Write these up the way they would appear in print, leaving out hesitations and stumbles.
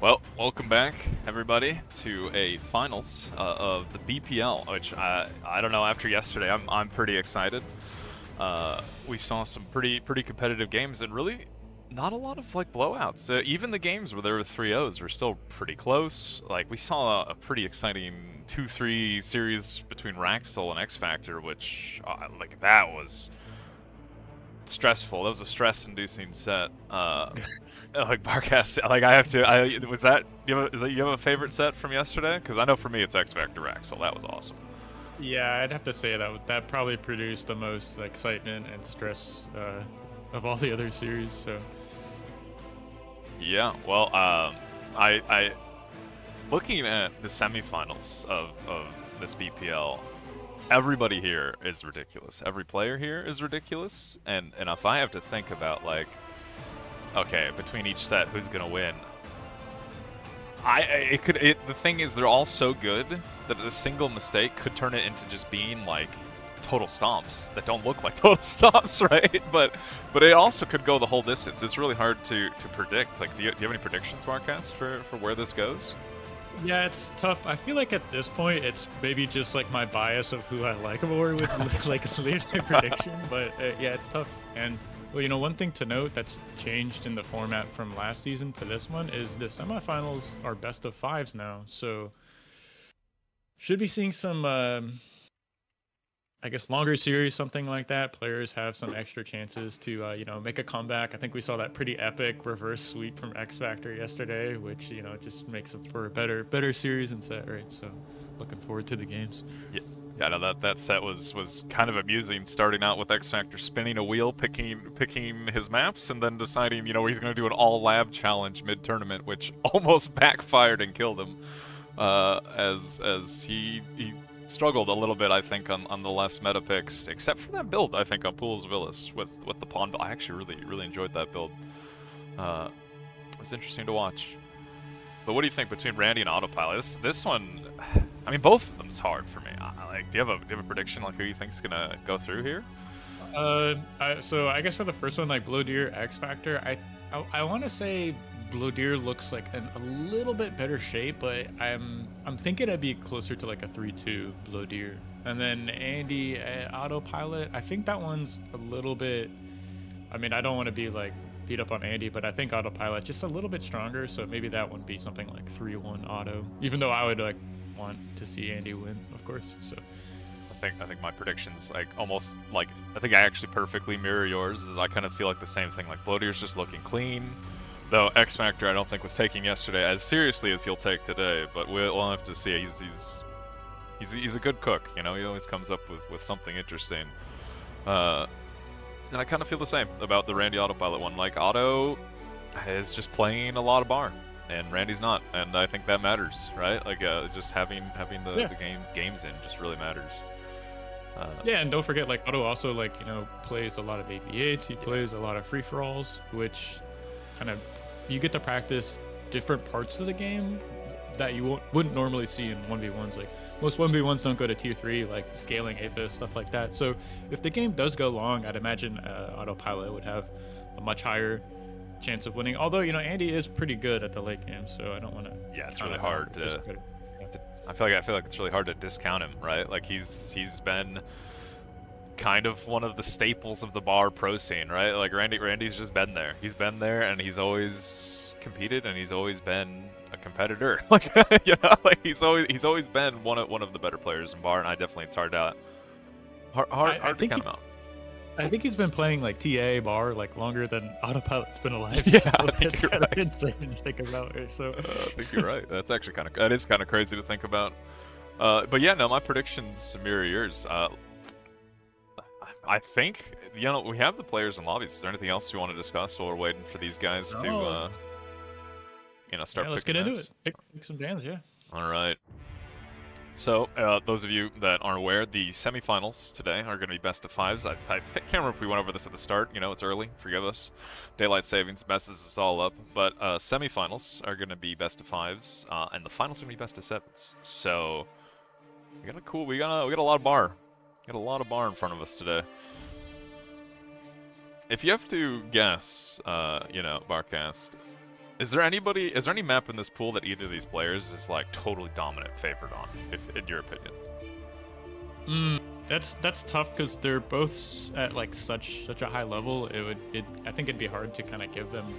Well, welcome back, everybody, to a finals of the BPL, which I don't know. After yesterday, I'm pretty excited. We saw some pretty competitive games, and really not a lot of like blowouts. Even the games where there were 3-0s were still pretty close. Like we saw a pretty exciting 2-3 series between Raxel and XFactor, which like that was stressful. That was a stress-inducing set. Like Barcast, like I have to. Was that you have a favorite set from yesterday? Because I know for me it's XFactor Raxel. That was awesome. Yeah, I'd have to say that probably produced the most excitement and stress of all the other series. So Yeah. Well, I looking at the semifinals of this BPL. Everybody here is ridiculous. Every player here is ridiculous. And if I have to think about like, okay, between each set, who's gonna win? The thing is, they're all so good that a single mistake could turn it into just being like total stomps that don't look like total stomps, right? But it also could go the whole distance. It's really hard to predict. Like, do you have any predictions, Marcast, for where this goes? yeah, it's tough. I feel like at this point, it's maybe just like my bias of who I like more with like lead my prediction. But yeah, it's tough. And well, one thing to note that's changed in the format from last season to this one is the semifinals are best of fives now. So should be seeing some. I guess longer series, something like that. Players have some extra chances to, make a comeback. I think we saw that pretty epic reverse sweep from XFactor yesterday, which just makes it for a better series and set, right? So, looking forward to the games. Yeah. Yeah, no, that set was kind of amusing. Starting out with XFactor spinning a wheel, picking his maps, and then deciding he's going to do an all lab challenge mid tournament, which almost backfired and killed him. As he struggled a little bit, I think, on the last meta picks, except for that build, I think, on Pools of Ilys with the pawn. I actually really enjoyed that build. It's interesting to watch. But what do you think between Randy and Autopilot? This one, I mean, both of them's hard for me. Do you have a prediction like who you think's gonna go through here? So I guess for the first one, like Blodir, XFactor, I want to say Blodir looks like in a little bit better shape, but I'm thinking it'd be closer to like a 3-2 Blodir. And then Andy at Autopilot, I think that one's a little bit. I mean, I don't want to be like beat up on Andy, but I think Autopilot just a little bit stronger, so maybe that one be something like 3-1 Auto. Even though I would like want to see Andy win, of course. So. I think my predictions like almost like I think I actually perfectly mirror yours. Is I kind of feel like the same thing. Like Blodir's just looking clean, though XFactor I don't think was taking yesterday as seriously as he'll take today. But we'll have to see. He's a good cook. He always comes up with something interesting. And I kind of feel the same about the Randy Autopilot one. Like Auto is just playing a lot of bar, and Randy's not, and I think that matters, right? Like just having the games in just really matters. Yeah, and don't forget, like Otto also plays a lot of AV8s. He plays a lot of free for alls, which kind of you get to practice different parts of the game that you wouldn't normally see in 1v1s. Like most 1v1s don't go to tier 3, like scaling APHIS, stuff like that. So if the game does go long, I'd imagine Autopilot would have a much higher chance of winning. Although Andy is pretty good at the late game, so I don't want to. Yeah, it's really hard to. I feel like it's really hard to discount him, right? Like he's been kind of one of the staples of the bar pro scene, right? Like Randy's just been there. He's been there, and he's always competed, and he's always been a competitor. Like like he's always been one of the better players in bar, and it's hard to count him out. I think he's been playing like TA bar like longer than Autopilot's been alive. Yeah, so I think you're right. Insane to think about it. So I think you're right. That's actually that is kind of crazy to think about. But yeah, no, my predictions mirror yours. I think we have the players in lobbies. Is there anything else you want to discuss while we're waiting for these guys to start? Yeah, let's get into it. Pick some bands, yeah. All right. So, those of you that aren't aware, the semifinals today are going to be best of fives. I can't remember if we went over this at the start. It's early. Forgive us. Daylight savings messes us all up. But semifinals are going to be best of fives, and the finals are going to be best of sevens. So, we got a lot of bar. Got a lot of bar in front of us today. If you have to guess, Barcast, Is there any map in this pool that either of these players is like totally dominant favored on, if in your opinion? That's tough because they're both at like such a high level. I think it'd be hard to kind of give them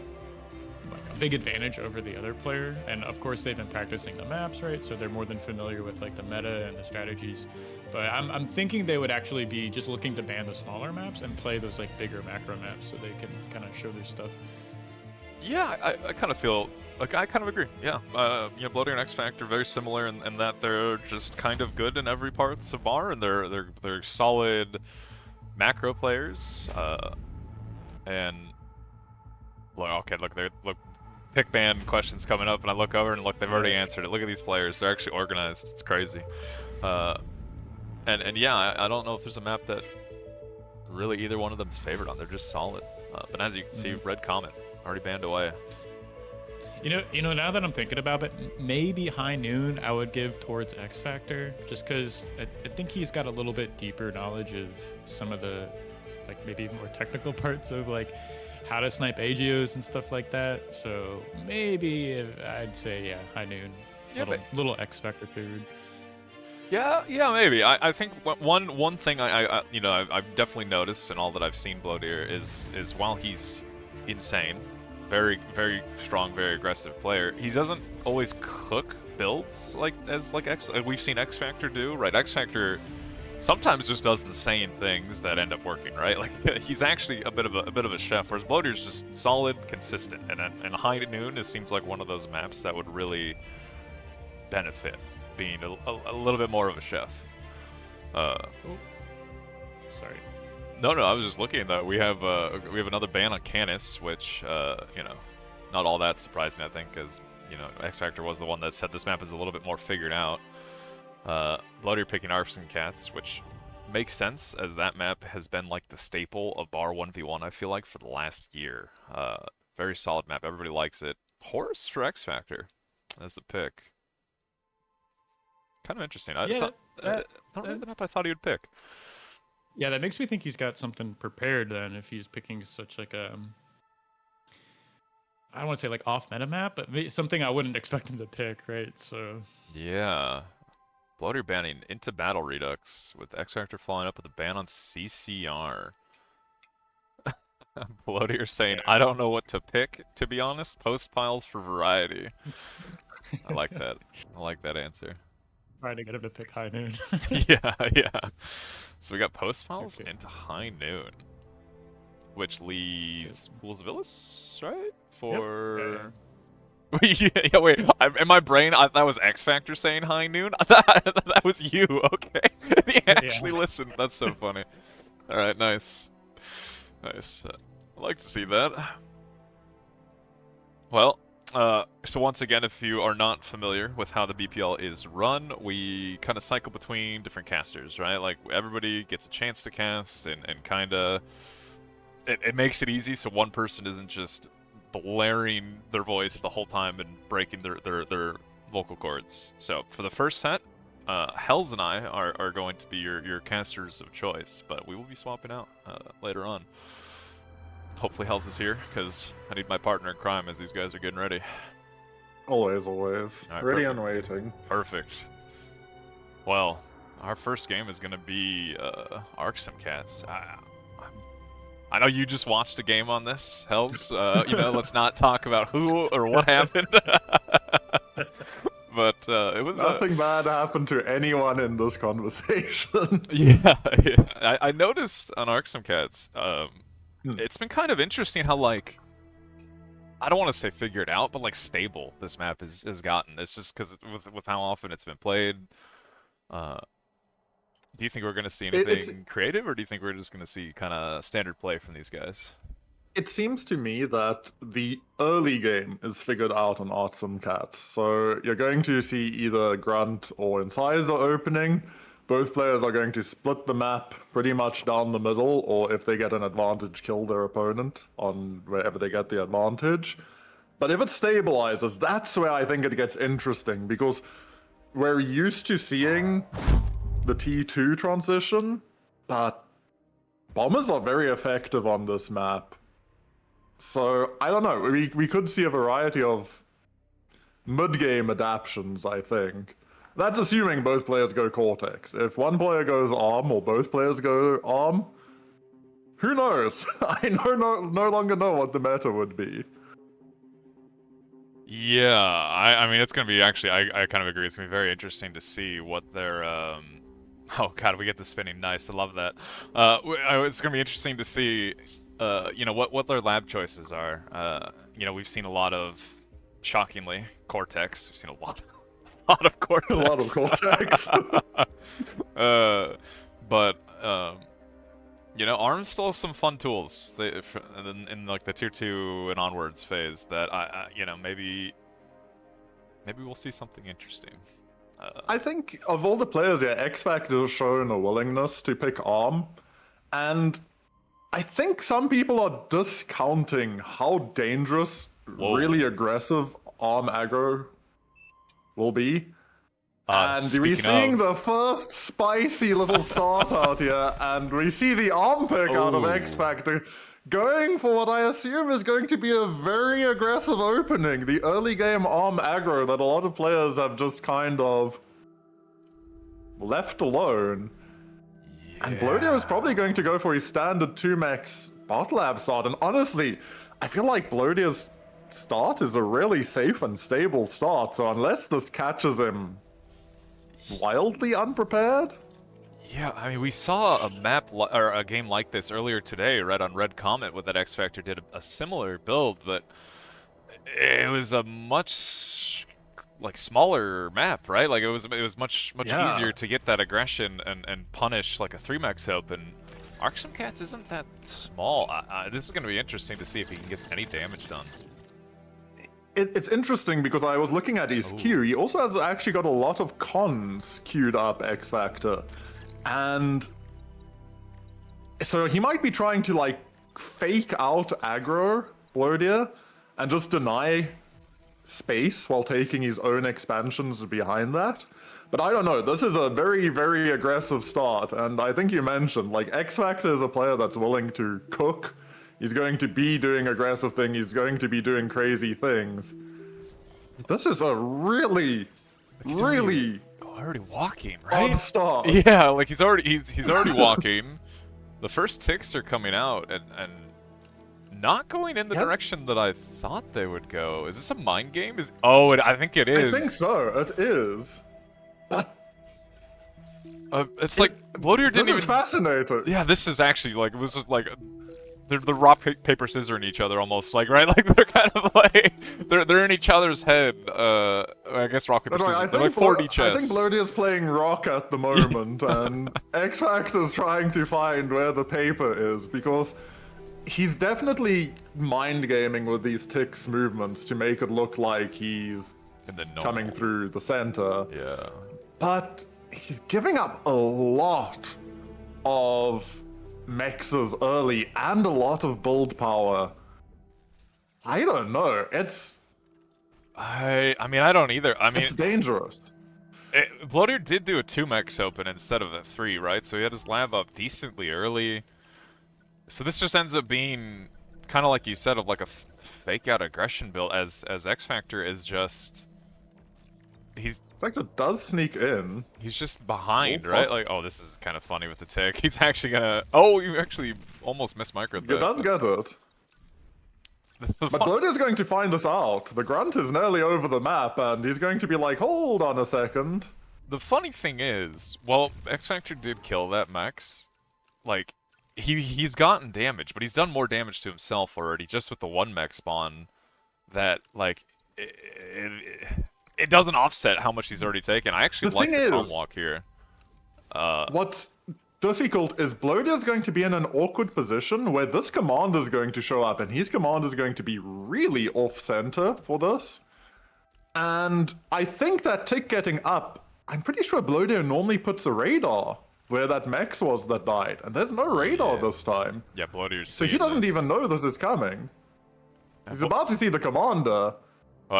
like a big advantage over the other player. And of course they've been practicing the maps, right? So they're more than familiar with like the meta and the strategies. But I'm thinking they would actually be just looking to ban the smaller maps and play those like bigger macro maps so they can kind of show their stuff. Yeah, I kind of feel like I kind of agree. Yeah, you know, Blodir and XFactor very similar in that they're just kind of good in every parts of bar, and they're solid macro players. And look, pick ban questions coming up, and I look over and look, they've already answered it. Look at these players; they're actually organized. It's crazy. And yeah, I don't know if there's a map that really either one of them is favored on. They're just solid. But as you can see, Red Comet already banned away. You know. Now that I'm thinking about it, maybe High Noon I would give towards XFactor, just because I think he's got a little bit deeper knowledge of some of the, like maybe more technical parts of like how to snipe AGOs and stuff like that. So maybe I'd say yeah, High Noon, Yeah, little XFactor period. Yeah, maybe. I think one thing I've definitely noticed in all that I've seen Blodir is while he's insane, very strong, very aggressive player, he doesn't always cook builds like we've seen XFactor do, right? XFactor sometimes just does insane things that end up working, right? Like he's actually a bit of a chef, whereas Blodir's just solid, consistent, and High Noon it seems like one of those maps that would really benefit being a little bit more of a chef. Sorry. No, I was just looking that we have another ban on Canis, which you know, not all that surprising, I think, because you know XFactor was the one that said this map is a little bit more figured out. Blodir picking Archsimkats, which makes sense as that map has been like the staple of bar 1v1. I feel like for the last year. Very solid map. Everybody likes it. Horus for XFactor as the pick. Kind of interesting. I don't know the map I thought he would pick. Yeah, that makes me think he's got something prepared then if he's picking such like a, I don't want to say like off meta map, but something I wouldn't expect him to pick, right? So yeah, Blodir banning into battle Redux with XFactor following up with a ban on CCR. Blodir saying, I don't know what to pick, to be honest. Postpiles for variety. I like that. I like that answer. Trying to get him to pick High Noon. yeah. So we got Postpiles into High Noon, which leaves Pools of Ilys, right? For yeah, wait. In my brain, that was XFactor saying High Noon. That was you. Okay, he actually listened. That's so funny. All right, nice. I like to see that. Well. So once again, if you are not familiar with how the BPL is run, we kind of cycle between different casters, right? Like, everybody gets a chance to cast, and kind of... It makes it easy so one person isn't just blaring their voice the whole time and breaking their vocal cords. So, for the first set, Hells and I are going to be your casters of choice, but we will be swapping out later on. Hopefully Hells is here, because I need my partner in crime as these guys are getting ready. Always. Right, Ready perfect. and waiting. Perfect. Well, our first game is going to be Archsimkats. I know you just watched a game on this, Hells. You know, let's not talk about who or what happened. But it was... Nothing bad happened to anyone in this conversation. Yeah. I noticed on Archsimkats... It's been kind of interesting how, like, I don't want to say figured out, but, like, stable this map has gotten. It's just because with how often it's been played. Do you think we're going to see anything creative, or do you think we're just going to see kind of standard play from these guys? It seems to me that the early game is figured out on Archsimkats. So you're going to see either Grunt or Incisor opening. Both players are going to split the map pretty much down the middle, or if they get an advantage, kill their opponent on wherever they get the advantage. But if it stabilizes, that's where I think it gets interesting, because we're used to seeing the T2 transition, but bombers are very effective on this map. So I don't know. We could see a variety of mid-game adaptions, I think. That's assuming both players go Cortex. If one player goes ARM or both players go ARM, who knows? I no longer know what the meta would be. Yeah, I mean, it's going to be actually, I kind of agree. It's going to be very interesting to see what their, oh god, we get the spinning. Nice, I love that. It's going to be interesting to see, you know, what their lab choices are. You know, we've seen a lot of, shockingly, Cortex. We've seen a lot of Cortex. A lot of Cortex. You know, ARM still has some fun tools in like the tier 2 and onwards phase that you know, maybe we'll see something interesting. I think of all the players, yeah, XFactor has shown a willingness to pick ARM, and I think some people are discounting how dangerous, really aggressive ARM aggro will be. And we're seeing the first spicy little start out here, and we see the ARM pick out of XFactor going for what I assume is going to be a very aggressive opening. The early game ARM aggro that a lot of players have just kind of left alone. Yeah. And Blodir is probably going to go for his standard 2-max bot lab start, and honestly, I feel like Blodir's start is a really safe and stable start, so unless this catches him wildly unprepared? Yeah, I mean, we saw a map or a game like this earlier today, right on Red Comet, with that XFactor did a similar build, but it was a much like smaller map, right? Like it was much easier to get that aggression and punish like a 3-max help. And Archsimkats isn't that small. This is going to be interesting to see if he can get any damage done. It's interesting because I was looking at his queue. He also has actually got a lot of cons queued up, XFactor. And so he might be trying to like fake out aggro Blodir and just deny space while taking his own expansions behind that. But I don't know, this is a very, very aggressive start. And I think you mentioned, like, XFactor is a player that's willing to cook. He's going to be doing aggressive things. He's going to be doing crazy things. This is a really already walking, right? odd start. Yeah, like he's already walking. The first ticks are coming out and not going in the direction that I thought they would go. Is this a mind game? I think it is. I think so. It is. But it's like Blodir didn't even. This is fascinating. Yeah, this is actually like this is like. They're rock paper scissors in each other almost, like, right? Like they're kind of like they're in each other's head. I guess rock paper scissors. They're like 4D chess. I think Blodir's playing rock at the moment, and XFactor's trying to find where the paper is because he's definitely mind gaming with these ticks movements to make it look like he's coming through the center. Yeah. But he's giving up a lot of mexes early and a lot of build power. I don't know. I mean, I don't either. I mean, it's dangerous. Blodir did do a 2-max open instead of a 3, right? So he had his lab up decently early. So this just ends up being kind of like you said, of like a fake out aggression build, as XFactor is just XFactor does sneak in. He's just behind, right? Like, oh, this is kind of funny with the tick. He's actually gonna. Oh, you actually almost missed micro. He does get it. But Blodir's going to find this out. The grunt is nearly over the map, and he's going to be like, hold on a second. The funny thing is, well, XFactor did kill that Max. Like, he's gotten damage, but he's done more damage to himself already, just with the 1-mech spawn, that, like, it doesn't offset how much he's already taken. I actually like the palm walk here. What's difficult is Blodir's going to be in an awkward position where this command is going to show up, and his command is going to be really off-center for this. And I think that tick getting up, I'm pretty sure Blodir normally puts a radar where that Max was that died, and there's no radar this time. Yeah, Blodir's so he doesn't even know this is coming. He's about to see the commander.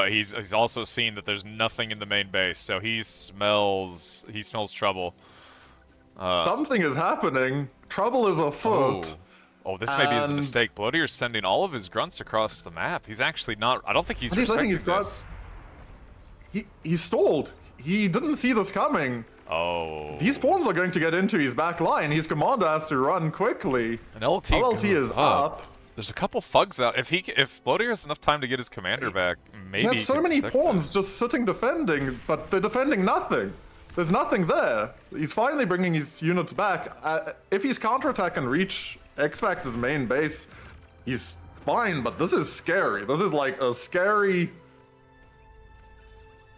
He's also seen that there's nothing in the main base, so he smells trouble. Something is happening. Trouble is afoot. Oh, this maybe is a And- mistake. Blodir's sending all of his grunts across the map. He's actually not. I don't think he's But he's letting respecting his this. He stalled. He didn't see this coming. Oh. These pawns are going to get into his back line. His commander has to run quickly. An LT, LT goes is up. There's a couple thugs out. If Blodir has enough time to get his commander back, maybe He has so can many protect pawns this. just sitting defending, but they're defending nothing. There's nothing there. He's finally bringing his units back. If his counterattack can reach XFactor's main base, he's fine, but this is scary. This is like a scary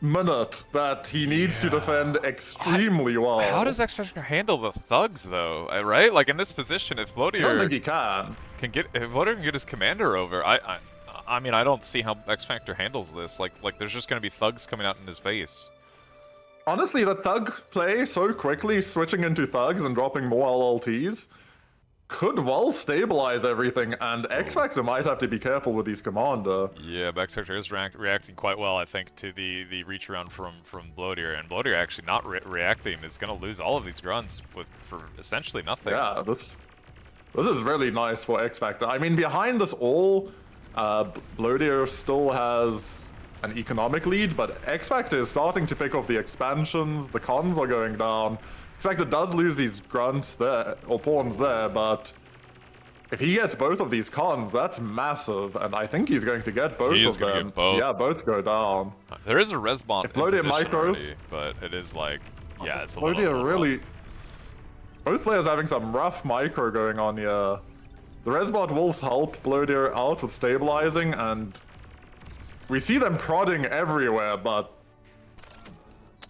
minute that he needs to defend extremely well. How does XFactor handle the thugs though? Right? Like in this position, if I don't think Blodir he can. if Blodir can get his commander over, I mean, I don't see how XFactor handles this. Like there's just gonna be thugs coming out in his face. Honestly, the thug play so quickly, switching into thugs and dropping more LLTs, could well stabilize everything, and XFactor might have to be careful with his commander. Yeah, but XFactor is reacting quite well, I think, to the reach around from Blodir, and Blodir actually not reacting is gonna lose all of these grunts for essentially nothing. Yeah, this is really nice for XFactor. I mean, behind this all, Blodir still has an economic lead, but XFactor is starting to pick off the expansions. The cons are going down. XFactor does lose these grunts there, or pawns there, but if he gets both of these cons, that's massive, and I think he's going to get both He is of gonna them. get both. Yeah, both go down. There is a resbot in Blodir position micros- already, but it is like, yeah, it's a little Blodir really... rough. Both players having some rough micro going on here. The resbot will help Blodir out with stabilizing, and we see them prodding everywhere, but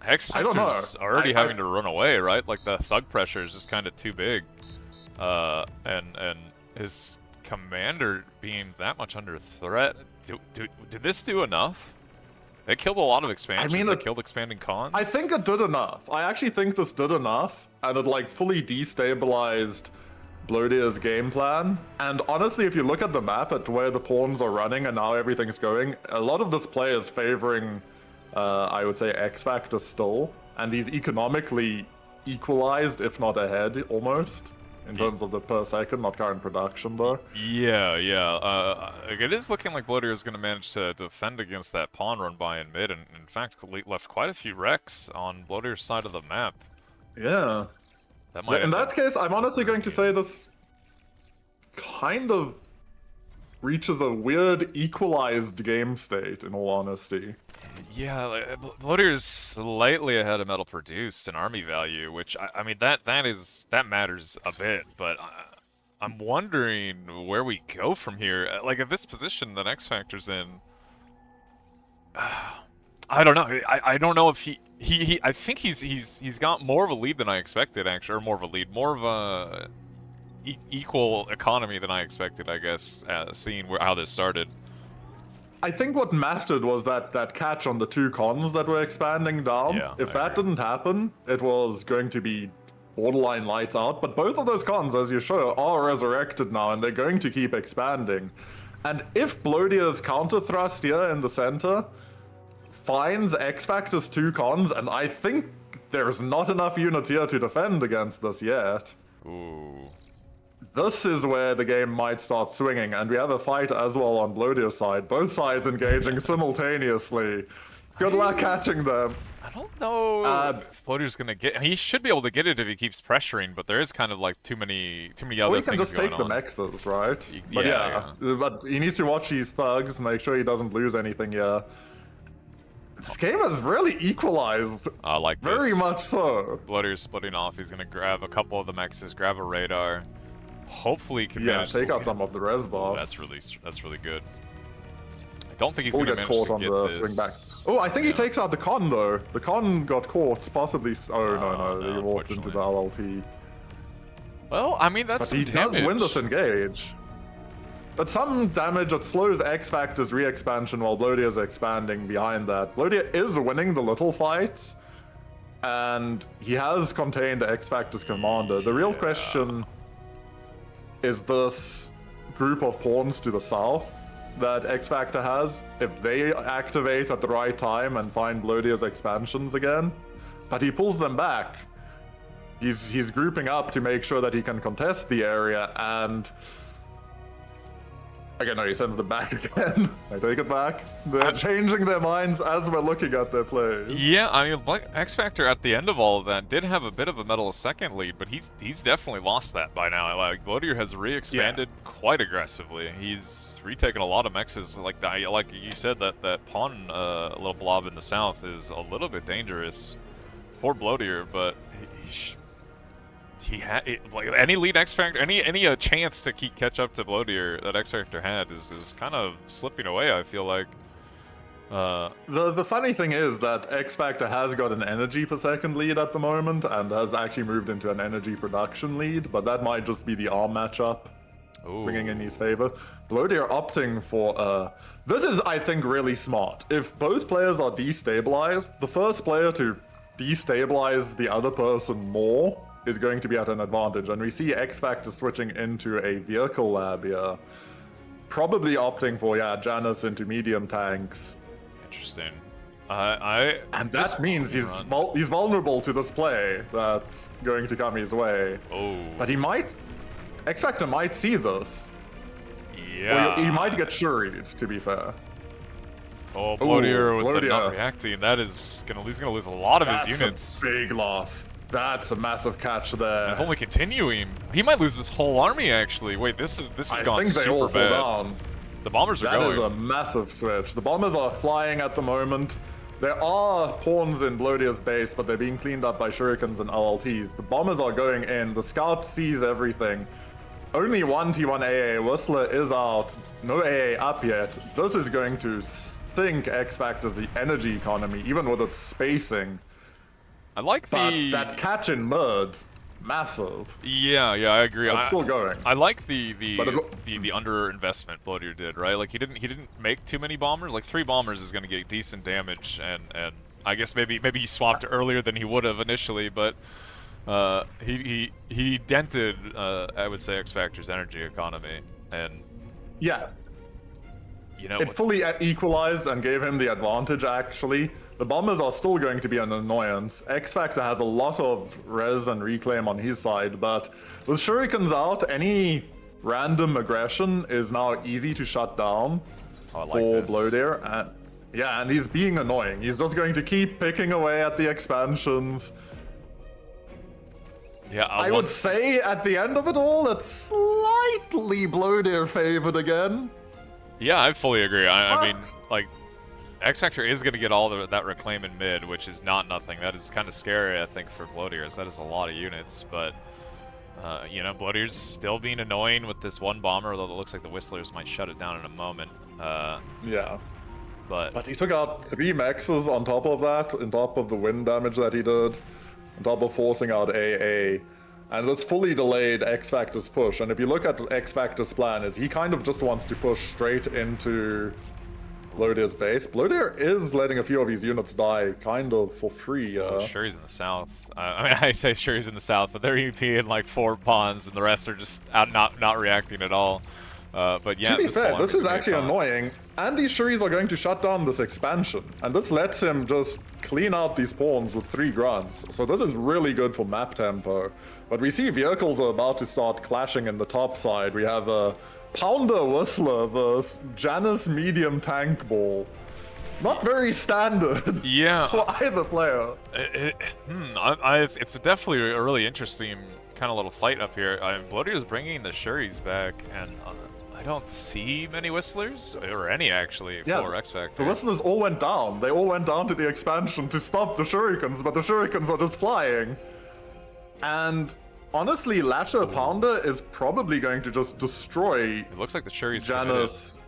I don't know. XFactor's already having to run away, right? Like the thug pressure is just kind of too big, and his commander being that much under threat. Did this do enough? It killed a lot of expansions. It killed expanding cons. I think it did enough. I actually think this did enough, and it like fully destabilized Blodir's game plan. And honestly, if you look at the map at where the pawns are running and now everything's going, a lot of this play is favoring, I would say, XFactor still, and he's economically equalized, if not ahead, almost. In terms of the per second, not current production, though. Yeah. It is looking like Blodir is going to manage to defend against that pawn run by in mid, and in fact, left quite a few wrecks on Blodir's side of the map. Yeah. That might In that case, I'm honestly going to say this kind of reaches a weird equalized game state, in all honesty. Yeah, Blodir is slightly ahead of metal produced in army value, which I mean that matters a bit, but I'm wondering where we go from here. Like at this position that XFactor's in, I don't know. I don't know if he I think he's got more of a lead than I expected, actually, or more of a lead, more of a equal economy than I expected, I guess, seeing how this started. I think what mattered was that catch on the two cons that were expanding down. Yeah, If that didn't happen, it was going to be borderline lights out. But both of those cons, as you show, are resurrected now, and they're going to keep expanding. And if Blodir's counter thrust here in the center finds XFactor's two cons, and I think there's not enough units here to defend against this yet. Ooh. This is where the game might start swinging, and we have a fight as well on Blodir's side. Both sides engaging simultaneously. Good luck catching them. I don't know if Blodir's gonna get. He should be able to get it if he keeps pressuring, but there is kind of like too many other things going on. Well, he can just take the mexes, right? But yeah, but he needs to watch these thugs, make sure he doesn't lose anything here. This game is really equalized. I like this. Very much so. Blodir's splitting off. He's gonna grab a couple of the mexes, grab a radar. Hopefully, he can Yeah, manage take to out some of the res buffs. That's really good. I don't think he's We'll gonna get manage caught to on get the this. swing back. Oh, I think he takes out the con though. The con got caught, possibly. Oh no, he walked into the LLT. Well, I mean that's But he some does damage. win this engage. But some damage that slows XFactor's re-expansion while Blodir is expanding behind that. Blodir is winning the little fights, and he has contained XFactor's commander. The real question is this group of pawns to the south that XFactor has, if they activate at the right time and find Blodir's expansions again. But he pulls them back. He's grouping up to make sure that he can contest the area, and Okay, no, he sends them back again. I take it back. They're changing their minds as we're looking at their plays. Yeah, I mean, XFactor at the end of all of that did have a bit of a medal-a-second lead, but he's definitely lost that by now. Like, Blodir has re-expanded quite aggressively. He's retaken a lot of mexes. Like you said, that pawn little blob in the south is a little bit dangerous for Blodir, but he had like any lead XFactor, any chance to catch up to Blodir that XFactor had is kind of slipping away. I feel like. The funny thing is that XFactor has got an energy per second lead at the moment and has actually moved into an energy production lead, but that might just be the arm matchup swinging in his favor. Blodir opting for this is, I think, really smart. If both players are destabilized, the first player to destabilize the other person more is going to be at an advantage, and we see XFactor switching into a vehicle lab here, probably opting for Janus into medium tanks. Interesting. And that means he's vulnerable to this play that's going to come his way. Oh. But XFactor might see this. Yeah. Or he might get shuried, to be fair. Oh, Blodir with the not reacting. He's gonna lose a lot of his units. That's a big loss. That's a massive catch there. And it's only continuing. He might lose his whole army, actually. Wait, this has gone super bad. Down. The bombers are going. That is a massive switch. The bombers are flying at the moment. There are pawns in Blodir's base, but they're being cleaned up by shurikens and LLTs. The bombers are going in. The scout sees everything. Only one T1 AA. Whistler is out. No AA up yet. This is going to sink XFactor's the energy economy, even with its spacing. I like that catch in mud, massive. Yeah, I agree. It's still going. I like the underinvestment Blodir did, right? Like he didn't make too many bombers. Like 3 bombers is going to get decent damage, and I guess maybe he swapped earlier than he would have initially, but he dented I would say XFactor's energy economy, and yeah, you know, it fully equalized and gave him the advantage actually. The bombers are still going to be an annoyance. XFactor has a lot of res and reclaim on his side, but with shurikens out, any random aggression is now easy to shut down for Blodir. And he's being annoying. He's just going to keep picking away at the expansions. Yeah, I would say at the end of it all, it's slightly Blodir favored again. Yeah, I fully agree. I mean, like, XFactor is going to get all that reclaim in mid, which is not nothing. That is kind of scary, I think, for Blodir, as that is a lot of units. But, you know, Blodir's still being annoying with this one bomber, although it looks like the Whistlers might shut it down in a moment. Yeah. But he took out 3 mexes on top of that, on top of the wind damage that he did, on top of forcing out AA. And this fully delayed XFactor's push. And if you look at XFactor's plan, is he kind of just wants to push straight into Blodir's base. Blodir is letting a few of his units die kind of for free. Sure he's in the south. I mean, I say sure he's in the south, but they're EP in like 4 pawns, and the rest are just out not reacting at all. But yeah, to be fair, this is actually annoying. And these Shuris are going to shut down this expansion, and this lets him just clean out these pawns with 3 grunts. So this is really good for map tempo. But we see vehicles are about to start clashing in the top side. We have a Pounder Whistler versus Janus medium tank ball. Not very standard. Yeah. For either player. It's definitely a really interesting kind of little fight up here. Blodir is bringing the Shuris back, and I don't see many Whistlers, or any actually, for XFactor. The Whistlers all went down. They all went down to the expansion to stop the Shurikens, but the Shurikens are just flying. And honestly, Lasher Pounder is probably going to just destroy. It looks like the Shuris Janus.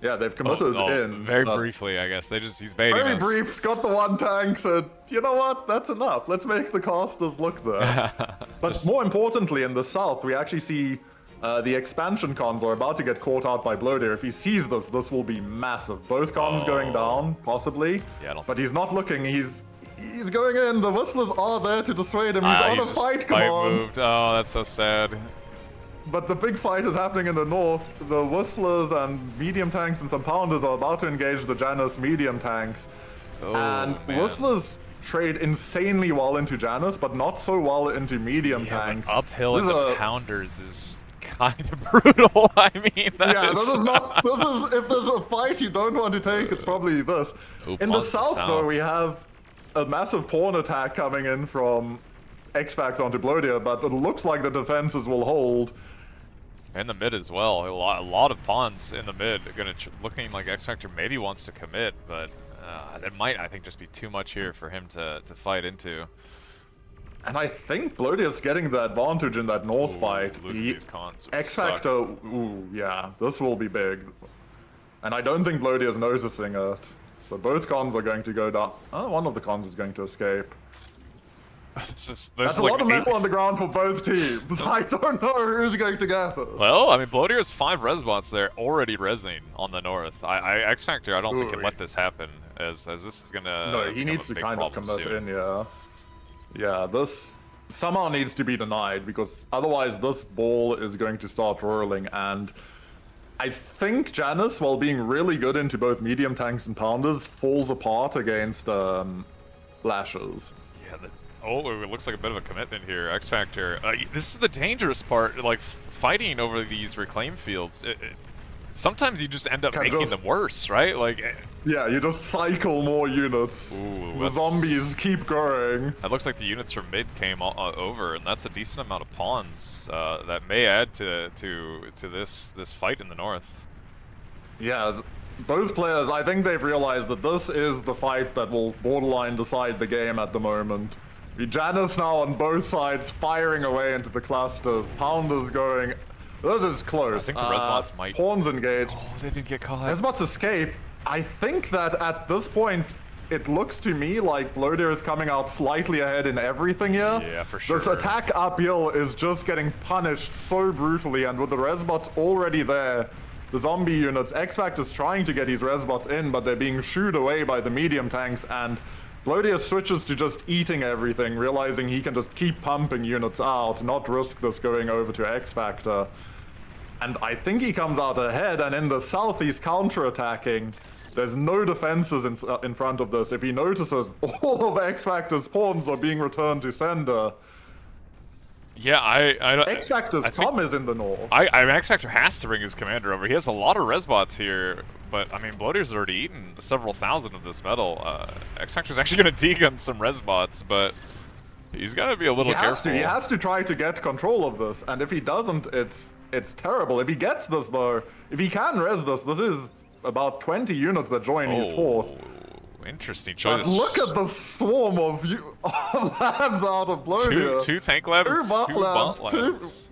Yeah, they've committed in. Very briefly, I guess. He's baiting us. Very brief, got the 1 tank, said, you know what, that's enough. Let's make the casters look there. But more importantly, in the south, we actually see the expansion cons are about to get caught out by Blodir. If he sees this, this will be massive. Both cons going down, possibly. Yeah, but he's not looking. He's going in. The Whistlers are there to dissuade him. He's on a fight command. Moved. Oh, that's so sad. But the big fight is happening in the north. The Whistlers and medium tanks and some Pounders are about to engage the Janus medium tanks. And Whistlers trade insanely well into Janus, but not so well into medium tanks. Uphill into Pounders is kind of brutal. I mean, that Yeah, is... this is not. This is if there's a fight you don't want to take, it's probably this. Ooh, In the pawns south, though, we have a massive pawn attack coming in from XFactor onto Blodir, but it looks like the defenses will hold. In the mid as well. A lot of pawns in the mid. Looking like XFactor maybe wants to commit, but that might, I think, just be too much here for him to fight into. And I think Blodir's getting the advantage in that north fight. Losing these cons would XFactor, ooh, yeah, this will be big. And I don't think Blodir's noticing it. So both cons are going to go down. Oh, one of the cons is going to escape. That's That's a like lot of metal on the ground for both teams. I don't know who's going to get it. Well, I mean, Blodir has 5 res bots there already resing on the north. XFactor, I don't think can let this happen, as this is gonna. No, he needs to kind of commit in, yeah. Yeah, this somehow needs to be denied, because otherwise this ball is going to start rolling, and I think Janus, while being really good into both medium tanks and pounders, falls apart against lashes. Yeah, it looks like a bit of a commitment here. XFactor, this is the dangerous part, like fighting over these reclaim fields. Sometimes you just end up making them worse, right? Like. Yeah, you just cycle more units. Ooh, the zombies keep going. It looks like the units from mid came over, and that's a decent amount of pawns that may add to this fight in the north. Yeah, both players, I think they've realized that this is the fight that will borderline decide the game at the moment. Janus now on both sides firing away into the clusters. Pounders going. This is close. I think the Resbots might. Pawns engage. Oh, they didn't get caught. Resbots escape. I think that at this point, it looks to me like Blodir is coming out slightly ahead in everything here. Yeah, for sure. This attack uphill is just getting punished so brutally, and with the Resbots already there, the zombie units, XFactor's trying to get his Resbots in, but they're being shooed away by the medium tanks, and Blodir switches to just eating everything, realizing he can just keep pumping units out, not risk this going over to XFactor. And I think he comes out ahead, and in the south he's counterattacking. There's no defenses in front of this. If he notices, all of XFactor's pawns are being returned to sender. Yeah, I don't. XFactor's com is in the north. I mean, XFactor has to bring his commander over. He has a lot of resbots here, but I mean, Blodir's already eaten several thousand of this metal. XFactor's actually going to degun some resbots, but he's got to be a little careful. He has to try to get control of this, and if he doesn't, it's terrible. If he gets this though, if he can res this is about 20 units that join his force. Interesting choice. But look at the swarm of labs out of Blodir. Two tank labs, two bot labs.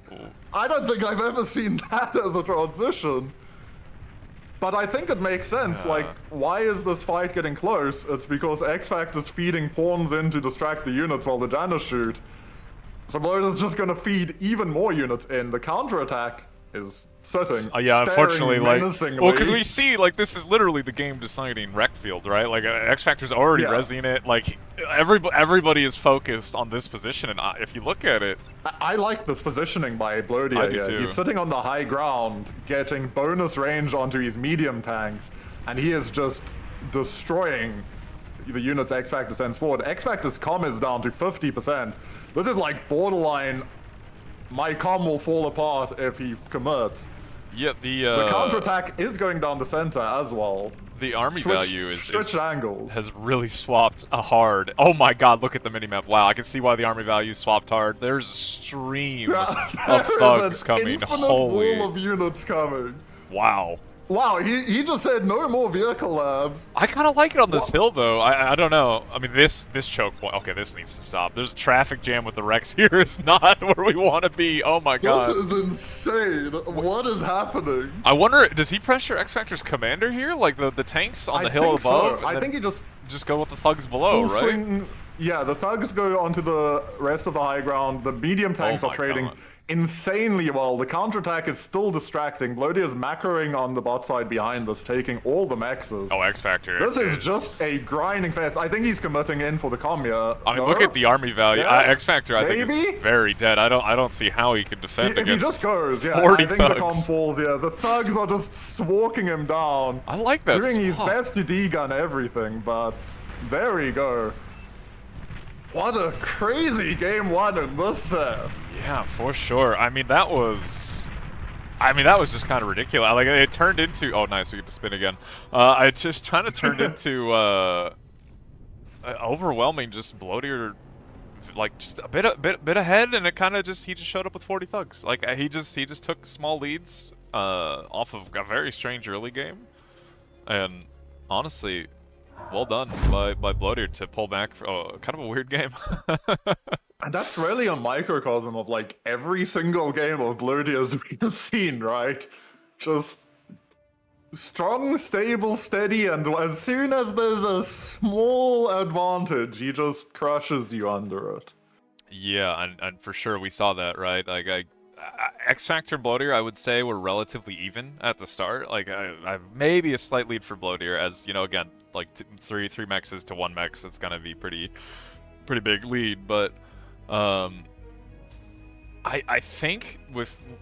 I don't think I've ever seen that as a transition. But I think it makes sense. Yeah. Like, why is this fight getting close? It's because XFactor's feeding pawns in to distract the units while the Janus shoot. So Blodir's just gonna feed even more units in. The counterattack is sitting. Yeah, unfortunately, like, well, because we menacingly. see, like, this is literally the game-deciding wreck field, right? Like, XFactor's already resing it. Like, everybody is focused on this position, and if you look at it, I like this positioning by Blodir. I do too. He's sitting on the high ground, getting bonus range onto his medium tanks, and he is just destroying the units XFactor sends forward. XFactor's com is down to 50%. This is like borderline. My com will fall apart if he commits. yeah, the counterattack is going down the center as well. The army value angles. has really swapped hard. Oh my god, look at the minimap. Wow, I can see why the army value swapped hard. There's a stream of thugs coming. Holy wall of units coming. wow. Wow, he just said no more vehicle labs. I kind of like it on this hill, though. I don't know. I mean, this choke point. Okay, this needs to stop. There's a traffic jam with the Rex here. Is not where we want to be. Oh my god. This is insane. What is happening? I wonder, does he pressure XFactor's commander here? Like the tanks on the hill above? So. I think he just go with the thugs below, right? Swing, yeah, the thugs go onto the rest of the high ground. The medium tanks are trading insanely well. The counterattack is still distracting. Blodir is macroing on the bot side behind this, taking all the mexes. Oh, XFactor. This is just a grinding fest. I think he's committing in for the commia. I mean, look at the army value. Yes, XFactor, I think, is very dead. I don't see how he can defend against 40 If he just goes, yeah, I think the com falls, yeah. The thugs are just swarking him down. I like that doing his best to degun everything, but there we go. What a crazy game one in this set. Yeah, for sure. I mean, that was I mean, that was just kind of ridiculous. Like, it turned into... Oh, nice, we get to spin again. It just kind of turned into overwhelming, just Blodir, like, just a bit ahead, and it kind of just... He just showed up with 40 thugs. Like, he just took small leads off of a very strange early game. And, honestly, well done by Blodir to pull back for kind of a weird game. And that's really a microcosm of like every single game of Blodir's we've seen, right? Just strong, stable, steady, and as soon as there's a small advantage, he just crushes you under it. Yeah, and for sure we saw that, right? Like, X Factor and Blodir, I would say, were relatively even at the start. Like, I've maybe a slight lead for Blodir, as, you know, again, like three mexes to one mex, it's gonna be pretty big lead, but I think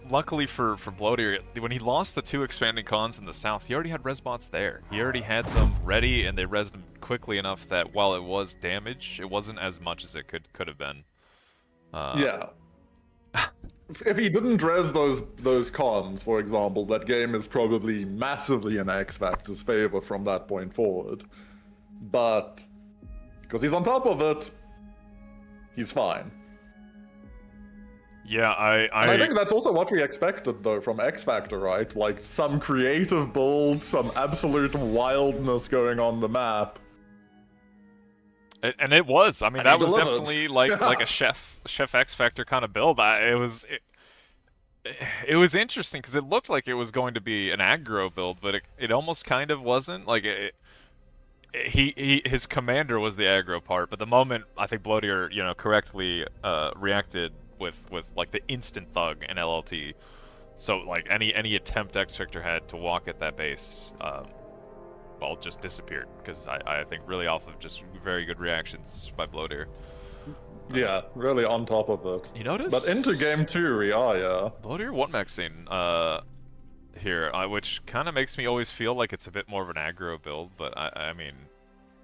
luckily for Blodir, when he lost the 2 expanding cons in the south, he already had resbots there. He already had them ready, and they resed them quickly enough that while it was damage, it wasn't as much as it could have been. Yeah. If he didn't res those cons, for example, that game is probably massively in X Factor's favor from that point forward. But because he's on top of it, he's fine. Yeah, And I think that's also what we expected, though, from X Factor, right? Like, some creative build, some absolute wildness going on the map. And it was. I mean, And that he was delivered. definitely like a Chef X Factor kind of build. It was interesting because it looked like it was going to be an aggro build, but it almost kind of wasn't. Like, his commander was the aggro part, but the moment I think Blodir, you know, correctly reacted with like the instant thug and LLT, so like any attempt X Factor had to walk at that base, well, just disappeared, because I think really off of just very good reactions by Blodir. Yeah, really on top of it. You notice? But into game 2 we are, yeah. Blodir one maxing here, which kind of makes me always feel like it's a bit more of an aggro build, but I mean,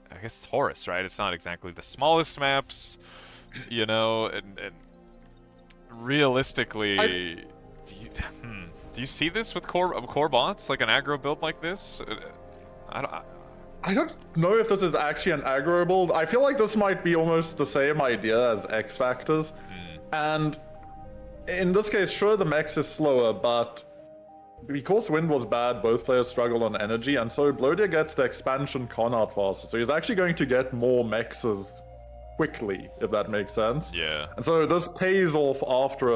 I guess it's Horus, right? It's not exactly the smallest maps, you know, and realistically, do you see this with core bots, like an aggro build like this? I don't know if this is actually an aggro build. I feel like this might be almost the same idea as X Factors. And in this case, sure, the mech is slower, but because wind was bad, both players struggle on energy, and so Blodir gets the expansion con out faster. So he's actually going to get more mexes quickly, if that makes sense. Yeah. And so this pays off after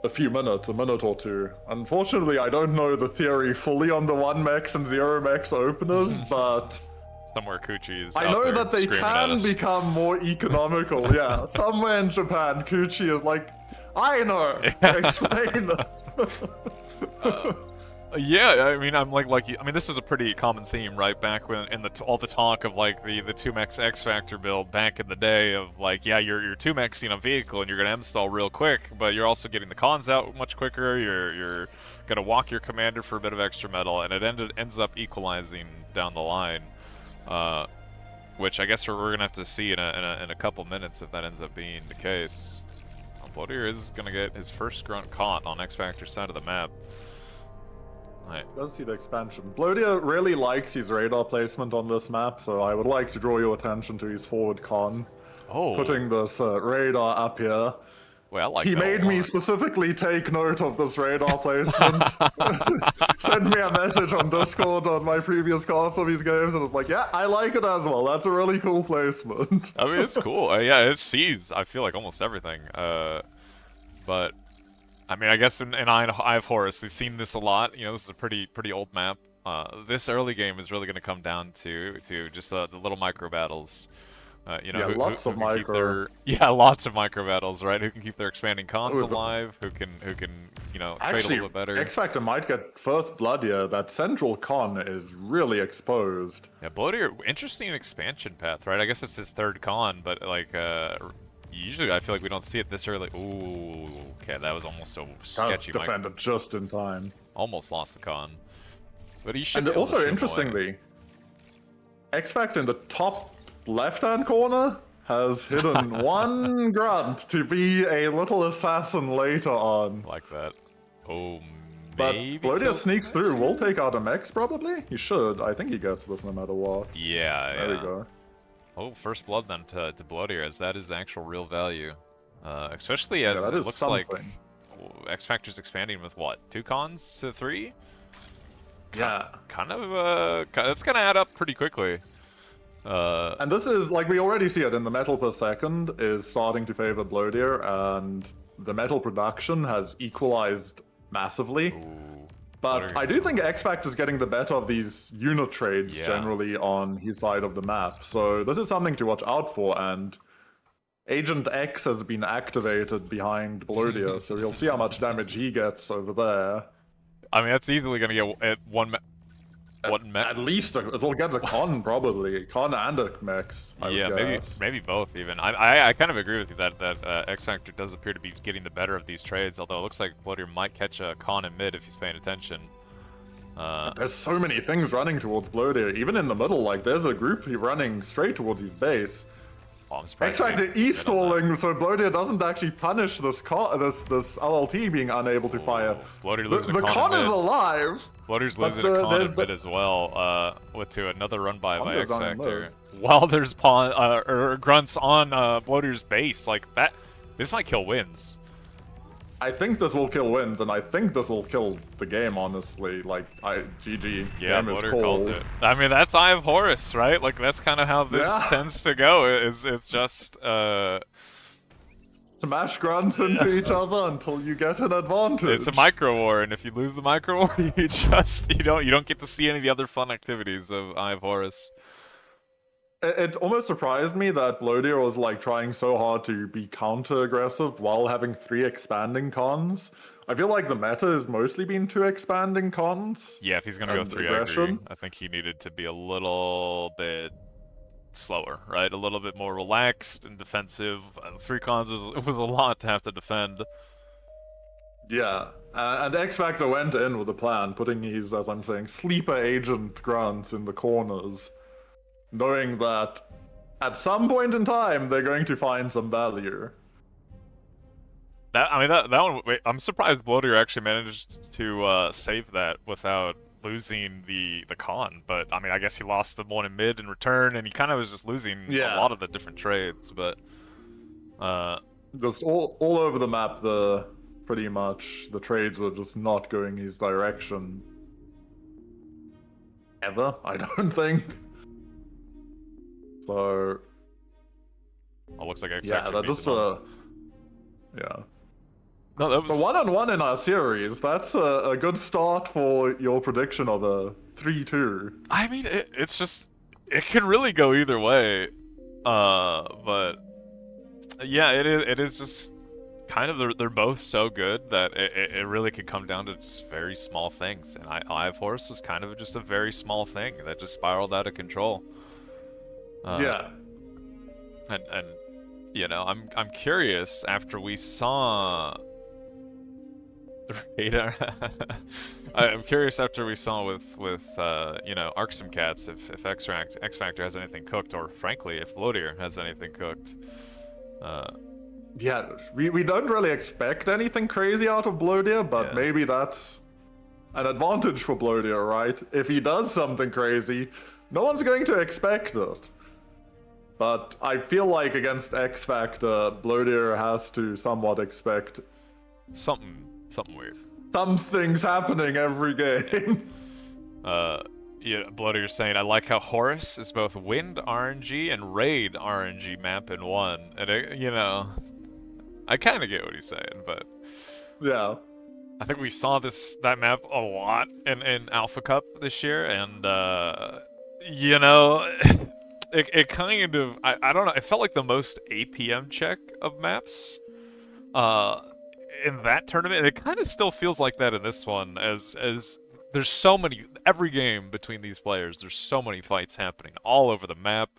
a few minutes, a minute or two. Unfortunately, I don't know the theory fully on the 1 mex and 0 mex openers, but Somewhere Coochie is I out know there that they screaming at can us. become more economical. Yeah, somewhere in Japan, Coochie is like, I know, explain it. Yeah, I mean, I'm like I mean, this was a pretty common theme, right? Back when in all the talk of like the 2-mex X Factor build back in the day of like, yeah, you're 2-mexing a vehicle and you're gonna install real quick, but you're also getting the cons out much quicker. You're gonna walk your commander for a bit of extra metal, and it ends up equalizing down the line, which I guess we're gonna have to see in a couple minutes if that ends up being the case. Blodir is gonna get his first grunt caught on X Factor's side of the map. Right. Does see the expansion. Blodir really likes his radar placement on this map, so I would like to draw your attention to his forward con. Oh. Putting this radar up here. Well, I like He that made a me lot. specifically take note of this radar placement. Sent me a message on Discord on my previous cast of these games, and was like, yeah, I like it as well. That's a really cool placement. I mean, it's cool. Yeah, it sees, I feel like, almost everything. But I mean, I guess in Eye of Horus, we've seen this a lot. You know, this is a pretty old map. This early game is really going to come down to just the little micro battles. You know, Yeah, lots of micro. Lots of micro battles, right? Who can keep their expanding cons alive? Who can you know, trade a Actually, little bit better? X Factor might get first blood here. That central con is really exposed. Yeah, Blodir, interesting expansion path, right? I guess it's his 3rd con, but like usually I feel like we don't see it this early. Ooh, okay, that was almost a sketchy Does defend it just in time. Almost lost the con. But he should And be able to also, shoot him away. interestingly, X Factor in the top left-hand corner has hidden one grunt to be a little assassin later on. Like that. Oh, But maybe Blodir kills sneaks Max through. We'll here? take out a Mex probably. He should. I think he gets this no matter what. Yeah, There we go. Oh, first blood then to Blodir, as that is actual real value. Especially Yeah, as that it is looks something. like X-Factor's expanding with what? 2 cons to 3? Yeah. Kind of, that's gonna add up pretty quickly. And this is, like, we already see it in the metal per second is starting to favor Blodir, and the metal production has equalized massively. Ooh, But Blodir- I do think X-Factor's getting the better of these unit trades Yeah. generally on his side of the map. So this is something to watch out for, and Agent X has been activated behind Blodir, so you'll see how much damage he gets over there. I mean, that's easily gonna get one At least it'll get a con probably, con and a Mex. I would yeah, guess. maybe both even. I kind of agree with you that X Factor does appear to be getting the better of these trades. Although it looks like Blodir might catch a con in mid if he's paying attention. There's so many things running towards Blodir, even in the middle. Like there's a group running straight towards his base. Oh, I'm surprised. X-Factor e-stalling, so Blodir doesn't actually punish this this LLT being unable to fire. Blodir losing The a con con in is mid. alive. Blodir's but losing a con there's in mid as well. To another run by Con goes X on in Factor. mid. While there's grunts on Blodir's base, like that. This might kill wins. I think this will kill wins, and I think this will kill the game, honestly. Like, GG. Yeah, game is Blodir cold. calls it. I mean, that's Eye of Horus, right? Like, that's kind of how this Yeah. tends to go. It's just, Smash grunts into each other until you get an advantage. it's a micro war, and if you lose the micro war, you don't get to see any of the other fun activities of Eye of Horus. It almost surprised me that Blodir was like trying so hard to be counter-aggressive while having 3 expanding cons. I feel like the meta has mostly been 2 expanding cons. Yeah, if he's gonna go And 3, I agree. aggression. I think he needed to be a little bit slower, right? A little bit more relaxed and defensive. 3 cons was a lot to have to defend. Yeah, and X-Factor went in with a plan, putting his, as I'm saying, sleeper agent grunts in the corners, knowing that at some point in time they're going to find some value. That one. Wait, I'm surprised Blodir actually managed to save that without losing the con. But I mean, I guess he lost the one in mid in return, and he kind of was just losing a lot of the different trades. But just all over the map, pretty much the trades were just not going his direction. Ever, I don't think. So it looks like X yeah, Factor that beat just him. yeah. No, that was So 1-on-1 in our series, that's a good start for your prediction of a 3-2. I mean, it's just it can really go either way. But yeah, it is just kind of they're both so good that it really could come down to just very small things. And Eye of Horus was kind of just a very small thing that just spiraled out of control. Yeah. And you know, I'm curious after we saw Radar. I'm curious after we saw with you know, Archsimkats if X Factor has anything cooked, or frankly if Blodir has anything cooked. Yeah, we don't really expect anything crazy out of Blodir, but maybe that's an advantage for Blodir, right? If he does something crazy, no one's going to expect it. But I feel like against X Factor, Blodir has to somewhat expect something weird. Something's happening every game. Yeah, Blodir's saying, I like how Horus is both wind RNG and raid RNG map in one. And you know, I kind of get what he's saying, but yeah, I think we saw that map a lot in Alpha Cup this year, and you know, it kind of I don't know. It felt like the most APM check of maps in that tournament, and it kind of still feels like that in this one. As there's so many every game between these players. There's so many fights happening all over the map.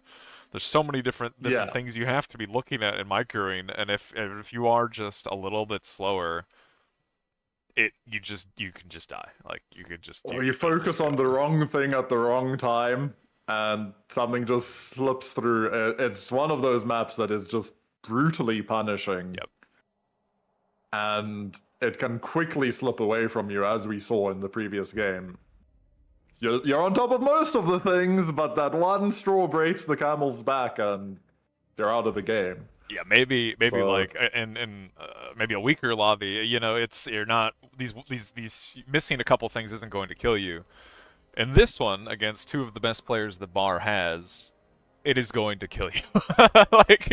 There's so many different things you have to be looking at in microing, and if you are just a little bit slower, you can just die. Like you could just. Or you focus on the wrong thing at the wrong time, and something just slips through. It's one of those maps that is just brutally punishing. Yep. And it can quickly slip away from you, as we saw in the previous game. You're on top of most of the things, but that one straw breaks the camel's back, and you're out of the game. Yeah, maybe So- like in maybe a weaker lobby, you know, you're not these missing a couple things isn't going to kill you. In this one, against two of the best players the bar has, it is going to kill you. Like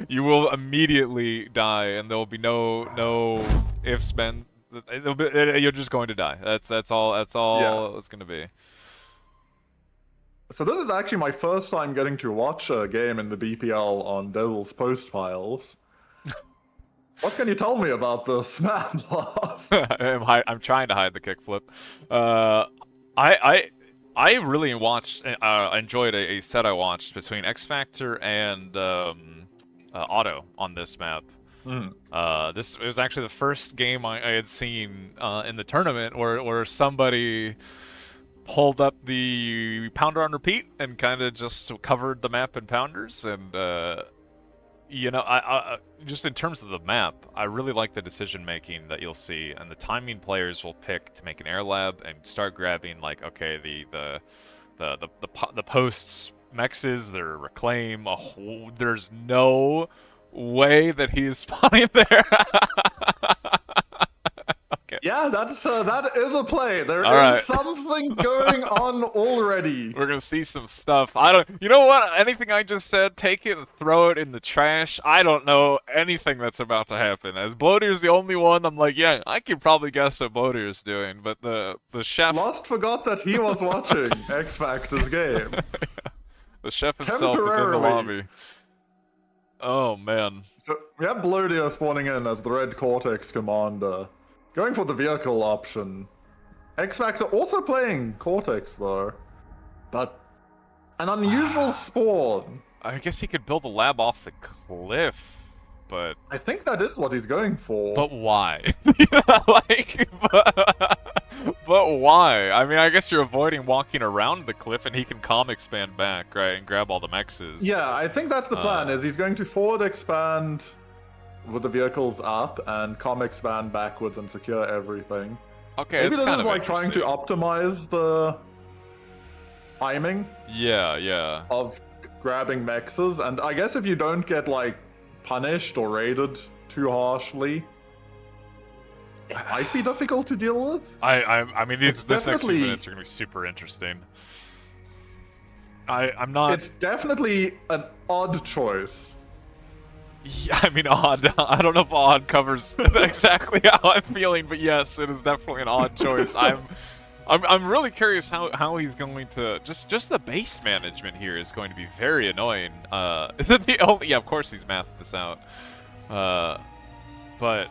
you will immediately die, and there will be no ifs, been. You're just going to die. That's all it's going to be. So this is actually my first time getting to watch a game in the BPL on Devil's Postpiles. What can you tell me about this map, Lars? I'm trying to hide the kickflip. I really enjoyed a set I watched between XFactor and Auto on this map. This was actually the first game I had seen in the tournament where somebody pulled up the pounder on repeat and kind of just covered the map in pounders. And you know, I just in terms of the map, I really like the decision making that you'll see and the timing players will pick to make an air lab and start grabbing, like, okay, the posts mexes, their reclaim. There's no way that he is spawning there. Okay. Yeah, that is a play. There All is right. something going on already. We're gonna see some stuff. You know what? Anything I just said, take it and throw it in the trash. I don't know anything that's about to happen. As Blodir's the only one, I'm like, yeah, I can probably guess what Blodir's doing, but the chef, Lost forgot that he was watching X Factor's game. the chef himself is in the Temporarily. lobby. Oh man. So we have Blodir spawning in as the Red Cortex commander, going for the vehicle option. X Factor also playing Cortex though, but an unusual spawn. I guess he could build a lab off the cliff, but I think that is what he's going for. why? Like, but why? I mean, I guess you're avoiding walking around the cliff, and he can calm expand back, right, and grab all the mexes. Yeah, I think that's the plan. Is he's going to forward expand with the vehicles up and com expand backwards and secure everything. Okay, Maybe it's this kind is of like trying to optimize the timing Yeah. of grabbing mexes, and I guess if you don't get like punished or raided too harshly, it might be difficult to deal with. I mean, this next few definitely- minutes are gonna be super interesting. I'm not. It's definitely an odd choice. Yeah, I mean, odd. I don't know if odd covers exactly how I'm feeling, but yes, it is definitely an odd choice. I'm really curious how he's going to just the base management here is going to be very annoying. Is it the only? Yeah, of course he's mathed this out. But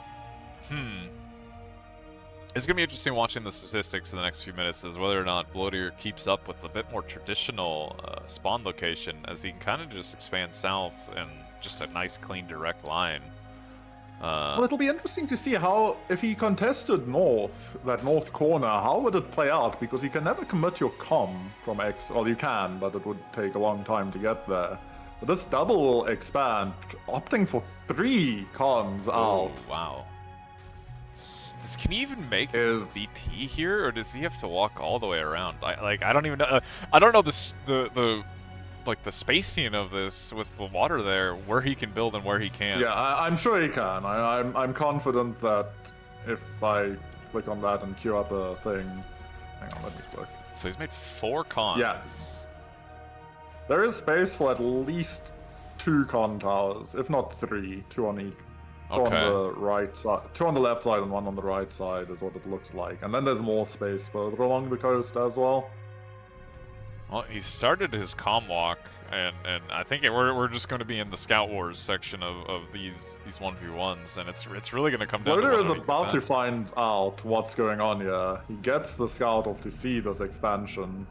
it's gonna be interesting watching the statistics in the next few minutes as whether or not Blodir keeps up with a bit more traditional spawn location, as he can kind of just expand south and just a nice, clean, direct line. Well, it'll be interesting to see how, if he contested north, that north corner, how would it play out? Because you can never commit your com from X, or you can, but it would take a long time to get there. But this double will expand, opting for 3 comms out. Oh, wow. Can he even make VP here, or does he have to walk all the way around? I don't even know. I don't know the spacing of this with the water there, where he can build and where he can't. Yeah, I'm sure he can. I'm confident that if I click on that and queue up a thing, hang on, let me click. So he's made 4 cons. Yes. There is space for at least 2 con towers, if not 3, 2 on each. 2 on the right side, 2 on the left side and 1 on the right side is what it looks like. And then there's more space further along the coast as well. Well, he started his comm walk, and I think we're just going to be in the Scout Wars section of these 1v1s, and it's really going to come down to Blodir is 100%. about to find out what's going on here. He gets the scout off to see this expansion,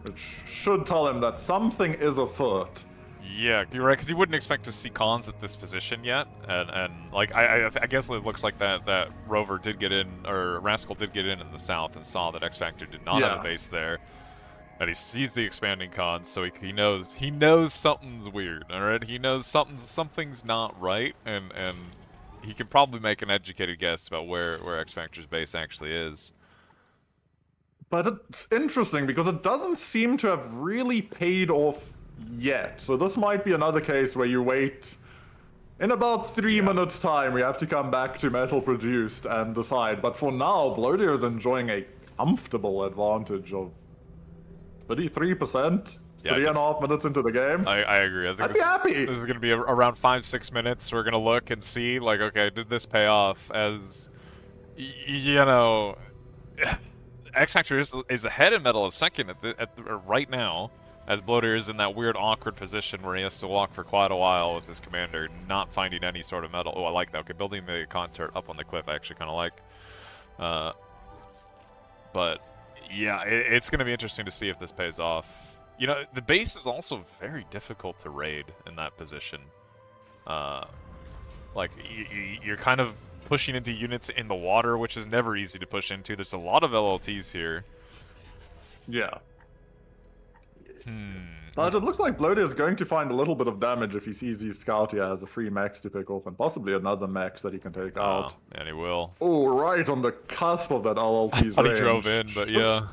which should tell him that something is afoot. Yeah, you're right, because he wouldn't expect to see cons at this position yet, and like I guess it looks like that Rover did get in, or Rascal did get in the south and saw that X Factor did not have a base there, and he sees the expanding cons, so he knows something's weird. All right, he knows something's not right, and he can probably make an educated guess about where XFactor's base actually is. But it's interesting because it doesn't seem to have really paid off yet. So this might be another case where you wait. In about 3 minutes time, we have to come back to metal produced and decide. But for now, Blodir is enjoying a comfortable advantage of 33%. Yeah, 3.5 minutes into the game. I agree. I think I'd be happy. This is going to be around 5-6 minutes. We're going to look and see, like, okay, did this pay off? As, you know, XFactor is ahead in metal a second right now, as Blodir is in that weird, awkward position where he has to walk for quite a while with his commander, not finding any sort of metal. Oh, I like that. Okay, building the concert up on the cliff, I actually kind of like. But, yeah, it's going to be interesting to see if this pays off. You know, the base is also very difficult to raid in that position. Like, you're kind of pushing into units in the water, which is never easy to push into. There's a lot of LLTs here. Yeah. But it looks like Blodir is going to find a little bit of damage if he sees his scout here has a free max to pick off, and possibly another max that he can take out. And he will. Oh, right on the cusp of that LLT's But range. he drove in, but yeah.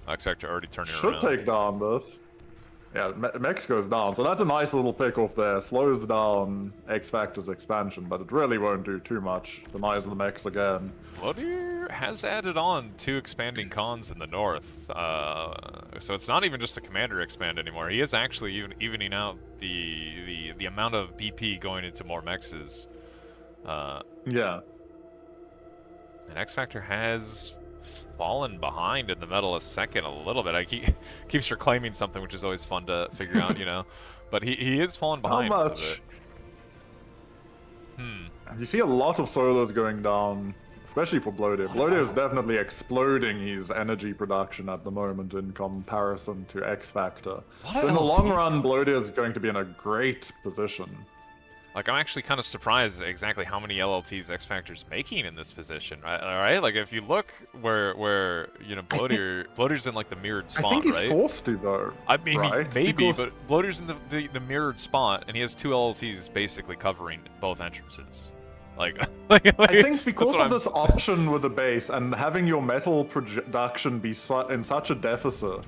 XFactor already turning around. Should take down this. Yeah, Mex goes down, so that's a nice little pick off there. Slows down XFactor's expansion, but it really won't do too much. Denies the Mex again. Blodir has added on 2 expanding cons in the north, so it's not even just a commander expand anymore. He is actually evening out the amount of BP going into more mexes. Yeah. And XFactor has fallen behind in the metal a second a little bit. Keeps reclaiming something, which is always fun to figure out, you know. But he is falling behind. How much? You see a lot of solos going down, especially for Blodir. Blodir is definitely exploding his energy production at the moment in comparison to XFactor. So in the long run, Blodir is going to be in a great position. Like, I'm actually kind of surprised exactly how many LLTs XFactor's making in this position, right? Like, if you look where you know, Blodir's in, like, the mirrored spot, right? I think he's forced to, though. I mean, right? maybe, but Blodir's in the mirrored spot, and he has 2 LLTs basically covering both entrances. Like, I think because of this option with the base and having your metal production be in such a deficit,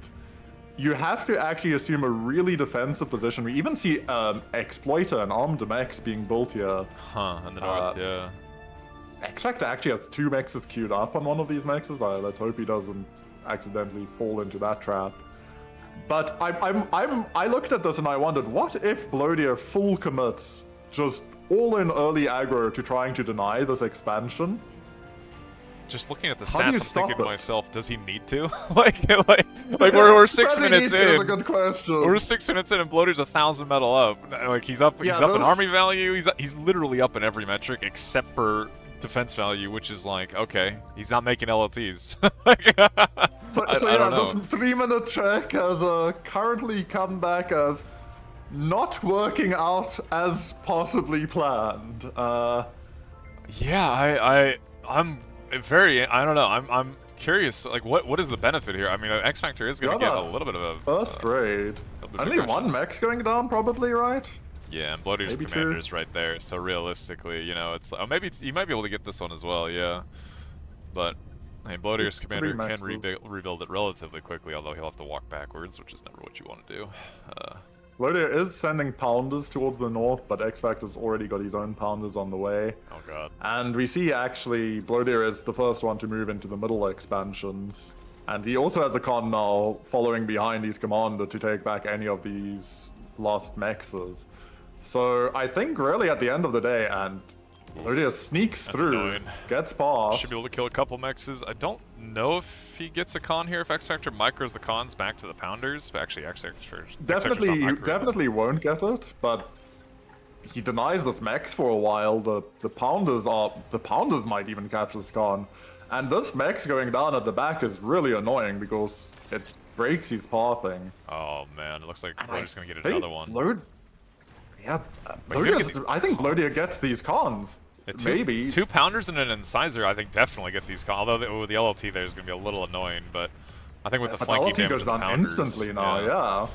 you have to actually assume a really defensive position. We even see Exploiter and Armed Mechs being built here. In the north, yeah. XFactor actually has 2 mexes queued up on one of these mexes. Let's hope he doesn't accidentally fall into that trap. But I looked at this and I wondered, what if Blodir full commits just all in early aggro to trying to deny this expansion? Just looking at the stats, I'm thinking to it? myself, does he need to? like we're 6 minutes in. That's a good question. We're 6 minutes in, and Blodir's 1,000 metal up. Like, he's up in army value. He's literally up in every metric except for defense value, which is like, okay, he's not making LLTs. I don't know. This 3-minute check has currently come back as not working out as possibly planned. Yeah, I'm very, I don't know. I'm curious. Like, what is the benefit here? I mean, XFactor is going to get a little bit of a first raid. Only 1 mech's going down, probably, right? Yeah, and Blodir's commander's right there. So realistically, you know, it's like, maybe you might be able to get this one as well. Yeah, but I mean, Blodir's commander can rebuild it relatively quickly, although he'll have to walk backwards, which is never what you want to do. Blodir is sending pounders towards the north, but XFactor's already got his own pounders on the way. Oh god. And we see actually Blodir is the first one to move into the middle expansions. And he also has a con now following behind his commander to take back any of these lost mexes. So I think really at the end of the day, and Blodir sneaks through, gets past. Should be able to kill a couple mexes. I don't know if he gets a con here, if XFactor micros the cons back to the pounders, but actually XFactor definitely won't get it, but he denies this mex for a while. The pounders might even catch this con. And this mex going down at the back is really annoying because it breaks his pathing. Oh man, it looks like Blodir's gonna get another one. I think Blodir gets these cons. Maybe 2 pounders and an incisor, I think definitely get these cons. Although with the LLT there's gonna be a little annoying, but I think with the flanking damage goes down instantly now. Yeah,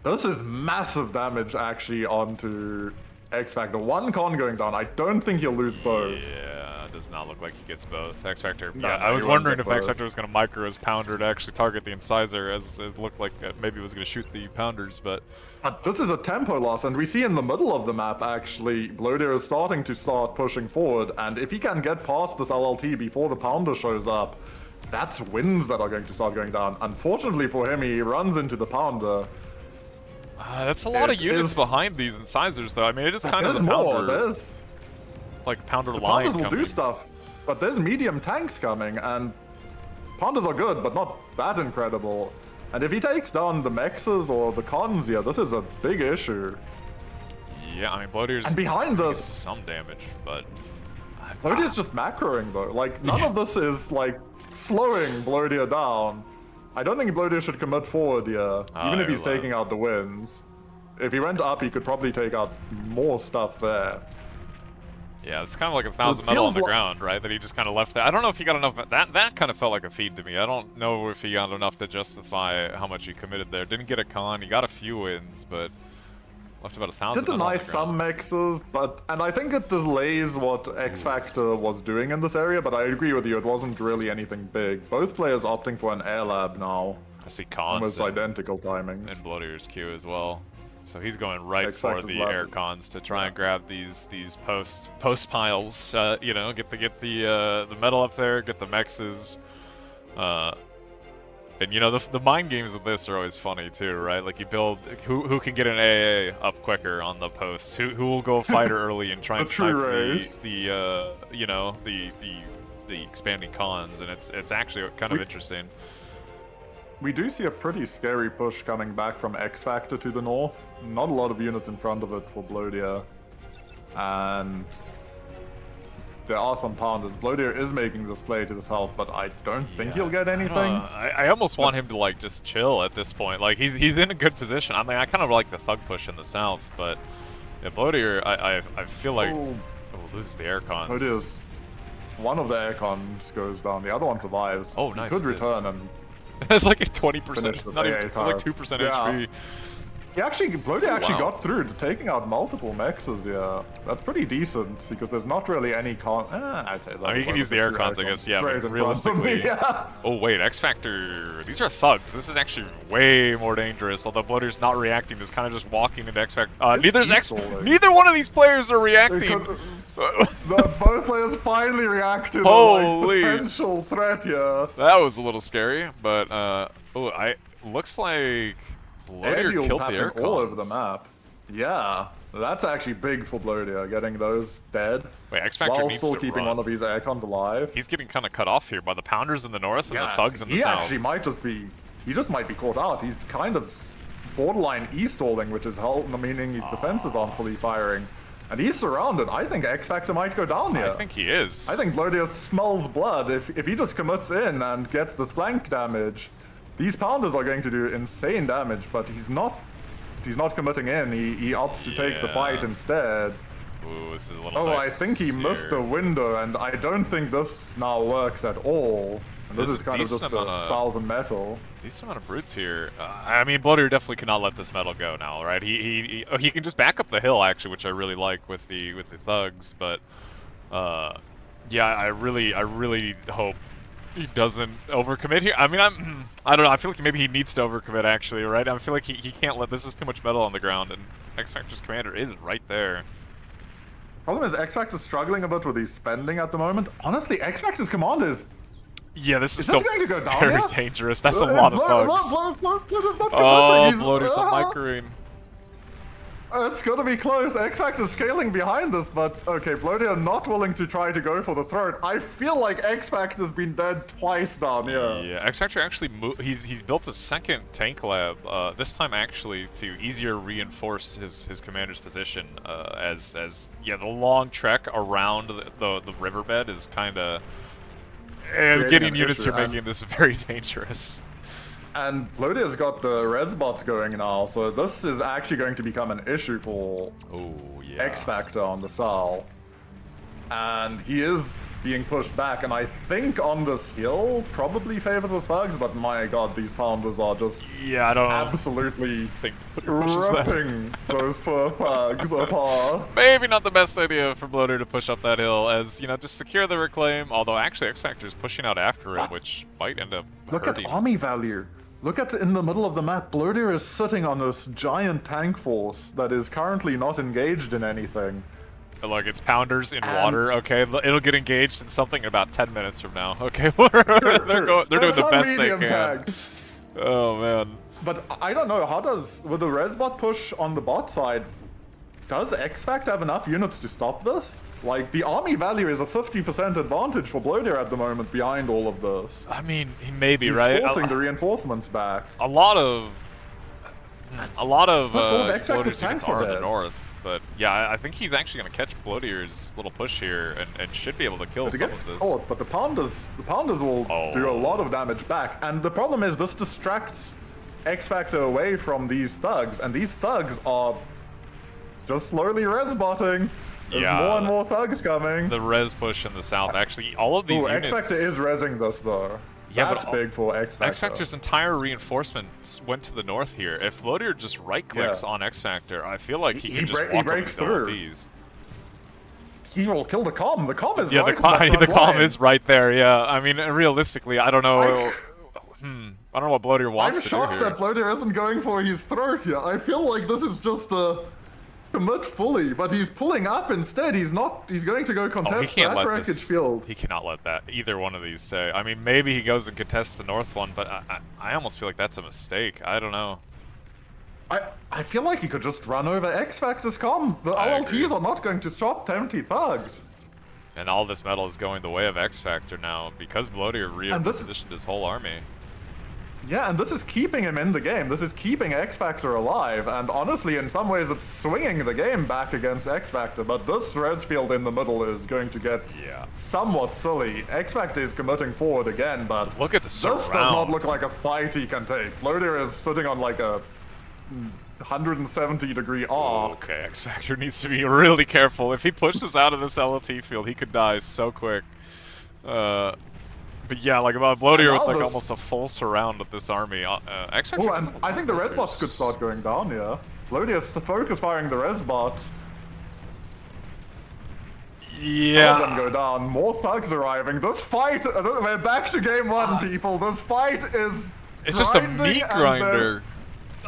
this is massive damage actually onto XFactor. One con going down. I don't think he'll lose both. Yeah, it does not look like he gets both. XFactor. No, Yeah, no, I was he won't wondering get if both. XFactor was going to micro his pounder to actually target the incisor, as it looked like maybe it was going to shoot the pounders, but But this is a tempo loss, and we see in the middle of the map, actually, Blodir is starting to start pushing forward, and if he can get past this LLT before the pounder shows up, that's wins that are going to start going down. Unfortunately for him, he runs into the pounder. that's a lot of It units is- behind these incisors, though. I mean, it is kind of There's the more. pounder, There's like pounder the line pounders will coming. do stuff, but there's medium tanks coming, and pounders are good, but not that incredible. And if he takes down the mexes or the cons here, this is a big issue. Yeah, I mean, Blodir's And behind gets this, some damage, but Blodir's just macroing though. Like, none of this is like slowing Blodir down. I don't think Blodir should commit forward here, even if he's you're taking out the wins. If he went up, he could probably take out more stuff there. yeah, it's kind of like 1,000 metal on feels the like- ground, right? That he just kind of left there. I don't know if he got enough. That kind of felt like a feed to me. I don't know if he got enough to justify how much he committed there. Didn't get a con. He got a few wins, but left about 1,000 Did metal on deny the ground. some mexes, and I think it delays what XFactor was doing in this area, but I agree with you, it wasn't really anything big. Both players opting for an air lab now. I see cons Almost in identical timings. Blodir's queue as well. So he's going right for XFactor's the lab. air cons to try and grab these post piles. You know, get the metal up there, get the mexes. And you know, the mind games of this are always funny too, right? Like you build who can get an AA up quicker on the posts, who will go fighter early and try and The true snipe race. you know, the expanding cons, and it's actually kind of interesting. We do see a pretty scary push coming back from XFactor to the north. Not a lot of units in front of it for Blodir. And there are some pounders. Blodir is making this play to the south, but I don't think he'll get anything. I almost want him to like just chill at this point. Like he's in a good position. I mean, I kind of like the thug push in the south, but yeah, Blodir, I feel like Oh. this is the air cons. It is. One of the aircons goes down, the other one survives. Oh, He nice, could good. return and It's like a 20%, Finish this not even AA like turret. 2% Yeah. HP. Blodir actually wow. got through to taking out multiple mexes, yeah. That's pretty decent, because there's not really any con... I'd say that. I mean, you can use the air cons, I guess, yeah, Straight but in front of me, realistically... yeah. Oh, wait, X-Factor... These are thugs. This is actually way more dangerous, although Blodir's not reacting. He's kind of just walking into X-Factor. Neither one of these players are reacting! Both players finally react to the Holy. potential threat here. That was a little scary, but, looks like Blodir Aerials killed the happen air cons. all over the map. Yeah, that's actually big for Blodir, getting those dead. Wait, X-Factor while needs still to keeping run. one of these aircons alive. He's getting kind of cut off here by the pounders in the north and the thugs in the he south. actually might just be... He just might be caught out. He's kind of borderline e-stalling, which is meaning his defenses aren't fully firing. And he's surrounded. I think X-Factor might go down here. I think he is. I think Blodir smells blood. If he just commits in and gets this flank damage, these pounders are going to do insane damage, but he's not committing in. He opts to take the Yeah. fight instead. Ooh, this is a little Oh, I dicey think he missed a here. window, and I don't think this now works at all. And this There's is a kind of just decent a amount of- 1,000 metal. Decent amount of brutes here. I mean, Blodir definitely cannot let this metal go now, right? He can just back up the hill actually, which I really like with the thugs. But yeah, I really hope he doesn't overcommit here. I mean, I don't know. I feel like maybe he needs to overcommit actually, right? I feel like he can't let this is too much metal on the ground, and X-Factor's commander is right there. Problem is, X-Factor's struggling a bit with his spending at the moment. Honestly, X-Factor's commander is... Yeah, this is Is still that going to go down very here? dangerous. That's a lot of thugs. Blodir's not Oh, committing. Blodir's not microing. It's gonna be close. X-Factor's scaling behind this, but okay, Blodir not willing to try to go for the throat. I feel like X-Factor's been dead twice down here. Yeah, X-Factor actually he's built a second tank lab, this time actually to easier reinforce his commander's position, as the long trek around the riverbed is kind of... getting an units issue, here making this very dangerous. And Blodir's got the res bots going now, so this is actually going to become an issue for Oh, yeah. X-Factor on the south. And he is being pushed back, and I think on this hill probably favors the thugs, but my god, these pounders are just Yeah, I don't absolutely think Blodir pushes that. ripping those poor thugs apart. Maybe not the best idea for Blodir to push up that hill, as, you know, just secure the reclaim, although actually XFactor is pushing out after him, which might end up Look hurting. at army value. Look at in the middle of the map, Blodir is sitting on this giant tank force that is currently not engaged in anything. Look, it's pounders in And- water. Okay, it'll get engaged in something in about 10 minutes from now. Okay, they're doing There's the some best they medium can. tanks. Oh man. But I don't know, how does, with the resbot push on the bot side, does XFactor have enough units to stop this? Like, the army value is a 50% advantage for Blodir at the moment behind all of this. I mean, he may be He's right. forcing the reinforcements back. A lot of Most all of XFactor's Blodir's units tanks are are in the dead. north. But yeah, I think he's actually going to catch Blodir's little push here and should be able to kill But it some gets of this. caught, but the pounders will do a lot of damage back. And the problem is this distracts XFactor away from these thugs, and these thugs are just slowly resbotting. There's Yeah, more and more thugs coming. The res push in the south, actually, all of these Ooh, units... XFactor is resing this though. Yeah, but That's big for XFactor. XFactor's entire reinforcements went to the north here. If Blodir just right-clicks on XFactor, I feel like he can just walk over breaks these through. LTs. He will kill the comm. The comm is Yeah, right the on that the front comm line. is right there, yeah. I mean, realistically, I don't know... I- I don't know what Blodir I'm wants to do shocked here. that Blodir isn't going for his throat here. I feel like this is just a commit fully, but he's pulling up instead. He's not. He's going to go Oh, he contest can't that let wreckage this. field. He cannot let that either one of these say. I mean, maybe he goes and contests the north one, but I almost feel like that's a mistake. I don't know. I feel like he could just run over XFactor's comm. The I agree. LLTs are not going to stop 20 thugs. And all this metal is going the way of XFactor now because Blodir And this- repositioned his whole army. Yeah, and this is keeping him in the game. This is keeping XFactor alive. And honestly, in some ways, it's swinging the game back against XFactor. But this res field in the middle is going to get Yeah. somewhat silly. XFactor is committing forward again, but Look at the this surround. does not look like a fight he can take. Blodir is sitting on like a 170-degree arc. Okay, XFactor needs to be really careful. If he pushes out of this LLT field, he could die so quick. But yeah, like about Blodir with now like this- almost a full surround of this army. XFactor Oh, doesn't and I think the have res bots could visitors. start going down here. Blodir's to focus firing the res bots. Some of them Yeah. go down. More thugs arriving. This fight, we're back to game one, people. This fight is It's just a grinding meat and grinder.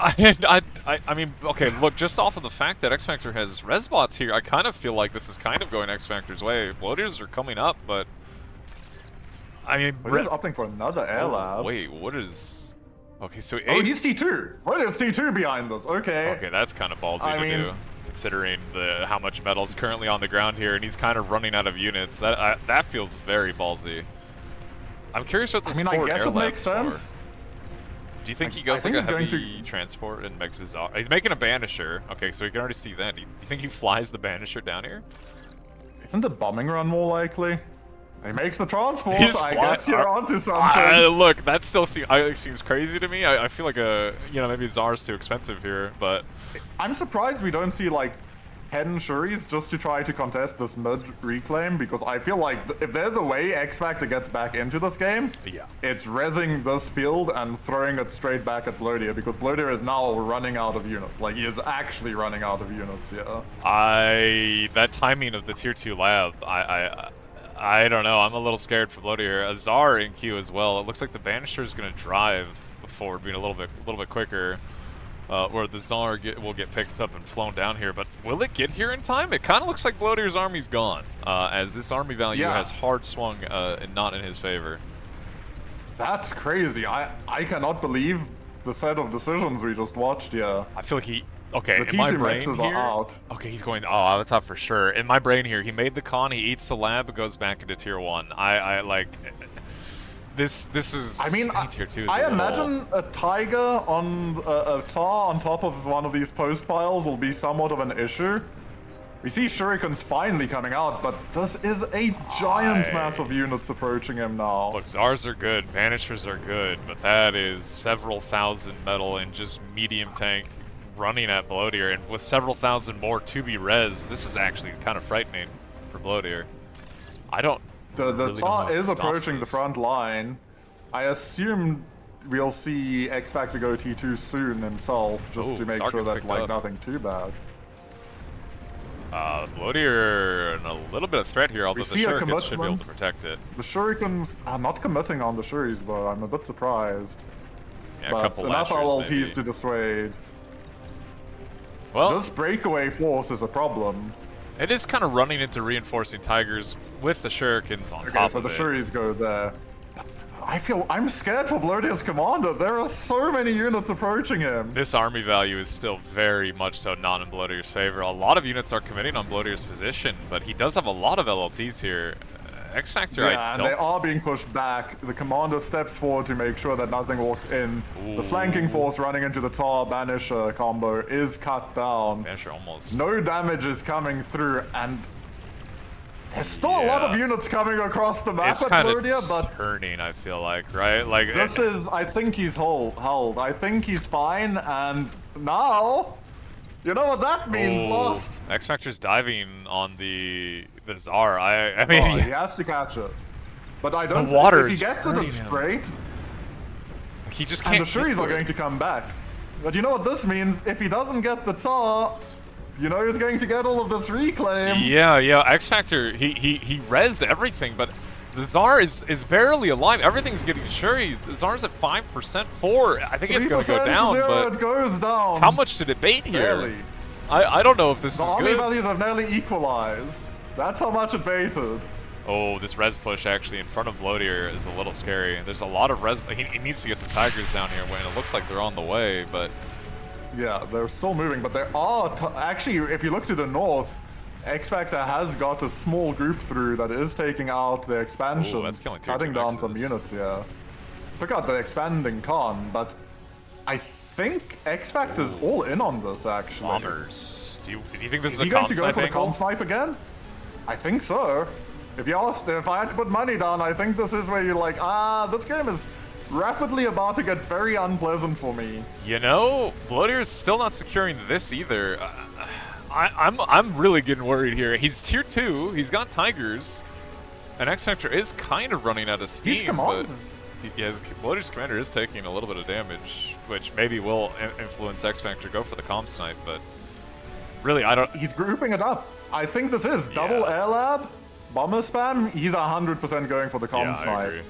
I mean, okay, look, just off of the fact that XFactor has resbots here, I kind of feel like this is kind of going XFactor's way. Bloaters are coming up, but... I mean... Blodir's opting for another air lab. Wait, what is... Okay, so... Oh, he's T2. Blodir's T2 behind this. Okay. Okay, that's kind of ballsy I to mean- do, considering how much metal's currently on the ground here, and he's kind of running out of units. That feels very ballsy. I'm curious what this I forward guess air it makes lab's sense. for. Do you think he I goes think like a he's going heavy transport and makes his... He's making a banisher. Okay, so we can already see that. Do you think he flies the banisher down here? Isn't the bombing run more likely? He makes the transport. He's I fly- guess you're onto something. Look, that still seems crazy to me. I feel like maybe Tsar's too expensive here, but... I'm surprised we don't see like 10 Shuris just to try to contest this mid reclaim, because I feel like if there's a way XFactor gets back into this game, Yeah. it's rezzing this field and throwing it straight back at Blodir, because Blodir is now running out of units. Like, he is actually running out of units, yeah. That timing of the tier 2 lab, I don't know. I'm a little scared for Blodir. A Tsar in queue as well. It looks like the Banisher is going to drive forward, being a little bit quicker. Where the Tsar will get picked up and flown down here, but will it get here in time? It kind of looks like Blodir's army's gone, as this army value Yeah. has hard swung and not in his favor. That's crazy. I cannot believe the set of decisions we just watched here. I feel like okay, The in my T2 brain mixes here, are out. okay, he's going, oh, I thought for sure. In my brain here, he made the con, he eats the lab, and goes back into tier 1. I like, this is, I mean, tier 2 is I a little- imagine a tiger on a tar on top of one of these post piles will be somewhat of an issue. We see shurikens finally coming out, but this is a giant mass of units approaching him now. Look, Tsars are good, Banishers are good, but that is several thousand metal and just medium tank running at Blodir, and with several thousand more to be res, this is actually kind of frightening for Blodir. The really Tsar know how is to stop approaching the this. front line. I assume we'll see XFactor go T2 soon himself, just Oh, to make Tsar sure gets that picked like up. nothing too bad. Blodir in a little bit of threat here, although the see a shurikens should be able commitment. to protect it. The Shurikens are not committing on the Shuris though. I'm a bit surprised. Yeah, a But couple enough lashers maybe. LLTs to dissuade. Well, This breakaway force is a problem. it is kind of running into reinforcing tigers with the shurikens on Okay, top so of the it. Shuris go there. I'm scared for Blodir's commander. There are so many units approaching him. This army value is still very much so not in Blodir's favor. A lot of units are committing on Blodir's position, but he does have a lot of LLTs here. XFactor, Yeah, I and don't... they are being pushed back. The commander steps forward to make sure that nothing walks in. Ooh. The flanking force running into the Tar Banisher combo is cut down. Banisher almost... No damage is coming through, and there's still a lot of Yeah. units coming across the map It's at kind Blodir, of but turning, I feel like, right? Like, this is, I think he's held. I think he's fine, and now, you know what that means, lost. XFactor's diving on the Tsar. I mean, Oh, he has to catch it. But I don't The water think if is he gets it, hurting it's him. great. he just And can't the get Shuris to are going it. to come back. But you know what this means? If he doesn't get the Tar, you know he's going to get all of this reclaim. Yeah, XFactor, he rezzed everything, but the Tsar is barely alive. Everything's getting Shuri. The Tsar's at 5%, 4. I think it's going to go 3% down, zero, but it goes down. how much did it bait here? Barely. I don't know if this The is army good. values have nearly equalized. That's how much it baited. Oh, this res push actually in front of Blodir is a little scary. There's a lot of res. He needs to get some tigers down here when it looks like they're on the way, but Yeah, they're still moving, but there are actually, if you look to the north, XFactor has got a small group through that is taking out the expansions, Ooh, that's killing two cutting down some mixes. units. Yeah, took out the expanding con, but I think XFactor's all in on this actually. bombers. Do you think this Is is he a going con to go snipe for the angle? con snipe again? I think so. If I had to put money down, I think this is where you're like, this game is rapidly about to get very unpleasant for me. You know, Blodir is still not securing this either. I'm really getting worried here. He's tier 2. He's got tigers, and XFactor is kind of running out of steam. These but commanders. Blodir's commander is taking a little bit of damage, which maybe will influence XFactor go for the comm snipe. But really, I don't. He's grouping it up. I think this is double air lab, bomber spam. He's 100% going for the comm Yeah, I snipe. agree.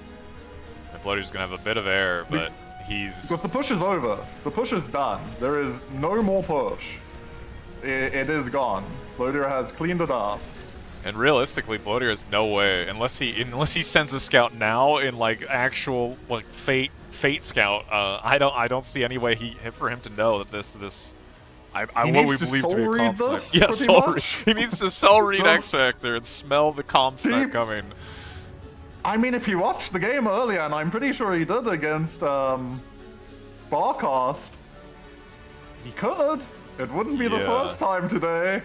And Blodir's gonna have a bit of air, but he's. Because the push is over. The push is done. There is no more push. It is gone. Blodir has cleaned it up. And realistically, Blodir has no way, unless he sends a scout now in like actual like fate scout. I don't see any way for him to know that this He what we needs to believe to be a soul comm read snipe. this, Yeah, pretty soul read. much. He needs to soul read Does- XFactor and smell the comm snipe See? coming. I mean, if he watched the game earlier, and I'm pretty sure he did against Barcast, he could. It wouldn't be the Yeah. first time today.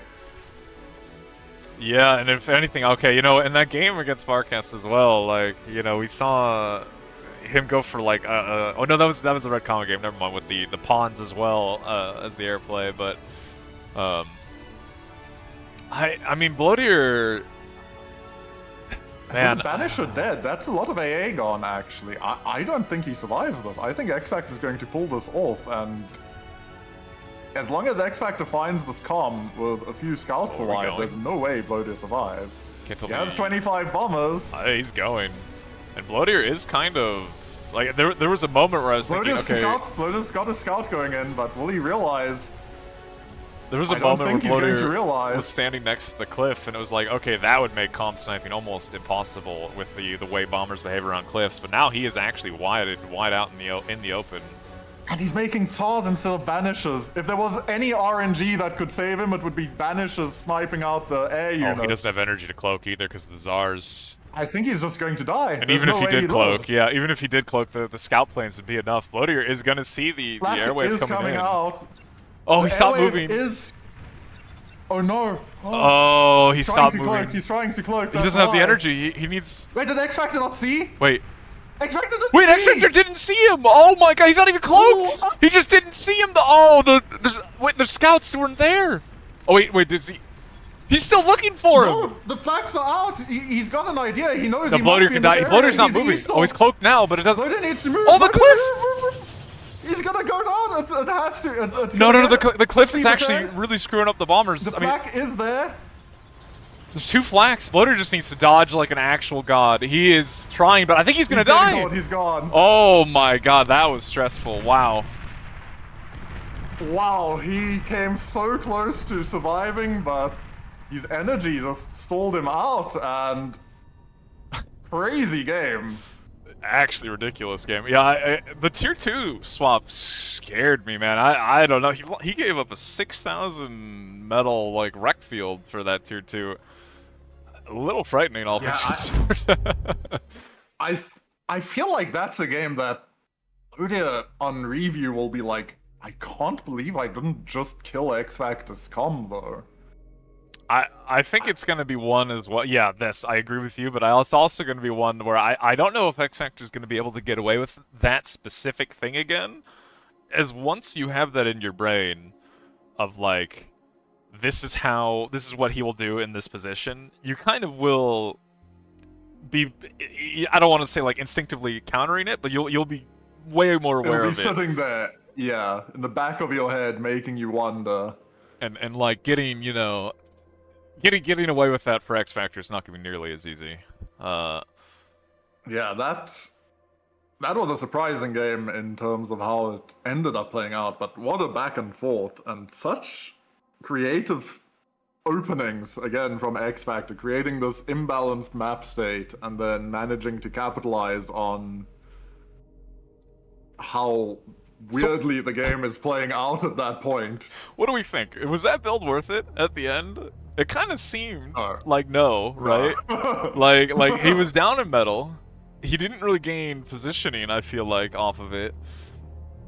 Yeah, and if anything, okay, you know, in that game against Barcast as well, like, you know, we saw him go for like oh no, that was the Red Comet game. Never mind, with the pawns as well as the airplay, but I mean Blodir, man, With the Banisher dead, that's a lot of AA gone, actually. I don't think he survives this. I think XFactor is going to pull this off, and as long as XFactor finds this comm with a few scouts Oh, we're alive, going. there's no way Blodir survives. can't tell He has me- 25 bombers. He's going, and Blodir is kind of like there was a moment where I was thinking, okay, Blodir's got a scout going in, but will he realize? there was a I don't moment think where he's going to Blodir realize. was standing next to the cliff, and it was like, okay, that would make comm sniping almost impossible with the way bombers behave around cliffs. But now he is actually wide out in the open. And he's making TARs instead of Banishers. If there was any RNG that could save him, it would be Banishers sniping out the air Oh, units. he doesn't have energy to cloak either because of the Tsars. I think he's just going to die. And There's even no if he way did cloak, lives. yeah, even if he did cloak, the scout planes would be enough. Blodir is going to see the Black airwave is coming coming in. out. Oh, he The stopped airwave moving. Is... Oh no. Oh, he He's trying stopped to moving. cloak. He's trying to cloak. He doesn't have the energy. He needs. Wait, did XFactor not see? Wait. XFactor didn't Wait, see! XFactor didn't see him! Oh my god, he's not even cloaked! Ooh. He just didn't see him! The scouts weren't there! Oh wait, did he... He's still looking for him! No, the flags are out. He's got an idea. He knows The he must Blodir be can in die. this area. Blodir's not He's moving. east Oh, he's of- cloaked now, but it doesn't... Blodir needs to move. Oh, the Blodir, cliff! He's gonna go down. It has to. It's No, gonna the get cliff is 50%. actually really screwing up the bombers. The I mean, flag is there. there's 2 flags. Blodir just needs to dodge like an actual god. He is trying, but I think he's gonna die. He's gone. Oh my god, that was stressful. Wow. Wow, he came so close to surviving, but his energy just stalled him out, and crazy game. Actually ridiculous game. Yeah, the tier 2 swap scared me, man. I don't know. He gave up a 6,000 metal like wreck field for that tier 2. A little frightening, all things considered. I feel like that's a game that Blodir on review will be like, I can't believe I didn't just kill XFactor's combo. I think it's going to be one as well. Yeah, I agree with you, but it's also going to be one where I don't know if XFactor is going to be able to get away with that specific thing again. As once you have that in your brain of like, this is what he will do in this position, you kind of will be, I don't want to say like instinctively countering it, but you'll be way more aware of it. It'll be sitting there, yeah, in the back of your head, making you wonder. And like getting, you know, getting away with that for XFactor is not going to be nearly as easy. Yeah, that was a surprising game in terms of how it ended up playing out, but what a back and forth, and such creative openings, again, from XFactor, creating this imbalanced map state, and then managing to capitalize on how weirdly the game is playing out at that point. What do we think? Was that build worth it at the end? It kind of seemed like no, right? like he was down in metal. He didn't really gain positioning, I feel like, off of it.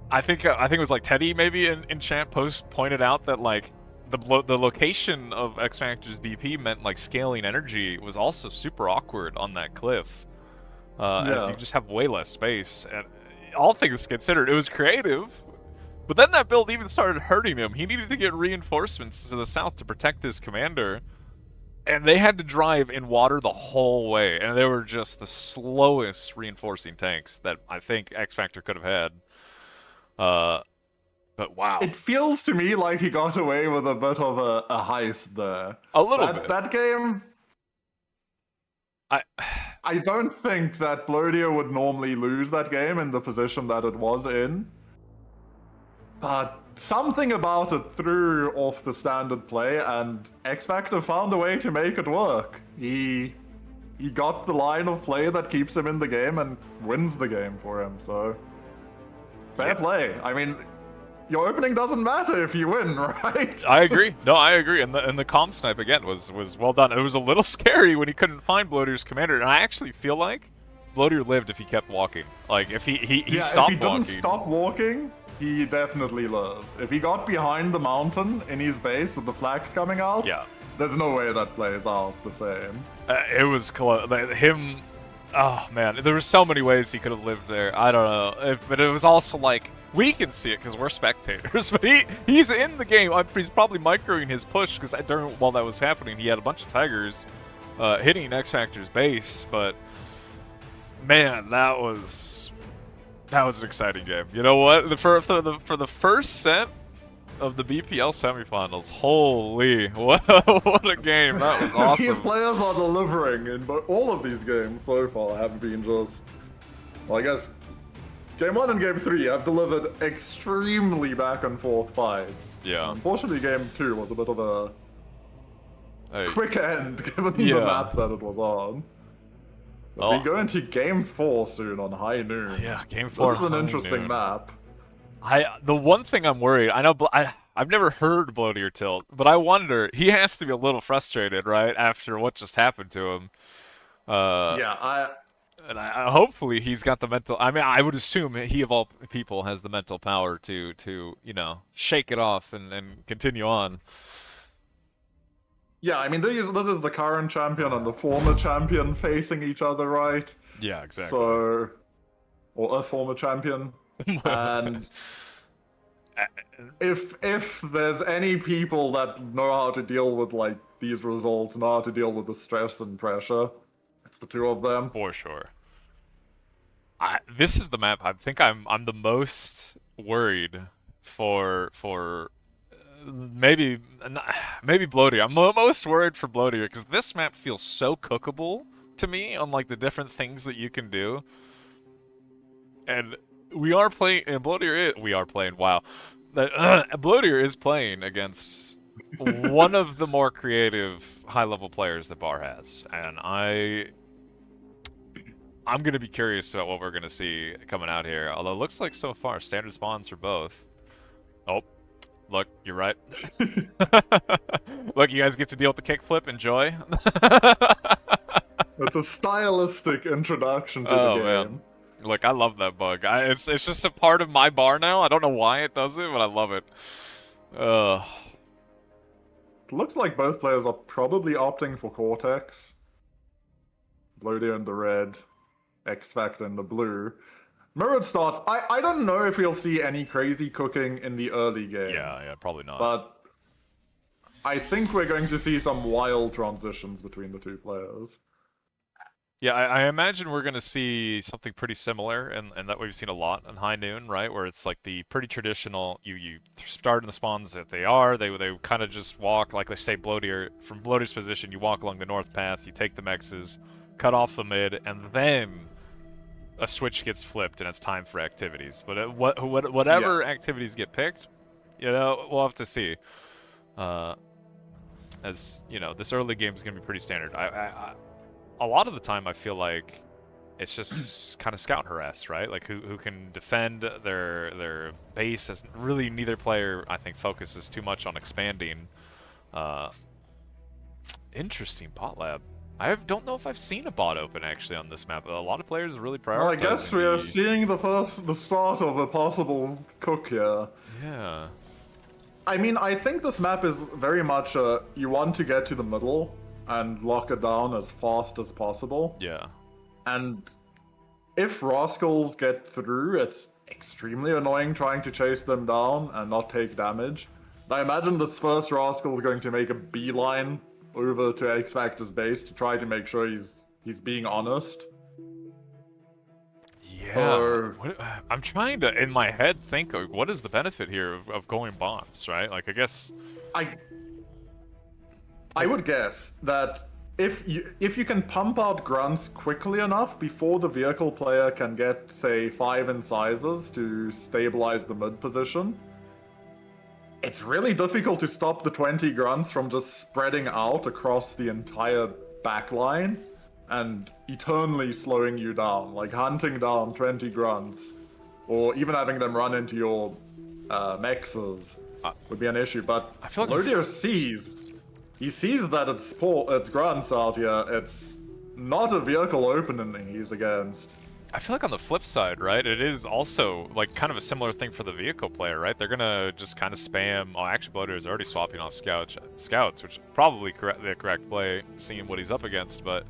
I think it was like Teddy maybe in chat pointed out that like the location of XFactor's BP meant like scaling energy was also super awkward on that cliff. As you just have way less space. And all things considered, it was creative. But then that build even started hurting him. He needed to get reinforcements to the south to protect his commander. And they had to drive in water the whole way. And they were just the slowest reinforcing tanks that I think XFactor could have had. But wow. It feels to me like he got away with a bit of a heist there. A little bit. That game... I don't think that Blodir would normally lose that game in the position that it was in. But something about it threw off the standard play, and XFactor found a way to make it work. He got the line of play that keeps him in the game and wins the game for him, so... Fair play. I mean, your opening doesn't matter if you win, right? I agree. No, I agree. And the comm snipe, again, was well done. It was a little scary when he couldn't find Blodir's commander, and I actually feel like Blodir lived if he kept walking. Like, if he stopped walking... if he didn't stop walking... He definitely lived. If he got behind the mountain in his base with the flags coming out, there's no way that plays out the same. It was close. Oh man, there were so many ways he could have lived there. I don't know, but it was also like we can see it because we're spectators. But he's in the game. He's probably microing his push because while that was happening, he had a bunch of tigers hitting XFactor's base. But man, that was an exciting game. You know what? For the first set of the BPL semifinals, holy, what a game. That was awesome. These players are delivering in all of these games so far have been just... Well, I guess Game 1 and Game 3 have delivered extremely back and forth fights. Yeah. Unfortunately, Game 2 was a bit of a quick end given the map that it was on. We go into Game 4 soon on high noon. Yeah, Game 4. This is an interesting map. The one thing I'm worried, I know I've never heard Blodir tilt, but I wonder, he has to be a little frustrated, right, after what just happened to him. Hopefully he's got the mental. I mean, I would assume he of all people has the mental power to you know, shake it off and continue on. Yeah, I mean, this is the current champion and the former champion facing each other, right? Yeah, exactly. So, or a former champion, and if there's any people that know how to deal with like these results, know how to deal with the stress and pressure, it's the two of them. For sure. This is the map I think I'm the most worried for maybe Blodir. I'm most worried for Blodir because this map feels so cookable to me on like the different things that you can do. And we are playing, and we are playing. Wow, that Blodir is playing against one of the more creative high-level players that Bar has, and I'm gonna be curious about what we're gonna see coming out here. Although it looks like so far standard spawns for both. Oh, look, you're right. Look, you guys get to deal with the kickflip. Enjoy. It's a stylistic introduction to the game. Man. Look, I love that bug. It's just a part of my bar now. I don't know why it does it, but I love it. It looks like both players are probably opting for Cortex. Blodir in the red, XFactor in the blue. Mirrored starts. I don't know if we'll see any crazy cooking in the early game. Yeah, probably not. But I think we're going to see some wild transitions between the two players. Yeah, I imagine we're going to see something pretty similar, and that we've seen a lot in High Noon, right? Where it's like the pretty traditional, you start in the spawns that they kind of just walk, like they say Blodir, from Blodir's position, you walk along the north path, you take the mexes, cut off the mid, and then a switch gets flipped and it's time for activities. But whatever activities get picked, we'll have to see. As, this early game is going to be pretty standard. A lot of the time, I feel like it's just kind of scout harass, right? Like who can defend their base. As really, neither player I think focuses too much on expanding. Interesting bot lab. Don't know if I've seen a bot open actually on this map. A lot of players are really prioritizing. Well, I guess we are seeing the start of a possible cook here. Yeah. I mean, I think this map is very much you want to get to the middle and lock it down as fast as possible. Yeah. And if Rascals get through, it's extremely annoying trying to chase them down and not take damage. I imagine this first Rascal is going to make a beeline over to XFactor's base to try to make sure he's being honest. Yeah. I'm trying to, in my head, think, what is the benefit here of going bots, right? Like, I guess... I would guess that if you can pump out grunts quickly enough before the vehicle player can get, say, 5 incisors to stabilize the mid position, it's really difficult to stop the 20 grunts from just spreading out across the entire backline and eternally slowing you down, like hunting down 20 grunts, or even having them run into your mexes would be an issue. But I feel like Blodir sees that it's grunts out here. It's not a vehicle opening he's against. I feel like on the flip side, right, it is also like kind of a similar thing for the vehicle player, right? They're gonna just kind of spam. Oh, actually, Blodir is already swapping off scouts, which is probably the correct play, seeing what he's up against. But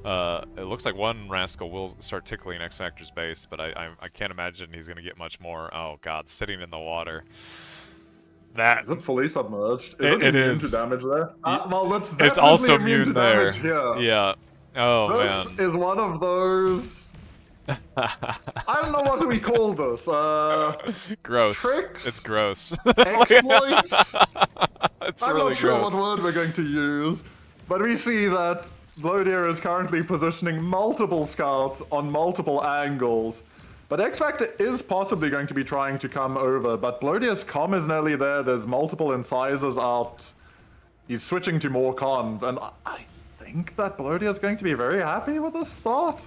it looks like one Rascal will start tickling XFactor's base, but I can't imagine he's gonna get much more. Oh God, sitting in the water. That is it fully submerged? It immune is. to damage there? Well, it's also immune there. Here. Yeah. Oh man. This is one of those. I don't know what do we call this. Gross. Tricks? It's gross. Exploits? I'm really not sure gross. what word we're going to use, but we see that Blodir is currently positioning multiple scouts on multiple angles. But XFactor is possibly going to be trying to come over, but Blodir's comm is nearly there. There's multiple incisors out. He's switching to more comms, and I think that Blodir is going to be very happy with this start.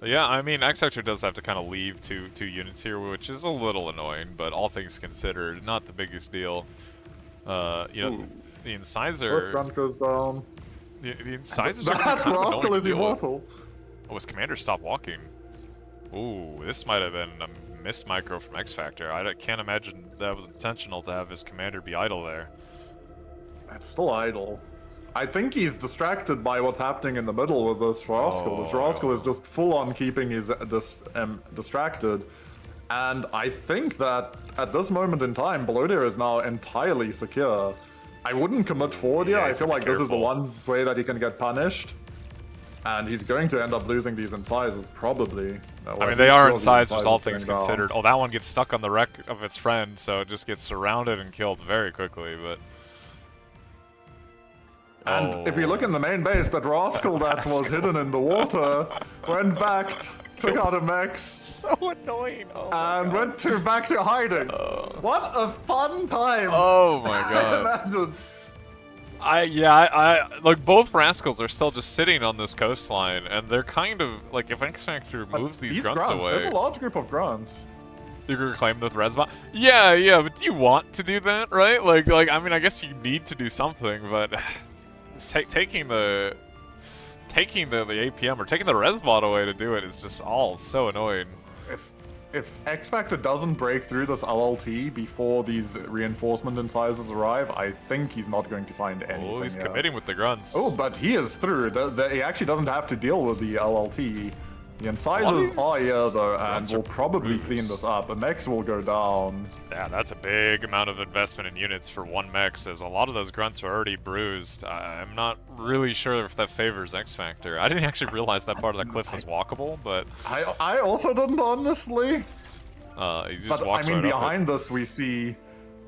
Yeah, I mean, XFactor does have to kind of leave two units here, which is a little annoying, but all things considered, not the biggest deal. The incisor... First gun goes down. The incisors are kind of Rascal is immortal. Oh, his commander stopped walking. Ooh, this might have been a missed micro from XFactor. I can't imagine that was intentional to have his commander be idle there. It's still idle. I think he's distracted by what's happening in the middle with this Rascal. This Rascal is just full on keeping his distracted. And I think that at this moment in time, Blodir is now entirely secure. I wouldn't commit forward here. I he's feel gonna like be this is the careful. one way that he can get punished. And he's going to end up losing these incisors, probably. I mean, they are incisors, all things considered. Oh, that one gets stuck on the wreck of its friend, so it just gets surrounded and killed very quickly, but... And if you look in the main base, that rascal that was hidden in the water went back, took out a mech, So annoying. Oh my and God. went back to hiding. What a fun time! Oh my God. Imagine. I like both rascals are still just sitting on this coastline, and they're kind of like if XFactor moves these grunts away, There's a large group of grunts. you're gonna claim the red spot. Yeah, but do you want to do that, right? Like I mean, I guess you need to do something, but taking the APM or taking the res bot away to do it is just all so annoying. If XFactor doesn't break through this LLT before these reinforcement incisors arrive, I think he's not going to find anything. Oh, he's here. committing with the grunts. Oh, but he is through. He actually doesn't have to deal with the LLT. The incisors are here though, and grunts will are probably bruised. clean this up. The mechs will go down. Yeah, that's a big amount of investment in units for one mech, as a lot of those grunts are already bruised. I'm not really sure if that favors XFactor. I didn't actually realize that part of the cliff was walkable, but I also didn't, honestly. he just But I walks mean, right up it. behind this we see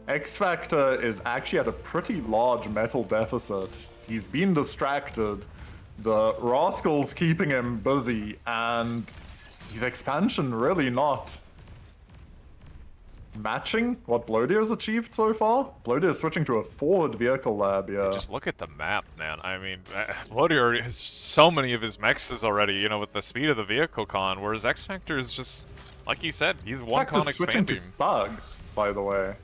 XFactor is actually at a pretty large metal deficit. He's been distracted. The rascal's keeping him busy, and his expansion really not matching what Blodir's achieved so far. Blodir is switching to a forward vehicle lab here. Just look at the map, man. I mean, Blodir has so many of his mechs already, you know, with the speed of the vehicle con, whereas XFactor is just, like you said, he's one con XFactor's switching to expanding. thugs, by the way.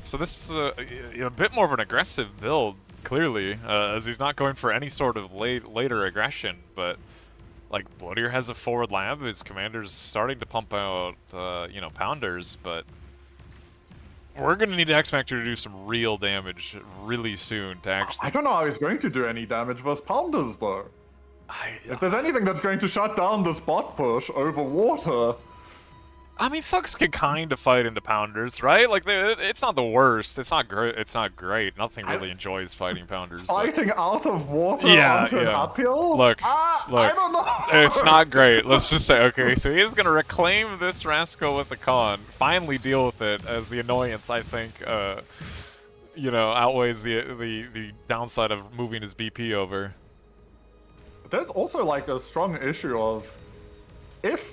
So this is a bit more of an aggressive build, clearly, as he's not going for any sort of later aggression, but like Blodir has a forward lab, his commander's starting to pump out, you know, pounders, but we're gonna need XFactor to do some real damage really soon to actually. I don't know how he's going to do any damage versus pounders, though. If there's anything that's going to shut down the spot push over water... I mean, thugs can kind of fight into pounders, right? Like, it's not the worst. It's not great. It's not great. Nothing really enjoys fighting pounders. but- Fighting out of water Yeah, onto an yeah. uphill? Look, I look. don't know. It's not great. Let's just say, okay, so he is going to reclaim this rascal with the con, finally deal with it, as the annoyance, I think, you know, outweighs the downside of moving his BP over. There's also like a strong issue of if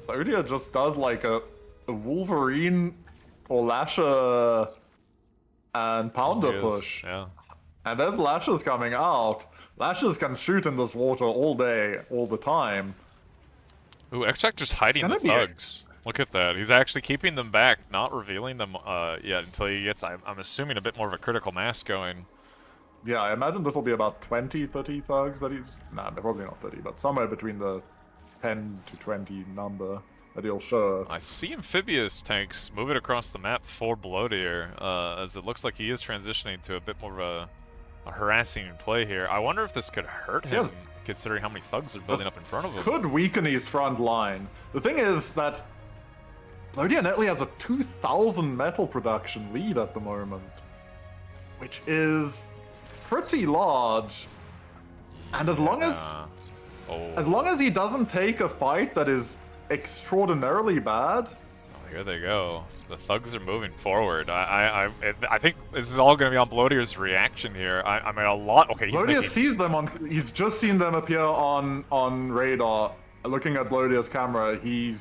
Blodir just does like a Wolverine or Lasher and Pounder He is, push, Yeah. and there's Lashers coming out, Lashers can shoot in this water all day, all the time. Ooh, XFactor's hiding the gonna be thugs. Look at that. He's actually keeping them back, not revealing them yet until he gets, I'm assuming, a bit more of a critical mass going. Yeah, I imagine this will be about 20, 30 thugs that he's... Nah, they're probably not 30, but somewhere between the 10 to 20 number that he'll show. I see amphibious tanks moving across the map for Blodir, as it looks like he is transitioning to a bit more of a harassing play here. I wonder if this could hurt him, Yes. considering how many thugs are building up in front of him. Could weaken his front line. The thing is that Blodir Netley has a 2,000 metal production lead at the moment, which is pretty large. And as long as he doesn't take a fight that is extraordinarily bad, Oh, here they go. The thugs are moving forward. I think this is all going to be on Blodir's reaction here. I mean, a lot. Okay, he's Blodir making... sees them on. He's just seen them appear on radar. Looking at Blodir's camera, he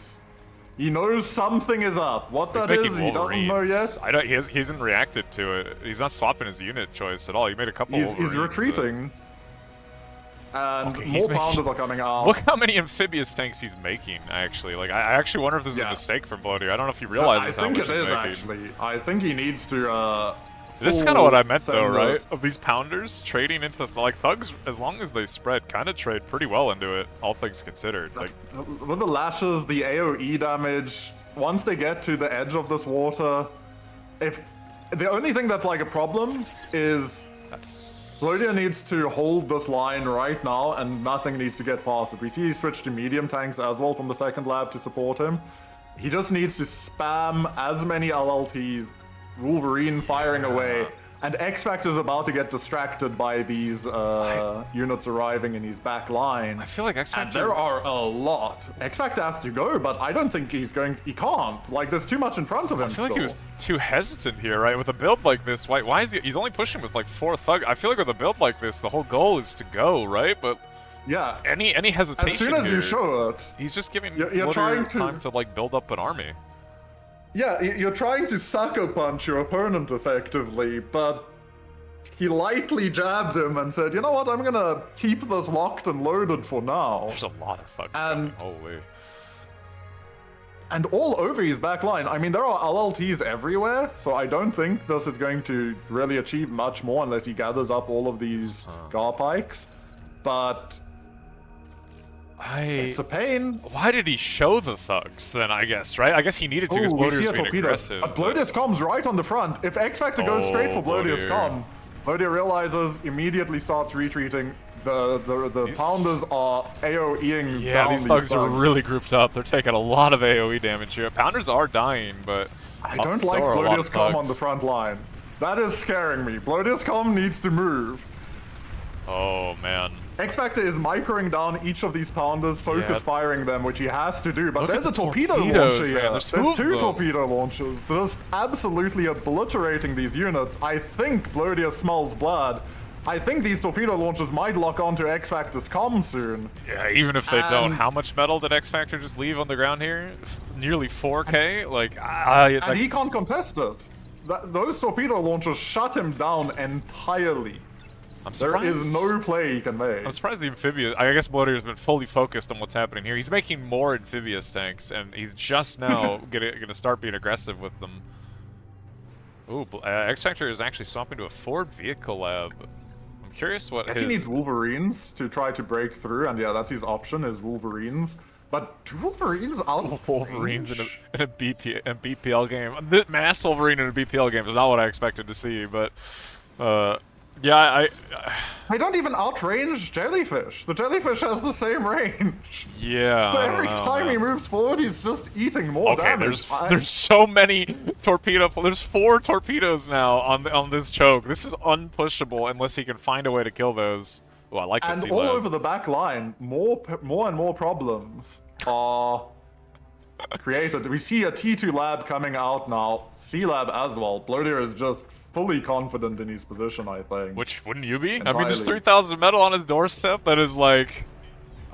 knows something is up. What He's that making is, he doesn't know Wolverines. yet. He hasn't reacted to it. He's not swapping his unit choice at all. He made a couple. He's Wolverines, retreating. And Okay, he's more pounders are coming out. Look how many amphibious tanks he's making, actually. Like, I actually wonder if this is a Yeah. mistake from Blodir. I don't know if he realizes I how think much it he's is, making. actually. I think he needs to, This is kind of what I meant, full though, send right? it. Of these pounders trading into, like, thugs, as long as they spread, kind of trade pretty well into it, all things considered. Like, With the lashes, the AoE damage, once they get to the edge of this water, if the only thing that's like a problem is that's... Blodir needs to hold this line right now, and nothing needs to get past it. We see he switched to medium tanks as well from the second lab to support him. He just needs to spam as many LLTs, Wolverine firing away, and XFactor's about to get distracted by these units arriving in his back line. I feel like XFactor... And there are a lot. XFactor has to go, but I don't think he's going... He can't. Like, there's too much in front of him I feel like still. he was too hesitant here, right? With a build like this, why is he... He's only pushing with, like, 4 Thug. I feel like with a build like this, the whole goal is to go, right? But... Yeah. Any hesitation as soon as here, you show it... he's just giving you're trying to... time to, like, build up an army. Yeah, you're trying to sucker punch your opponent effectively, but he lightly jabbed him and said, you know what, I'm gonna keep this locked and loaded for now. There's a lot of thugs coming, holy. And all over his back line. I mean, there are LLTs everywhere, so I don't think this is going to really achieve much more unless he gathers up all of these Garpikes. But... it's a pain. Why did he show the thugs then, I guess, right? I guess he needed to because Blodir's being aggressive. Blodir's comm's right on the front. If XFactor goes straight for Blodir's comm, Blodir realizes, immediately starts retreating. The Pounders are AoEing down these thugs are really grouped up. They're taking a lot of AoE damage here. Pounders are dying, but... I don't like Blodir's comm on the front line. That is scaring me. Blodir's comm needs to move. Oh, man. XFactor is microing down each of these Pounders, focus firing them, which he has to do. But there's a torpedo launcher here. There's two torpedo launchers, just absolutely obliterating these units. I think Blodir smells blood. I think these torpedo launchers might lock onto XFactor's comm soon. Yeah, even if they don't. How much metal did XFactor just leave on the ground here? Nearly 4K? And he can't contest it. Those torpedo launchers shut him down entirely. I'm surprised. There is no play he can make. I'm surprised the amphibious... I guess Blodir has been fully focused on what's happening here. He's making more amphibious tanks, and he's just now gonna start being aggressive with them. Ooh, XFactor is actually swapping to a Ford vehicle lab. I'm curious what he needs Wolverines to try to break through, and yeah, that's his option, is Wolverines. But do Wolverines out Wolverines in a BPL game. The mass Wolverine in a BPL game is not what I expected to see, but... yeah, they don't even outrange Jellyfish. The Jellyfish has the same range. Yeah. So every time he moves forward, he's just eating more damage. There's so many There's 4 torpedoes now on this choke. This is unpushable unless he can find a way to kill those. Oh, I like this. And all over the back line, more and more problems are created. We see a T2 lab coming out now. C lab as well. Blodir is just fully confident in his position, I think. Which wouldn't you be? Entirely. I mean, there's 3,000 metal on his doorstep. That is like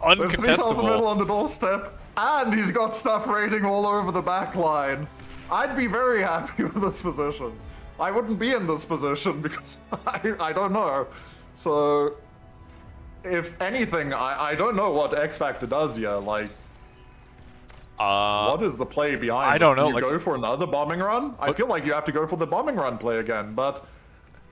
uncontestable. There's 3,000 metal on the doorstep, and he's got stuff raiding all over the back line. I'd be very happy with this position. I wouldn't be in this position because I don't know. So, if anything, I don't know what XFactor does here. Like, what is the play behind I don't know. Do you go for another bombing run? I feel like you have to go for the bombing run play again, but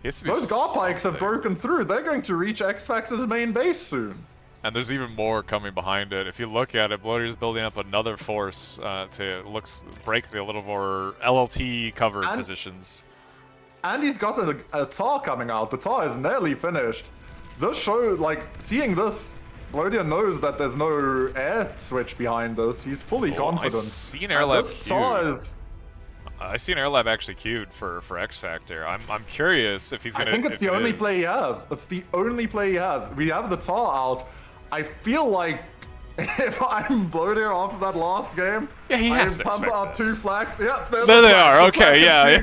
those Garpikes have broken through. They're going to reach XFactor's main base soon. And there's even more coming behind it. If you look at it, Blodir's building up another force to break the little more LLT covered positions. And he's got a TAR coming out. The TAR is nearly finished. This show, like, seeing this, Blodir knows that there's no air switch behind this. He's fully confident. I see an air lab queued. I see an air lab actually queued for XFactor. I'm curious if he's gonna. I think it's the only play he has. It's the only play he has. We have the TAR out. I feel like if I'm Blodir after that last game, he has to pump out 2 flags. Yep, there they are. Okay, yeah.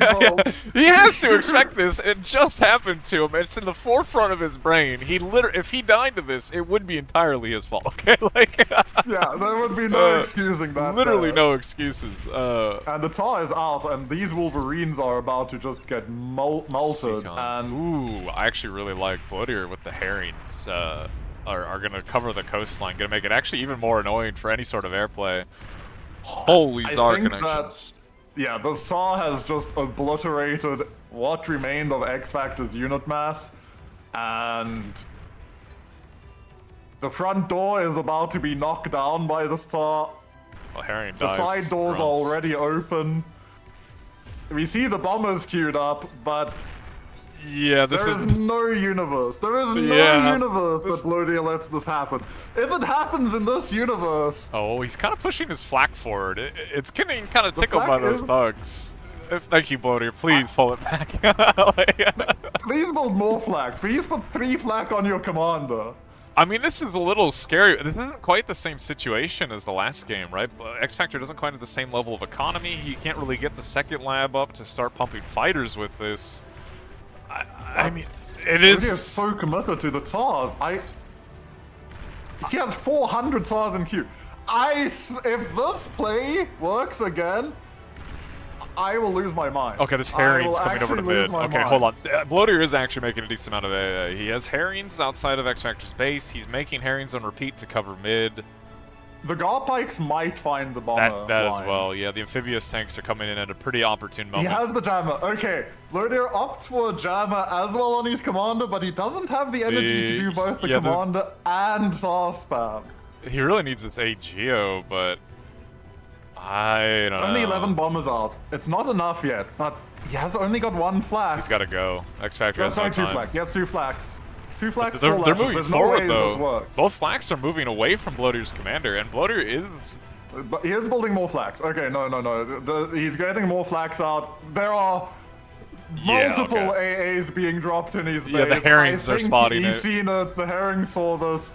He has to expect this. It just happened to him. It's in the forefront of his brain. He literally, if he died to this, it would be entirely his fault. Okay, like. Yeah, there would be no excusing that. Literally no excuses. And the TAR is out, and these Wolverines are about to just get melted. And ooh, I actually really like Blodir with the herrings. Are going to cover the coastline, going to make it actually even more annoying for any sort of airplay. Holy Tsar connections. Yeah, the Saw has just obliterated what remained of XFactor's unit mass, and the front door is about to be knocked down by the Saw. Well, Herring the dies. side doors are already open. We see the bombers queued up, but Yeah, this There is... is no universe. There is no Yeah. universe that Blodir lets this happen. If it happens in this universe, Oh, he's kind of pushing his flak forward. It's getting kind of The tickled by flak those is- thugs. Thank you, Blodir. Please pull it back. please build more flak. Please put 3 flak on your commander. I mean, this is a little scary. This isn't quite the same situation as the last game, right? X-Factor doesn't quite have the same level of economy. He can't really get the second lab up to start pumping fighters with this. I mean, it Blodir is is... so committed to the TARs. He has 400 TARs in queue. If this play works again, I will lose my mind. Okay, this Herring's coming over to actually lose mid. my Okay, mind. hold on. Blodir is actually making a decent amount of AA. He has Herrings outside of X-Factor's base. He's making Herrings on repeat to cover mid. The Garpikes might find the bomber. That as line. well. Yeah, the amphibious tanks are coming in at a pretty opportune He moment. has the jammer. Okay, Blodir opts for a jammer as well on his commander, but he doesn't have the energy to do both the yeah, this- commander and TAR spam. He really needs this AGO, but I don't know. Only 11 bombers out. It's not enough yet, but he has only got 1 flag. He's got to go. X-Factor has no Sorry, 2 time. flags. He has 2 flags. 2 flags. They're 4 lashes. moving There's no forward, way though. This works. Both flanks are moving away from Blodir's commander, and Blodir is... But he is building more flags. Okay, no. He's getting more flags out. There are Yeah, multiple okay. AAs being dropped in his base. Yeah, the Herrings I are think spotting he's it. seen it. The Herrings saw this.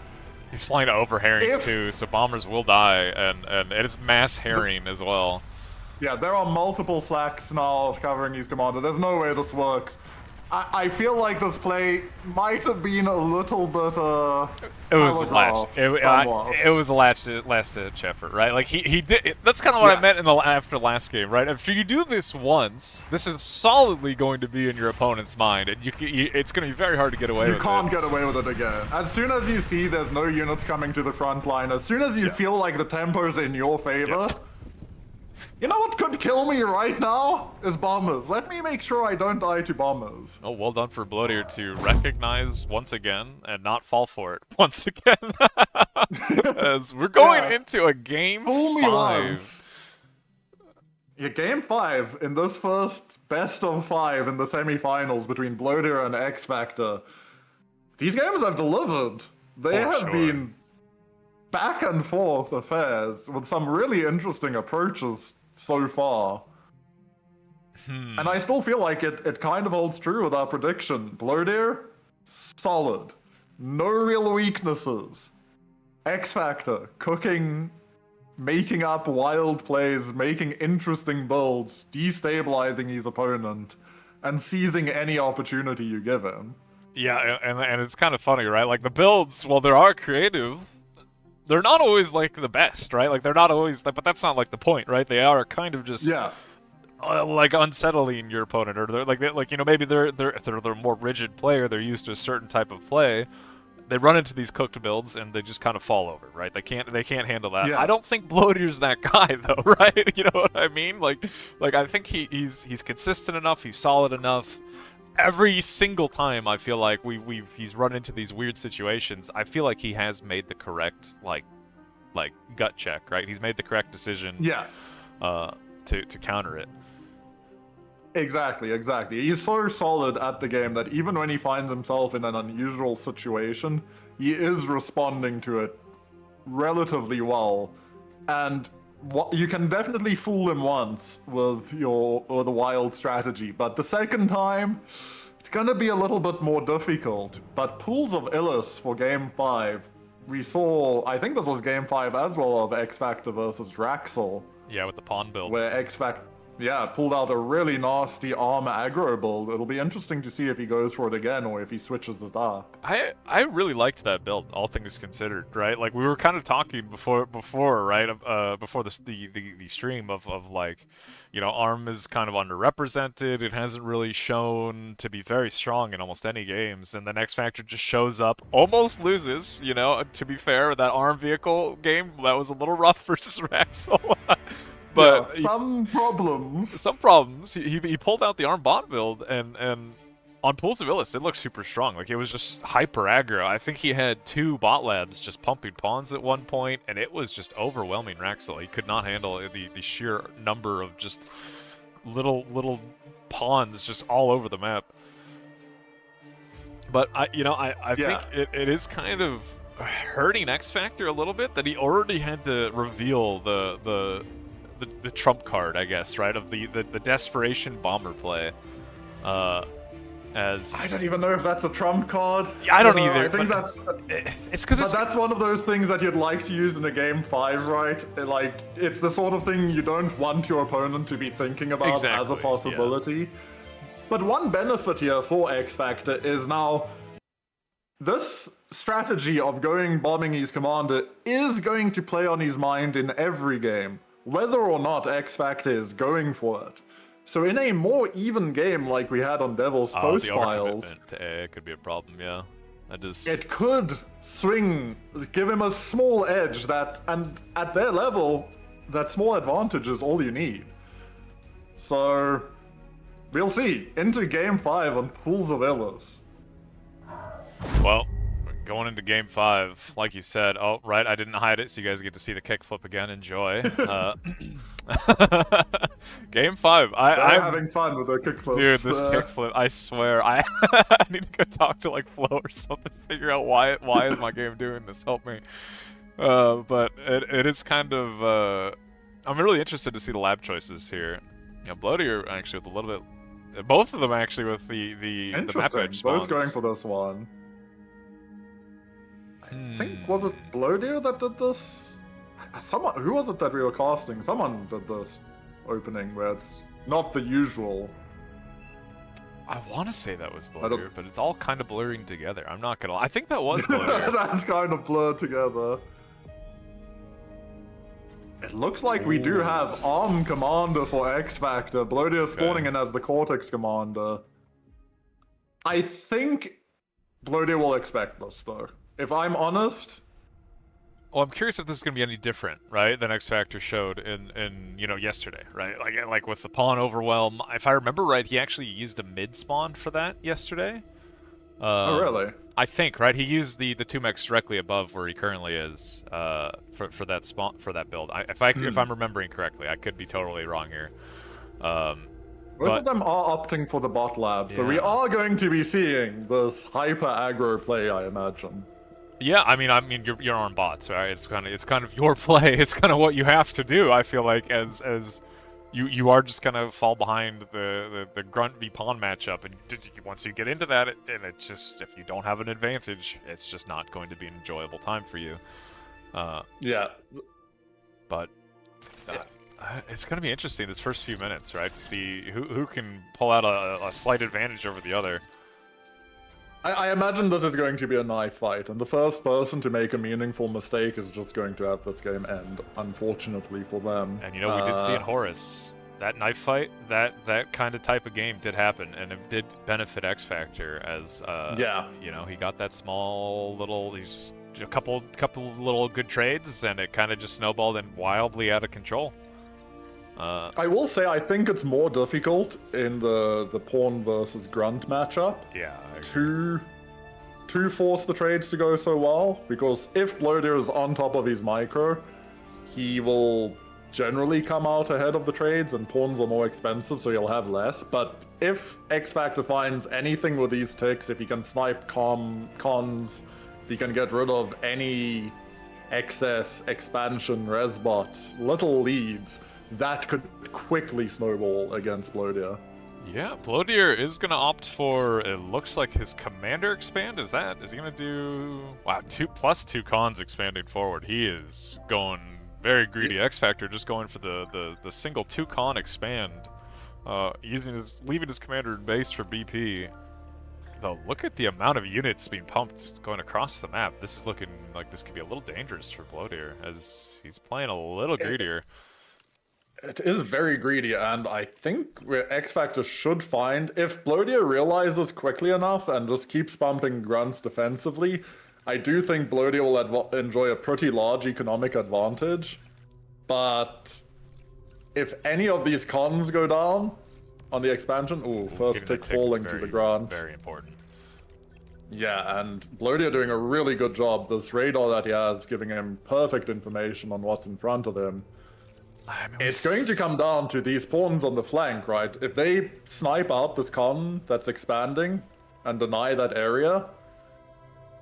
He's flying over Herrings, If- too, so bombers will die, and it's mass Herring as well. Yeah, there are multiple flags now covering his commander. There's no way this works. I feel like this play might have been a little bit It was a latch. telegraphed somewhat. It was a last-ditch effort, right? Like he did. That's kind of what I Yeah. meant in the after last game, right? After you do this once, this is solidly going to be in your opponent's mind, and it's going to be very hard to get away You with can't it. get away with it again. As soon as you see there's no units coming to the front line, as soon as you feel like the tempo's in your favor, you know what could kill me right now? Is bombers. Let me make sure I don't die to bombers. Oh, well done for Blodir to recognize once again and not fall for it once again. As we're going Yeah. into a game Fool me 5. once. Yeah, game 5 in this first best of 5 in the semifinals between Blodir and X-Factor. These games have delivered. They For have sure. been back and forth affairs with some really interesting approaches so far. And I still feel like it kind of holds true with our prediction. Blodir, solid. No real weaknesses. X-Factor, cooking, making up wild plays, making interesting builds, destabilizing his opponent, and seizing any opportunity you give him. Yeah, and it's kind of funny, right? Like the builds, while they are creative, they're not always like the best, right? Like they're not always, but that's not like the point, right? They are kind of just Yeah. like unsettling your opponent, or they're like you know, maybe if they're a more rigid player, they're used to a certain type of play. They run into these cooked builds and they just kind of fall over, right? They can't handle that. Yeah. I don't think Blodir's that guy though, right? You know what I mean? Like I think he's consistent enough, he's solid enough. Every single time I feel like he's run into these weird situations, I feel like he has made the correct like gut check, right? He's made the correct decision Yeah. to counter it. Exactly. He's so solid at the game that even when he finds himself in an unusual situation, he is responding to it relatively well. And you can definitely fool him once with the wild strategy, but the second time, it's gonna be a little bit more difficult. But pools of Ilys for Game 5, we saw, I think this was Game 5 as well, of X-Factor versus Draxel, Yeah, with the pawn build. where X-Factor, pulled out a really nasty armor aggro build. It'll be interesting to see if he goes for it again or if he switches it up. I really liked that build, all things considered, right? Like we were kind of talking before, right? Before the stream of like, you know, ARM is kind of underrepresented. It hasn't really shown to be very strong in almost any games, and then X Factor just shows up, almost loses. You know, to be fair, that ARM vehicle game that was a little rough versus Raxel. But Yeah, some problems. He pulled out the arm bot build, and on Pools of Ilys, it looked super strong. Like, it was just hyper aggro. I think he had 2 bot labs just pumping pawns at one point, and it was just overwhelming Raxel. He could not handle the sheer number of just little pawns just all over the map. But I Yeah. think it is kind of hurting X Factor a little bit that he already had to reveal the trump card, I guess, right, of the desperation bomber play. As I don't even know if that's a trump card. I don't You know, either. I think but that's. it's because But it's that's one of those things that you'd like to use in a game 5, right? Like, it's the sort of thing you don't want your opponent to be thinking about as Exactly, a yeah. possibility. But one benefit here for X Factor is now this strategy of going bombing his commander is going to play on his mind in every game, whether or not X Factor is going for it. So in a more even game like we had on Devil's the Postpiles, overcommitment to A could be a problem. Yeah, it could swing, give him a small edge that, and at their level, that small advantage is all you need. So, we'll see. Into game 5 on Pools of Ilys. Well, going into game 5, like you said. Oh, right, I didn't hide it, so you guys get to see the kickflip again. Enjoy. Game 5. I'm having fun with their kickflips. Dude, this kickflip, I swear, I need to go talk to like Flo or something, figure out why is my game doing this. Help me. But it is kind of. I'm really interested to see the lab choices here. Blodir actually with a little bit. Both of them actually with the map edge spawns. Both going for this one. I think, was it Blodir that did this? Who was it that we were casting? Someone did this opening where it's not the usual. I want to say that was Blodir, but it's all kind of blurring together. I'm not gonna lie. I think that was Blodir. That's kind of blurred together. It looks like we do have Arm Commander for X Factor. Blodir spawning in as the Cortex Commander. I think Blodir will expect this, though. If I'm honest. Well, I'm curious if this is going to be any different, right, than X Factor showed in yesterday, right? Like with the Pawn Overwhelm. If I remember right, he actually used a mid spawn for that yesterday. Oh, really? I think, right? He used the 2 mechs directly above where he currently is for that spawn for that build. If I'm remembering correctly, I could be totally wrong here. Both of them are opting for the bot lab, so we are going to be seeing this hyper aggro play, I imagine. Yeah, I mean, you're on bots, right? It's kind of your play. It's kind of what you have to do. I feel like as you are just gonna fall behind the grunt v pawn matchup, and once you get into that, and it's just if you don't have an advantage, it's just not going to be an enjoyable time for you. Yeah, but it's gonna be interesting this first few minutes, right? To see who can pull out a slight advantage over the other. I imagine this is going to be a knife fight, and the first person to make a meaningful mistake is just going to have this game end, unfortunately for them. And we did see in Horus, that knife fight, that kind of type of game did happen, and it did benefit X Factor as, he got that small little, just a couple little good trades, and it kind of just snowballed and wildly out of control. I will say I think it's more difficult in the Pawn versus Grunt matchup. Yeah. To force the trades to go so well, because if Blodir is on top of his micro, he will generally come out ahead of the trades, and pawns are more expensive, so he'll have less. But if X Factor finds anything with these ticks, if he can snipe cons, if he can get rid of any excess expansion res bots, little leads, that could quickly snowball against Blodir. Yeah, Blodir is going to opt for, it looks like his commander expand. Is he going to do, wow, 2+2 cons expanding forward. He is going very greedy. X Factor just going for the single 2 con expand, leaving his commander in base for BP. Though, look at the amount of units being pumped going across the map. This is looking like this could be a little dangerous for Blodir, as he's playing a little greedier. It is very greedy, and I think where X Factor should find, if Blodir realizes quickly enough and just keeps pumping grunts defensively, I do think Blodir will enjoy a pretty large economic advantage. But if any of these cons go down on the expansion, first tick falling to the ground. Very important. Yeah, and Blodir doing a really good job. This radar that he has giving him perfect information on what's in front of him. It's going to come down to these pawns on the flank, right? If they snipe out this con that's expanding, and deny that area,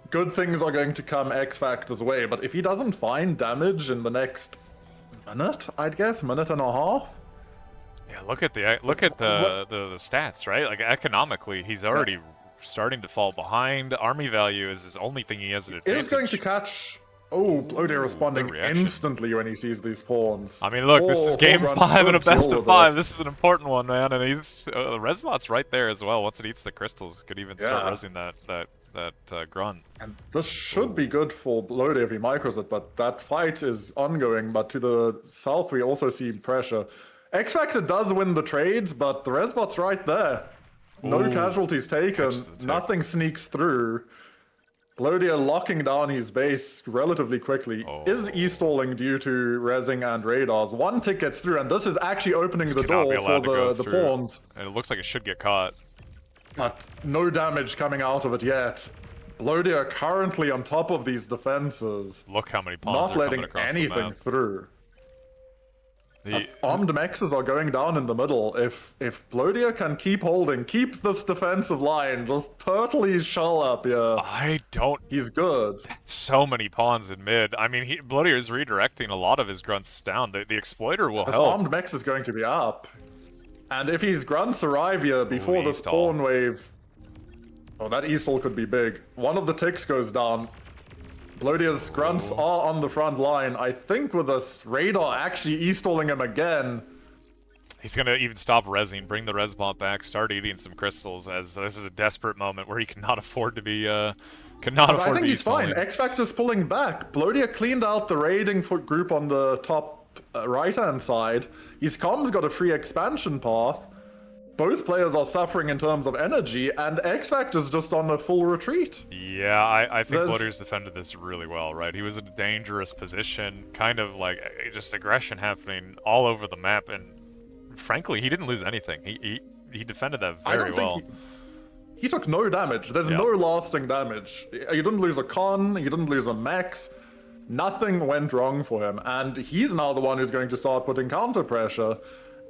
good things are going to come XFactor's way. But if he doesn't find damage in the next minute, I'd guess, minute and a half. Yeah, look at the stats, right? Like economically, he's already starting to fall behind. Army value is his only thing he has an advantage. Is going to catch. Oh, Blodir responding reaction. instantly when he sees these pawns. I mean, look, this is game 5 and a best of 5. This. This is an important one, man. And he's the Resbot's right there as well. Once it eats the crystals, could even start resing that grunt. And this should be good for Blodir if he micros it, but that fight is ongoing. But to the south, we also see pressure. XFactor does win the trades, but the Resbot's right there. No casualties taken. Nothing sneaks through. Blodir locking down his base relatively quickly. Is e-stalling due to resing and radars. One tick gets through, and this is actually opening the door for the pawns. And it looks like it should get caught. But no damage coming out of it yet. Blodir currently on top of these defenses. Look how many pawns not are letting coming across anything the map. through. Armed mexes are going down in the middle. If Blodir can keep holding, keep this defensive line, just turtle his shell up here. He's good. So many pawns in mid. I mean, Blodir is redirecting a lot of his grunts down. The exploiter will help. Armed mex is going to be up. And if his grunts arrive here before this pawn wave... Oh, that e-stall could be big. One of the ticks goes down. Blodir's grunts are on the front line. I think with this radar actually e-stalling him again. He's going to even stop resing, bring the resbot back, start eating some crystals, as this is a desperate moment where he cannot afford to be I think he's fine. XFactor's pulling back. Blodir cleaned out the raiding group on the top right-hand side. His com's got a free expansion path. Both players are suffering in terms of energy, and XFactor's just on a full retreat. Yeah, I think Blodir's defended this really well, right? He was in a dangerous position, kind of like just aggression happening all over the map, and frankly, he didn't lose anything. He defended that very well. He took no damage. There's no lasting damage. You didn't lose a con, you didn't lose a max. Nothing went wrong for him, and he's now the one who's going to start putting counter pressure.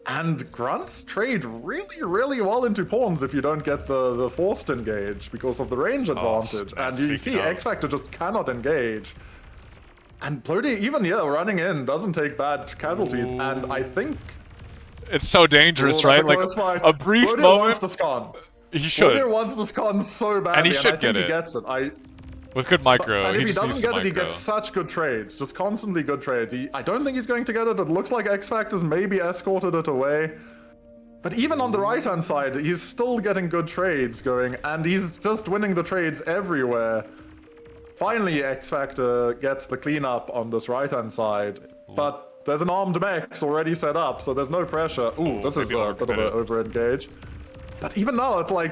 And grunts trade really, really well into pawns if you don't get the forced engage because of the range advantage. And you see XFactor just cannot engage. And Blodir, even here, running in, doesn't take bad casualties. And I think... It's so dangerous, right? Like, a brief Blodir moment... wants the scon. He should. Blodir wants the scon so badly, and he should get it. He gets it. With good micro. And if he doesn't get it, he micro. gets such good trades. Just constantly good trades. I don't think he's going to get it. It looks like XFactor's maybe escorted it away. But even on the right-hand side, he's still getting good trades going, and he's just winning the trades everywhere. Finally, XFactor gets the cleanup on this right-hand side. But there's an armed mech already set up, so there's no pressure. Ooh, this is a bit of an over-engage. But even now, it's like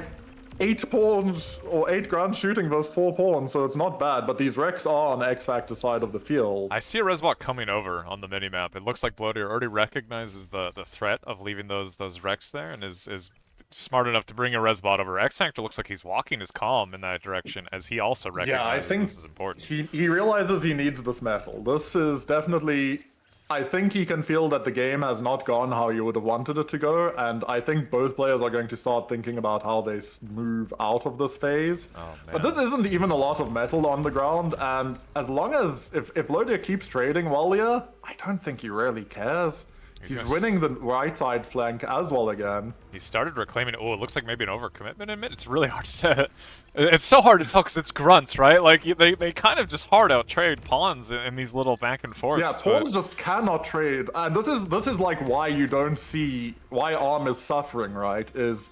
8 pawns or 8 grunts shooting those 4 pawns, so it's not bad. But these wrecks are on XFactor's side of the field. I see a resbot coming over on the minimap. It looks like Blodir already recognizes the threat of leaving those wrecks there and is smart enough to bring a resbot over. XFactor looks like he's walking his calm in that direction as he also recognizes this is important. He realizes he needs this metal. This is definitely... I think he can feel that the game has not gone how you would have wanted it to go, and I think both players are going to start thinking about how they move out of this phase. But this isn't even a lot of metal on the ground, and as long as... If Blodir keeps trading well here, I don't think he really cares. He's winning the right side flank as well again. He started reclaiming... Oh, it looks like maybe an overcommitment in mid. It's really hard to say. It's so hard to tell because it's grunts, right? Like, they kind of just hard out trade pawns in these little back and forths. Yeah, pawns just cannot trade. And this is like why you don't see... Why ARM is suffering, right? Is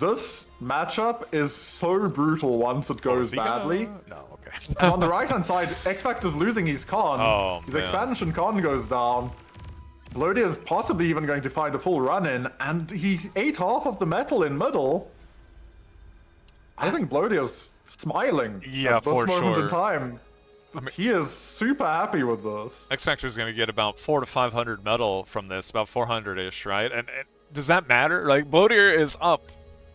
this matchup is so brutal once it goes badly. No, okay. And on the right-hand side, XFactor's losing his con. His expansion con goes down. Blodir is possibly even going to find a full run-in, and he's ate half of the metal in middle. I think Blodir's smiling at this moment in time. I mean, he is super happy with this. XFactor is going to get about 400 to 500 metal from this, about 400-ish, right? And does that matter? Like, Blodir is up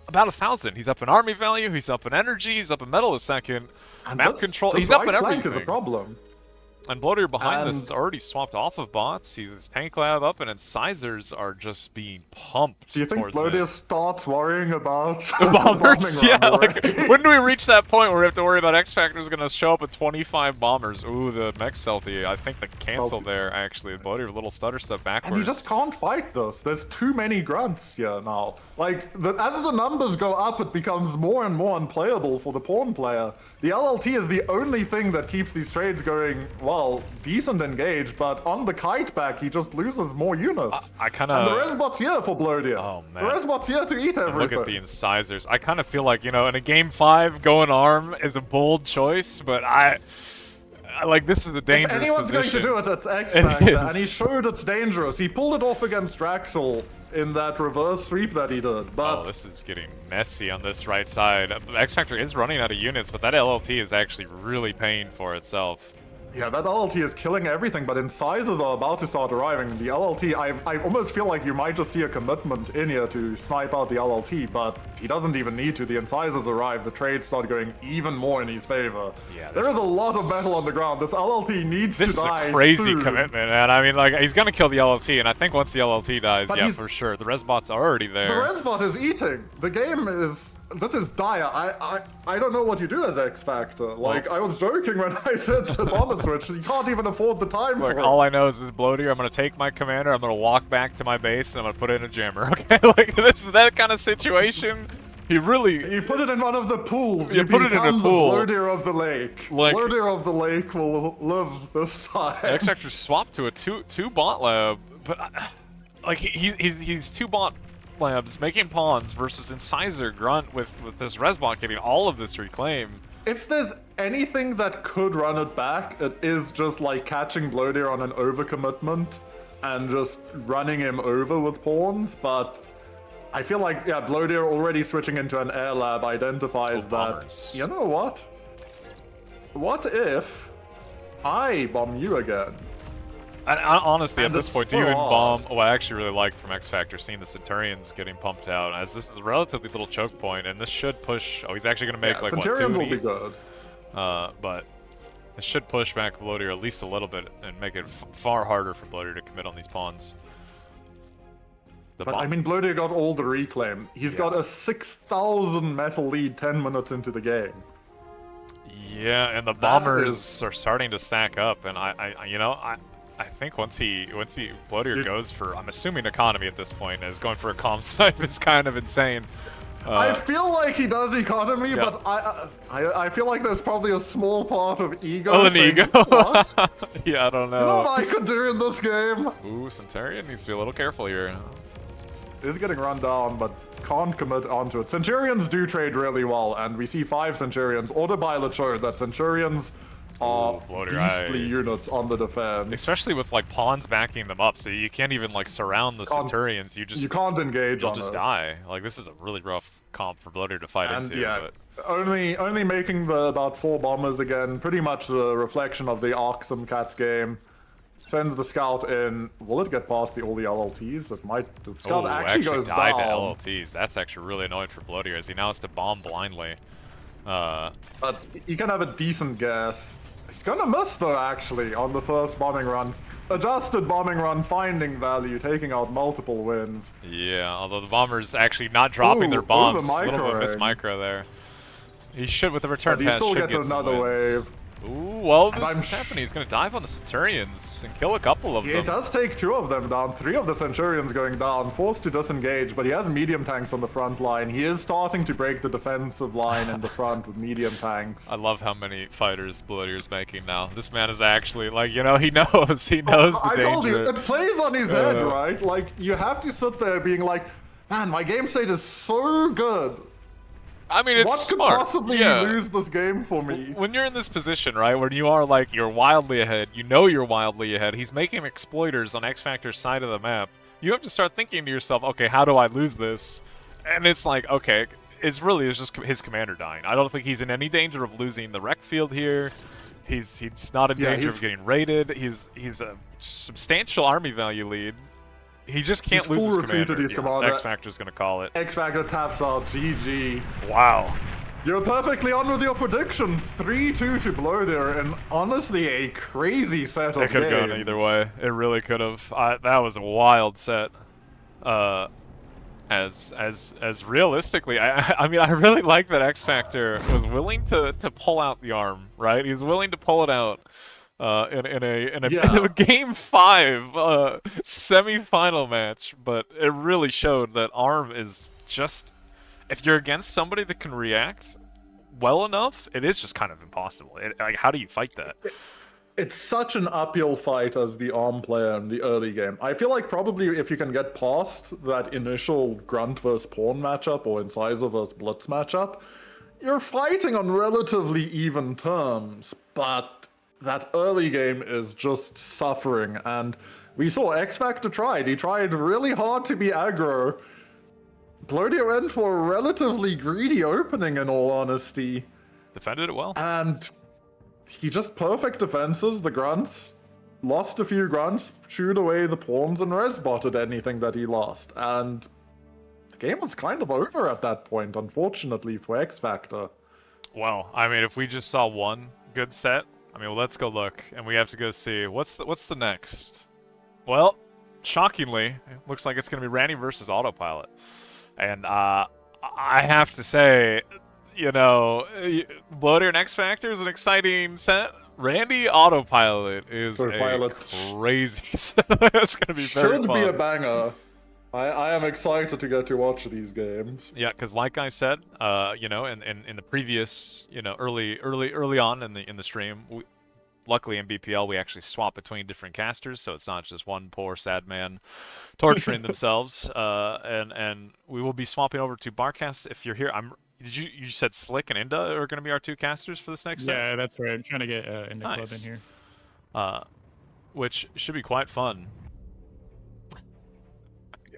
about 1,000. He's up in army value, he's up in energy, he's up in metal a second. And map control, this he's up in right flank everything. Is a problem. And Blodir behind this And- is already swapped off of bots. He's his tank lab up, and incisors are just being pumped. Do you think towards Blodir mid. starts worrying about The bombers? bombing Yeah, run like, already? when do we reach that point where we have to worry about XFactor's gonna show up with 25 bombers? Ooh, the mech stealthy. I think the cancel there, actually. Blodir, a little stutter step backwards. And you just can't fight this. There's too many grunts here now. Like, as the numbers go up, it becomes more and more unplayable for the pawn player. The LLT is the only thing that keeps these trades going, well, decent engaged, but on the kite back, he just loses more units. I kind And the of... Resbot's here for Blodir. Oh, man. The Resbot's here to eat everything. Look at the incisors. I kind of feel like, you know, in a game 5, going arm is a bold choice, but like, this is the dangerous If anyone's position. going to do it, it's It XFactor, and he is. showed it's dangerous. He pulled it off against Draxel in that reverse sweep that he did, but... Oh, this is getting messy on this right side. XFactor is running out of units, but that LLT is actually really paying for itself. Yeah, that LLT is killing everything, but incisors are about to start arriving. The LLT, I almost feel like you might just see a commitment in here to snipe out the LLT, but he doesn't even need to. The incisors arrive, the trades start going even more in his favor. Yeah, there is a lot of metal on the ground. This LLT needs This to is die a crazy soon. commitment, man. I mean, like, he's gonna kill the LLT, and I think once the LLT dies, But yeah, he's- for sure. The Resbot's already there. The Resbot is eating. The game is... This is dire. I don't know what you do as XFactor. Like, I was joking when I said the bomber switch. You can't even afford the time Look, for it. all I know is Blodir, I'm gonna take my commander, I'm gonna walk back to my base, and I'm gonna put it in a jammer, okay? Like, this is that kind of situation. He really... You put it in one of the pools. You put it in a become pool. The Blodir of the lake. Like- Blodir of the lake will live this time. XFactor swapped to a two bot lab, but like he's two bot labs making pawns versus Incisor Grunt with this Resbot getting all of this reclaim. If there's anything that could run it back, it is just like catching Blodir on an overcommitment and just running him over with pawns, but I feel like, yeah, Blodir already switching into an air lab identifies that, bombers. you know what? What if I bomb you again? And honestly, And at this it's point, do so you even odd. bomb? What I actually really liked from XFactor, seeing the Centurions getting pumped out, as this is a relatively little choke point, and this should push. Oh, he's actually going to make Yeah, like Centurions what, will be 280? good. But it should push back Blodir at least a little bit and make it far harder for Blodir to commit on these pawns. The But bomb- I mean, Blodir got all the reclaim. He's got a 6,000 metal lead 10 minutes into the game. yeah, and the bombers are starting to stack up, and I think once Blodir goes for, I'm assuming economy at this point, is going for a calm snipe is kind of insane. I feel like he does economy, yeah. but I feel like there's probably a small part of ego. Oh, an saying, ego. What? Yeah, I don't You know know. what I could do in this game? Ooh, Centurion needs to be a little careful here. Is getting run down, but can't commit onto it. Centurions do trade really well, and we see 5 Centurions. Autopilot showed that Centurions are Ooh, Blodir, beastly units on the defense. Especially with like pawns backing them up, so you can't even like surround the Can't- Centurions. You can't engage you'll on just it. die. Like, this is a really rough comp for Blodir to fight And into. yeah, But only making the about 4 bombers again, pretty much the reflection of the Archsimkats game. Sends the scout in. Will it get past all the LLTs? It might. The scout Ooh, actually goes died down. to LLTs. That's actually really annoying for Blodir, as he now has to bomb blindly. But he can have a decent guess. He's gonna miss though, actually, on the first bombing runs. Adjusted bombing run, finding value, taking out multiple wins. Yeah, although the bombers actually not dropping their Ooh, bombs. over A little bit of miss micro-ring. micro there. He should, with the return But he pass, still should gets get some another wins. wave. Ooh, well, this I'm is happening. He's going to dive on the Centurions and kill a couple of them. It does take 2 of them down, 3 of the Centurions going down, forced to disengage, but he has medium tanks on the front line. He is starting to break the defensive line in the front with medium tanks. I love how many fighters Blodir's making now. This man is actually, like, you know, he knows. He knows the I danger. told you, it plays on his head, right? Like, you have to sit there being like, man, my game state is so good. I mean, it's What could smart. possibly yeah. lose this game for me? When you're in this position, right, when you are like, you're wildly ahead, you know you're wildly ahead, he's making exploiters on XFactor's side of the map, you have to start thinking to yourself, okay, how do I lose this? And it's like, okay, it's just his commander dying. I don't think he's in any danger of losing the rec field here. He's not in danger of getting raided. He's a substantial army value lead. He just can't He's lose full his retreated commander. his commander. XFactor's gonna call it. XFactor taps out, GG. Wow. You're perfectly on with your prediction. 3-2 to Blodir, and honestly a crazy set of games. It could have gone either way. It really could have. That was a wild set. As realistically, I mean, I really like that X-Factor was willing to pull out the arm, right? He's willing to pull it out in a game 5 semi-final match, but it really showed that arm is just, if you're against somebody that can react well enough, it is just kind of impossible. Like, how do you fight that? It's such an uphill fight as the ARM player in the early game. I feel like probably if you can get past that initial Grunt vs Pawn matchup or Incisor vs Blitz matchup, you're fighting on relatively even terms, but that early game is just suffering, and we saw X-Factor tried. He tried really hard to be aggro. Blodir went for a relatively greedy opening, in all honesty. Defended it well. And he just perfect defenses, the grunts, lost a few grunts, chewed away the pawns, and res-botted anything that he lost. And the game was kind of over at that point, unfortunately, for X-Factor. Well, I mean, if we just saw one good set, I mean, well, let's go look, and we have to go see. What's the next? Well, shockingly, it looks like it's going to be Randy versus Autopilot. And I have to say, you know, Blodir and X-Factor is an exciting set. Randy Autopilot is a crazy set. It's going to be very fun. Should be a banger. I am excited to get to watch these games. Yeah, because like I said, you know, in the previous, you know, early on in the stream, luckily in BPL we actually swap between different casters, so it's not just one poor sad man torturing themselves. And we will be swapping over to Barcast. If you're here, you said Slick and Inda are going to be our 2 casters for this next set? Yeah, that's right. I'm trying to get Inda Club in here. Which should be quite fun.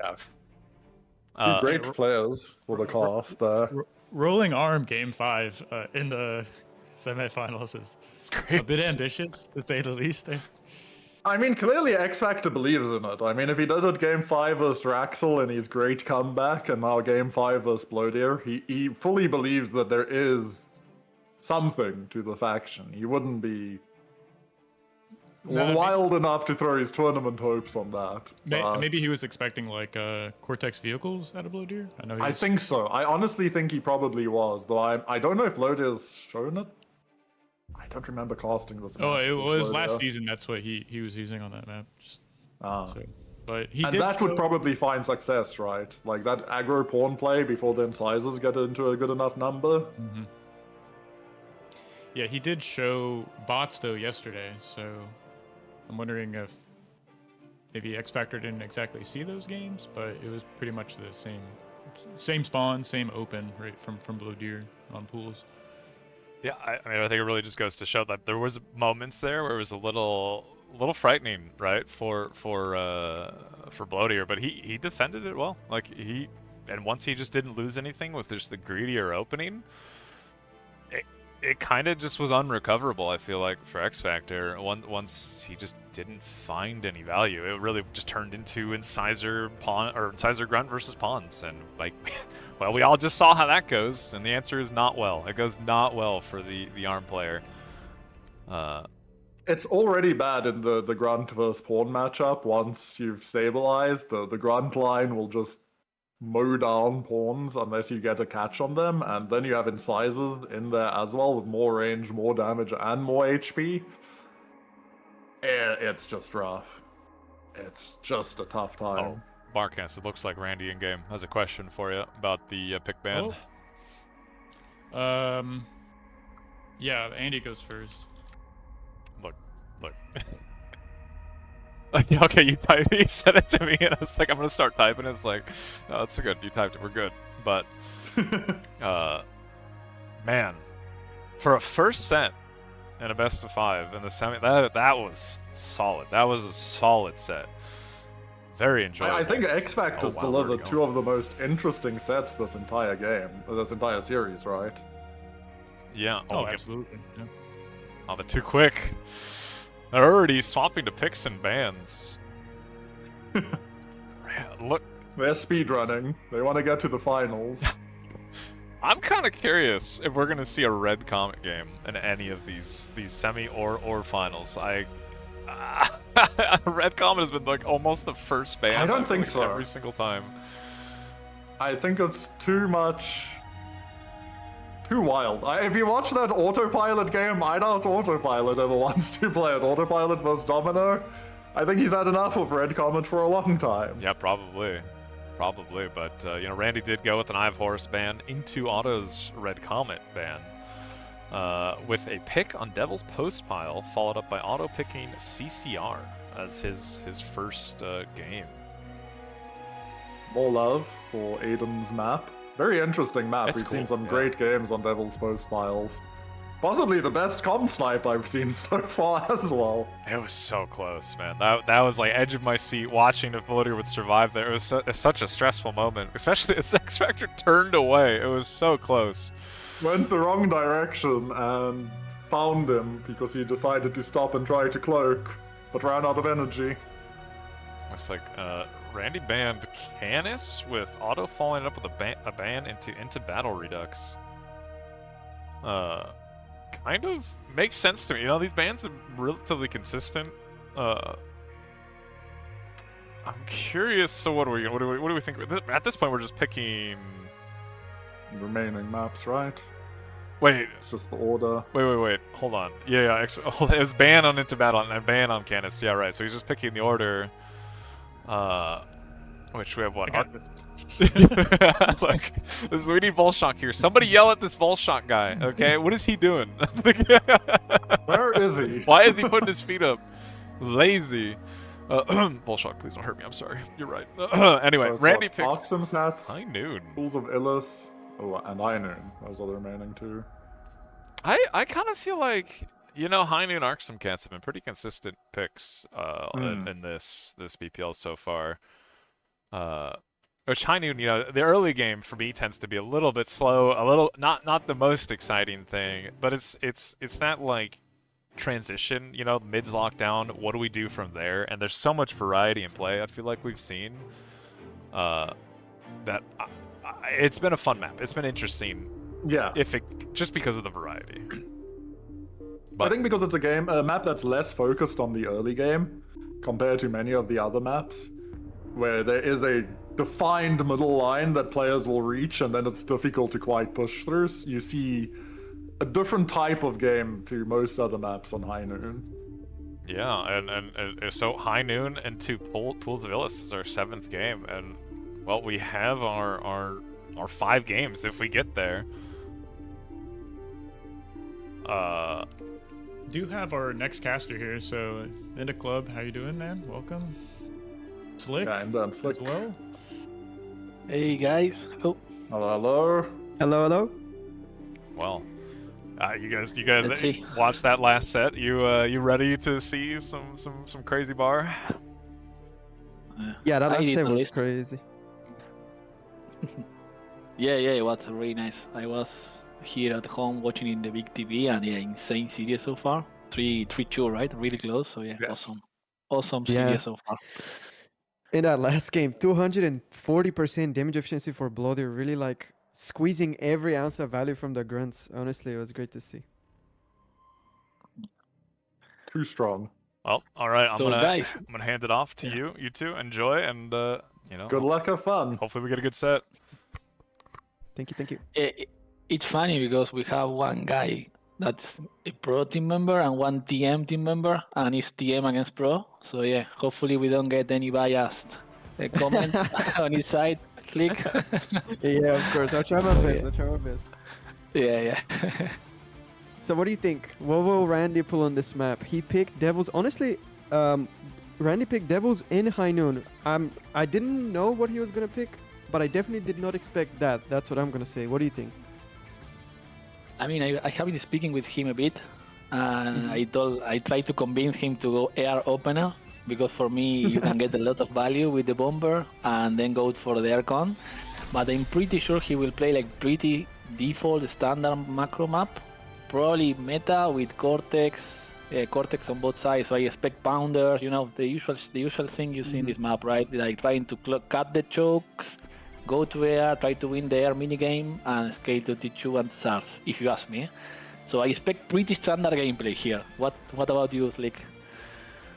Yes. Two great players for the cast there. Rolling arm game 5 in the semifinals is a bit ambitious, to say the least. I mean, clearly X-Factor believes in it. I mean, if he did it game 5 versus Raxel and his great comeback, and now game 5 versus Blodir, he fully believes that there is something to the faction. He wouldn't be wild enough to throw his tournament hopes on that. Maybe he was expecting like Cortex vehicles out of Blodir. I think so. I honestly think he probably was, though I don't know if Blodir's shown it. I don't remember casting this. Oh, it was last season. That's what he was using on that map. But he did. That would probably find success, right? Like that aggro pawn play before the incisors get into a good enough number. Mm-hmm. Yeah, he did show bots though yesterday, so I'm wondering if maybe X-Factor didn't exactly see those games, but it was pretty much the same spawn, same open, right, from Blodir on pools. Yeah, I mean, I think it really just goes to show that there was moments there where it was a little frightening, right, for Blodir, but he defended it well. Like and once he just didn't lose anything with just the greedier opening, it kind of just was unrecoverable, I feel like, for X-Factor. Once he just didn't find any value, it really just turned into Incisor Grunt versus Pawns, and like, well, we all just saw how that goes, and the answer is not well. It goes not well for the ARM player. It's already bad in the Grunt versus Pawn matchup. Once you've stabilized, the Grunt line will just mow down pawns unless you get a catch on them, and then you have incisors in there as well with more range, more damage, and more HP. It's just rough. It's just a tough time. Oh, Barcast, it looks like Randy in game has a question for you about the pick ban. Oh. Yeah, Andy goes first. Look. Okay, you said it to me, and I was like, I'm gonna start typing. It's like, no, it's good. You typed it. We're good. But, man, for a first set in a best of 5 in the semi, that was solid. That was a solid set. Very enjoyable. I think X-Factor's delivered 2 of the most interesting sets this entire game, this entire series, right? Yeah. Oh, absolutely. Yeah. Oh, they're too quick. They're already swapping to picks and bans. Look. They're speedrunning. They want to get to the finals. I'm kind of curious if we're gonna see a Red Comet game in any of these semi or finals. Red Comet has been like almost the first ban. I don't think so. Every single time. I think it's too much. Too wild. If you watch that Autopilot game, I doubt Autopilot ever wants to play it. Autopilot vs Domino. I think he's had enough of Red Comet for a long time. Yeah, probably. But Randy did go with an Eye of Horus ban into Otto's Red Comet ban, with a pick on Devil's Postpile, followed up by Otto picking CCR as his first game. More love for Aiden's map. Very interesting map. It's We've seen cool, some yeah. great games on Devil's Postpiles. Possibly the best comp snipe I've seen so far as well. It was so close, man. That was like edge of my seat watching if Blodir would survive there. It was such a stressful moment, especially as X Factor turned away. It was so close. Went the wrong direction and found him because he decided to stop and try to cloak, but ran out of energy. Looks like Randy banned Canis with Auto following up with a ban into Battle Redux. Kind of makes sense to me. These bans are relatively consistent. I'm curious. So what do we think? At this point, we're just picking. Remaining maps, right? Wait. It's just the order. Wait. Hold on. Yeah. It was ban on into battle and ban on Canis. Yeah, right. So he's just picking the order. Which we have what? I got this. Look, we need Volshock here. Somebody yell at this Volshock guy, okay? What is he doing? Where is he? Why is he putting his feet up? Lazy. Volshock, please don't hurt me. I'm sorry. You're right. Anyway, Randy picked Archsimkats, High Noon. Pools of Ilys, and High Noon. Those are the remaining two. I kind of feel like High Noon Archsimkats have been pretty consistent picks in this BPL so far. Which High Noon, the early game for me tends to be a little bit slow, a little not the most exciting thing, but it's that like transition, mid's locked down, what do we do from there? And there's so much variety in play. I feel like we've seen that it's been a fun map. It's been interesting. Yeah. Just because of the variety. But I think because it's a map that's less focused on the early game compared to many of the other maps, where there is a defined middle line that players will reach, and then it's difficult to quite push through. So you see a different type of game to most other maps on High Noon. Yeah, and so High Noon and two Pools of Ilys is our 7th game, and well, we have our 5 games if we get there. Do have our next caster here, so in the club, how you doing, man? Welcome. Slick. Yeah, and Slick. As well. Hey guys. Oh. Hello. Hello. Well, you guys Let's see. watch that last set. You ready to see some crazy bar? Yeah, that I last did set the was list. crazy. Yeah, it was really nice. I was here at home watching in the big TV, and insane series so far. 3-2, right? Really close. So yeah, Yes. awesome Yeah. series so far. In that last game, 240% damage efficiency for Blodir, really like squeezing every ounce of value from the grunts. Honestly, it was great to see. Too strong. Well, all right. So, guys. I'm gonna hand it off to you two. Enjoy, and Good luck, have fun. hopefully we get a good set. Thank you. It's funny because we have one guy that's a pro team member and one TM team member, and it's TM against pro. So yeah, hopefully we don't get any biased comment on his side. Click. Yeah, of course. I'll try my best. Yeah. I'll try my best. Yeah. So what do you think? What will Randy pull on this map? He picked Devils. Honestly, Randy picked Devils in High Noon. I didn't know what he was gonna pick, but I definitely did not expect that. That's what I'm gonna say. What do you think? I mean, I have been speaking with him a bit, and I tried to convince him to go air opener, because for me you can get a lot of value with the bomber and then go for the aircon. But I'm pretty sure he will play like pretty default standard macro map, probably meta with Cortex on both sides. So I expect pounders, the usual thing you see in this map, right? Like trying to cut the chokes, go to air, try to win the air minigame, and scale to T2 and SARS, if you ask me. So I expect pretty standard gameplay here. What about you, Slick?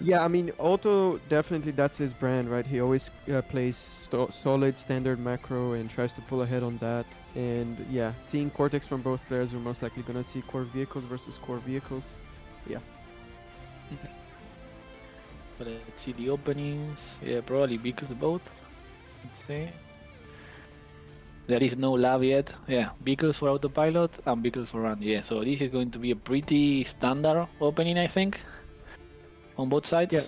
Yeah, I mean, Auto, definitely that's his brand, right? He always plays solid standard macro and tries to pull ahead on that. And yeah, seeing Cortex from both players, we're most likely going to see core vehicles versus core vehicles. Yeah. But let's see the openings. Yeah, probably vehicles both. Let's see. There is no lab yet. Yeah, vehicles for Autopilot and vehicles for Randy. Yeah, so this is going to be a pretty standard opening, I think, on both sides. Yeah.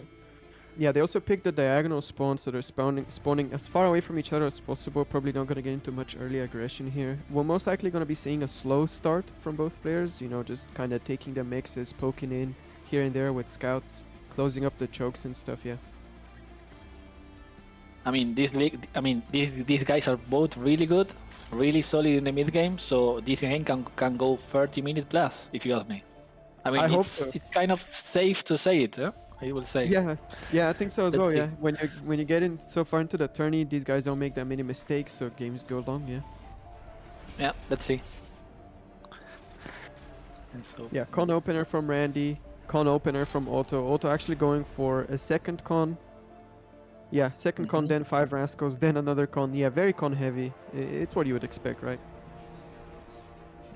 Yeah, they also picked the diagonal spawn, so they're spawning as far away from each other as possible. Probably not going to get into much early aggression here. We're most likely going to be seeing a slow start from both players, you know, just kind of taking the mixes, poking in here and there with scouts, closing up the chokes and stuff, yeah. I mean, these guys are both really good, really solid in the mid game. So this game can go 30 minutes plus, if you ask me. I mean, it's kind of safe to say it, huh? I will say. Yeah, I think so as Let's well. see. Yeah, when you get in so far into the tourney, these guys don't make that many mistakes, so games go long. Yeah. Yeah, let's see. And so, Yeah, con opener from Randy, con opener from Auto. Auto actually going for a second con. Yeah, second con, then 5 Rascals, then another con. Yeah, very con heavy. It's what you would expect, right?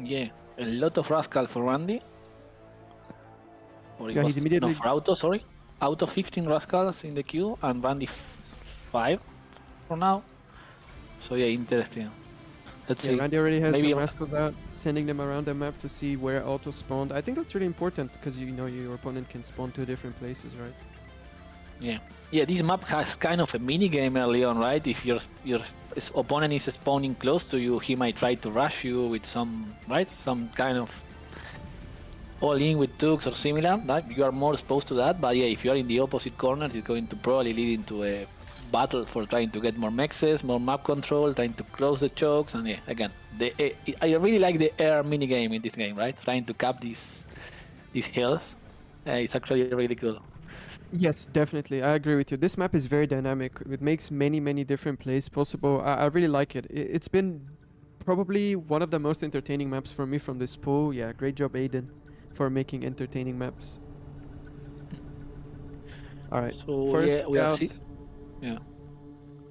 yeah, a lot of Rascal for Randy. Or it Yeah, was, he's immediately- no, for Auto, sorry. Auto 15 Rascals in the queue and Randy 5 for now. So yeah, interesting. Let's Yeah, see. Randy already has Maybe some Rascals out, sending them around the map to see where Auto spawned. I think that's really important because you know your opponent can spawn 2 different places, right? Yeah, this map has kind of a mini game early on, right? If your opponent is spawning close to you, he might try to rush you with some kind of all-in with tukes or similar. Right? You are more exposed to that, but yeah, if you are in the opposite corner, it's going to probably lead into a battle for trying to get more mexes, more map control, trying to close the chokes, and yeah, again, I really like the air mini game in this game, right? Trying to cap these hills. It's actually really cool. Yes, definitely. I agree with you. This map is very dynamic. It makes many different plays possible. I really like it. It's been probably one of the most entertaining maps for me from this pool. Yeah, great job, Aiden, for making entertaining maps. All right. So First yeah, we are scout. Yeah.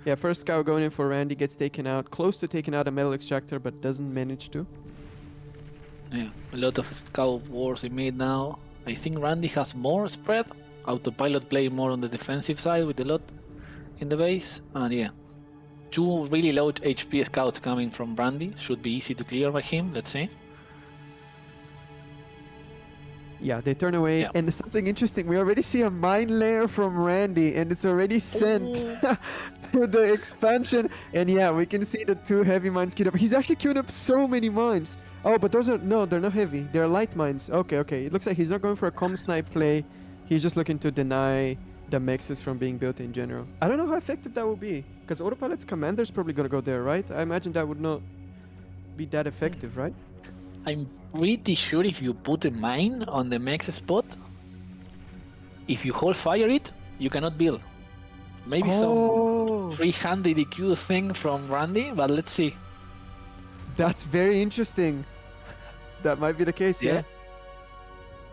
Yeah, first scout going in for Randy, gets taken out. Close to taking out a metal extractor, but doesn't manage to. Yeah, a lot of scout wars in mid now. I think Randy has more spread. Autopilot play more on the defensive side with a lot in the base. And yeah, 2 really low HP scouts coming from Randy. Should be easy to clear by him, let's say. Yeah, they turn away. Yeah. And something interesting, we already see a mine layer from Randy, and it's already sent to the expansion. And yeah, we can see the 2 heavy mines queued up. He's actually queued up so many mines. Oh, but those are, no, they're not heavy. They're light mines. Okay. It looks like he's not going for a com snipe play. He's just looking to deny the mexes from being built in general. I don't know how effective that will be, because Autopilot's commander's probably going to go there, right? I imagine that would not be that effective, right? I'm pretty sure if you put a mine on the max spot, if you hold fire it, you cannot build. Maybe some 300 EQ thing from Randy, but let's see. That's very interesting. That might be the case, yeah.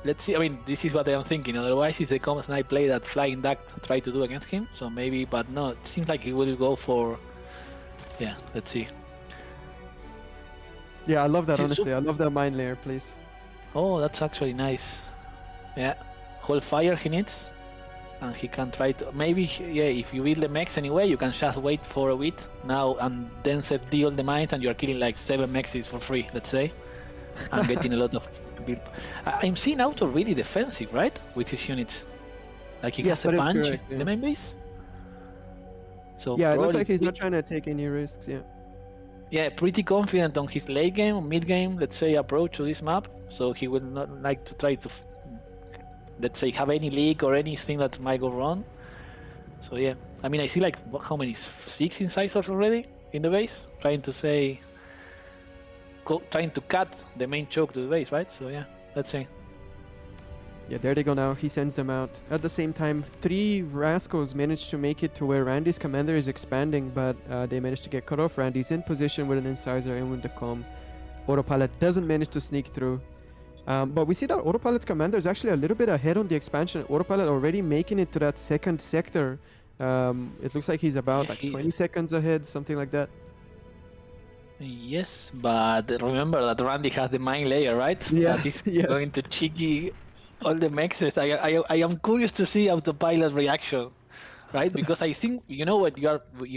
Let's see. I mean, this is what I am thinking. Otherwise, it's a common snipe play that Flying Duck tried to do against him. So maybe, but no, it seems like he will go for. Yeah, let's see. Yeah, I love that, See, honestly. I love that mine layer, please. Oh, that's actually nice. Yeah, hold fire he needs, and he can try to. Maybe, yeah, if you build the mechs anyway, you can just wait for a bit now and then set deal the mines, and you are killing like 7 mexes for free, let's say, and getting a lot of. I'm seeing Auto really defensive, right? With his units. Like he Yes, has a that is punch correct, in the yeah. main base. So Yeah, it looks probably like he's not trying to take any risks, yeah. Yeah, pretty confident on his late game, mid game, let's say, approach to this map. So he will not like to try to, let's say, have any leak or anything that might go wrong. So yeah, I mean, I see like how many 6 incisors already in the base, trying to say, trying to cut the main choke to the base, right? So yeah, let's see. Yeah, there they go now. He sends them out. At the same time, 3 Rascals managed to make it to where Randy's commander is expanding, but they managed to get cut off. Randy's in position with an incisor and with the com. Autopilot doesn't manage to sneak through. But we see that Autopilot's commander is actually a little bit ahead on the expansion. Autopilot already making it to that second sector. It looks like he's about like 20 seconds ahead, something like that. Yes, but remember that Randy has the mine layer, right? Yeah, That is yes. going to cheeky all the mexes. I am curious to see Autopilot reaction, right? Because I think you know what you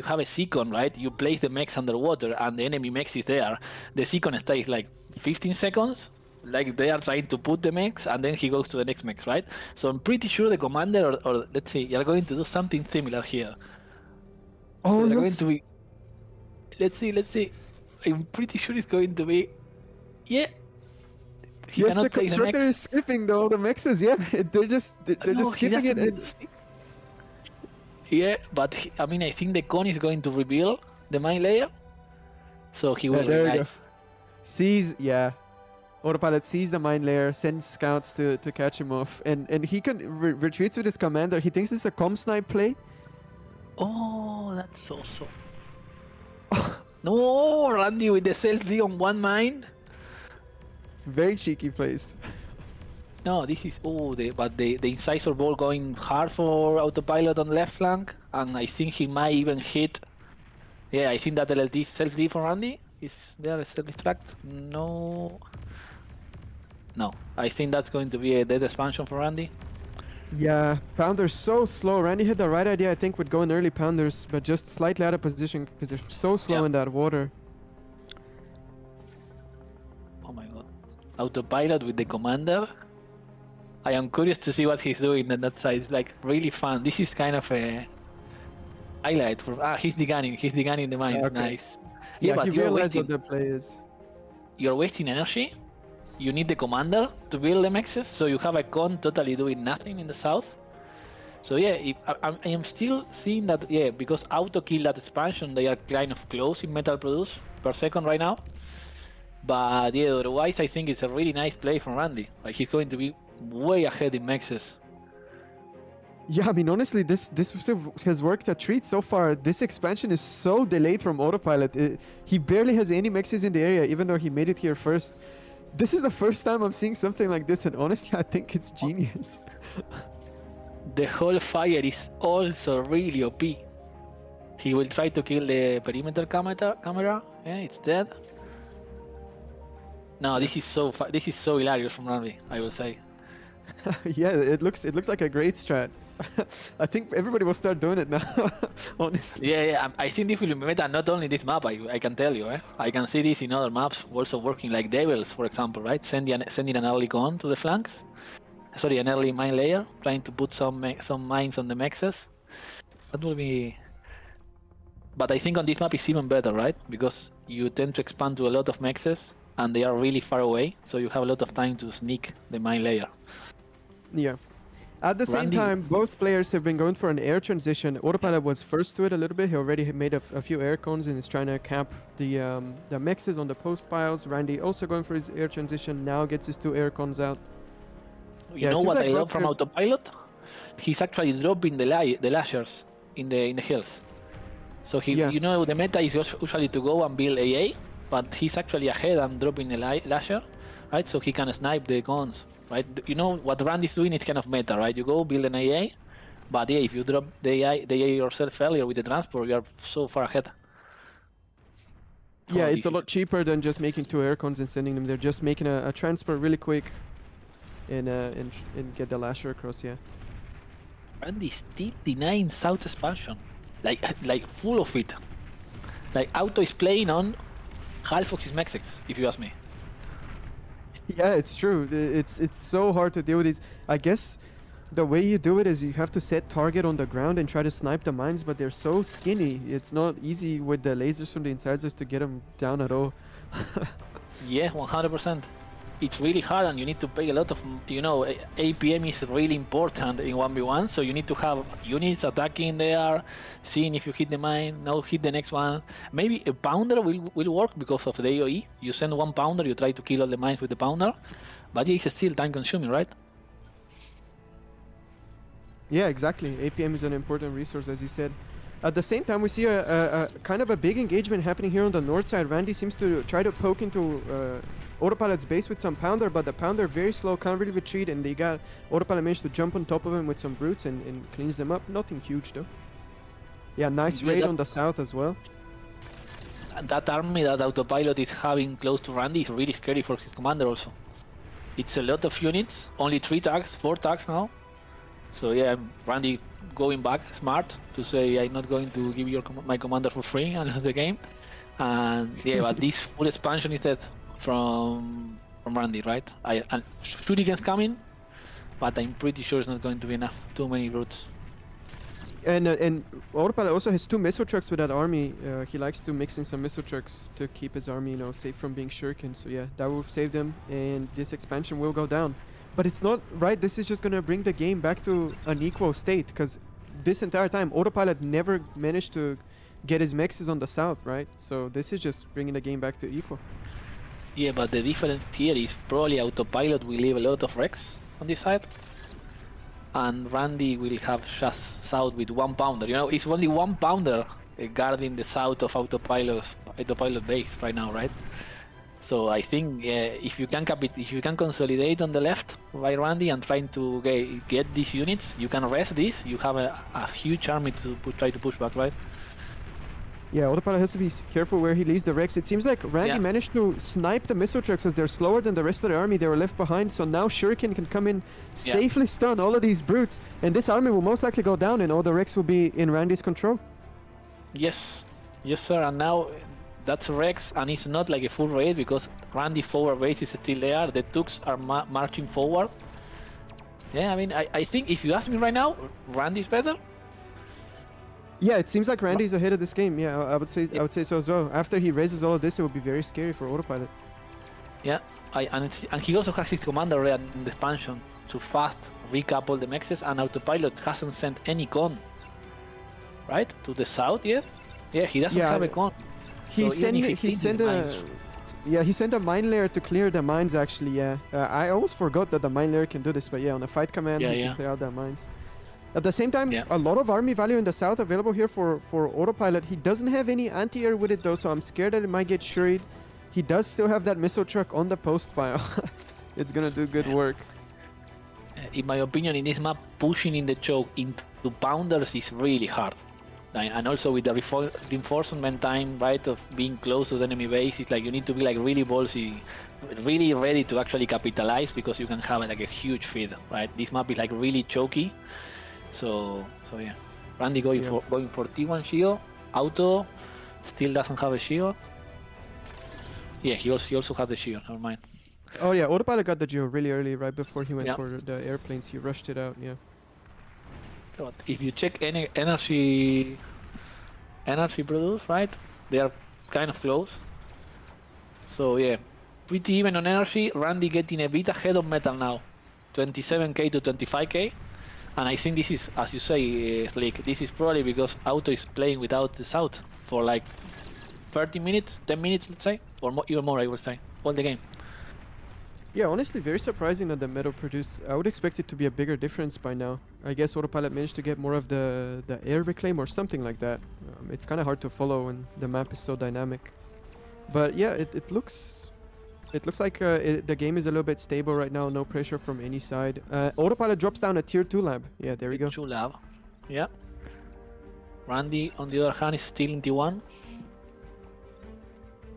have a Seacon, right? You place the mex underwater and the enemy mex is there. The Seacon stays like 15 seconds, like they are trying to put the mex, and then he goes to the next mex, right? So I'm pretty sure the commander, or let's say, you're going to do something similar here. Oh, They're going to be. Let's see. I'm pretty sure it's going to be. Yeah. He yes, the cannot place constructor mex. is skipping all the mexes. Yeah, they're just No, he skipping it. doesn't need to skip. Yeah, but I think the con is going to reveal the mine layer, so he will there you go. realize. Sees, yeah. Autopilot sees the mine layer, sends scouts to catch him off, and he can retreats with his commander. He thinks it's a com snipe play. Oh, that's so. No, Randy with the self-D on one mine. Very cheeky plays. No, this is but the incisor ball going hard for Autopilot on left flank, and I think he might even hit. Yeah, I think that LLD self-D for Randy. Is there a self-destruct? No, I think that's going to be a dead expansion for Randy. Yeah, Pounder's so slow. Randy had the right idea, I think, with going early Pounders, but just slightly out of position because they're so slow in that water. Oh my god. Autopilot with the commander. I am curious to see what he's doing on that side. It's like really fun. This is kind of a highlight for he's degunning the mines. Okay. Nice. Yeah, but he you're realized wasting, what the play is. you're wasting energy. You need the commander to build the mexes, so you have a con totally doing nothing in the south. So yeah, I am still seeing that, yeah, because auto kill that expansion, they are kind of close in metal produce per second right now. But yeah, otherwise I think it's a really nice play from Randy. Like he's going to be way ahead in mexes. Yeah, I mean, honestly, this has worked a treat so far. This expansion is so delayed from Autopilot. He barely has any mexes in the area, even though he made it here first. This is the first time I'm seeing something like this, and honestly, I think it's genius. The whole fire is also really OP. He will try to kill the perimeter camera. Yeah, it's dead. No, this is so hilarious from Randy, I will say. Yeah, it looks like a great strat. I think everybody will start doing it now, honestly. Yeah, I think this will be meta not only this map, I can tell you. I can see this in other maps also working, like Devils, for example, right? Sending an early con to the flanks. Sorry, an early mine layer, trying to put some mines on the mexes. That will be... But I think on this map it's even better, right? Because you tend to expand to a lot of mexes, and they are really far away, so you have a lot of time to sneak the mine layer. Yeah. At the same Randy- time, both players have been going for an air transition. Autopilot was first to it a little bit. He already made a few air cones and is trying to cap the mexes on the Postpiles. Randy also going for his air transition. Now gets his 2 air cons out. You Yeah, it know seems what like I love both from players- Autopilot? He's actually dropping the lashers in the hills. So Yeah. you know, the meta is usually to go and build AA, but he's actually ahead and dropping a lasher, right? So he can snipe the guns, right? You know what Randy's doing is kind of meta, right? You go build an AA, but yeah, if you drop the AA yourself earlier with the transport, you are so far ahead. Yeah, Oh, it's a this lot cheaper than just making 2 air cons and sending them. They're just making a transport really quick and get the lasher across. Yeah. Randy still denying South expansion, like full of it. Like Auto is playing on half of his mexes, if you ask me. Yeah, it's true. It's so hard to deal with these. I guess the way you do it is you have to set target on the ground and try to snipe the mines, but they're so skinny. It's not easy with the lasers from the incisors to get them down at all. Yeah, 100%. It's really hard, and you need to pay a lot of, APM is really important in 1v1, so you need to have units attacking there, seeing if you hit the mine, now hit the next one. Maybe a pounder will work because of the AoE. You send 1 pounder, you try to kill all the mines with the pounder, but yeah, it's still time consuming, right? Yeah, exactly. APM is an important resource, as you said. At the same time, we see a kind of a big engagement happening here on the north side. Randy seems to try to poke into Autopilot's base with some Pounder, but the Pounder very slow, can't really retreat, and they got Autopilot managed to jump on top of him with some Brutes and cleans them up. Nothing huge, though. Yeah, nice raid on the south as well. That army that Autopilot is having close to Randy is really scary for his commander also. It's a lot of units, only 3 tags, 4 tags now. So yeah, Randy going back smart to say I'm not going to give my commander for free and lose the game. And yeah, but this full expansion is dead from Randy, right? And Shurikens coming, but I'm pretty sure it's not going to be enough. Too many routes. And Autopilot also has 2 missile trucks with that army. He likes to mix in some missile trucks to keep his army, you know, safe from being shuriken. So yeah, that will save them, and this expansion will go down. But it's not right. This is just gonna bring the game back to an equal state, because this entire time Autopilot never managed to get his mexes on the south, right? So this is just bringing the game back to equal. Yeah, but the difference here is probably Autopilot will leave a lot of Rex on this side, and Randy will have just south with 1 Pounder. You know, it's only 1 Pounder guarding the south of Autopilot base right now, right? So I think if you can consolidate on the left by Randy and trying to get these units, you can rest this. You have a huge army to try to push back, right? Yeah, Autopilot has to be careful where he leaves the Rex. It seems like Randy managed to snipe the missile trucks as they're slower than the rest of the army. They were left behind, so now Shuriken can come in, safely stun all of these brutes, and this army will most likely go down, and all the Rex will be in Randy's control. Yes, sir. And now that's Rex, and it's not like a full raid because Randy forward base is still there. The Tux are marching forward. Yeah, I mean, I think if you ask me right now, Randy's better. Yeah, it seems like Randy's ahead of this game. Yeah, I would say so as well. After he raises all of this, it will be very scary for Autopilot. Yeah, and he also has his commander ready in the expansion to fast recouple the mexes, and Autopilot hasn't sent any con, right, to the south yet. Yeah, he doesn't have a con. He sent a mine layer to clear the mines. Actually, yeah. I almost forgot that the mine layer can do this, but yeah, on a fight command, he can clear out the mines. At the same time, a lot of army value in the south available here for Autopilot. He doesn't have any anti-air with it though, so I'm scared that it might get shuried. He does still have that missile truck on the post pile. It's gonna do good work. In my opinion, in this map, pushing in the choke into Pounders is really hard. And also with the reinforcement time, right, of being close to the enemy base, it's like you need to be like really ballsy, really ready to actually capitalize, because you can have like a huge feed, right? This map is like really choky. So yeah, Randy going for T1 shield. Auto still doesn't have a shield. Yeah, he also had the shield. Never mind. Oh yeah, Autopilot got the geo really early, right before he went for the airplanes. He rushed it out. Yeah. But if you check any energy produced, right, they are kind of close. So yeah, pretty even on energy. Randy getting a bit ahead of metal now, 27k to 25k. And I think this is, as you say, Slick, this is probably because Auto is playing without the south for like 30 minutes, 10 minutes, let's say, or even more, I would say, all the game. Yeah, honestly, very surprising that the metal produced. I would expect it to be a bigger difference by now. I guess Autopilot managed to get more of the air reclaim or something like that. It's kind of hard to follow when the map is so dynamic. But yeah, it looks like the game is a little bit stable right now. No pressure from any side. Autopilot drops down a tier 2 lab. Yeah, there we go. 2 lab. Yeah. Randy, on the other hand, is still in T1.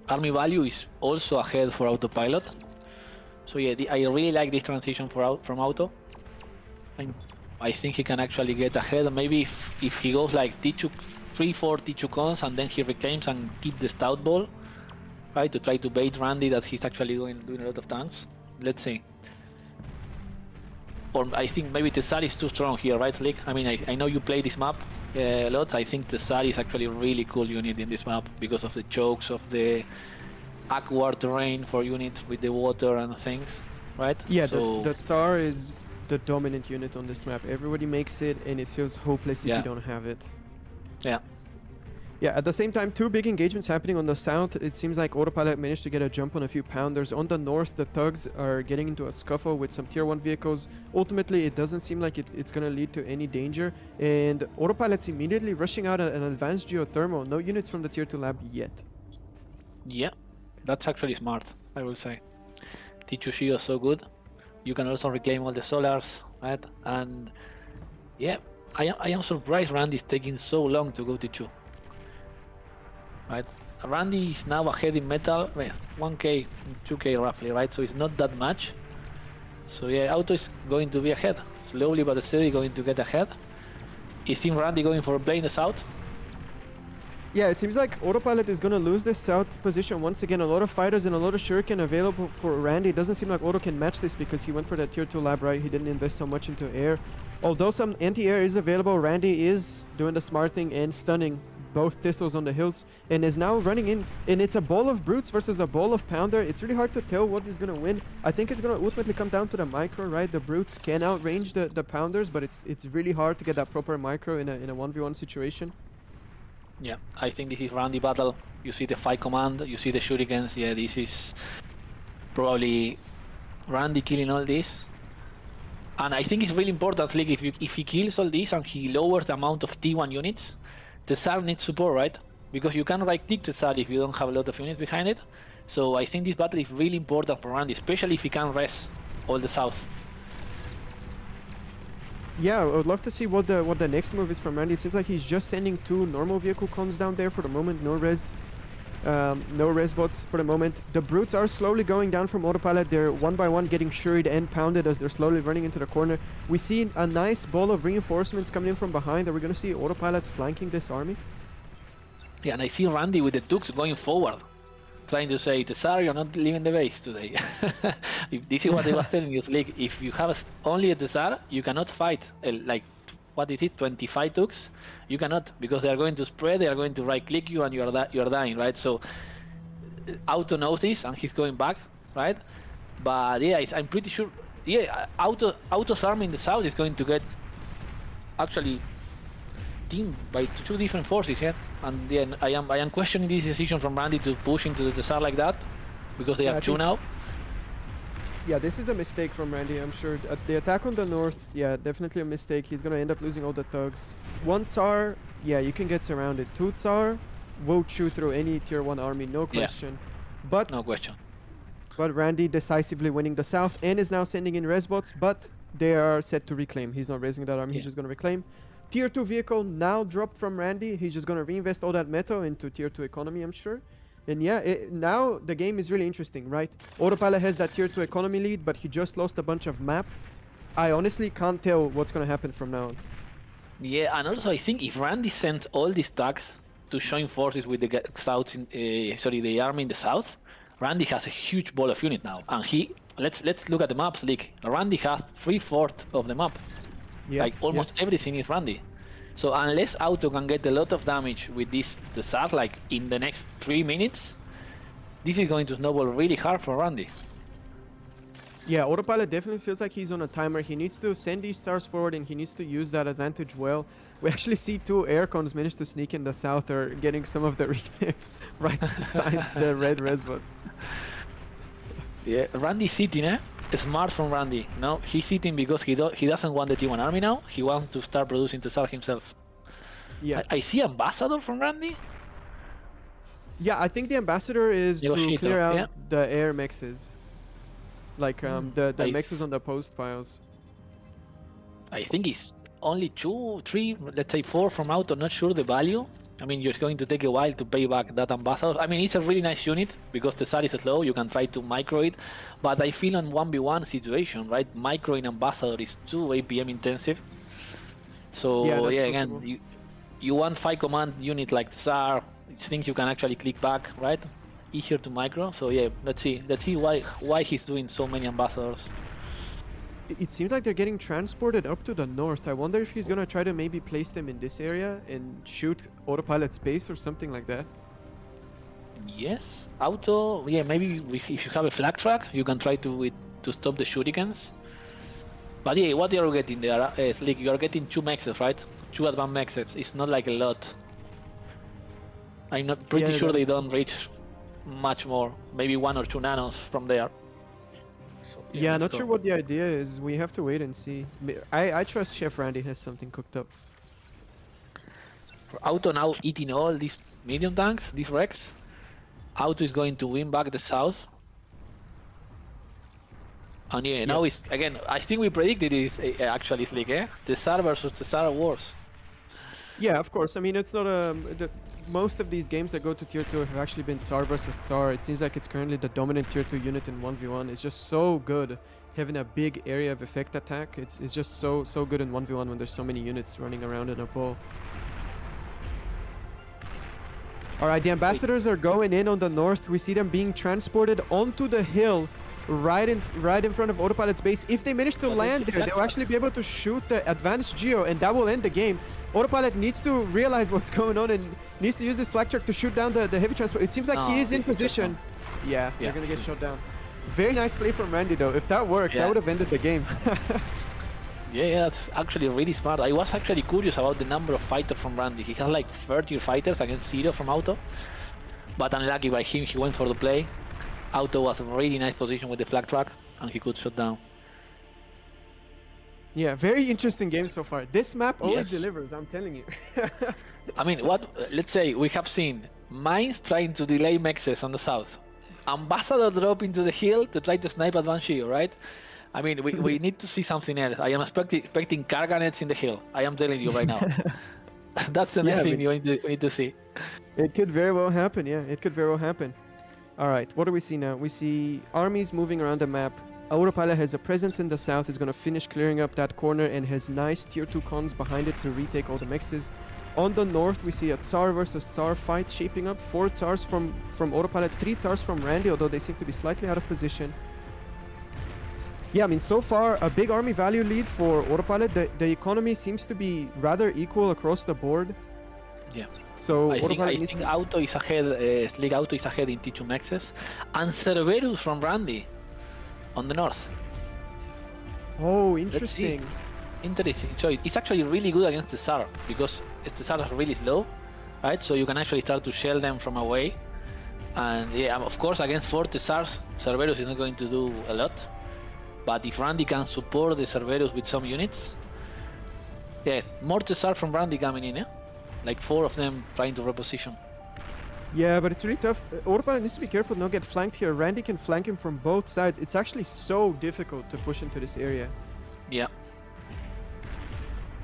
Army value is also ahead for Autopilot. So yeah, I really like this transition from Auto. I think he can actually get ahead. Maybe if he goes like T2, 3-4 T2 cons, and then he reclaims and keep the stout ball, right, to try to bait Randy that he's actually doing a lot of tanks. Let's see. Or I think maybe Tesar is too strong here, right, Slick? I mean, I know you play this map lots. I think Tesar is actually a really cool unit in this map because of the chokes, of the aqua terrain for units with the water and things, right? Yeah, so the Tsar is the dominant unit on this map. Everybody makes it, and it feels hopeless if you don't have it. Yeah. Yeah, at the same time, two big engagements happening on the south. It seems like Autopilot managed to get a jump on a few pounders. On the north, the thugs are getting into a scuffle with some tier 1 vehicles. Ultimately, it doesn't seem like it's going to lead to any danger. And Autopilot's immediately rushing out an advanced geothermal. No units from the tier 2 lab yet. Yeah, that's actually smart, I will say. T2C is so good. You can also reclaim all the solars, right? And yeah, I am surprised Randy's taking so long to go to 2. Right, Randy is now ahead in metal, 1k, 2k roughly, right? So it's not that much. So yeah, Auto is going to be ahead, slowly but steadily going to get ahead. Is Team Randy going for a play in the south? Yeah, it seems like Autopilot is going to lose this south position once again. A lot of fighters and a lot of shuriken available for Randy. It doesn't seem like Auto can match this because he went for that tier 2 lab, right? He didn't invest so much into air. Although some anti-air is available, Randy is doing the smart thing and stunning both Thistles on the hills and is now running in. And it's a ball of brutes versus a ball of pounder. It's really hard to tell what is going to win. I think it's going to ultimately come down to the micro, right? The brutes can outrange the pounders, but it's really hard to get that proper micro in a 1v1 situation. Yeah, I think this is Randy battle. You see the 5 command, you see the shurikens. Yeah, this is probably Randy killing all this. And I think it's really important, like if he kills all this and he lowers the amount of T1 units, the SAR needs support, right? Because you can right-click the SAR if you don't have a lot of units behind it. So I think this battle is really important for Randy, especially if he can res all the south. Yeah, I would love to see what the next move is from Randy. It seems like he's just sending 2 normal vehicle cons down there for the moment. No res bots for the moment. The brutes are slowly going down from Autopilot. They're one by one getting shuried and pounded as they're slowly running into the corner. We see a nice ball of reinforcements coming in from behind. Are we going to see Autopilot flanking this army? Yeah, and I see Randy with the Dukes going forward, trying to say, Tsar, you're not leaving the base today. This is what I was telling you, like, if you have only a Tsar, you cannot fight, like, what is it, 25 Dukes? You cannot, because they are going to spread, they are going to right-click you, and you are dying, right? So, Auto knows this, and he's going back, right? But yeah, I'm pretty sure, yeah, Auto's army in the south is going to get, actually, teamed by 2 different forces, yeah? And then I am questioning this decision from Randy to push into the Tsar like that, because they have 2 now. Yeah, this is a mistake from Randy, I'm sure. The attack on the north, yeah, definitely a mistake. He's gonna end up losing all the thugs. 1 Tsar, yeah, you can get surrounded. 2 Tsar will chew through any tier 1 army, no question. Yeah. But no question. But Randy decisively winning the south and is now sending in res bots, but they are set to reclaim. He's not raising that army, he's just gonna reclaim. Tier 2 vehicle now dropped from Randy. He's just gonna reinvest all that metal into tier 2 economy, I'm sure. And yeah, now the game is really interesting, right? Autopilot has that tier 2 economy lead, but he just lost a bunch of map. I honestly can't tell what's gonna happen from now on. Yeah, and also I think if Randy sent all these tags to join forces with the south, the army in the south, Randy has a huge ball of unit now, and let's look at the maps. Like Randy has 3/4 of the map. Yes, like almost everything is Randy. So unless Auto can get a lot of damage with this the SAR, like in the next 3 minutes, this is going to snowball really hard for Randy. Yeah, Autopilot definitely feels like he's on a timer. He needs to send these stars forward and he needs to use that advantage well. We actually see 2 aircons manage to sneak in the south or getting some of the right besides the red resbots. Yeah, Randy sitting, eh? Smart from Randy. No, he's sitting because he doesn't want the T1 army now. He wants to start producing Tsar himself. Yeah. I see Ambassador from Randy. Yeah, I think the Ambassador is to clear out the air mexes. Like the mexes on the Postpiles. I think it's only 2, 3, let's say 4 from Auto. Not sure the value. I mean, you're going to take a while to pay back that Ambassador. I mean, it's a really nice unit because the SAR is slow. You can try to micro it. But I feel on 1v1 situation, right? Microing Ambassador is too APM intensive. So, yeah again, you want 5 command unit like SAR, things you can actually click back, right? Easier to micro. So, yeah, let's see why he's doing so many Ambassadors. It seems like they're getting transported up to the north. I wonder if he's gonna try to maybe place them in this area and shoot Autopilot space or something like that. Yes, Auto. Yeah, maybe if you have a flag track, you can try to stop the shurikens. But yeah, what are you getting there? It's like you are getting 2 mexes, right? 2 advanced mexes. It's not like a lot. I'm not pretty Yeah, sure that- they don't reach much more. Maybe 1 or 2 nanos from there. So, Yeah, let's not go. sure what the idea is. We have to wait and see. I trust Chef Randy has something cooked up. Auto now eating all these medium tanks, these wrecks. Auto is going to win back the south. And yeah, now it's again. I think we predicted it actually, Slick. The SAR versus the SAR wars. Yeah, of course. I mean, it's not most of these games that go to tier 2 have actually been Tsar versus Tsar. It seems like it's currently the dominant tier 2 unit in 1v1. It's just so good having a big area of effect attack. It's just so good in 1v1 when there's so many units running around in a ball. Alright, the ambassadors are going in on the north. We see them being transported onto the hill right in front of Autopilot's base. If they manage to But land it's there, they'll actually be able to shoot the advanced Geo, and that will end the game. Autopilot needs to realize what's going on and needs to use this flak truck to shoot down the heavy transport. It seems like he No, is in this is position. Yeah, they're Yeah. gonna get shot down. Very nice play from Randy though. If that worked, that Yeah. would have ended the game. Yeah, that's actually really smart. I was actually curious about the number of fighters from Randy. He has like 30 fighters against 0 from Auto. But unlucky by him, he went for the play. Auto was in a really nice position with the flag truck, and he could shut down. Yeah, very interesting game so far. This map always Yes. delivers, I'm telling you. I mean, let's say we have seen Mines trying to delay Mexes on the south. Ambassador drop into the hill to try to snipe Advanced Geo, right? I mean, we need to see something else. I am expecting Karganets in the hill. I am telling you right now. That's the next Yeah, thing but- we need to see. It could very well happen, yeah. It could very well happen. Alright, what do we see now? We see armies moving around the map. Autopilot has a presence in the south, is going to finish clearing up that corner and has nice tier 2 cons behind it to retake all the mexes. On the north, we see a Tsar versus Tsar fight shaping up. 4 Tsars from Autopilot, 3 Tsars from Randy, although they seem to be slightly out of position. Yeah, I mean, so far, a big army value lead for Autopilot. The economy seems to be rather equal across the board. Yeah. So I Autopilot needs think to... Auto is ahead, Slick Auto is ahead in T2 Mexes. And Cerberus from Randy on the north. Oh, see. interesting. Interesting choice. It's actually really good against the SAR because the SAR are really slow, right? So you can actually start to shell them from away. And yeah, of course, against 40 SARs, Cerberus is not going to do a lot. But if Randy can support the Cerberus with some units, yeah, more SAR from Randy coming in, like 4 of them trying to reposition. Yeah, but it's really tough. Autopilot needs to be careful not get flanked here. Randy can flank him from both sides. It's actually so difficult to push into this area. Yeah.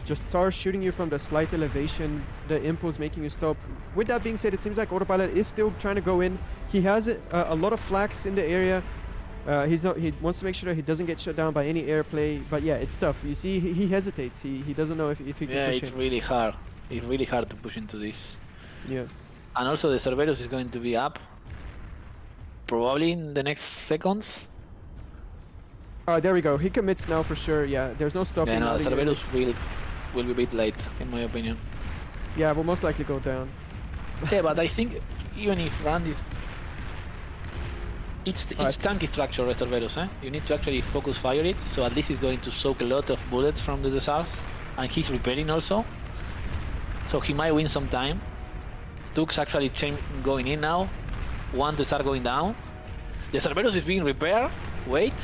Just Tsar shooting you from the slight elevation, the impulse making you stop. With that being said, it seems like Autopilot is still trying to go in. He has a lot of flags in the area. He wants to make sure that he doesn't get shut down by any airplay. But yeah, it's tough. You see, he hesitates. He doesn't know if he can Yeah, push it's in. really hard. It's really hard to push into this. Yeah. And also the Cerberus is going to be up probably in the next seconds. There we go. He commits now for sure. Yeah, there's no stopping. Yeah, no, now the that you're- Cerberus will be a bit late, in my opinion. Yeah, will most likely go down. Yeah, but I think even if Randy's... It's tanky structure, Cerberus, eh? You need to actually focus fire it, so at least it's going to soak a lot of bullets from the Desars. And he's repairing also. So he might win some time. Tuk's actually going in now. One Desar going down. The Cerberus is being repaired. Wait.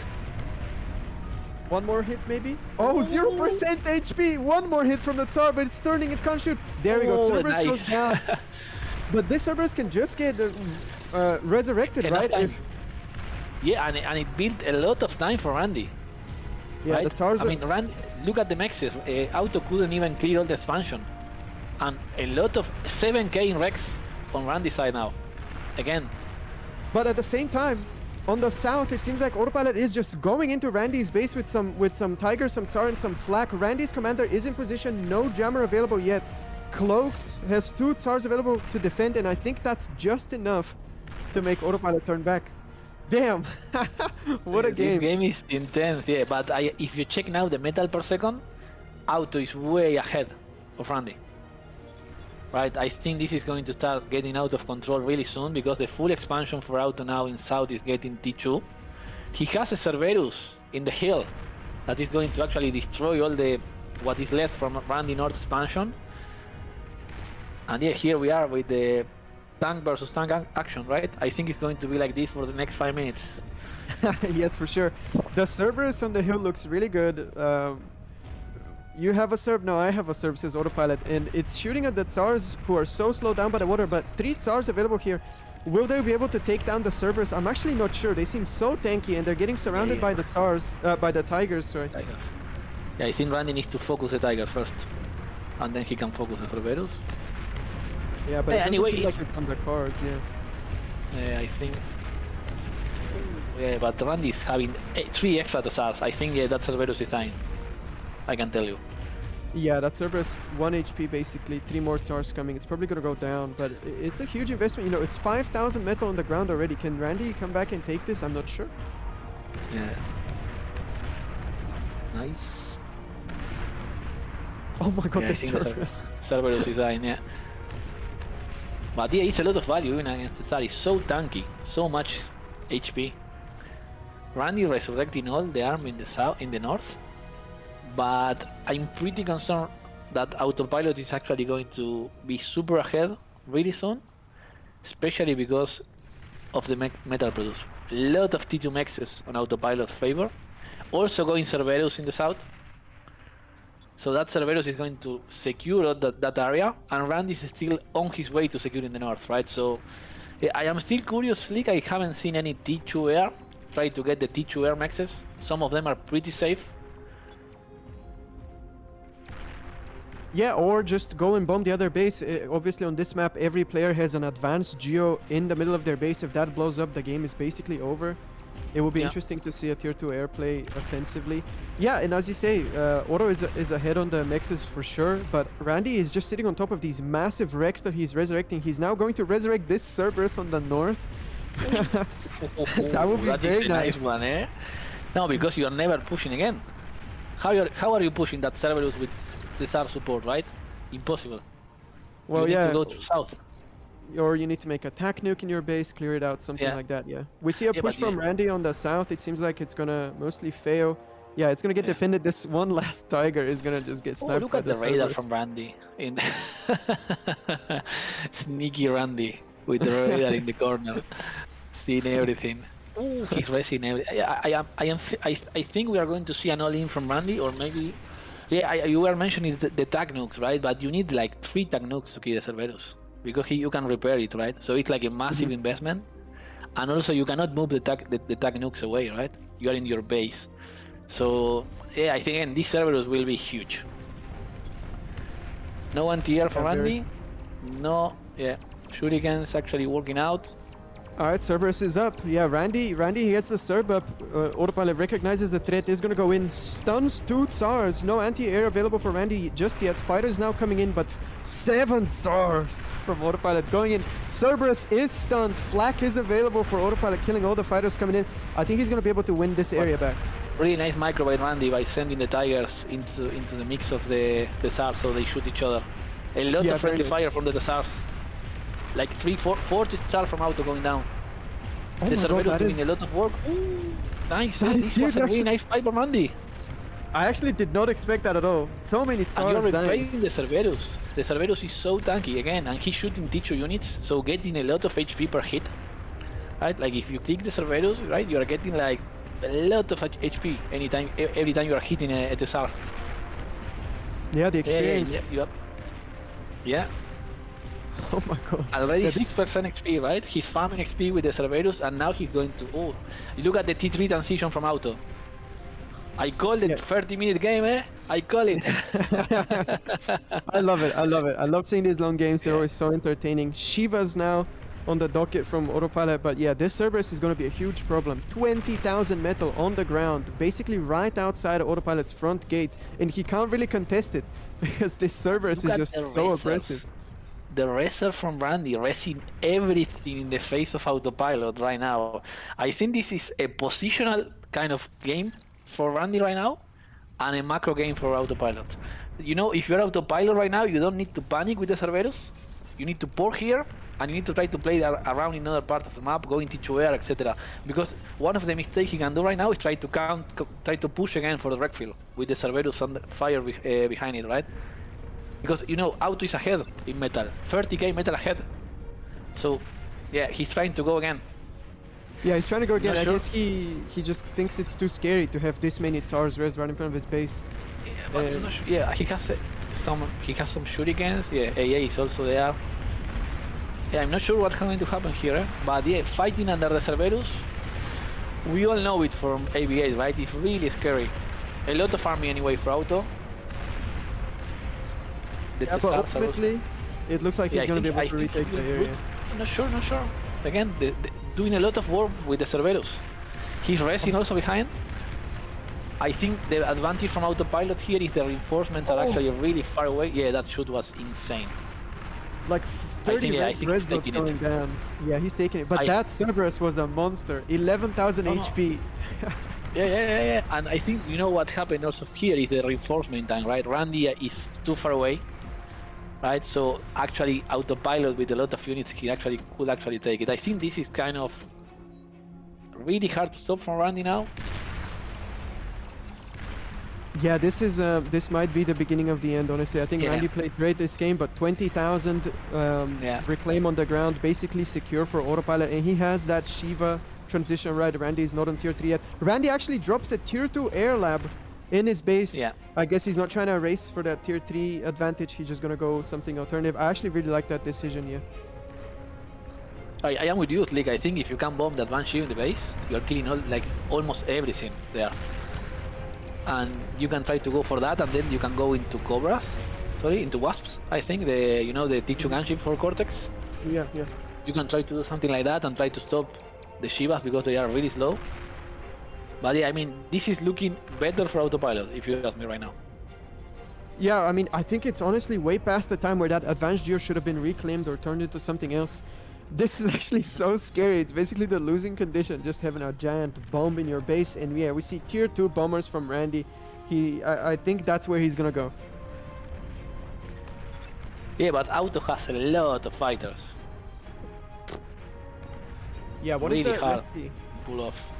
One more hit maybe? Oh, 0% HP! One more hit from the Tsar, but it's turning, it can't shoot. There we go, Oh, Cerberus nice. goes down. But this Cerberus can just get resurrected, Enough right? time. Yeah, and it built a lot of time for Randy. Yeah, right? the Tsars I mean, Randy, look at the Mexes. Auto couldn't even clear all the expansion. And a lot of 7k in Rex on Randy's side now. Again. But at the same time, on the south, it seems like Autopilot is just going into Randy's base with some Tiger, some Tsar, and some Flak. Randy's commander is in position, no jammer available yet. Cloaks has 2 Tsars available to defend, and I think that's just enough to make Autopilot turn back. Damn! What a game. This game is intense, yeah. But if you check now the metal per second, Auto is way ahead of Randy. Right, I think this is going to start getting out of control really soon because the full expansion for Auto now in South is getting T2. He has a Cerberus in the hill that is going to actually destroy all what is left from Randy North expansion. And yeah, here we are with the tank versus tank action, right? I think it's going to be like this for the next 5 minutes. Yes, for sure. The Cerberus on the hill looks really good. You have a Cerb? No, I have a Cerb, says Autopilot. And it's shooting at the Tsars who are so slowed down by the water, but 3 Tsars available here. Will they be able to take down the Cerberus? I'm actually not sure. They seem so tanky and they're getting surrounded by the Tsars, by the Tigers, sorry. Tigers. Yeah, I think Randy needs to focus the Tigers first, and then he can focus the Cerberus. Yeah, but Hey, it anyway, doesn't seem like it's on the cards, yeah. Yeah, I think. Yeah, but Randy's having 3 extra Tsars. I think that Cerberus is dying. I can tell you. Yeah, that Cerberus 1 HP basically, 3 more Tsars coming. It's probably gonna go down, but it's a huge investment. You know, it's 5,000 metal on the ground already. Can Randy come back and take this? I'm not sure. Yeah. Nice. Oh my god, Yeah, the I think the Cerberus. Cerberus is dying, yeah. But yeah, it's a lot of value even against the Tsar. It's so tanky, so much HP. Randy resurrecting all the arm in the south, in the north. But I'm pretty concerned that Autopilot is actually going to be super ahead really soon, especially because of the metal produce. A lot of T2 mexes on Autopilot favor. Also going Cerberus in the south. So that Cerberus is going to secure that area, and Randy is still on his way to secure in the north, right? So I am still curious, Slick. I haven't seen any T2 air try to get the T2 air mexes. Some of them are pretty safe. Yeah, or just go and bomb the other base. Obviously on this map, every player has an advanced geo in the middle of their base. If that blows up, the game is basically over. It will be interesting to see a tier 2 airplay offensively. Yeah, and as you say, Auto is ahead on the mexes for sure, but Randy is just sitting on top of these massive wrecks that he's resurrecting. He's now going to resurrect this Cerberus on the north. That would be very nice. One, eh? No, because you are never pushing again. How are you pushing that Cerberus with Tsar support, right? Impossible. Well, you need yeah. to go to south. Or you need to make a tac nuke in your base, clear it out, something like that, yeah. We see a push from Randy on the south. It seems like it's gonna mostly fail. Yeah, it's gonna get defended. This one last Tiger is gonna just get sniped. Look at by the radar Cerberus. from Randy. Sneaky Randy with the radar in the corner, seeing everything. Ooh, he's racing everything. I think we are going to see an all-in from Randy, or maybe. Yeah, you were mentioning the tag nukes, right? But you need like 3 tag nukes to kill the Cerberus, because you can repair it, right? So it's like a massive investment, and also you cannot move the tag nukes away, right? You are in your base. So yeah, I think again, this Cerberus will be huge. No anti-air for Randy. No, yeah, Shuriken's actually working out. Alright, Cerberus is up. Yeah, Randy he gets the Cerb up. Autopilot recognizes the threat, is gonna go in. Stuns 2 Tsars. No anti-air available for Randy just yet. Fighters now coming in, but 7 Tsars from Autopilot going in. Cerberus is stunned. Flak is available for Autopilot, killing all the fighters coming in. I think he's gonna be able to win this area back. Really nice micro by Randy by sending the Tigers into the mix of the Tsars, so they shoot each other. A lot of friendly fire from the Tsars. Like 40 Tsars from Auto going down. Oh the Cerberus doing a lot of work. Ooh, nice. This was a really nice fight from Randy. I actually did not expect that at all. So many Tsars and you're dying. replaying the Cerberus. The Cerberus is so tanky again, and he's shooting T2 units, so getting a lot of HP per hit. Right? Like if you click the Cerberus, right, you are getting like a lot of HP every time you are hitting a Tsar. Yeah, the experience. Yeah. Oh my god. Already 6% XP, right? He's farming XP with the Cerberus, and now he's going to... Oh, look at the T3 transition from Auto. I called it 30-minute game, eh? I call it. I love it. I love seeing these long games. They're always so entertaining. Shiva's now on the docket from Autopilot, but yeah, this Cerberus is going to be a huge problem. 20,000 metal on the ground, basically right outside of Autopilot's front gate, and he can't really contest it because this Cerberus is just so aggressive. The racer from Randy racing everything in the face of Autopilot right now. I think this is a positional kind of game for Randy right now, and a macro game for Autopilot. You know, if you're Autopilot right now, you don't need to panic with the Cerberus. You need to pour here, and you need to try to play around in other part of the map, going T2 air, etc. Because one of the mistakes he can do right now is try to push again for the wreckfield with the Cerberus under fire behind it, right? Because, you know, Auto is ahead in metal. 30k metal ahead. So, yeah, he's trying to go again. Yeah, he's trying to go again. Not I sure. guess he just thinks it's too scary to have this many Tsars res right in front of his base. Yeah, but I'm not sure. Yeah, he has some shurikens. Yeah, AA is also there. Yeah, I'm not sure what's going to happen here, but yeah, fighting under the Cerberus, we all know it from AV8, right? It's really scary. A lot of army anyway for Auto. The Yeah, but Tsars are also- ultimately, it looks like Yeah, he's going to be able to retake the area. Not sure. Again, doing a lot of work with the Cerberus. He's resting also behind. I think the advantage from Autopilot here is the reinforcements are actually really far away. Yeah, that shoot was insane. Like I 30 think res he's dots taking it. going down. Yeah, he's taking it. But I- that Cerberus was a monster. 11,000 Oh, no. HP. Yeah. And I think you know what happened also here is the reinforcement time, right? Randy is too far away, right? So actually, Autopilot with a lot of units, he actually could actually take it. I think this is kind of really hard to stop from Randy now. Yeah, this might be the beginning of the end. Honestly, I think Yeah. Randy played great this game, but 20,000 Yeah. reclaim on the ground, basically secure for Autopilot, and he has that Shiva transition right. Randy is not on tier 3 yet. Randy actually drops a tier 2 air lab in his base. Yeah. I guess he's not trying to race for that tier 3 advantage. He's just gonna go something alternative. I actually really like that decision. Yeah. I am with you, Slick. I think if you can bomb that Banshee in the base, you're killing almost everything there. And you can try to go for that, and then you can go into Cobras. Into Wasps. I think the T2 gunship for Cortex. Yeah. You can try to do something like that and try to stop the Shivas because they are really slow. But yeah, I mean, this is looking better for Autopilot, if you ask me right now. Yeah, I mean, I think it's honestly way past the time where that advanced gear should have been reclaimed or turned into something else. This is actually so scary. It's basically the losing condition, just having a giant bomb in your base. And yeah, we see tier 2 bombers from Randy. I think that's where he's gonna go. Yeah, but Auto has a lot of fighters. Yeah, what is Really the hard. let's see. Pull off.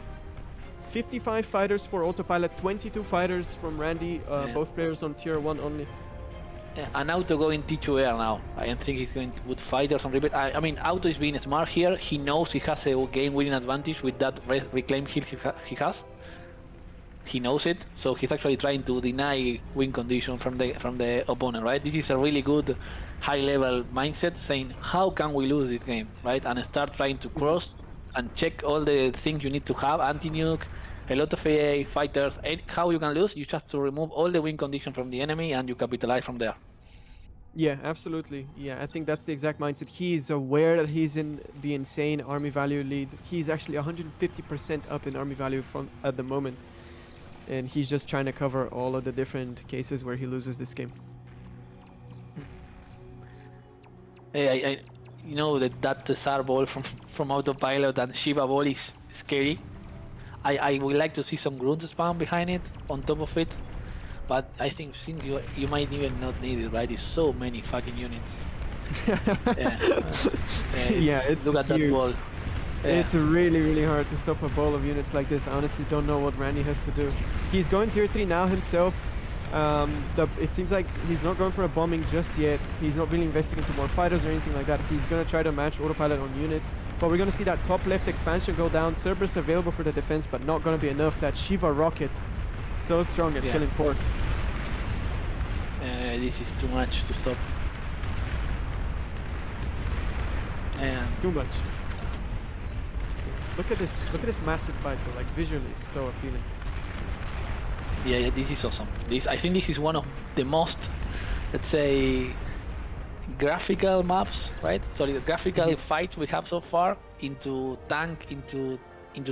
55 fighters for Autopilot, 22 fighters from Randy, Yeah. both players on tier 1 only. Yeah, and Auto going T2 air now. I don't think he's going to put fighters on repeat. I mean, Auto is being smart here. He knows he has a game-winning advantage with that reclaim heal he has. He knows it, so he's actually trying to deny win condition from the opponent, right? This is a really good high-level mindset, saying how can we lose this game, right? And start trying to cross and check all the things you need to have: anti-nuke, a lot of AA, fighters. How you can lose? You just have to remove all the win condition from the enemy, and you capitalize from there. Yeah, absolutely. Yeah, I think that's the exact mindset. He is aware that he's in the insane army value lead. He's actually 150% up in army value from at the moment. And he's just trying to cover all of the different cases where he loses this game. I you know that Tsar ball from Autopilot and Shiva ball is scary. I would like to see some grunt spam behind it, on top of it. But I think since you might even not need it, right? It's so many fucking units. Yeah, it's look at that huge. ball. Yeah. It's really, really hard to stop a ball of units like this. I honestly don't know what Randy has to do. He's going tier 3 now himself. It seems like he's not going for a bombing just yet. He's not really investing into more fighters or anything like that. He's going to try to match Autopilot on units. But we're going to see that top left expansion go down. Cerberus available for the defense, but not going to be enough. That Shiva rocket, so strong at killing pork. This is too much to stop. And Too much. Look at this massive fight though. Like visually, it's so appealing. yeah, this is awesome. I think this is one of the most, let's say, graphical maps, right? Sorry, the graphical fights we have so far into tank, into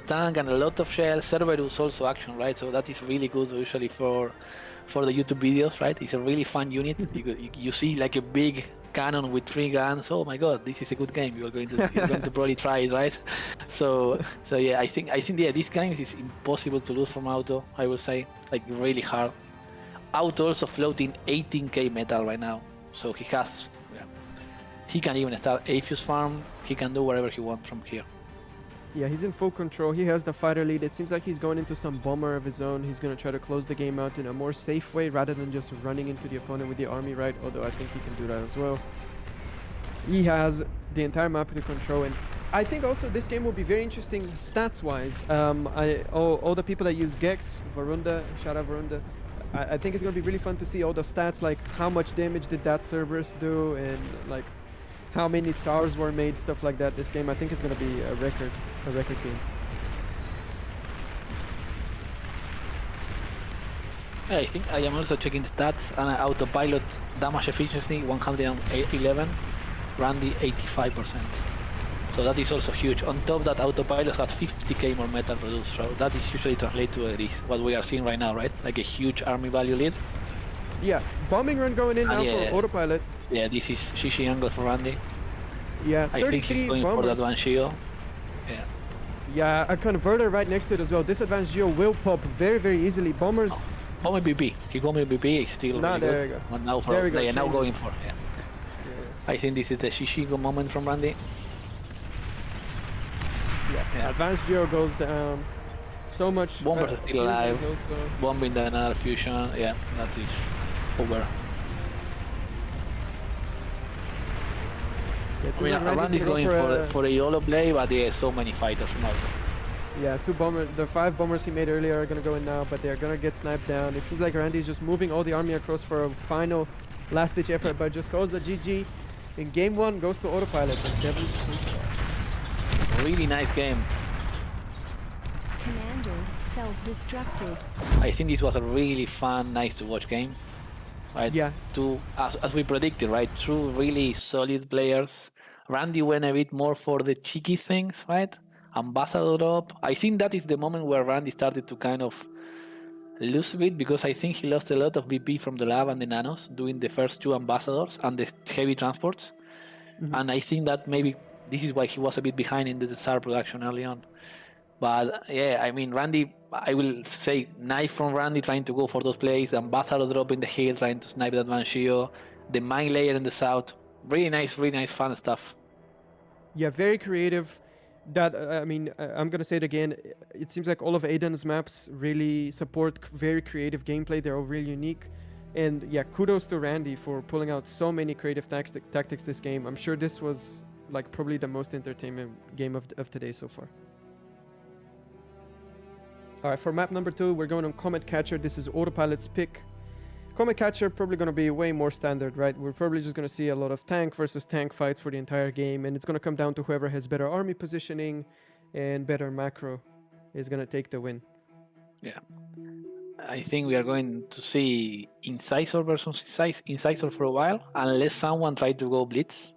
tank, and a lot of shells. Cerberus also action, right? So that is really good usually for the YouTube videos, right? It's a really fun unit. You see like a big cannon with 3 guns. Oh my god, this is a good game. You're going to probably try it, right? So yeah, I think yeah, this game is impossible to lose from Auto. I will say, like, really hard. Auto also floating 18k metal right now, so he can even start Aphis farm. He can do whatever he wants from here. Yeah, he's in full control. He has the fighter lead. It seems like he's going into some bomber of his own. He's going to try to close the game out in a more safe way rather than just running into the opponent with the army, right? Although I think he can do that as well. he has the entire map to control. And I think also this game will be very interesting stats-wise. All the people that use Gex, Varunda, shout out Varunda, I think it's going to be really fun to see all the stats, like how much damage did that Cerberus do, and like how many towers were made, stuff like that. This game, I think, is going to be a record game. I think I am also checking stats, and Autopilot damage efficiency 111, Randy 85%. So that is also huge. On top that Autopilot has 50k more metal produced, so that is usually translated to what we are seeing right now, right? Like a huge army value lead. Yeah, bombing run going in now for Autopilot. Yeah, this is GG angle for Randy. Yeah, I think he's going bombers. for that one shield. Yeah. Yeah, a converter right next to it as well. This advanced geo will pop very, very easily. Bombers. Comet BP. He Comet BP is still really there good. We go. And now for there we go. now going for Yeah. I think this is the GG moment from Randy. Yeah. Advanced geo goes down. So much. Bombers are still alive. Also. Bombing the another fusion. Yeah, that is over. Yeah, I mean, Randy's going for a YOLO play, but yeah, so many fighters from Auto. Yeah, the 5 bombers he made earlier are gonna go in now, but they're gonna get sniped down. It seems like Randy's just moving all the army across for a final last-ditch effort, but just calls the GG. In game 1, goes to Autopilot and Devil's Postpiles. Really nice game. Commander self-destructed. I think this was a really fun, nice to watch game. Right? Yeah. As we predicted, right? Two really solid players. Randy went a bit more for the cheeky things, right? Ambassador up. I think that is the moment where Randy started to kind of lose a bit, because I think he lost a lot of BP from the lab and the nanos doing the first 2 ambassadors and the heavy transports. Mm-hmm. And I think that maybe this is why he was a bit behind in the SAR production early on. But yeah, I mean, Randy, I will say knife from Randy trying to go for those plays, the ambassador drop in the hill trying to snipe that Banshio, the mine layer in the south. Really nice, fun stuff. Yeah, very creative. That I mean, I'm gonna say it again. It seems like all of Aiden's maps really support very creative gameplay. They're all really unique, and yeah, kudos to Randy for pulling out so many creative tactics this game. I'm sure this was like probably the most entertainment game of today so far. All right, for map number 2, we're going on Comet Catcher. This is Autopilot's pick. Comet Catcher probably going to be way more standard, right? We're probably just going to see a lot of tank versus tank fights for the entire game, and it's going to come down to whoever has better army positioning and better macro is going to take the win. Yeah. I think we are going to see Incisor versus Incisor for a while, unless someone tries to go Blitz.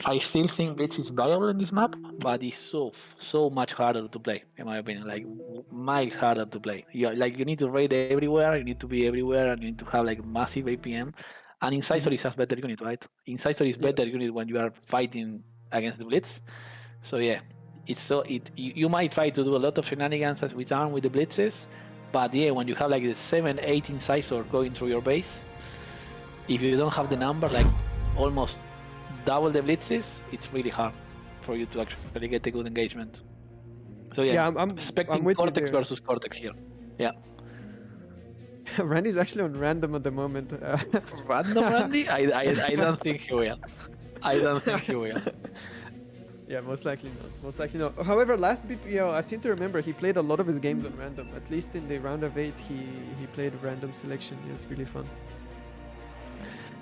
I still think Blitz is viable in this map, but it's so much harder to play, in my opinion. Like miles harder to play. You need to raid everywhere, you need to be everywhere, and you need to have like massive APM. And Incisor is a better unit, right? Incisor is better unit when you are fighting against the Blitz. So yeah, you might try to do a lot of shenanigans as we done with the Blitzes, but yeah, when you have like the 7-8 Incisor going through your base, if you don't have the number, like almost double the blitzes, it's really hard for you to actually get a good engagement. So yeah, I'm expecting Cortex versus Cortex here. Yeah. Randy's actually on random at the moment. Random Randy? I don't think he will. I don't think he will. Yeah, most likely not. Most likely not. However, last BPL, I seem to remember he played a lot of his games on random. At least in the round of 8, he played random selection. It was really fun.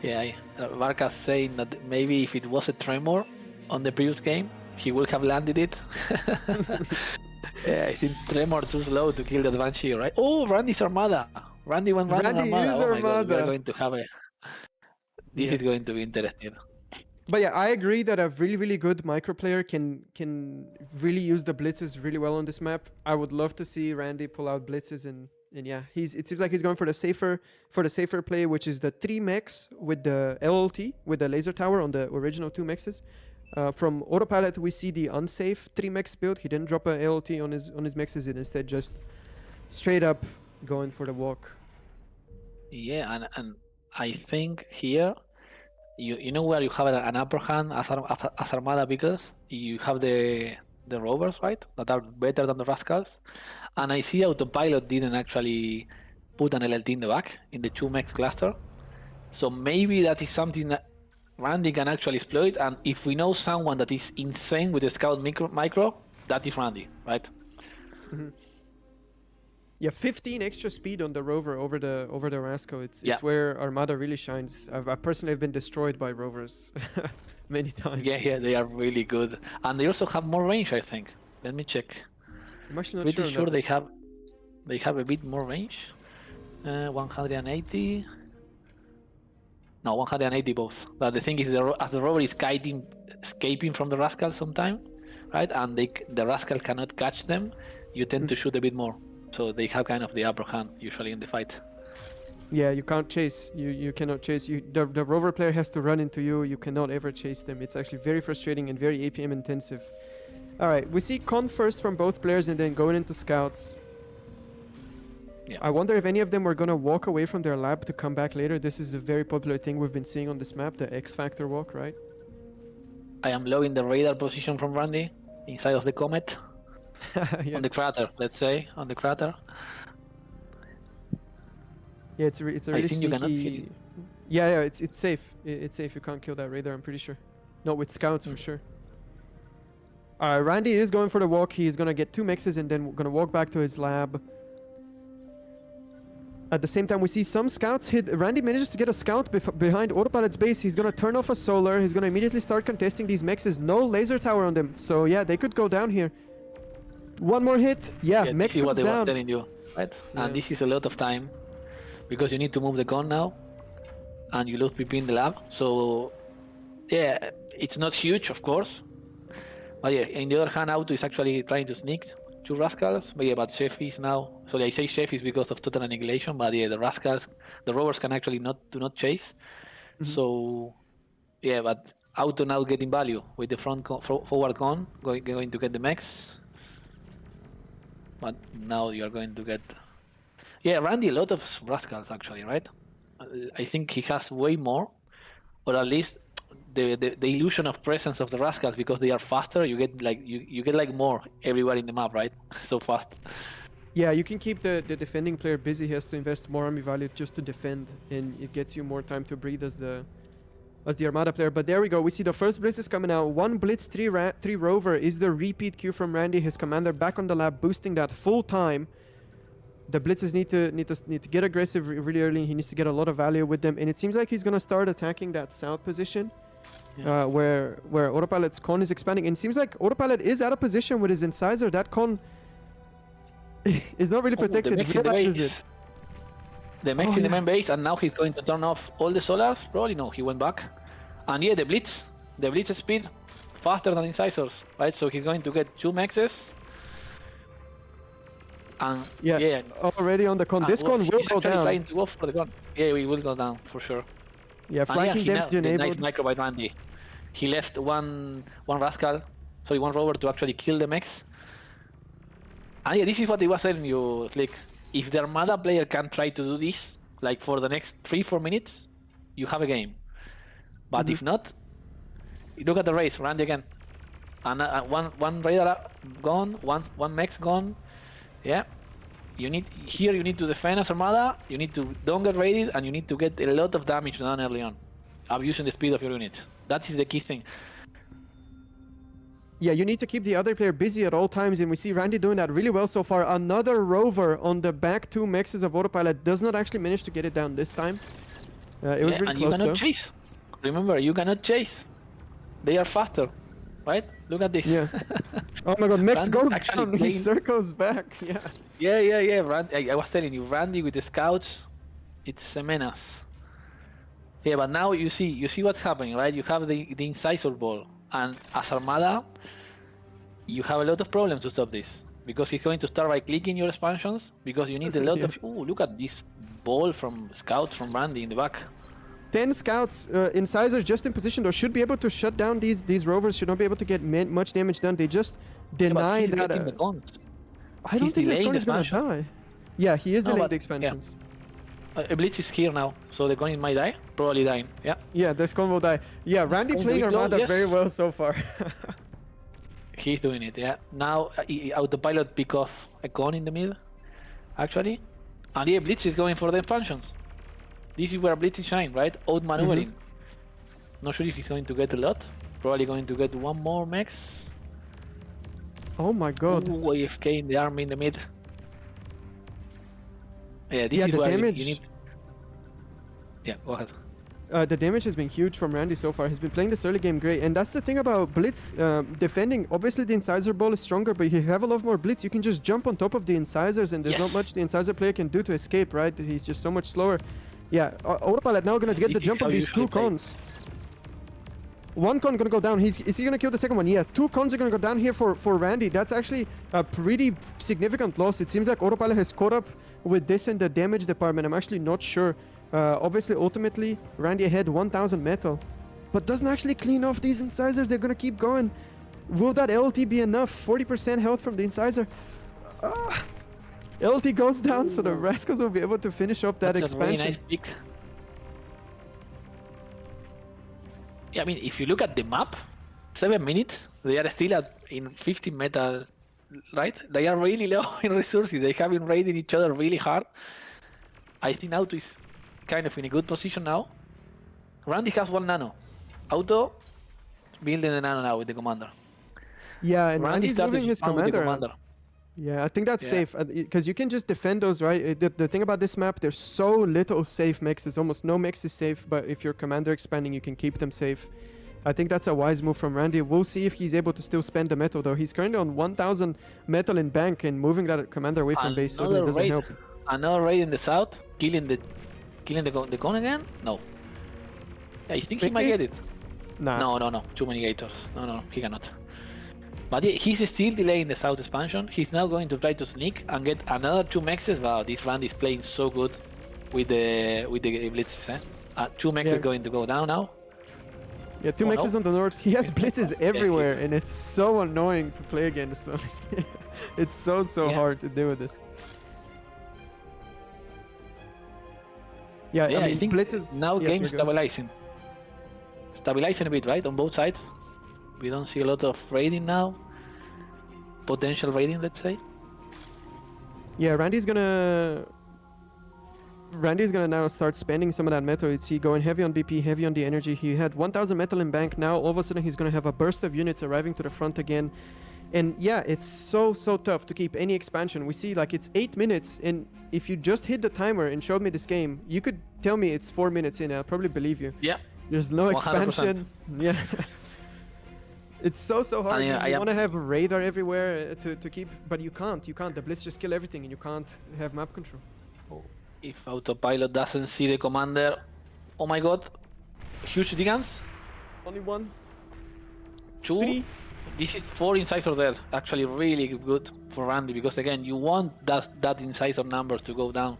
Yeah, Varkas saying that maybe if it was a tremor on the previous game, he would have landed it. Yeah, I think tremor too slow to kill the Banshee, right? Oh, Randy's Armada. Randy went random Armada. Oh my God, we're going to have a... This is going to be interesting. But yeah, I agree that a really, really good micro player can really use the blitzes really well on this map. I would love to see Randy pull out blitzes and yeah, it seems like he's going for the safer play, which is the 3 mechs with the LLT, with the laser tower on the original 2 mexes. From Autopilot, we see the unsafe 3 mechs build. He didn't drop a LLT on his mexes, and instead just straight up going for the walk. Yeah, and I think here, you know where you have an upper hand as Armada, because you have the rovers, right, that are better than the Rascals. And I see Autopilot didn't actually put an LLT in the back in the 2 mechs cluster. So maybe that is something that Randy can actually exploit, and if we know someone that is insane with the scout micro, that is Randy, right? Yeah, 15 extra speed on the rover over the Rascal. It's Yeah. where Armada really shines. I personally have been destroyed by rovers many times. Yeah, they are really good, and they also have more range, I think. Let me check. I'm actually not Pretty sure. sure on that. they have a bit more range. 180. No, 180 both. But the thing is, as the rover is escaping from the Rascal sometime, right? And the Rascal cannot catch them. You tend to shoot a bit more, so they have kind of the upper hand usually in the fight. Yeah, you can't chase. You cannot chase. The rover player has to run into you. You cannot ever chase them. It's actually very frustrating and very APM intensive. All right, we see con first from both players and then going into scouts. Yeah. I wonder if any of them were gonna walk away from their lab to come back later. This is a very popular thing we've been seeing on this map, the X Factor walk, right? I am low in the radar position from Randy, inside of the Comet, Yeah. on the crater, let's say, on the crater. Yeah, it's a really think you cannot sneaky. kill it. Yeah, it's safe. It's safe. You can't kill that radar. I'm pretty sure. Not with scouts for sure. All right, Randy is going for the walk. He's gonna get 2 mexes and then gonna walk back to his lab. At the same time, we see some scouts hit. Randy manages to get a scout behind Autopilot's base. He's gonna turn off a solar. He's gonna immediately start contesting these mexes. No laser tower on them, so yeah, they could go down here. One more hit. Yeah, This mex is what goes they were down. telling you, right? Yeah. And this is a lot of time, because you need to move the gun now, and you lose PP in the lab. So, yeah, it's not huge, of course. But yeah, in the other hand, Auto is actually trying to sneak 2 Rascals. But yeah, but Chef is now... Sorry, I say Chef is because of total annihilation, but yeah, the Rascals, the rovers can actually do not chase. So, yeah, but Auto now getting value with the forward con, going to get the mechs. But now you are going to get... Yeah, Randy, a lot of Rascals actually, right? I think he has way more, or at least the illusion of presence of the Rascals, because they are faster. You get like you get like more everywhere in the map, right? So fast. Yeah, you can keep the defending player busy. He has to invest more army value just to defend, and it gets you more time to breathe as the Armada player. But there we go. We see the first blitz is coming out. 1 blitz, 3 rover is the repeat queue from Randy. His commander back on the lab, boosting that full time. The blitzes need to get aggressive really early. He needs to get a lot of value with them, and it seems like he's gonna start attacking that south position, where Autopilot's con is expanding. And it seems like Autopilot is out of position with his incisor. That con is not really protected. The mech He in the realizes base. it. The mech in the main base, and now he's going to turn off all the solars. Probably no, he went back. And yeah, the blitz speed faster than incisors, right? So he's going to get 2 mexes. And Yeah, already on the con. This con will he's go actually down. trying to go for the gun. Yeah, we will go down for sure. Yeah, And flanking damage the enabled. nice micro by Randy. He left one Rascal, sorry, one rover to actually kill the mechs. And yeah, this is what I was telling you, Slick. If the Armada player can try to do this, like for the next 3-4 minutes, you have a game. But if not, look at the race, Randy again. And one radar gone, one mech's gone. Yeah. You need to defend as Armada, you need to don't get raided, and you need to get a lot of damage done early on, abusing the speed of your units. That is the key thing. Yeah, you need to keep the other player busy at all times, and we see Randy doing that really well so far. Another rover on the back 2 mexes of Autopilot does not actually manage to get it down this time. It was really and close. you cannot chase. Remember, you cannot chase. They are faster, right? Look at this. Yeah. Oh my god, Mex Randy goes actually down, he playing- circles back. Yeah. Yeah. Randy, I was telling you, Randy with the scouts, it's a menace. Yeah, but now you see what's happening, right? You have the incisor ball, and as Armada, you have a lot of problems to stop this, because he's going to start by clicking your expansions, because you need a lot of... Oh, look at this ball from scouts from Randy in the back. 10 scouts, incisor just in position though, should be able to shut down these rovers, should not be able to get much damage done. They just deny he's that. getting the guns. I don't he's think this delaying one the is gonna expansion. die. Yeah, he is No, delaying but- the expansions. A blitz is here now, so the gun might die. Probably dying. Yeah. Yeah, this con will die. Yeah, Randy going to playing be close, Armada yes. very well so far. He's doing it, yeah. Now, Autopilot pick off a con in the middle, actually. And yeah, Blitz is going for the expansions. This is where Blitz is shine, right? Out maneuvering. Not sure if he's going to get a lot. Probably going to get one more mechs. Oh my god. Ooh, AFK in the army in the mid. Yeah, this Yeah, is the where damage. you need. Yeah, go ahead. The damage has been huge from Randy so far. He's been playing this early game great, and that's the thing about Blitz defending. Obviously, the Incisor ball is stronger, but you have a lot more Blitz. You can just jump on top of the Incisors, and there's not Yes. much the Incisor player can do to escape, right? He's just so much slower. Yeah, Autopilot now gonna get the This is jump on how you these two usually play. cons. One con gonna go down. Is he gonna kill the second one? Yeah, two cons are gonna go down here for Randy. That's actually a pretty significant loss. It seems like Autopilot has caught up with this in the damage department. I'm actually not sure. Obviously, ultimately, Randy ahead 1,000 metal, but doesn't actually clean off these incisors. They're gonna keep going. Will that LT be enough? 40% health from the incisor. LT goes down, so the Rascals will be able to finish up that That's expansion. a really nice pick. Yeah, I mean, if you look at the map, 7 minutes, they are still in 50 metal, right? They are really low in resources. They have been raiding each other really hard. I think Auto is kind of in a good position now. Randy has 1 nano. Auto building the nano now with the commander. Yeah, and Randy Randy's started moving to his spawn with the commander. commander. Yeah, I think that's Yeah. safe because you can just defend those, right? The thing about this map, there's so little safe mixes. Almost no mix is safe, but if your commander expanding, you can keep them safe. I think that's a wise move from Randy. We'll see if he's able to still spend the metal, though. He's currently on 1,000 metal in bank and moving that commander away from base certainly Another doesn't raid. help. Another raid in the south, killing the con again? No. Yeah, I think he might Maybe? get it. Nah. No. Too many gators. No, he cannot. But yeah, he's still delaying the south expansion. He's now going to try to sneak and get another 2 mexes. Wow, this Randy is playing so good with the blitzes. 2 mexes Yeah. going to go down now. Yeah, 2 Oh, mixes no. on the north. He has blitzes Yeah, everywhere, and it's so annoying to play against, honestly. It's so Yeah. hard to deal with this. Yeah, Yeah, I I mean, think blitzes... now Yes, game we go. stabilizing. Stabilizing a bit, right? On both sides. We don't see a lot of raiding now. Potential raiding, let's say. Yeah, Randy's gonna now start spending some of that metal. It's he going heavy on BP, heavy on the energy. He had 1,000 metal in bank. Now all of a sudden he's gonna have a burst of units arriving to the front again. And yeah, it's so tough to keep any expansion. We see like it's 8 minutes, and if you just hit the timer and showed me this game, you could tell me it's 4 minutes in. I'll probably believe you. Yeah. There's no 100%. expansion. Yeah. It's so hard. And, yeah, You I want to have radar everywhere to keep, but you can't. The blitz just kill everything, and you can't have map control. If Autopilot doesn't see the commander, oh my god, huge Digans, Only 1, 2, 3. this is 4 incisor dead, actually really good for Randy, because again, you want that incisor numbers to go down.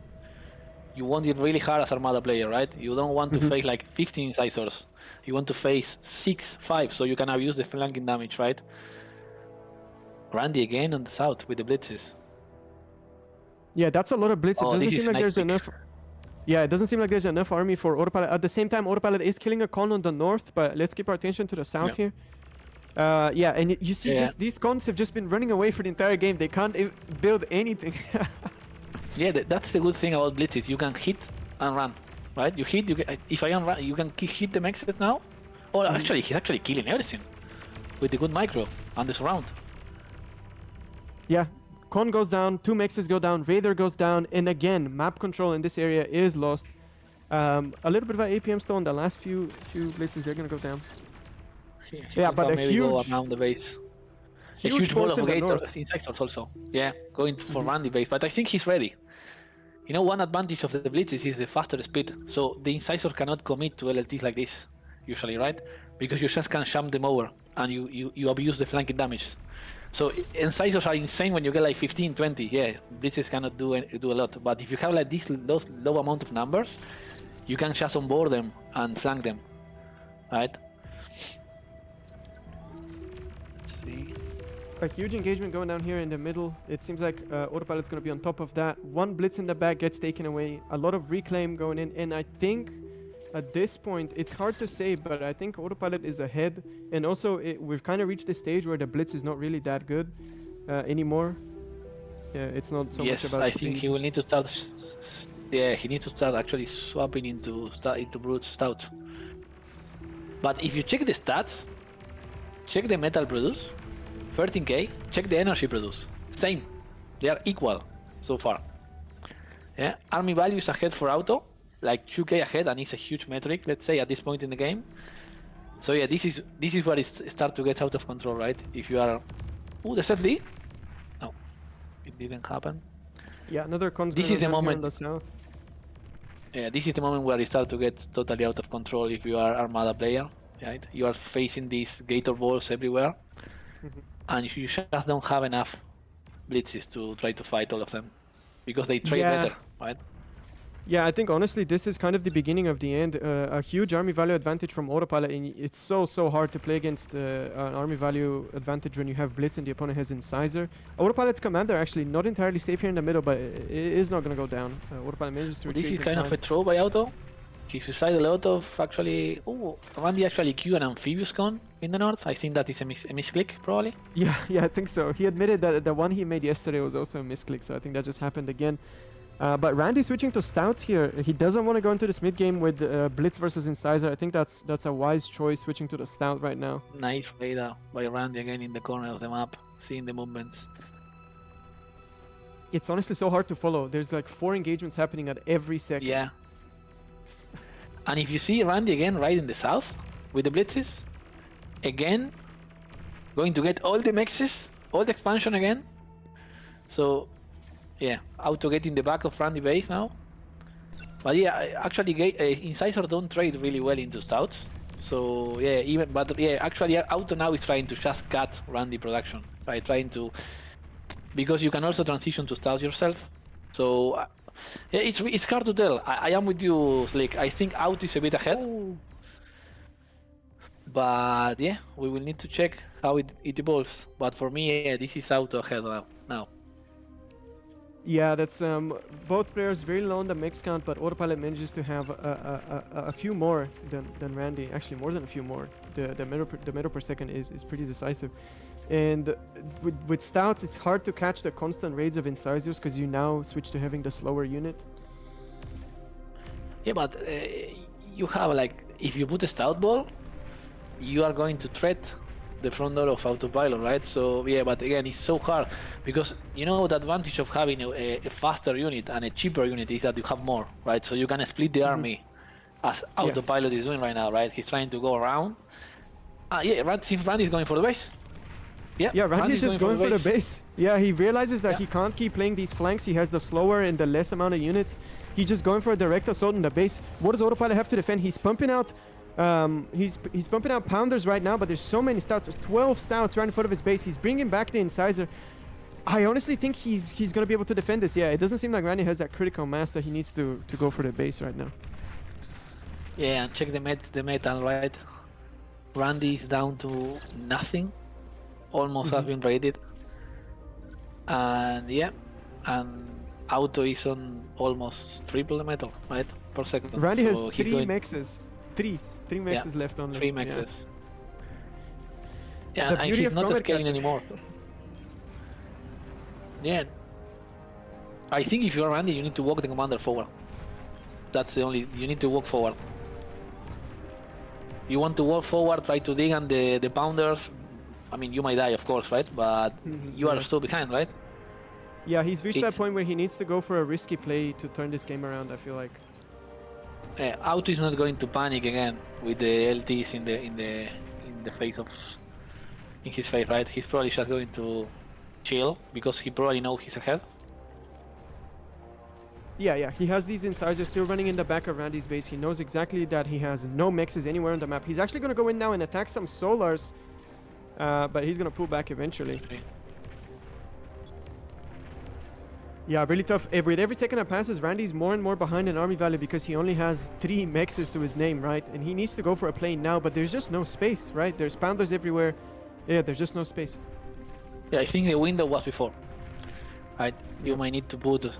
You want it really hard as Armada player, right? You don't want to face like 15 incisors. You want to face 6, 5, so you can abuse the flanking damage, right? Randy again on the south with the blitzes. Yeah, that's a lot of blitz. It Oh, doesn't this seem is like nice there's pick. enough. Yeah, it doesn't seem like there's enough army for Autopilot. At the same time, Autopilot is killing a con on the north, but let's keep our attention to the south here. Yeah, and you see Yeah. these cons have just been running away for the entire game. They can't build anything. Yeah, that's the good thing about blitzes. You can hit and run, right? You hit, you get, if I can run, you can hit the mexes now. Or actually, he's actually killing everything with the good micro and the surround. Yeah, con goes down, 2 mexes go down, Raider goes down, and again, map control in this area is lost. A little bit of an APM still on the last few blitzes. They're gonna go down. Yeah, but a maybe go huge- around the base. A huge huge ball force of in the gators, north. insects also. Yeah, going for Randy base, but I think he's ready. You know, one advantage of the blitzes is the faster speed, so the incisor cannot commit to LLTs like this, usually, right? Because you just can sham them over, and you abuse the flanking damage. So incisors are insane when you get like 15, 20. Yeah, blitzes cannot do a lot, but if you have like those low amount of numbers, you can just onboard them and flank them, right? Let's see. A huge engagement going down here in the middle. It seems like Autopilot's going to be on top of that. 1 blitz in the back gets taken away. A lot of reclaim going in. And I think at this point, it's hard to say, but I think Autopilot is ahead. And also, we've kind of reached the stage where the blitz is not really that good anymore. Yeah, it's not so much about I speed. think he will need to start. Yeah, he needs to start actually swapping into brute stout. But if you check the stats, check the metal produce, 13k, check the energy produce. Same. They are equal so far. Yeah, army value is ahead for Auto, like 2k ahead, and it's a huge metric, let's say, at this point in the game. So yeah, this is where it starts to get out of control, right? If you are... Ooh, the self-D? No, it didn't happen. Yeah, another cons. This is the moment. in the south. Yeah, this is the moment where it starts to get totally out of control if you are Armada player, right? You are facing these gator balls everywhere, and you just don't have enough blitzes to try to fight all of them, because they trade Yeah. better, right? Yeah, I think honestly this is kind of the beginning of the end. A huge army value advantage from Autopilot, and it's so hard to play against an army value advantage when you have Blitz and the opponent has Incisor. Autopilot's commander actually not entirely safe here in the middle, but it is not going to go down. Autopilot manages to Well, this retreat is in kind of a time. throw by Auto. He suicide a lot of actually... Oh, Randy actually queued an amphibious con in the north. I think that is a misclick, probably. Yeah, I think so. He admitted that the one he made yesterday was also a misclick, so I think that just happened again. But Randy switching to Stouts here. He doesn't want to go into this mid game with Blitz versus Incisor. I think that's a wise choice, switching to the Stout right now. Nice play there by Randy again in the corner of the map, seeing the movements. It's honestly so hard to follow. There's like 4 engagements happening at every second. Yeah. And if you see Randy again right in the south with the blitzes, again, going to get all the mexes, all the expansion again. So, yeah, Auto getting the back of Randy base now. But yeah, actually, Incisor don't trade really well into Stouts. So yeah, actually Auto now is trying to just cut Randy production, right? Trying to, because you can also transition to Stouts yourself. So yeah, it's hard to tell. I am with you, Slick. I think Auto is a bit ahead. Oh. But yeah, we will need to check how it evolves. But for me, yeah, this is Auto ahead now. Yeah, that's both players very low on the mix count, but Autopilot manages to have a few more than Randy. Actually, more than a few more. The meter per second is pretty decisive. And with Stouts, it's hard to catch the constant raids of Incisors because you now switch to having the slower unit. Yeah, but you have like, if you put a Stout ball, you are going to threat the front door of Autopilot, right? So yeah, but again, it's so hard because you know the advantage of having a faster unit and a cheaper unit is that you have more, right? So you can split the army as Autopilot is doing right now, right? He's trying to go around. Seems Randy's going for the base. Yeah, Randy's just going for the base. Yeah, he realizes that he can't keep playing these flanks. He has the slower and the less amount of units. He's just going for a direct assault in the base. What does Autopilot have to defend? He's pumping out he's pumping out Pounders right now, but there's so many Stouts. There's 12 Stouts right in front of his base. He's bringing back the Incisor. I honestly think he's going to be able to defend this. Yeah, it doesn't seem like Randy has that critical mass that he needs to go for the base right now. Yeah, and check the metal, right? Randy is down to nothing. Almost has been raided. And yeah, and Auto is on almost triple the metal, right? Per second. Randy So has he's 3 going- mexes. Three mexes left only. 3 mexes. Yeah, The and beauty he's of not Comet scaling catcher. anymore. Yeah. I think if you're Randy, you need to walk the commander forward. That's the only... You need to walk forward. You want to walk forward, try to dig on the Pounders. I mean, you might die, of course, right? But you are still behind, right? Yeah, he's reached that It's- point where he needs to go for a risky play to turn this game around, I feel like. Auto is not going to panic again with the LTs in the face of... in his face, right? He's probably just going to chill because he probably knows he's ahead. Yeah, he has these Incisors still running in the back of Randy's base. He knows exactly that he has no mexes anywhere on the map. He's actually going to go in now and attack some Solars, but he's going to pull back eventually. Okay. Yeah, really tough. With every second that passes, Randy's more and more behind in army value because he only has 3 mexes to his name, right? And he needs to go for a play now, but there's just no space, right? There's Pounders everywhere. Yeah, there's just no space. Yeah, I think the window was before. Right? You might need to put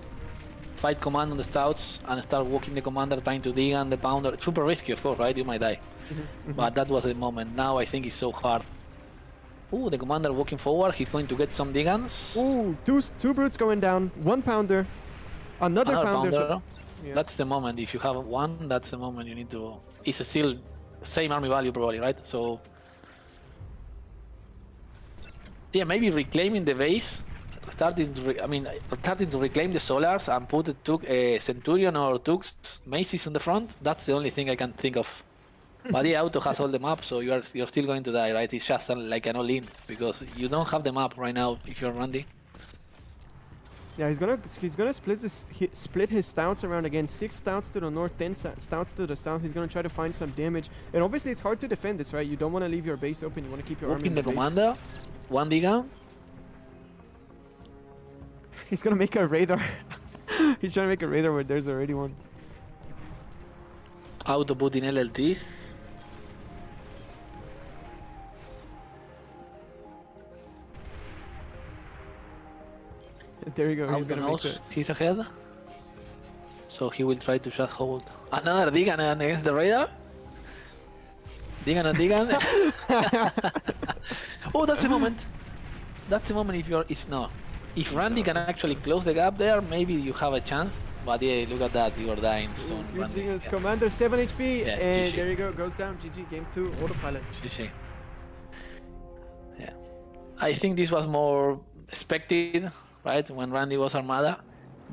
fight command on the Stouts and start walking the commander, trying to dig on the Pounder. It's super risky, of course, right? You might die. But that was the moment. Now I think it's so hard. Ooh, the commander walking forward. He's going to get some digans. Ooh, two brutes going down. 1 Pounder. Another Pounder. Pounder. Yeah. That's the moment. If you have one, that's the moment you need to... It's still same army value probably, right? So yeah, maybe reclaiming the base, starting to reclaim the solars and put a Centurion or Tux Maces on the front. That's the only thing I can think of. But the auto has all the map, so you're still going to die, right? It's just like an all-in because you don't have the map right now if you're Randy. Yeah, he's gonna split his stouts around again. 6 stouts to the north, 10 stouts to the south. He's gonna try to find some damage, and obviously it's hard to defend this, right? You don't want to leave your base open. You want to keep your army Walking in the the base. commander, 1 Diga. He's gonna make a radar. He's trying to make a radar where there's already one. Auto put in LLTs. There you go. He's Auto gonna make knows he's ahead. So he will try to just hold. Another Digan against the radar. Digan and Digan. Oh, that's the moment. That's the moment if Randy can actually close the gap there, maybe you have a chance. But yeah, look at that, you are dying soon. Randy. Using his commander, 7 HP, Yeah, and GG. there you go, goes down. GG, game 2, autopilot. GG. Yeah. I think this was more expected, right, when Randy was Armada.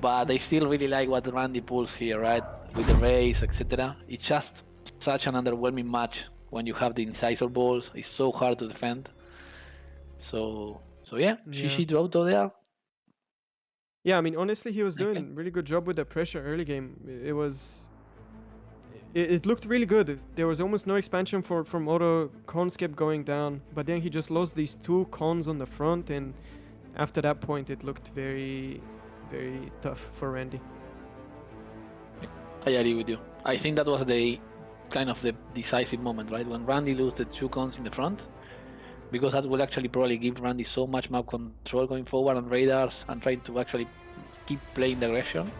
But I still really like what Randy pulls here, right, with the race, etc. It's just such an underwhelming match when you have the incisor balls. It's so hard to defend. So yeah, GG to auto there. Yeah, I mean, honestly, he was doing Okay. really good job with the pressure early game. It looked really good. There was almost no expansion from auto. Cons kept going down, but then he just lost these 2 cons on the front, and after that point, it looked very, very tough for Randy. I agree with you. I think that was the kind of the decisive moment, right? When Randy lost the 2 cons in the front, because that will actually probably give Randy so much map control going forward and radars and trying to actually keep playing the aggression.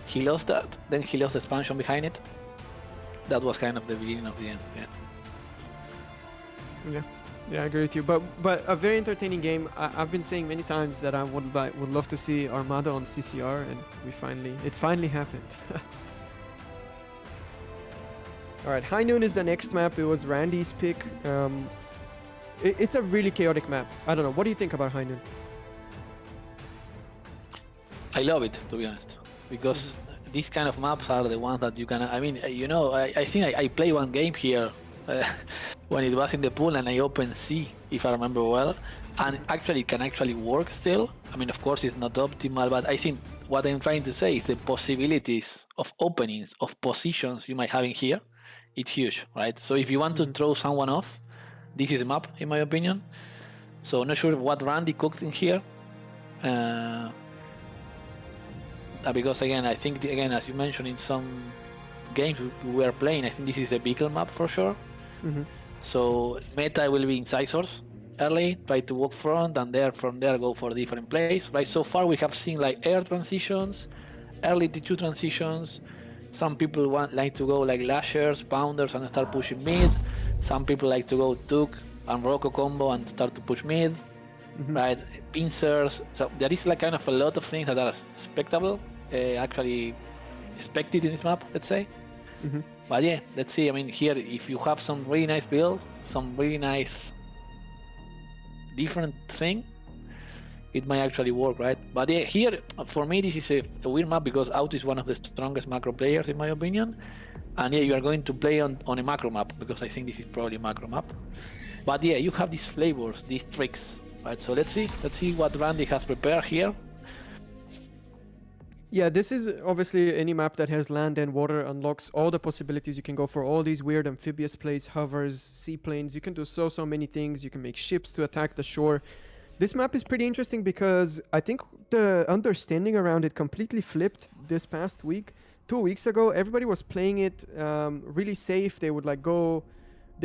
He lost that, then he lost expansion behind it. That was kind of the beginning of the end, yeah. Yeah, I agree with you. But a very entertaining game. I've been saying many times that I would love to see Armada on CCR, and it finally happened. All right, High Noon is the next map. It was Randy's pick. It's a really chaotic map. I don't know. What do you think about High Noon? I love it, to be honest, because these kind of maps are the ones that you can. I mean, I think I play one game here when it was in the pool, and I opened C, if I remember well, and actually can actually work still. I mean, of course, it's not optimal, but I think what I'm trying to say is the possibilities of openings of positions you might have in here, it's huge, right? So if you want to throw someone off, this is a map, in my opinion. So not sure what Randy cooked in here. Because again, I think as you mentioned in some games we were playing, I think this is a beagle map for sure. So meta will be incisors early, try to walk front, and from there go for different plays. Right. So far we have seen like air transitions, early T2 transitions. Some people like to go like lashers, pounders, and start pushing mid. Some people like to go Tuk and Rocco combo and start to push mid. Right, pincers. So there is like kind of a lot of things that are expectable, actually expected in this map, let's say. But yeah, let's see. I mean, here if you have some really nice build, some really nice different thing, it might actually work, right? But yeah, here for me this is a weird map because Out is one of the strongest macro players in my opinion, and yeah, you are going to play on a macro map because I think this is probably a macro map. But yeah, you have these flavors, these tricks. Right, so let's see what Randy has prepared here. Yeah, this is obviously any map that has land and water unlocks all the possibilities. You can go for all these weird amphibious plays, hovers, seaplanes. You can do so many things. You can make ships to attack the shore. This map is pretty interesting because I think the understanding around it completely flipped this past week. 2 weeks ago, everybody was playing it really safe. They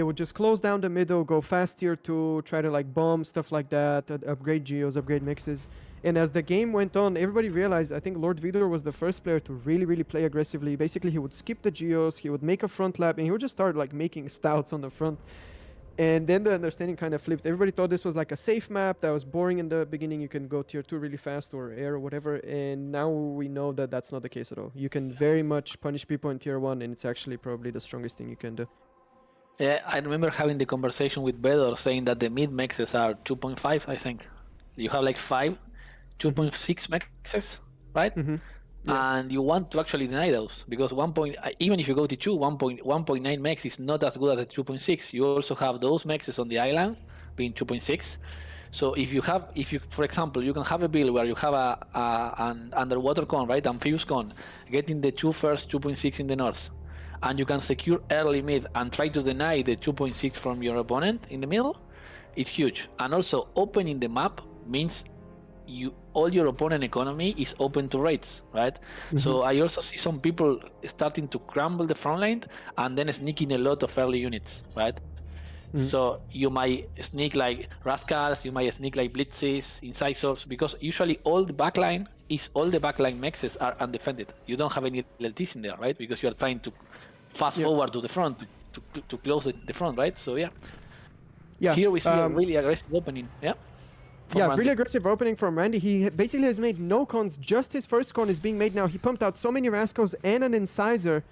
would just close down the middle, go fast tier 2, try to like bomb, stuff like that, upgrade geos, upgrade mixes. And as the game went on, everybody realized, I think Lord Vidor was the first player to really play aggressively. Basically, he would skip the geos, he would make a front lap, and he would just start like making stouts on the front. And then the understanding kind of flipped. Everybody thought this was like a safe map that was boring in the beginning. You can go tier 2 really fast or air or whatever. And now we know that that's not the case at all. You can very much punish people in tier 1, and it's actually probably the strongest thing you can do. Yeah, I remember having the conversation with Bedor saying that the mid mexes are 2.5, I think. You have like 2.6 mexes, right? Yeah. And you want to actually deny those because even if you go to 1.9 mex is not as good as the 2.6. You also have those mexes on the island being 2.6. So if you, for example, you can have a build where you have an underwater con, right, amphibious con, getting the first 2.6 in the north, and you can secure early mid and try to deny the 2.6 from your opponent in the middle, it's huge. And also opening the map means all your opponent economy is open to raids, right? So I also see some people starting to crumble the front line and then sneaking a lot of early units, right? So you might sneak like Rascals, you might sneak like Blitzes, Incisors, because usually all the backline mexes are undefended. You don't have any LTs in there, right? Because you are trying to fast forward to the front to close the front, right? So yeah. Here we see a really aggressive opening, really aggressive opening from Randy. He basically has made no cons, just his first con is being made now. He pumped out so many Rascals and an Incisor,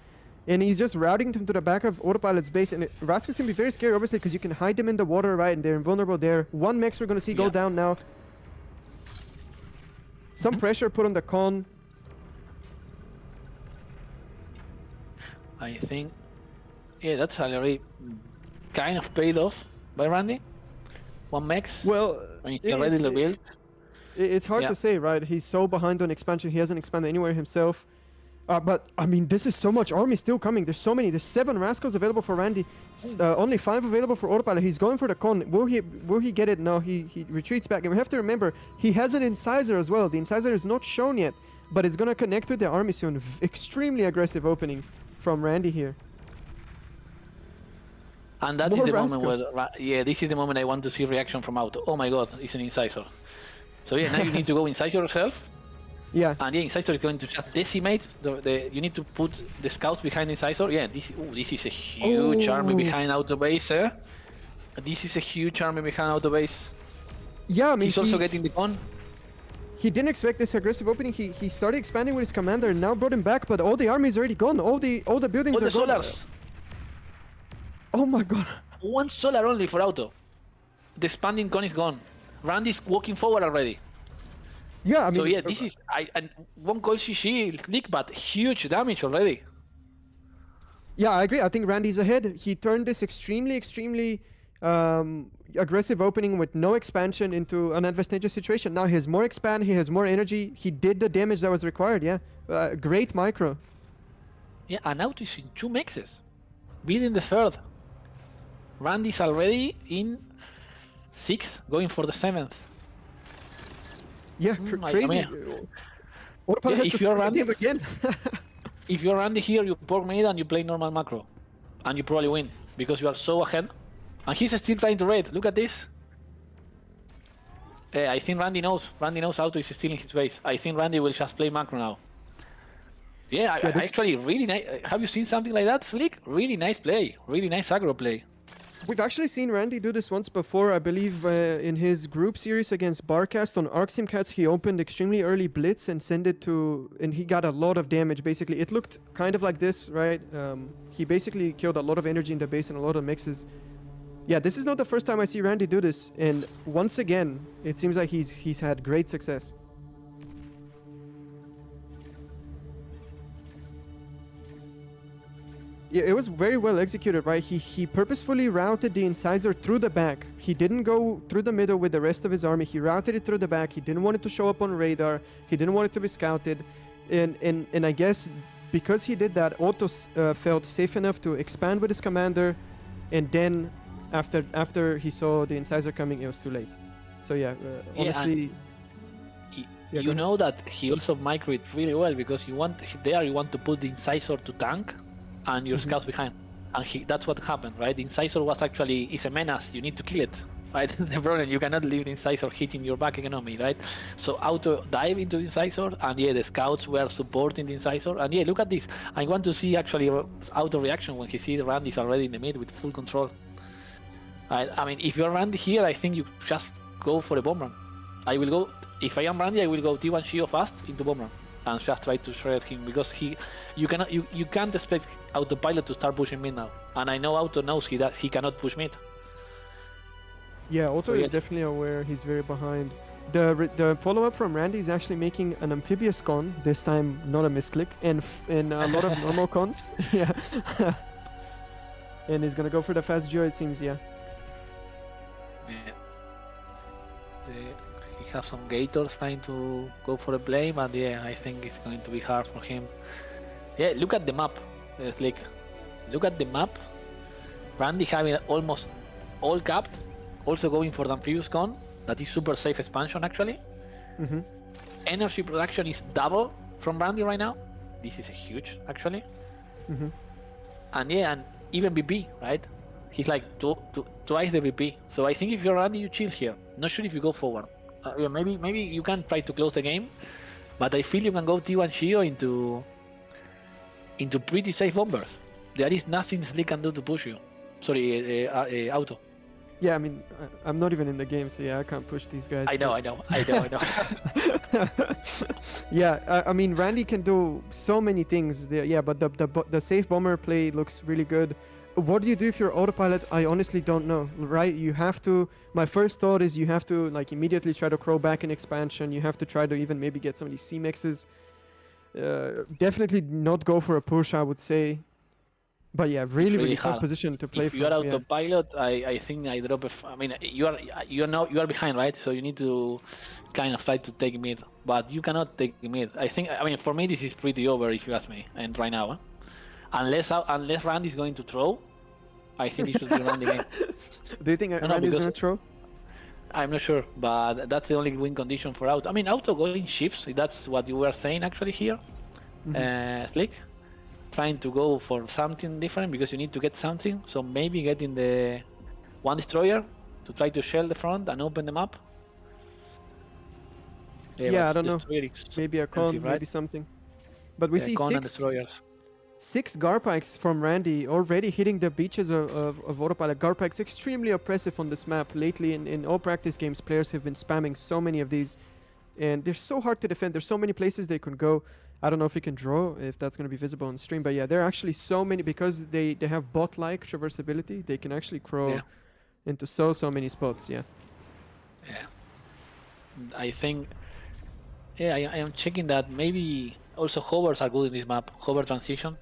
and he's just routing them to the back of Autopilot's base. And Rascals can be very scary, obviously, because you can hide them in the water, right? And they're invulnerable there. One Mex we're going to see go down now. Some pressure put on the con. I think, that's already kind of paid off by Randy. One Mex. Well, he already built. It's hard to say, right? He's so behind on expansion. He hasn't expanded anywhere himself. But, I mean, this is so much army still coming. There's so many. There's 7 Rascals available for Randy. Only 5 available for Autopilot. He's going for the con. Will he get it? No, he retreats back. And we have to remember, he has an Incisor as well. The Incisor is not shown yet, but it's going to connect with the army soon. Extremely aggressive opening from Randy here. And that is the moment where, this is the moment I want to see reaction from Auto. Oh my god, it's an Incisor. So now you need to go Incisor yourself. Yeah. And Incisor is going to just decimate you need to put the scouts behind Incisor. Yeah, this is a huge army behind Auto base. This is a huge army behind Auto base. Yeah, I mean, he's also getting the con. He didn't expect this aggressive opening. He started expanding with his commander and now brought him back, but all the army is already gone. All the buildings are gone. Solars. Oh my god. 1 solar only for Auto. The expanding con is gone. Randy's walking forward already. Yeah, I mean... So this is... I won't call CC Slick, but huge damage already. Yeah, I agree. I think Randy's ahead. He turned this extremely aggressive opening with no expansion into an advantageous situation. Now he has more expand, he has more energy. He did the damage that was required, great micro. Yeah, and Auto is in 2 mexes. Beating the 3rd. Randy's already in 6, going for the 7th. Yeah, crazy. If you're Randy again. if you're Randy here, you pork mid and you play normal macro, and you probably win because you are so ahead. And he's still trying to raid. Look at this. I think Randy knows. Randy knows Auto is still in his base. I think Randy will just play macro now. Yeah, actually really nice. Have you seen something like that, Slick? Really nice play. Really nice aggro play. We've actually seen Randy do this once before, I believe, in his group series against Barcast on Archsimkats. He opened extremely early blitz and sent it and he got a lot of damage, basically. It looked kind of like this, right? He basically killed a lot of energy in the base and a lot of mixes. Yeah, this is not the first time I see Randy do this, and once again, it seems like he's had great success. Yeah, it was very well executed, right? He purposefully routed the Incisor through the back. He didn't go through the middle with the rest of his army. He routed it through the back. He didn't want it to show up on radar. He didn't want it to be scouted. And I guess because he did that, Otto felt safe enough to expand with his commander. And then after he saw the Incisor coming, it was too late. So yeah, honestly... You know that he also microed really well because you want to put the Incisor to tank and your scouts behind, and that's what happened, right? The Incisor is a menace. You need to kill it, right? The problem, you cannot leave the Incisor hitting your back economy, right? So Auto dive into the Incisor, and the scouts were supporting the Incisor, and look at this. I want to see actually Auto reaction when he sees Randy's already in the mid with full control. Right? I mean, if you're Randy here, I think you just go for a bomb run. If I am Randy, I will go T1 Shio fast into bomb run. and just try to shred him because you can't expect Autopilot to start pushing mid now, and I know Auto knows he cannot push mid. Yeah, Auto So, yeah. is definitely aware he's very behind. The follow-up from Randy is actually making an amphibious con, this time not a misclick, and a lot of normal cons. Yeah. And he's gonna go for the fast Geo, it seems, yeah. Yeah. He has some Gators trying to go for a play, but yeah, I think it's going to be hard for him. Yeah, look at the map, Slick. Look at the map. Randy having almost all capped, also going for the amphibious con. That is super safe expansion actually. Mm-hmm. Energy production is double from Randy right now. This is a huge actually. Mm-hmm. And yeah, and even BP, right? He's like twice the BP. So I think if you're Randy, you chill here. Not sure if you go forward. Yeah, maybe you can try to close the game, but I feel you can go T1 Shio into pretty safe bombers. There is nothing Slick can do to push you. Sorry, Auto. Yeah, I mean, I'm not even in the game, so yeah, I can't push these guys. I know. Yeah, I mean, Randy can do so many things there. Yeah, but the safe bomber play looks really good. What do you do if you're Autopilot? I honestly don't know, right? You have to... My first thought is you have to, like, immediately try to crow back in expansion. You have to try to even maybe get some of these C-mixes. Definitely not go for a push, I would say. But yeah, really tough hard. position to play if you are from, Autopilot, I think I drop I mean, you are behind, right? So you need to kind of try to take mid, but you cannot take mid. I mean, for me this is pretty over if you ask me. And right now, unless Randy is going to throw, I think he should be running the game. Do you think Randy is going to throw? I'm not sure, but that's the only win condition for Auto. I mean, Auto going ships. That's what you were saying actually here, Slick. Trying to go for something different because you need to get something. So maybe getting the one destroyer to try to shell the front and open them up. Yeah, I don't know. Maybe a con, right? maybe something. But we see con and destroyers. 6 Garpikes from Randy already hitting the beaches of Autopilot. Garpike's extremely oppressive on this map. Lately in all practice games, players have been spamming so many of these. And they're so hard to defend. There's so many places they can go. I don't know if you can draw, if that's going to be visible on stream. But yeah, there are actually so many, because they have bot-like traversability. They can actually crawl into so many spots, yeah. Yeah. I think... Yeah, I am checking that maybe also hovers are good in this map. Hover transition,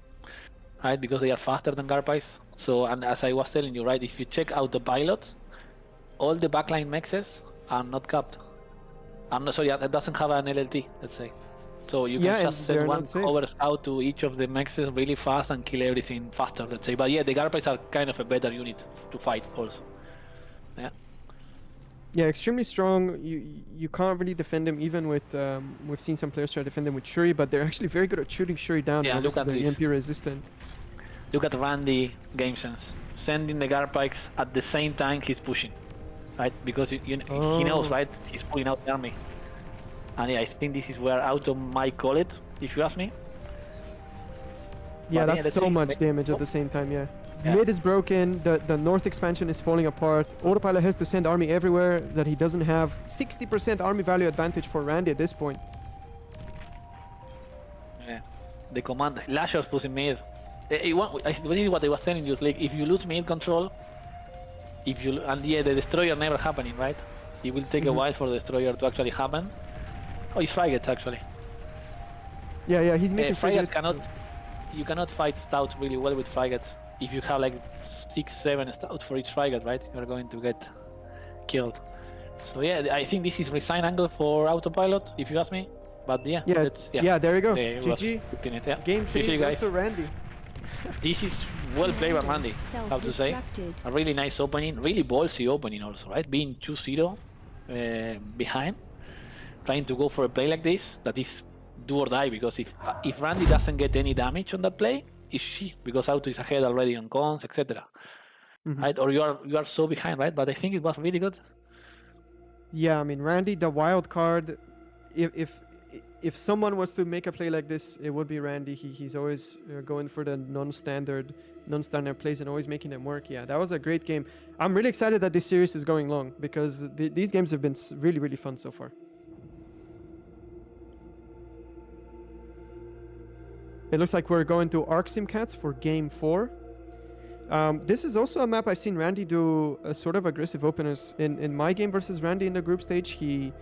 right? Because they are faster than Garpikes. So, and as I was telling you, right, if you check out the pilot, all the backline mexes are not capped. I'm not sorry, it doesn't have an LLT, let's say. So you can just send one hover scout to each of the mexes really fast and kill everything faster, let's say. But yeah, the Garpikes are kind of a better unit to fight also. Yeah. Yeah, extremely strong. You can't really defend them even with we've seen some players try to defend them with Shuri, but they're actually very good at shooting Shuri down. Yeah, look at the this. EMP resistant. Look at Randy game sense, sending the Garpikes at the same time he's pushing, right? Because he knows, right? He's pulling out the army. And yeah, I think this is where Auto might call it, if you ask me. Yeah, that's so much damage at the same time, yeah. Mid is broken, the north expansion is falling apart. Autopilot has to send army everywhere that he doesn't have. 60% army value advantage for Randy at this point. Yeah, the command, Lasher's pushing mid. This is what I was telling you, like, if you lose mid control, and yeah, the destroyer never happening, right? It will take a while for the destroyer to actually happen. Oh, it's frigates actually. Yeah, he's making frigates. You cannot fight stout really well with frigates. If you have like 6-7 stout for each frigate, right? You're going to get killed. So yeah, I think this is resign angle for Autopilot, if you ask me. But yeah, there you go. GG. Game 3 goes to Randy. This is well played by Randy, how to say. A really nice opening, really ballsy opening also, right? Being 2-0 behind, trying to go for a play like this, that is do or die, because if Randy doesn't get any damage on that play, it's she, because Auto is ahead already on cons, etc. Right? Or you are so behind, right? But I think it was really good. Yeah, I mean, Randy, the wild card, if someone was to make a play like this, it would be Randy. He's always going for the non-standard plays and always making them work. Yeah, that was a great game. I'm really excited that this series is going long, because these games have been really, really fun so far. It looks like we're going to Archsimkats for game 4. This is also a map I've seen Randy do a sort of aggressive openers. In my game versus Randy in the group stage, he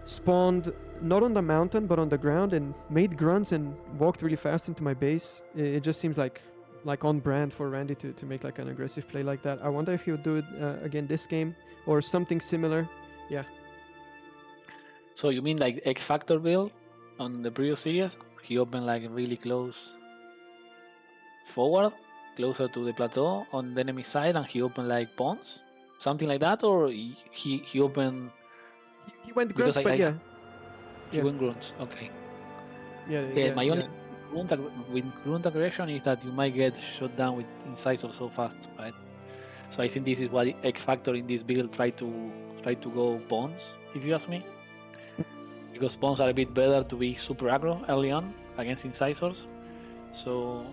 spawned not on the mountain but on the ground and made grunts and walked really fast into my base. It just seems like on brand for Randy to make like an aggressive play like that. I wonder if he would do it again this game or something similar. Yeah. So you mean like XFactor build on the previous series? He opened like really close forward, closer to the plateau on the enemy side, and he opened like pawns, something like that, or he opened. He went Because grunts, but yeah. He went grunts. Okay. Yeah. My only with grunt aggression is that you might get shot down with incisor so fast, right? So I think this is what XFactor in this build try to go pawns, if you ask me. Because pawns are a bit better to be super aggro early on against incisors. So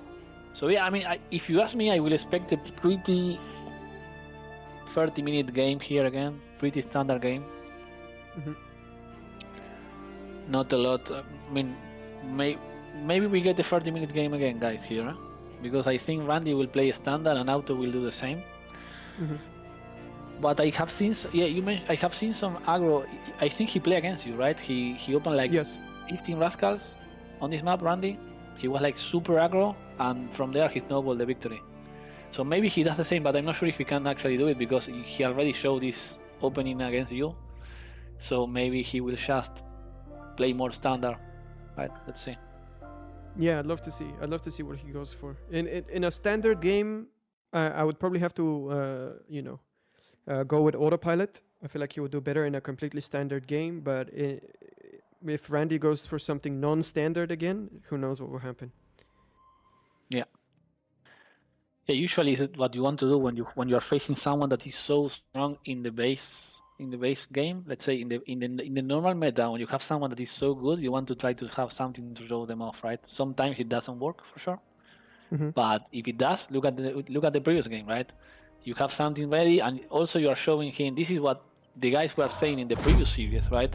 yeah, I mean, if you ask me, I will expect a pretty 30-minute game here again, pretty standard game. Mm-hmm. Not a lot. I mean, maybe we get a 30-minute game again, guys, here, huh? Because I think Randy will play standard and Auto will do the same. Mm-hmm. But I have seen, I have seen some aggro. I think he played against you, right? He opened like 15 rascals on this map, Randy. He was like super aggro, and from there he snowballed the victory. So maybe he does the same, but I'm not sure if he can actually do it because he already showed this opening against you. So maybe he will just play more standard, right? Let's see. Yeah, I'd love to see. I'd love to see what he goes for. In a standard game, I would probably have to, go with Autopilot. I feel like he would do better in a completely standard game. But if Randy goes for something non-standard again, who knows what will happen? Yeah. Yeah. Usually, is what you want to do when you are facing someone that is so strong in the base game. Let's say in the normal meta, when you have someone that is so good, you want to try to have something to show them off, right? Sometimes it doesn't work for sure. Mm-hmm. But if it does, look at the previous game, right? You have something ready, and also you are showing him. This is what the guys were saying in the previous series, right?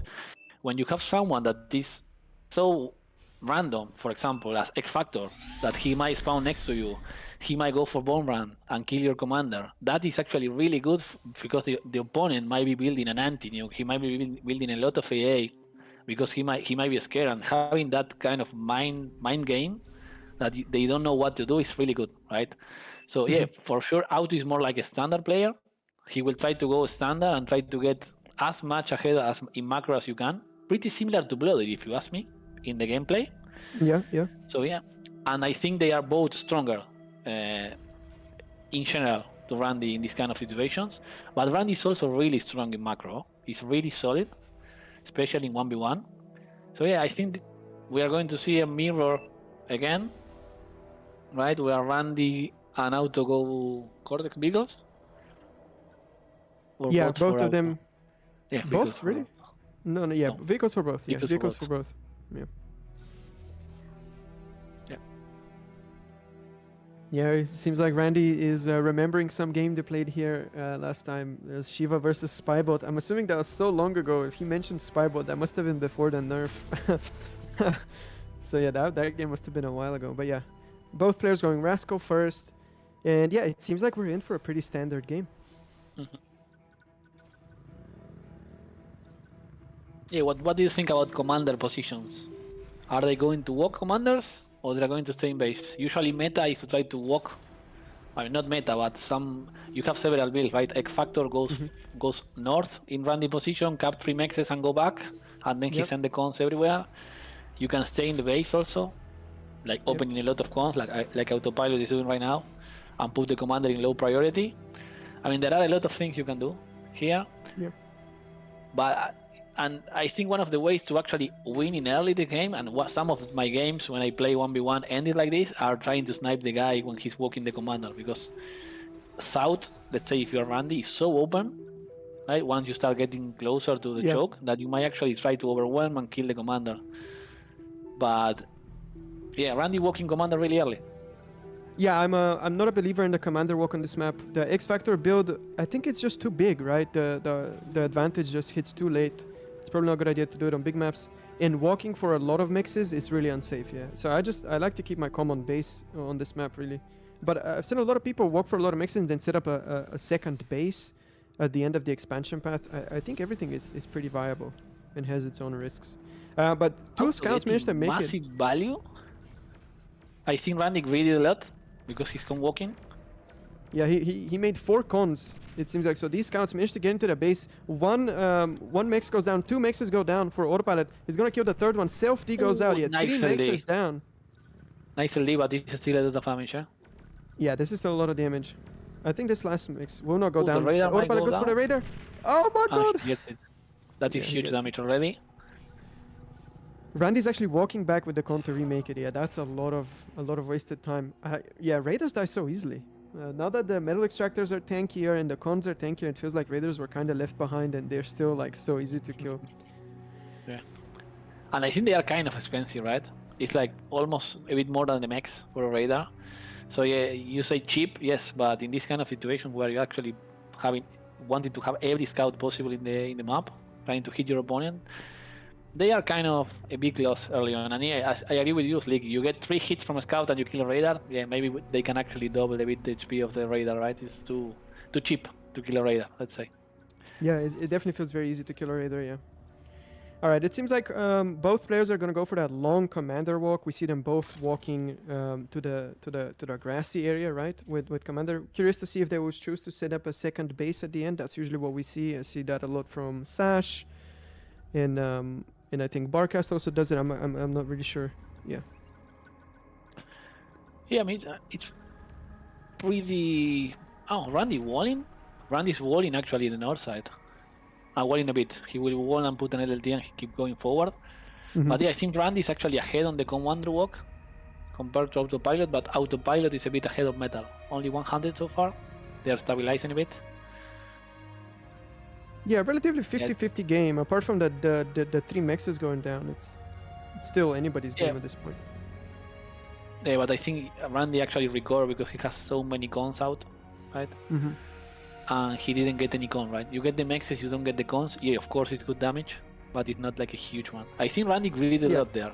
When you have someone that is so random, for example, as XFactor, that he might spawn next to you, he might go for bomb run and kill your commander. That is actually really good because the opponent might be building an anti-nuke. He might be building a lot of AA because he might be scared, and having that kind of mind game that they don't know what to do is really good, right? So yeah, for sure, Auto is more like a standard player. He will try to go standard and try to get as much ahead as in macro as you can. Pretty similar to Blodir, if you ask me, in the gameplay. Yeah. So yeah, and I think they are both stronger in general to Randy in these kind of situations. But Randy is also really strong in macro. He's really solid, especially in 1v1. So yeah, I think we are going to see a mirror again, right? Where Randy and Auto go Cortex Beagles. Or Yeah, both of them. Yeah, both really? Both. No, yeah, No. vehicles for both. Yeah, Vehicles vehicles for for both. Yeah. Yeah. Yeah, it seems like Randy is remembering some game they played here last time. There's Shiva versus Spybot. I'm assuming that was so long ago. If he mentioned Spybot, that must have been before the nerf. So yeah, that game must have been a while ago. But yeah, both players going Rascal first. And yeah, it seems like we're in for a pretty standard game. Mm-hmm. Yeah, what do you think about commander positions? Are they going to walk commanders or they're going to stay in base? Usually meta is to try to walk. I mean, not meta, but you have several builds, right? XFactor goes north in Randy position, cap 3 mexes and go back, and then he send the cons everywhere. You can stay in the base also, like opening a lot of cons, like Autopilot is doing right now, and put the commander in low priority. I mean, there are a lot of things you can do here. Yeah. But and I think one of the ways to actually win in early the game, and what some of my games when I play 1v1 ended like this, are trying to snipe the guy when he's walking the commander, because South, let's say if you're Randy, is so open, right? Once you start getting closer to the choke, that you might actually try to overwhelm and kill the commander. But yeah, Randy walking commander really early. Yeah, I'm not a believer in the commander walk on this map. The XFactor build, I think it's just too big, right? The advantage just hits too late. It's probably not a good idea to do it on big maps. and walking for a lot of mixes is really unsafe. Yeah. So I like to keep my comm on base on this map really. But I've seen a lot of people walk for a lot of mixes and then set up a second base at the end of the expansion path. I think everything is pretty viable and has its own risks. But two scouts managed to make massive it. value. I think Randy greeded a lot because he's come walking. Yeah, he made 4 cons. It seems like so. These scouts managed to get into the base. One mix goes down. 2 mixes go down for Autopilot. He's gonna kill the third one. Self D goes out. Yeah, 3 mixes down. Nice lead, but it's still a lot of damage. Yeah? Yeah, this is still a lot of damage. I think this last mix will not go down. The radar might Autopilot go goes for down. the radar. Oh my god! He gets it. That is Yeah, he huge gets damage already. Randy's actually walking back with the con to remake it. Yeah, that's a lot of wasted time. Yeah, raiders die so easily. Now that the metal extractors are tankier and the cons are tankier, it feels like raiders were kind of left behind and they're still like so easy to kill. Yeah. And I think they are kind of expensive, right? It's like almost a bit more than the mechs for a radar. So yeah, you say cheap, yes, but in this kind of situation where you're actually wanting to have every scout possible in the map, trying to hit your opponent, they are kind of a big loss early on. And yeah, I agree with you, Slick. You get 3 hits from a scout and you kill a radar. Yeah, maybe they can actually double a bit the HP of the radar, right? It's too cheap to kill a radar, let's say. Yeah, it definitely feels very easy to kill a raider. Yeah. All right, it seems like both players are gonna go for that long commander walk. We see them both walking to the grassy area, right? With commander. Curious to see if they will choose to set up a second base at the end. That's usually what we see. I see that a lot from Sash, and I think Barcast also does it. I'm not really sure. Yeah. Yeah, I mean it's pretty. Oh, Randy walling. Randy's walling actually in the north side. Walling a bit. He will wall and put an LLT and he keep going forward. Mhm. But yeah, I think Randy's actually ahead on the commander walk compared to Autopilot, but Autopilot is a bit ahead of Metal. Only 100 so far. They are stabilizing a bit. Yeah, relatively 50-50 game. Apart from the 3 mexes going down, it's still anybody's game at this point. Yeah, but I think Randy actually recovered because he has so many cons out, right? Mm-hmm. And he didn't get any con, right? You get the mexes, you don't get the cons. Yeah, of course it's good damage, but it's not like a huge one. I think Randy greeded up there.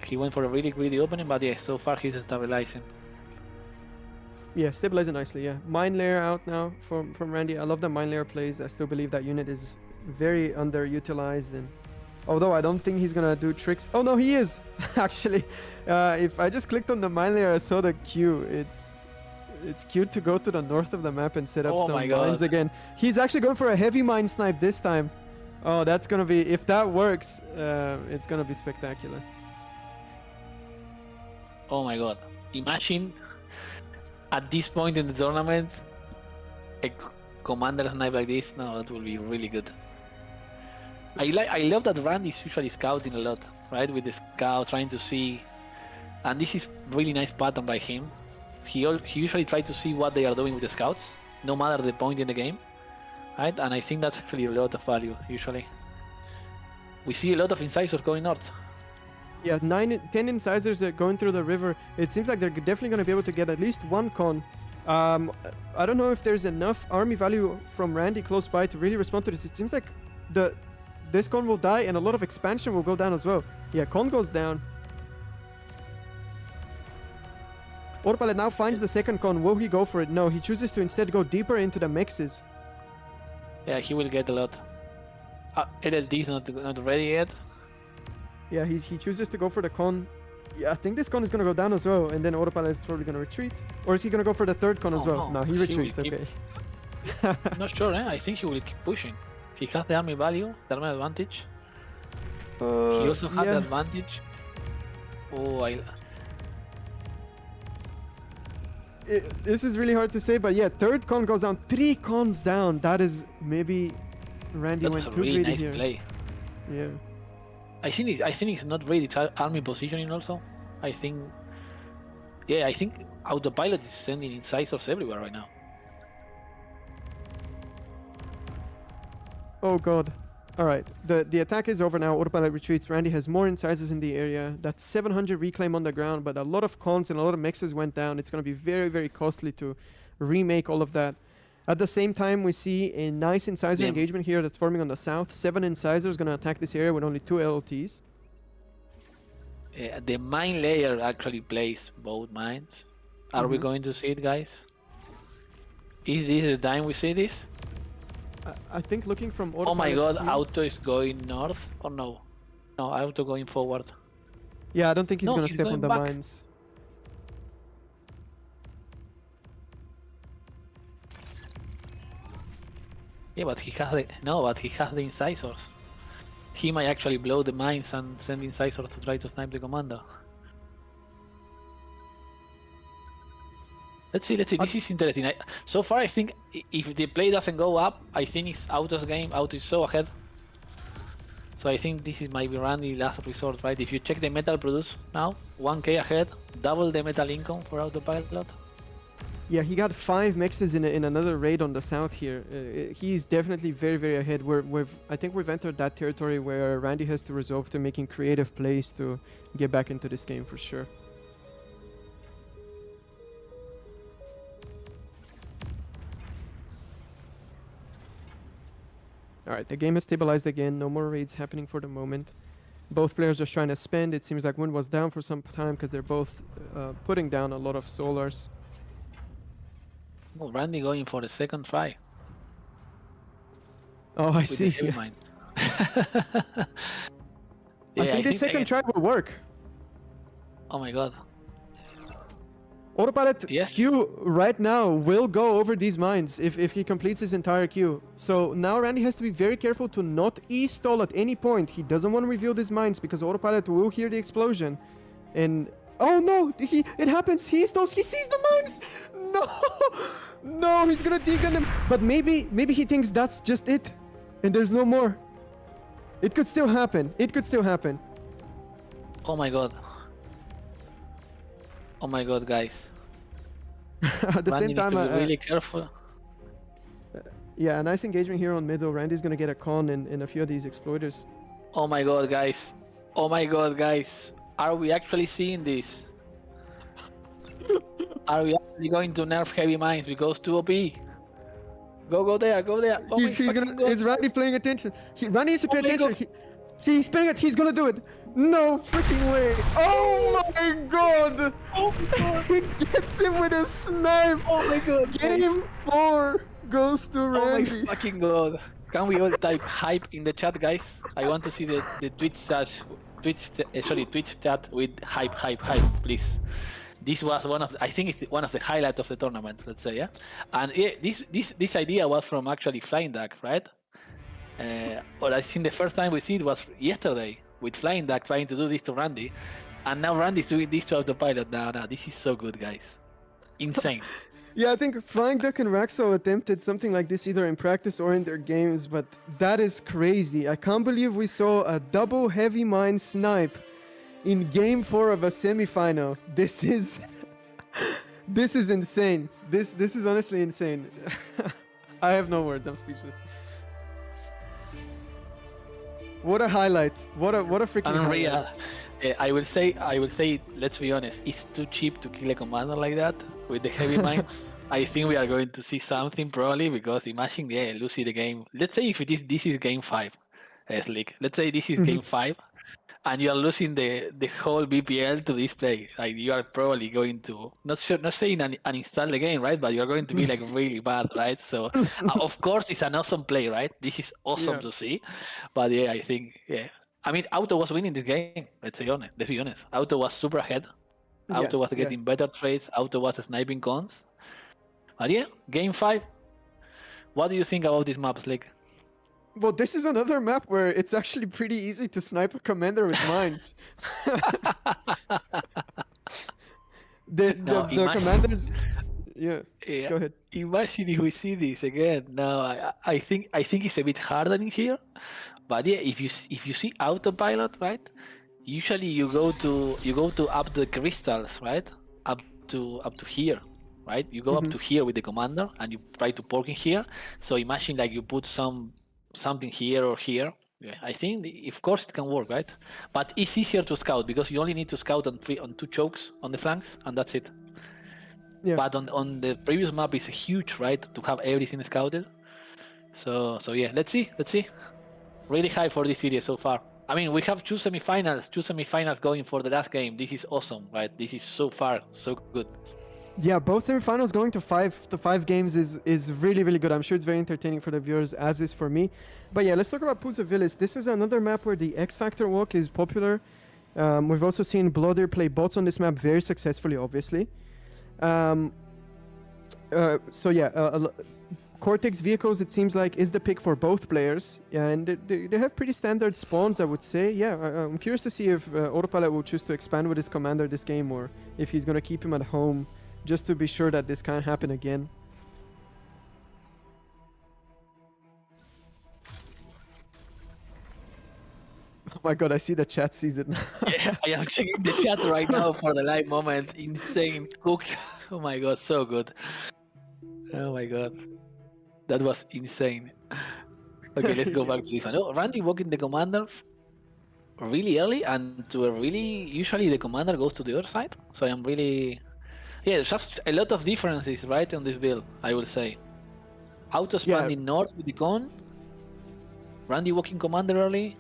He went for a really greedy opening, but yeah, so far he's stabilizing. Yeah, stabilizing nicely, yeah. Mine layer out now from Randy. I love the mine layer plays. I still believe that unit is very underutilized, and although I don't think he's gonna do tricks. Oh no, he is! Actually, if I just clicked on the mine layer, I saw the queue. It's cute to go to the north of the map and set up some mines again. He's actually going for a heavy mine snipe this time. Oh, that's gonna be, if that works, it's gonna be spectacular. Oh my god. Imagine at this point in the tournament a commander snipe like this. No, that will be really good. I love that Randy is usually scouting a lot, right? With the scout, trying to see, and this is really nice pattern by him. He usually tries to see what they are doing with the scouts, no matter the point in the game, right? And I think that's actually a lot of value, usually. We see a lot of incisors going north. Yeah, 10 incisors going through the river. It seems like they're definitely going to be able to get at least 1 con. I don't know if there's enough army value from Randy close by to really respond to this. It seems like this con will die and a lot of expansion will go down as well. Yeah, con goes down. Autopilot now finds the second con. Will he go for it? No, he chooses to instead go deeper into the mexes. Yeah, he will get a lot. LLD is not ready yet. Yeah, he chooses to go for the con. Yeah, I think this con is going to go down as well, and then Autopilot is probably going to retreat. Or is he going to go for the third con as well? No, he retreats, okay. Not sure, I think he will keep pushing. He has the army value, the army advantage. He also has the advantage. Oh, this is really hard to say, but yeah, third con goes down, 3 cons down. That is maybe Randy went too greedy here. Play. Yeah. I think it's not really army positioning also. I think Autopilot is sending incisors everywhere right now. Oh god. Alright, the attack is over now. Autopilot retreats. Randy has more incisors in the area. That's 700 reclaim on the ground, but a lot of cons and a lot of mexes went down. It's going to be very, very costly to remake all of that. At the same time, we see a nice incisor Yeah. engagement here that's forming on the south. 7 incisors gonna attack this area with only 2 LOTs. The mine layer actually plays both mines. Are we Mhm. going to see it, guys? Is this the time we see this? I think looking from Oh my Autopilot's god, view- Auto is going north or no? No, Auto going forward. Yeah, I don't think he's No, gonna he's step on going the back. mines. Yeah, but he has the incisors. He might actually blow the mines and send incisors to try to snipe the commander. Let's see. This is interesting. So far, I think if the play doesn't go up, I think it's Auto's game. Auto is so ahead. So I think this is might be Randy last resort, right? If you check the metal produce now, 1k ahead, double the metal income for Autopilot. Yeah, he got 5 mexes in another raid on the south here. He's definitely very, very ahead. I think we've entered that territory where Randy has to resolve to making creative plays to get back into this game for sure. Alright, the game has stabilized again. No more raids happening for the moment. Both players just trying to spend. It seems like Wind was down for some time because they're both putting down a lot of solars. Oh, Randy going for the second try Oh, I with the see. heavy Yeah. mines. I think this second try will work. Oh my god. Autopilot Yes. queue right now will go over these mines if he completes his entire queue. So now Randy has to be very careful to not E-stall at any point. He doesn't want to reveal these mines because Autopilot will hear the explosion. And oh no, it happens. He E-stalls. He sees the mines. No, no, he's gonna degun them. But maybe he thinks that's just it, and there's no more. It could still happen. It could still happen. Oh my god. Oh my god, guys. At the Randy same needs time, to be really careful. yeah, a nice engagement here on middle. Randy's gonna get a con in a few of these exploiters. Oh my god, guys. Oh my god, guys. Are we actually seeing this? Are we actually going to nerf heavy mines because 2 OP? Go there, go there. Oh my He's fucking gonna. god. Is Randy paying attention? Randy needs to pay Oh my attention. He's paying it. He's gonna do it. No freaking way. Oh my god. Oh my god. He gets him with a snipe. Oh my god, guys. Game 4 goes to Oh my Randy. fucking god. Can we all type hype in the chat, guys? I want to see the Twitch chat with hype, please. This was I think it's one of the highlights of the tournament, let's say, yeah? And yeah, this idea was from actually Flying Duck, right? Or I think the first time we see it was yesterday with Flying Duck trying to do this to Randy. And now Randy's doing this to Autopilot. No, this is so good, guys. Insane. Yeah, I think Flying Duck and Raxo attempted something like this either in practice or in their games, but that is crazy. I can't believe we saw a double heavy mine snipe in game 4 of a semifinal. This is insane. This is honestly insane. I have no words. I'm speechless. What a highlight! What a freaking Unreal. highlight. I will say, let's be honest, it's too cheap to kill a commander like that with the heavy mines. I think we are going to see something probably because imagine, losing the game. Let's say if this is game 5, Slick. Let's say this is game 5, and you are losing the whole BPL to this play. Like you are probably going to not saying uninstall the game, right? But you are going to be like really bad, right? So of course it's an awesome play, right? This is awesome to see, but yeah, I think I mean, Auto was winning this game. Let's be honest. Auto was super ahead. Auto was getting better trades. Auto was sniping cons. But yeah, game 5. What do you think about this map, Slick? Well, this is another map where it's actually pretty easy to snipe a commander with mines. the commanders. Yeah. Go ahead. Imagine if we see this again. No, I think it's a bit harder in here. But yeah, if you see Autopilot, right? Usually you go to up the crystals, right? Up to here, right? You go up to here with the commander and you try to poke in here. So imagine like you put something here or here. Yeah, I think of course it can work, right? But it's easier to scout because you only need to scout on 2 chokes on the flanks and that's it. Yeah. But on the previous map, it's huge, right? To have everything scouted. So yeah, let's see. Really high for this series so far. I mean, we have two semifinals going for the last game. This is awesome, right? This is so far so good. Yeah, both semifinals going to five games is really, really good. I'm sure it's very entertaining for the viewers, as is for me. But yeah, let's talk about Pools of Ilys. This is another map where the X Factor walk is popular. We've also seen Blodir play bots on this map very successfully, obviously. So yeah, Cortex vehicles, it seems like, is the pick for both players, and they have pretty standard spawns, I would say. Yeah, I'm curious to see if Autopilot will choose to expand with his commander this game, or if he's going to keep him at home, just to be sure that this can't happen again. Oh my god, I see the chat sees it now. Yeah, I am checking the chat right now for the live moment. Insane, cooked. Oh my god, so good. Oh my god, that was insane. Okay, let's go back to this one. Oh, Randy walking the commander really early, and to a really usually the commander goes to the other side. So I am really, yeah, there's just a lot of differences, right, on this build. I will say, auto expanding north with the con. Randy walking commander early.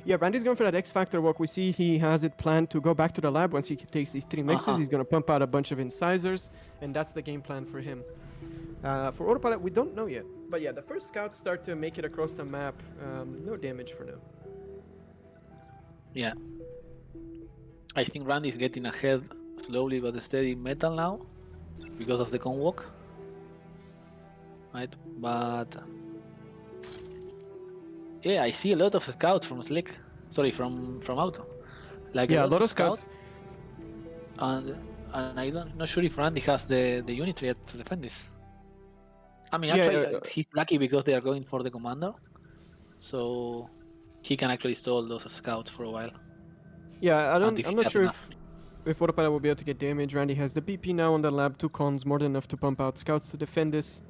Yeah, Randy's going for that X Factor walk. We see he has it planned to go back to the lab once he takes these 3 mixes. He's going to pump out a bunch of incisors, and that's the game plan for him. For Autopilot, we don't know yet. But yeah, the first scouts start to make it across the map. No damage for now. Yeah. I think Randy's getting ahead slowly but steady in metal now because of the con walk. Right? But yeah, I see a lot of scouts from Slick. Sorry, from Auto. Like yeah, a lot of scouts. And I'm not sure if Randy has the units yet to defend this. I mean, actually, he's lucky because they are going for the commander, so he can actually stall those scouts for a while. Yeah, I'm not sure if Autopilot will be able to get damage. Randy has the BP now on the lab, 2 cons, more than enough to pump out scouts to defend this.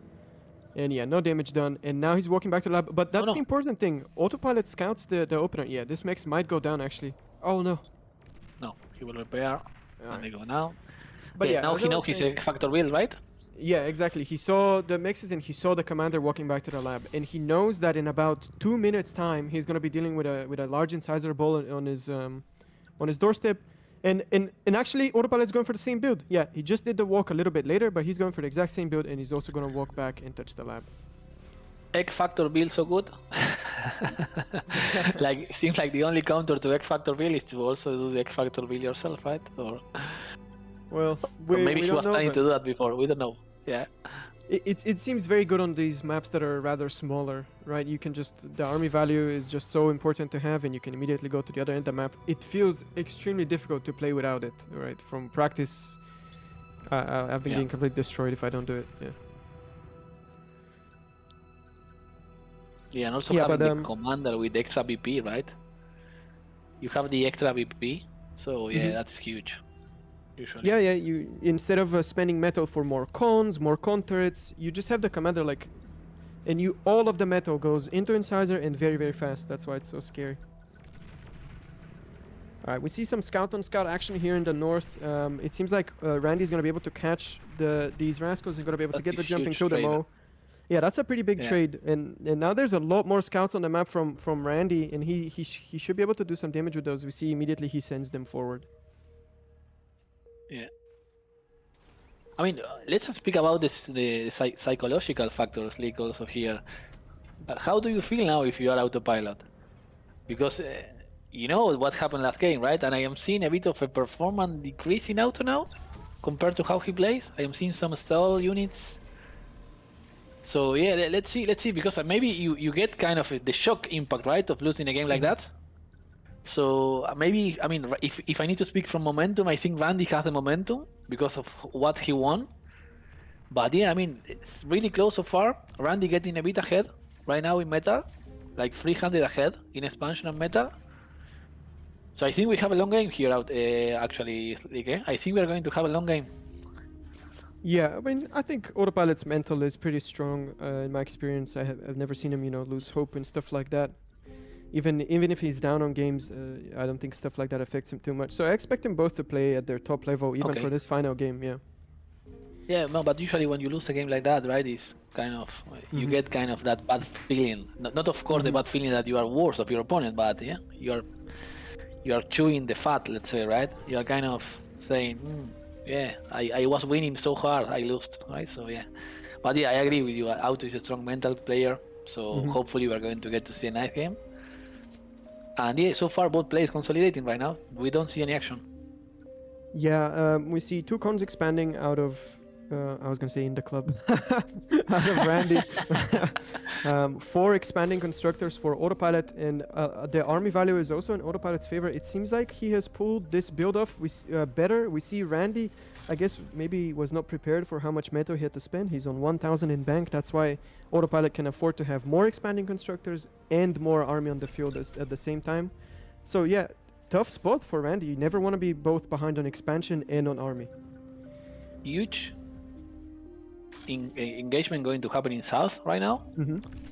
And yeah, no damage done. And now he's walking back to the lab. But that's the important thing. Autopilot scouts the opener. Yeah, this mix might go down actually. Oh no. No, he will repair. And they go now. But yeah, now he knows he's a factor build, right? Yeah, exactly. He saw the mixes and he saw the commander walking back to the lab, and he knows that in about 2 minutes' time he's gonna be dealing with a large incisor ball on his doorstep, and actually Autopilot's going for the same build. Yeah, he just did the walk a little bit later, but he's going for the exact same build, and he's also gonna walk back and touch the lab. X Factor build so good. Like, seems like the only counter to X Factor build is to also do the X Factor build yourself, right? Or well, maybe he was planning to do that before. We don't know. Yeah. It seems very good on these maps that are rather smaller, right? You can just, the army value is just so important to have, and you can immediately go to the other end of the map. It feels extremely difficult to play without it, right? From practice, I've been getting completely destroyed if I don't do it. Yeah. Yeah, and also having the commander with extra BP, right? You have the extra BP, so yeah, that's huge. Usually. Yeah, you instead of spending metal for more cons, more con turrets, you just have the commander like, and all of the metal goes into incisor and very, very fast. That's why it's so scary. All right, we see some scout on scout action here in the north. It seems like Randy's gonna be able to catch these rascals. He's gonna be able to get the jumping through them all. Yeah, that's a pretty big trade, and now there's a lot more scouts on the map from Randy, and he should be able to do some damage with those. We see immediately he sends them forward. Yeah. I mean, let's speak about the psychological factors, like also here. How do you feel now if you are Autopilot? Because you know what happened last game, right? And I am seeing a bit of a performance decrease in Auto now compared to how he plays. I am seeing some stall units. So yeah, let's see, because maybe you get kind of the shock impact, right, of losing a game like that. So maybe, I mean, if I need to speak from momentum, I think Randy has the momentum because of what he won. But yeah, I mean, it's really close so far. Randy getting a bit ahead right now in metal, like 300 ahead in expansion and metal. So I think we have a long game here out, actually, okay? I think we're going to have a long game. Yeah, I mean, I think Autopilot's mental is pretty strong in my experience. I've never seen him, lose hope and stuff like that. even if he's down on games, I don't think stuff like that affects him too much. So I expect them both to play at their top level, even Okay. for this final game. Yeah. Yeah, no, but usually when you lose a game like that, right, it's kind of you get kind of that bad feeling. Not of course the bad feeling that you are worse of your opponent, but yeah, you are chewing the fat, let's say, right? You are kind of saying, yeah, I was winning so hard, I lost, right? So yeah, but yeah, I agree with you. Auto is a strong mental player, so hopefully we are going to get to see a nice game. And yeah, so far both players consolidating right now. We don't see any action. Yeah, we see two cons expanding out of, I was going to say in the club, out of Randy. 4 expanding constructors for Autopilot, and the army value is also in Autopilot's favor. It seems like he has pulled this build off better. We see Randy, I guess maybe was not prepared for how much metal he had to spend. He's on 1,000 in bank. That's why Autopilot can afford to have more expanding constructors and more army on the field at the same time. So yeah, tough spot for Randy. You never want to be both behind on expansion and on army. Huge engagement going to happen in South right now.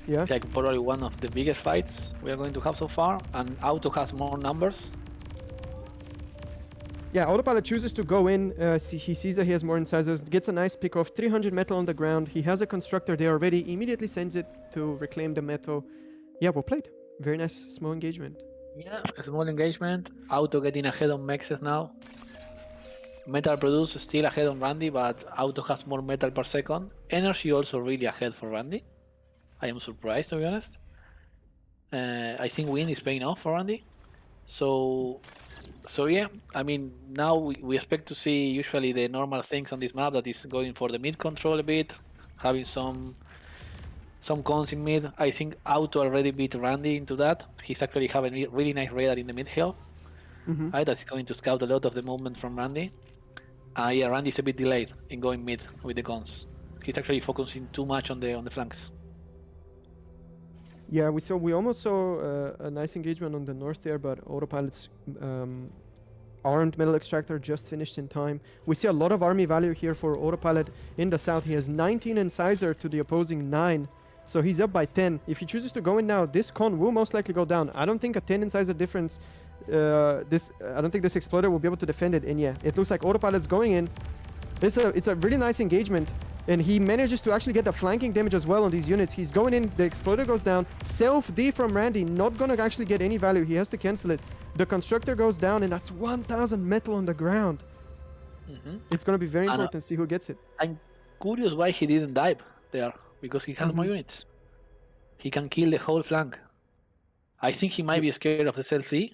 Yeah. Like probably one of the biggest fights we are going to have so far, and Auto has more numbers. Yeah, Autopilot chooses to go in. He sees that he has more incisors, gets a nice pick off, 300 metal on the ground. He has a constructor there already, immediately sends it to reclaim the metal. Yeah, well played. Very nice small engagement. Yeah, a small engagement. Auto getting ahead on mexes now. Metal produced still ahead on Randy, but Auto has more metal per second. Energy also really ahead for Randy. I am surprised, to be honest. I think win is paying off for Randy. So yeah, I mean, now we expect to see usually the normal things on this map, that is going for the mid control a bit, having some cons in mid. I think Auto already beat Randy into that. He's actually having a really nice radar in the mid hill. Right, that's going to scout a lot of the movement from Randy. Yeah, Randy's a bit delayed in going mid with the cons. He's actually focusing too much on the flanks. Yeah, we almost saw a nice engagement on the north there, but Autopilot's armed metal extractor just finished in time. We see a lot of army value here for Autopilot in the south. He has 19 incisor to the opposing 9, so he's up by 10. If he chooses to go in now, this con will most likely go down. I don't think a 10 incisor difference, I don't think this exploder will be able to defend it. And yeah, it looks like Autopilot's going in. It's a really nice engagement, and he manages to actually get the flanking damage as well on these units. He's going in, the exploder goes down, self-D from Randy, not gonna actually get any value. He has to cancel it. The constructor goes down, and that's 1,000 metal on the ground. It's gonna be very important to see who gets it. I'm curious why he didn't dive there, because he has more units. He can kill the whole flank. I think he might be scared of the self-D,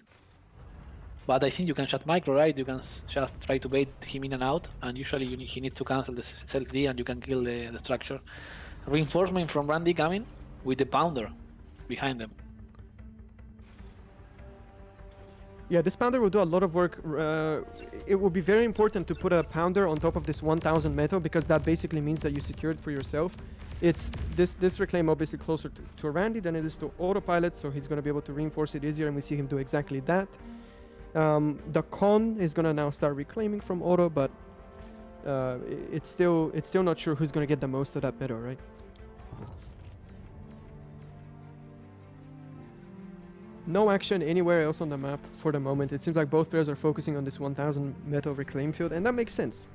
but I think you can shot micro, right? You can just try to bait him in and out, and usually he needs to cancel the self-D and you can kill the structure. Reinforcement from Randy coming with the pounder behind them. Yeah, this pounder will do a lot of work. It will be very important to put a pounder on top of this 1,000 metal, because that basically means that you secured for yourself. It's this reclaim obviously closer to Randy than it is to Autopilot, so he's going to be able to reinforce it easier, and we see him do exactly that. The con is going to now start reclaiming from Auto, but it's still not sure who's going to get the most of that metal, right? No action anywhere else on the map for the moment. It seems like both players are focusing on this 1,000 metal reclaim field, and that makes sense.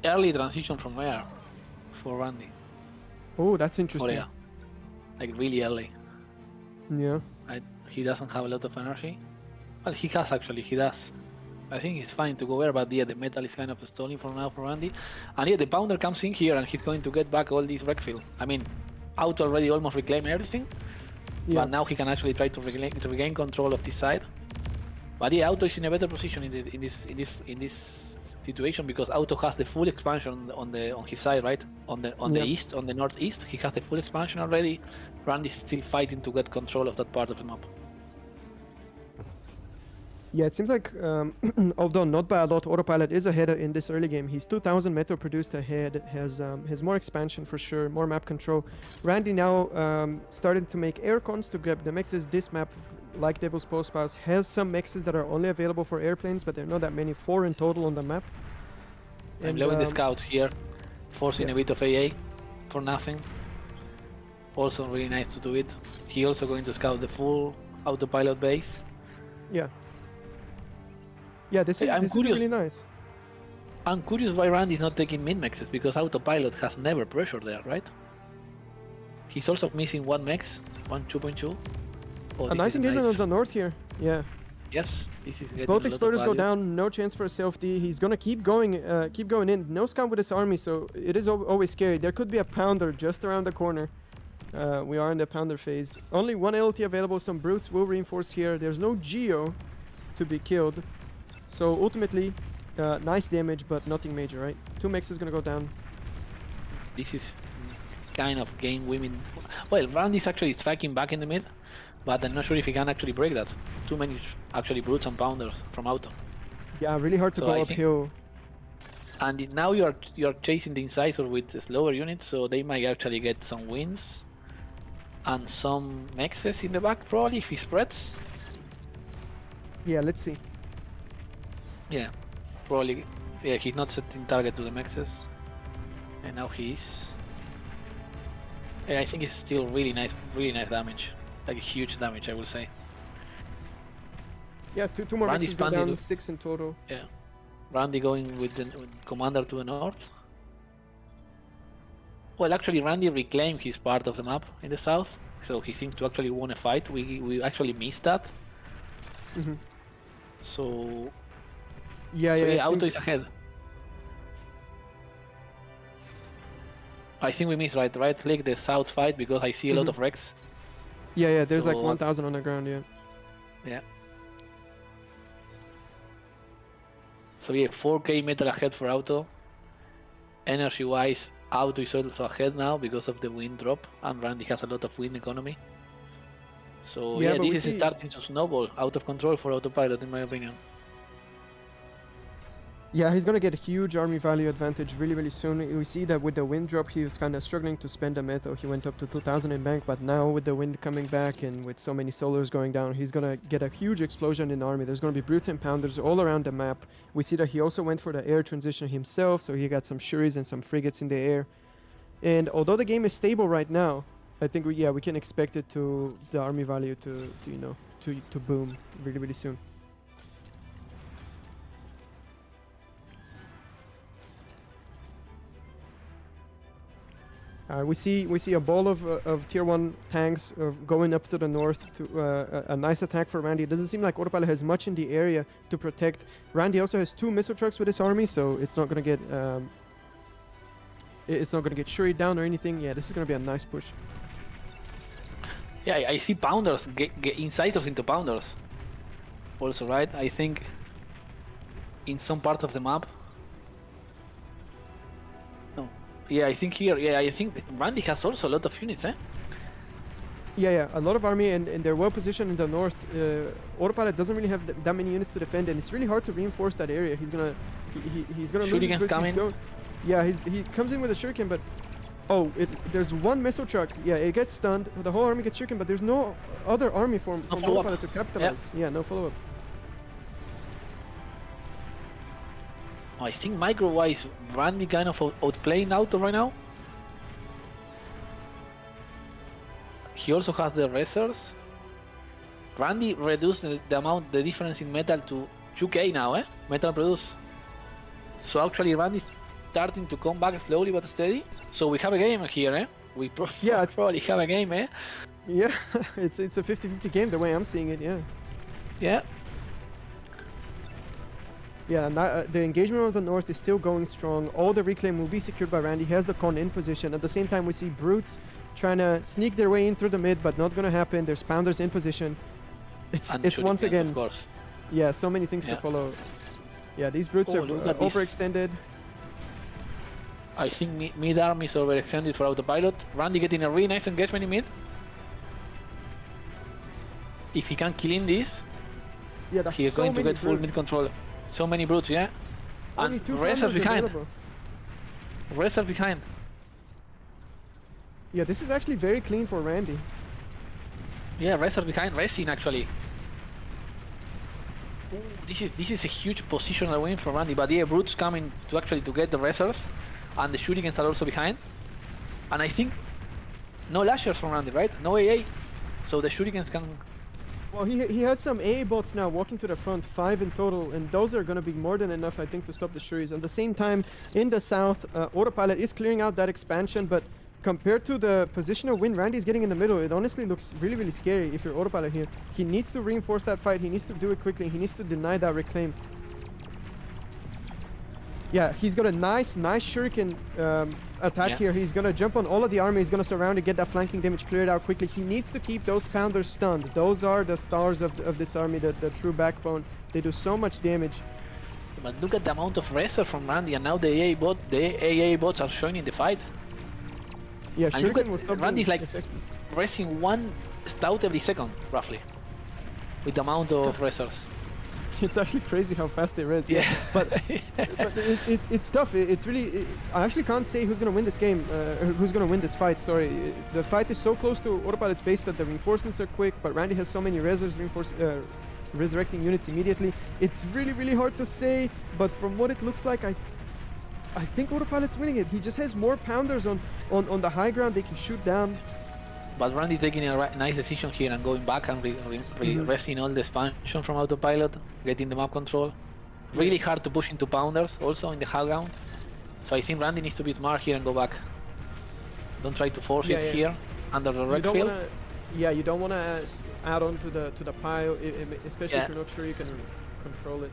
Early transition from air for Randy. Oh, that's interesting. For air. Like really early. Yeah. He doesn't have a lot of energy. Well, he has actually, he does. I think he's fine to go there, but yeah, the metal is kind of stalling for now for Randy. And yeah, the pounder comes in here and he's going to get back all this wreckfield. I mean, Auto already almost reclaimed everything, but now he can actually try to regain control of this side. But yeah, Auto is in a better position in this situation, because Auto has the full expansion on his side, right? On the east, on the northeast, he has the full expansion already. Randy is still fighting to get control of that part of the map. Yeah, it seems like, although not by a lot, Autopilot is ahead in this early game. He's 2,000 metal produced ahead, has more expansion for sure, more map control. Randy now starting to make air cons to grab the mexes. This map, like Devil's Postpiles, has some mexes that are only available for airplanes, but there are not that many, 4 in total on the map. I'm blowing the scouts here, forcing a bit of AA for nothing. Also really nice to do it. He also going to scout the full autopilot base. Yeah. Yeah, this is I'm this curious. is really nice. I'm curious why Randy's not taking min-mexes, because autopilot has never pressured there, right? He's also missing one mex, 2.2. Oh, A this nice is engagement on the north here. Yeah. Yes, this is getting Both a lot of exploders go value. down. No chance for a self-D. He's gonna keep going in. No scout with his army, so it is always scary. There could be a pounder just around the corner. We are in the pounder phase. Only one LT available. Some brutes will reinforce here. There's no Geo to be killed. So ultimately, nice damage, but nothing major, right? 2 mexes gonna go down. This is kind of game winning. Well, Randy's actually striking back in the mid, but I'm not sure if he can actually break that. Too many actually brutes and pounders from auto. Yeah, really hard to So go I think- uphill. And now you're chasing the incisor with slower units, so they might actually get some wins and some mexes in the back probably if he spreads. Yeah, let's see. Yeah, probably. Yeah, he's not setting target to the mexes, and now he is. Yeah, I think it's still really nice damage, like huge damage, I will say. Yeah, two more Randy's mexes go bandit- down, 6 in total. Yeah, Randy going with the commander to the north. Well, actually, Randy reclaimed his part of the map in the south, so he seems to actually won a fight. We actually missed that. Mhm. So Yeah, so yeah. yeah, it auto seems- is ahead. I think we missed right click the south fight because I see a lot Mhm. of wrecks. Yeah, there's like So- 1,000 on the ground, yeah. Yeah. So yeah, 4k metal ahead for auto. Energy wise, auto is also ahead now because of the wind drop, and Randy has a lot of wind economy. So Yeah, yeah, but we this is see- starting to snowball out of control for autopilot in my opinion. Yeah, he's gonna get a huge army value advantage really, really soon. We see that with the wind drop, he was kind of struggling to spend a metal. He went up to 2,000 in bank, but now with the wind coming back and with so many solars going down, he's gonna get a huge explosion in army. There's gonna be brutes and pounders all around the map. We see that he also went for the air transition himself, so he got some Shuris and some frigates in the air. And although the game is stable right now, I think we can expect it to the army value to boom really, really soon. We see a ball of tier 1 tanks going up to the north to a nice attack for Randy. It doesn't seem like Autopilot has much in the area to protect. Randy also has 2 missile trucks with his army, so it's not gonna get shuried down or anything. Yeah, this is gonna be a nice push. Yeah, I see pounders get incisors into pounders. Also, right? I think in some part of the map. No. Yeah, I think here. Yeah, I think Randy has also a lot of units, eh? Yeah, a lot of army and they're well positioned in the north. Autopilot doesn't really have that many units to defend, and it's really hard to reinforce that area. He's gonna lose his Shurikens brutes. coming. Yeah, he comes in with a shuriken, but there's one missile truck. Yeah, it gets stunned. The whole army gets shuriken, but there's no other army from follow-up. Autopilot to capitalize. Yeah, no follow up. I think micro-wise, Randy kind of outplaying auto right now. He also has the racers. Randy reduced the difference in metal to 2k now, eh? Metal produced. So actually Randy's starting to come back slowly but steady. So we have a game here, eh? We Yeah. probably have a game, eh? Yeah, it's a 50-50 game the way I'm seeing it. Yeah. Yeah. Yeah, and the engagement of the north is still going strong. All the reclaim will be secured by Randy. He has the con in position. At the same time, we see brutes trying to sneak their way in through the mid, but not going to happen. There's pounders in position. And It's once shurikens, again, of course. yeah, so many things to Yeah. follow. Yeah, these brutes Oh, are look at this. overextended. I think mid arm is overextended for autopilot. Randy getting a really nice engagement in mid. If he can kill in this, Yeah, that's he's so going to many get full mid brutes. control. So many brutes, yeah. Only And 2 racers founders behind. available. Racers behind. Yeah, this is actually very clean for Randy. Yeah, racers behind. Racing actually. Ooh, this is a huge positional win for Randy. But yeah, brutes coming to get the racers, and the shurikens are also behind. And I think no lashers from Randy, right? No AA, so the shurikens can. Well, he has some AA bots now walking to the front, 5 in total, and those are going to be more than enough, I think, to stop the Shuris. At the same time, in the south, Autopilot is clearing out that expansion, but compared to the positional win Randy's getting in the middle, it honestly looks really, really scary if you're Autopilot here. He needs to reinforce that fight, he needs to do it quickly, he needs to deny that reclaim. Yeah, he's got a nice shuriken attack here. He's gonna jump on all of the army. He's gonna surround it, get that flanking damage cleared out quickly. He needs to keep those pounders stunned. Those are the stars of this army, the true backbone. They do so much damage. But look at the amount of reser from Randy, and now the AA bots are showing in the fight. Yeah, And look shuriken at will stop Randy's being like effective. resing 1 stout every second, roughly, with the amount of resers. It's actually crazy how fast they res. Yeah. But it's tough. It's really. I actually can't say who's gonna win this game. Who's gonna win this fight? Sorry. The fight is so close to Autopilot's base that the reinforcements are quick. But Randy has so many resers, resurrecting units immediately. It's really, really hard to say. But from what it looks like, I think Autopilot's winning it. He just has more pounders on the high ground. They can shoot down. But Randy taking a nice decision here and going back and resting all the expansion from Autopilot, getting the map control. Really hard to push into pounders also in the high ground. So I think Randy needs to be smart here and go back. Don't try to force it here under the red field. You don't want to add on to the pile, especially if you're not sure you can control it.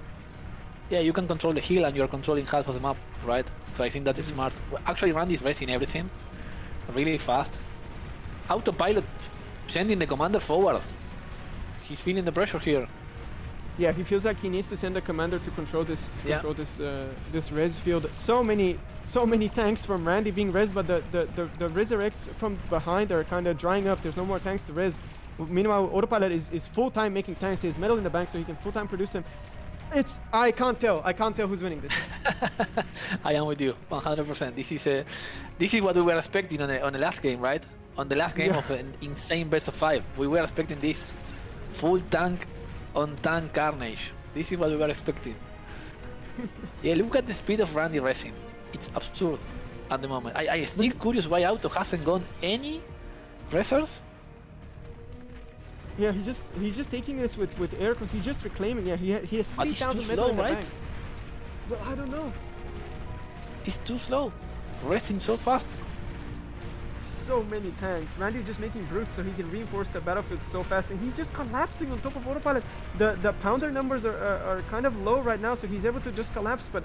Yeah, you can control the hill and you're controlling half of the map, right? So I think that is smart. Well, actually, Randy's resting everything really fast. Autopilot sending the commander forward. He's feeling the pressure here. Yeah, he feels like he needs to send a commander to control this this res field. So many tanks from Randy being res, but the resurrects from behind are kind of drying up. There's no more tanks to res. Meanwhile, Autopilot is full time making tanks. He has metal in the bank, so he can full time produce them. I can't tell who's winning this. I am with you 100%. This is what we were expecting on the last game, right? On the last game of an insane best of 5, we were expecting this full tank on tank carnage. This is what we were expecting. Yeah, look at the speed of Randy racing. It's absurd at the moment. I still curious why Auto hasn't gone any racers. Yeah, he's just taking this with air because he's just reclaiming. Yeah, he has 3,000 metal in the bank. Well, I don't know. He's too slow. Racing so fast. So many tanks. Randy's just making brutes so he can reinforce the battlefield so fast, and he's just collapsing on top of Autopilot. The pounder numbers are kind of low right now, so he's able to just collapse, but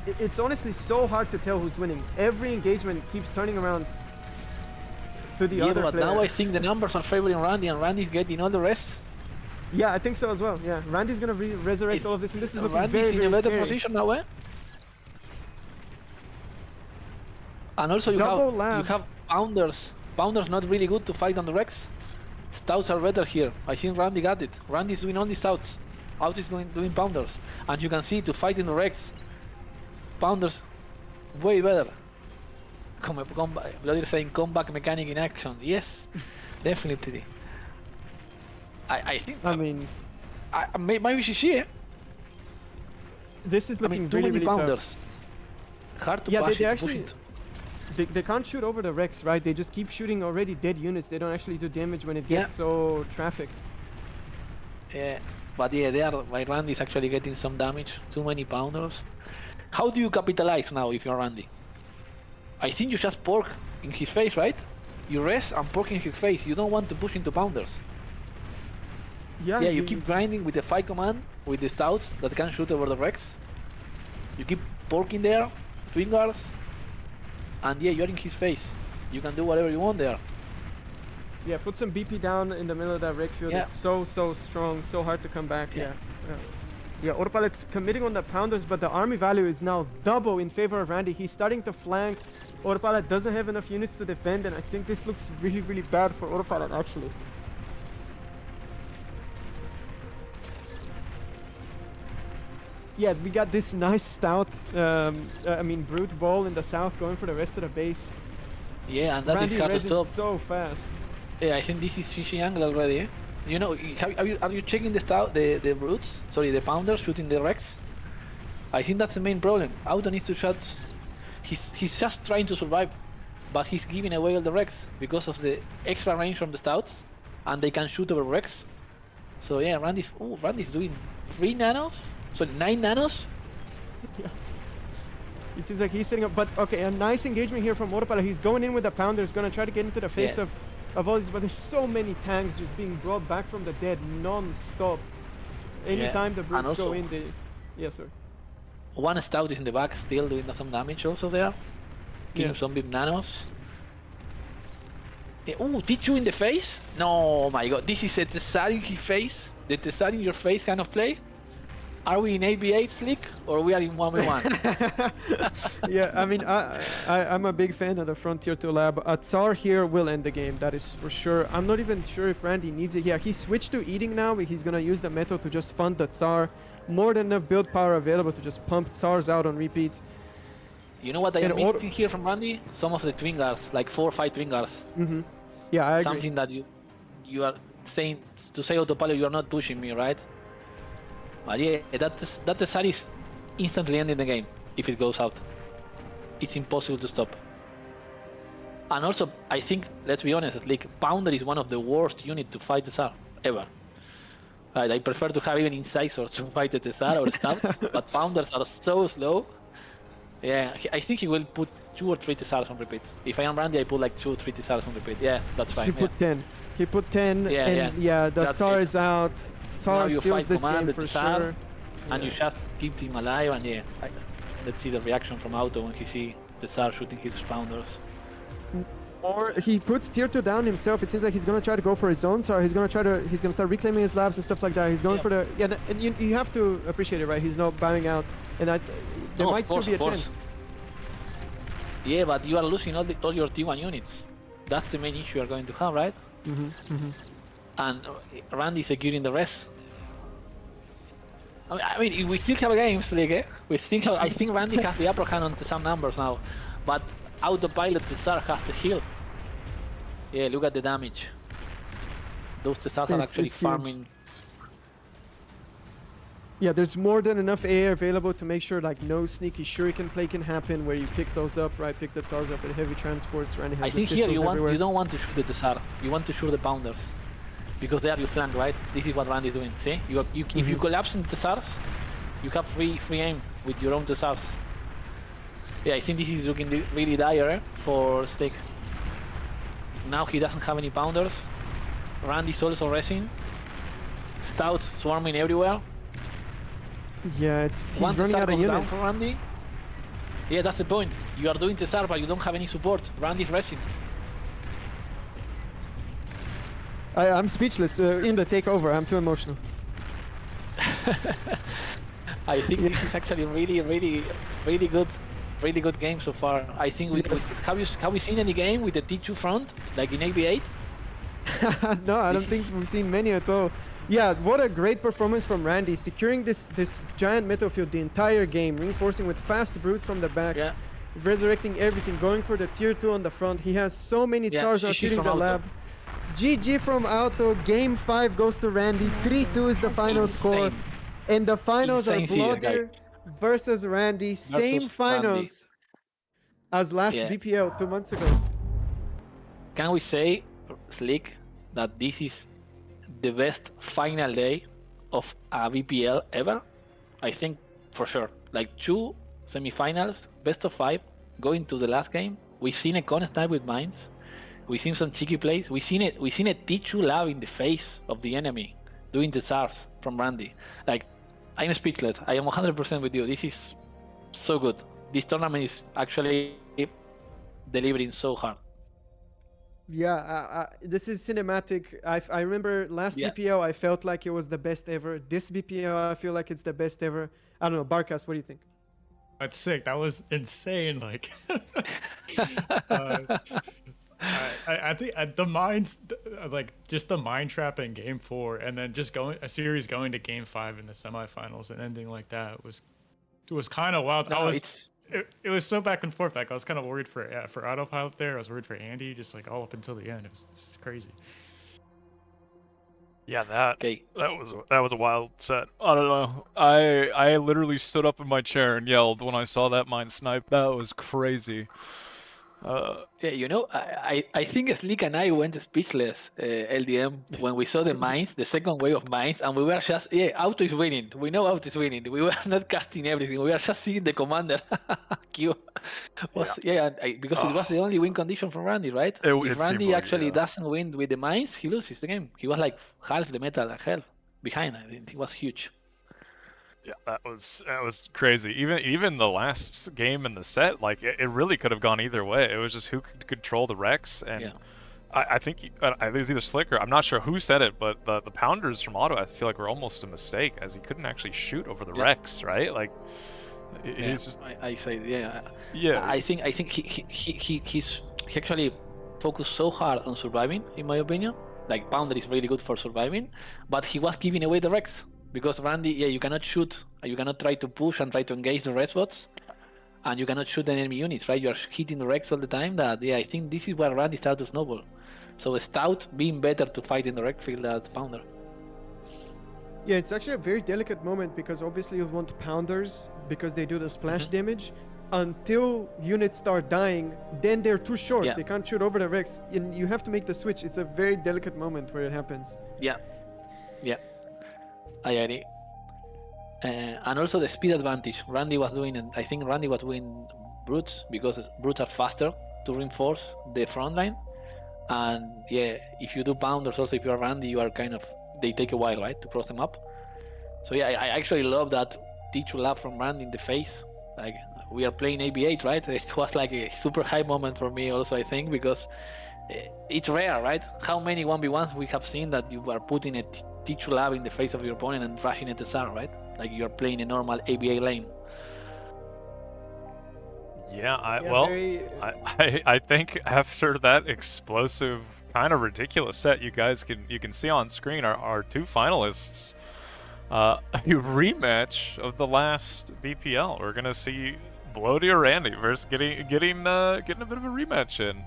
it's honestly so hard to tell who's winning. Every engagement keeps turning around to the other but player. now I think the numbers are favoring Randy, and Randy's getting all the rest. Yeah, I think so as well. Yeah, Randy's gonna resurrect all of this, and this is looking Randy's very, very in a better scary. position now, eh? And also you have pounders. Pounders not really good to fight on the Rex. Stouts are better here. I think Randy got it. Randy's doing only stouts. Out is doing pounders. And you can see to fight in the Rex, pounders way better. Blodir saying comeback mechanic in action. Yes, definitely. I think. I mean, maybe she. This is looking too really, many really pounders. tough. Hard to Yeah, push they it. actually they can't shoot over the Rex, right? They just keep shooting already dead units. They don't actually do damage when it gets so trafficked. Yeah, but yeah, Randy's actually getting some damage. Too many pounders. How do you capitalize now if you're Randy? I think you just pork in his face, right? You rest and pork in his face. You don't want to push into pounders. Yeah, you keep grinding with the fight command, with the stouts that can shoot over the Rex. You keep porking there, twin guards, and yeah, you're in his face. You can do whatever you want there. Yeah, put some BP down in the middle of that Rex field. Yeah. It's so strong, so hard to come back. Yeah, Autopilot's committing on the pounders, but the army value is now double in favor of Randy. He's starting to flank. Autopilot doesn't have enough units to defend, and I think this looks really, really bad for Autopilot, actually. Yeah, we got this nice stout, brute ball in the south going for the rest of the base. Yeah, and that is hard to Randy stop. so fast. Yeah, I think this is fishy angle already. Eh? You know, are you checking the brutes? Sorry, the pounders shooting the Rex? I think that's the main problem. Auto needs to shut. He's just trying to survive. but he's giving away all the wrecks because of the extra range from the stouts, and they can shoot over wrecks. So yeah, Randy's doing 3 nanos, so 9 nanos. It seems like he's setting up, but okay, a nice engagement here from Autopilot. He's going in with the pounder. He's gonna try to get into the face of all these, but there's so many tanks just being brought back from the dead non-stop. Anytime the brutes go in, they... Yes, sir. One stout is in the back, still doing some damage also there. Killing some big nanos. Ooh, T2 in the face? No, my god, this is a Tsar in his face? The Tsar in your face kind of play? Are we in AB8 Slick, or we are in 1v1? Yeah, I mean, I'm a big fan of the Frontier 2 lab. Tsar here will end the game, that is for sure. I'm not even sure if Randy needs it. Yeah, he switched to eating now. He's gonna use the metal to just fund the Tsar. More than enough build power available to just pump Tsars out on repeat. You know what I am missing here from Randy? Some of the twin guards, like 4 or 5 twin guards. Mm-hmm. Yeah, I agree. Something that you are saying, to say Autopilot, you are not pushing me, right? But yeah, that Tsar is instantly ending the game if it goes out. It's impossible to stop. And also, I think, let's be honest, like Pounder is one of the worst units to fight the Tsar ever. I prefer to have even incisors to fight the Tsar or stouts, but Pounders are so slow. Yeah, I think he will put 2 or 3 Tsars on repeat. If I am Randy, I put like 2 or 3 Tsars on repeat. Yeah, that's fine. He put 10. He put 10, the Tsar is out. Tsar seals this game for sure. And you just keep him alive, and let's see the reaction from Auto when he see the Tsar shooting his Pounders. Or he puts tier 2 down himself. It seems like he's gonna try to go for his own Tsar. He's gonna start reclaiming his labs and stuff like that. He's going for the and you have to appreciate it, right? He's not bowing out, and there might still be a chance. Yeah, but you are losing all your T1 units. That's the main issue you're going to have, right? And Randy securing the rest. I mean, we still have games, like, we still have, I think Randy has the upper hand on some numbers now, but Autopilot Tsar has the heal. Yeah, look at the damage. Those Tsars are actually farming. Yeah, there's more than enough AA available to make sure like no sneaky shuriken play can happen where you pick those up, right? Pick the Tsars up at heavy transports. Randy has I think here you don't want to shoot the Tsar. You want to shoot the Pounders. Because they are your flank, right? This is what Randy is doing. See? If you collapse in the Tsars, you have free aim with your own Tsars. Yeah, I think this is looking really dire for Stick. Now he doesn't have any Pounders. Randy's also resing. Stouts swarming everywhere. Yeah, he's running out of units. For Randy. Yeah, that's the point. You are doing Tsar, but you don't have any support. Randy's resing. I'm speechless in the takeover. I'm too emotional. I think this is actually really good game so far. I think have we seen any game with the T2 front like in AB8? No, I don't think we've seen many at all. Yeah, what a great performance from Randy, securing this giant metal field the entire game, reinforcing with fast brutes from the back, resurrecting everything, going for the tier 2 on the front. He has so many Tsars now shooting the lab. GG from Auto. Game 5 goes to Randy. 3-2 is the final score. And the finals are Blodir versus Randy. Same finals as last BPL 2 months ago. Can we say, Slick, that this is the best final day of a BPL ever? I think for sure. Like 2 semifinals, best of 5, going to the last game. We've seen a Comet snipe with mines. We've seen some cheeky plays. We've seen a T2 lab in the face of the enemy, doing the Tsars from Randy. Like, I'm speechless. I am 100% with you. This is so good. This tournament is actually delivering so hard. Yeah, this is cinematic. I remember last BPO, I felt like it was the best ever. This BPO, I feel like it's the best ever. I don't know, Barkas, what do you think? That's sick. That was insane. Like, I think the mines, like just the mine trap in Game 4, and then just going to Game 5 in the semifinals and ending like that was kind of wild. No, it was so back and forth. Like I was kind of worried for Autopilot there. I was worried for Andy, just like all up until the end. It was crazy. Yeah, that was a wild set. I don't know. I literally stood up in my chair and yelled when I saw that mine snipe. That was crazy. Yeah, I think Slick and I went speechless, LDM, when we saw the mines, the second wave of mines, and we were just, Auto is winning. We know Auto is winning. We were not casting everything. We were just seeing the commander Q. Because it was the only win condition for Randy, right? If It seemed Randy like, actually yeah. doesn't win with the mines, he loses the game. He was like half the metal health behind. I think it was huge. Yeah, that was crazy. Even the last game in the set, like it really could have gone either way. It was just who could control the Rex, and Yeah. I think it was either Slick or I'm not sure who said it, but the pounders from Auto I feel like were almost a mistake as he couldn't actually shoot over the Rex, right? Like he's just I say yeah. I think he actually focused so hard on surviving, in my opinion. Like Pounder is really good for surviving, but he was giving away the Rex because Randy, you cannot shoot, you cannot try to push and try to engage the Rex bots, and you cannot shoot enemy units, right? You are hitting the Rex all the time. That I think this is where Randy started to snowball. So Stout being better to fight in the Rex field as Pounder. Yeah, it's actually a very delicate moment because obviously you want pounders because they do the splash damage until units start dying. Then they're too short. Yeah. They can't shoot over the Rex. And you have to make the switch. It's a very delicate moment where it happens. Yeah, I agree. And also the speed advantage. Randy was doing, and I think Randy was doing brutes because brutes are faster to reinforce the front line. And if you do pounders, also if you are Randy, you are they take a while, right, to cross them up. So I actually love that T2 lap from Randy in the face. Like we are playing AB8, right? It was like a super high moment for me also, I think, because it's rare, right? How many 1v1s we have seen that you are putting a T2 lab in the face of your opponent and rushing at the SAR, right? Like you're playing a normal ABA lane. Yeah, very, I think after that explosive, kind of ridiculous set, you can see on screen our two finalists. A rematch of the last BPL. We're gonna see Blodir Randy versus getting a bit of a rematch in.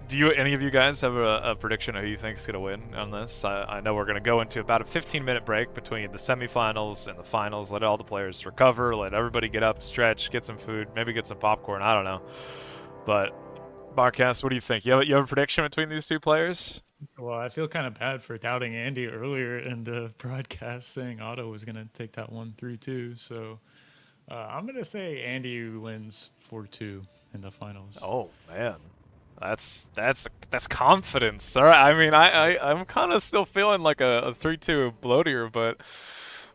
Any of you guys have a prediction of who you think is going to win on this? I know we're going to go into about a 15-minute break between the semifinals and the finals. Let all the players recover. Let everybody get up, stretch, get some food, maybe get some popcorn. I don't know. But, Barcast, what do you think? You have a prediction between these two players? Well, I feel kind of bad for doubting Andy earlier in the broadcast, saying Otto was going to take that one 3-2. So I'm going to say Andy wins 4-2 in the finals. Oh, man. That's confidence. All right. I mean, I'm kind of still feeling like a 3-2 Blodir, but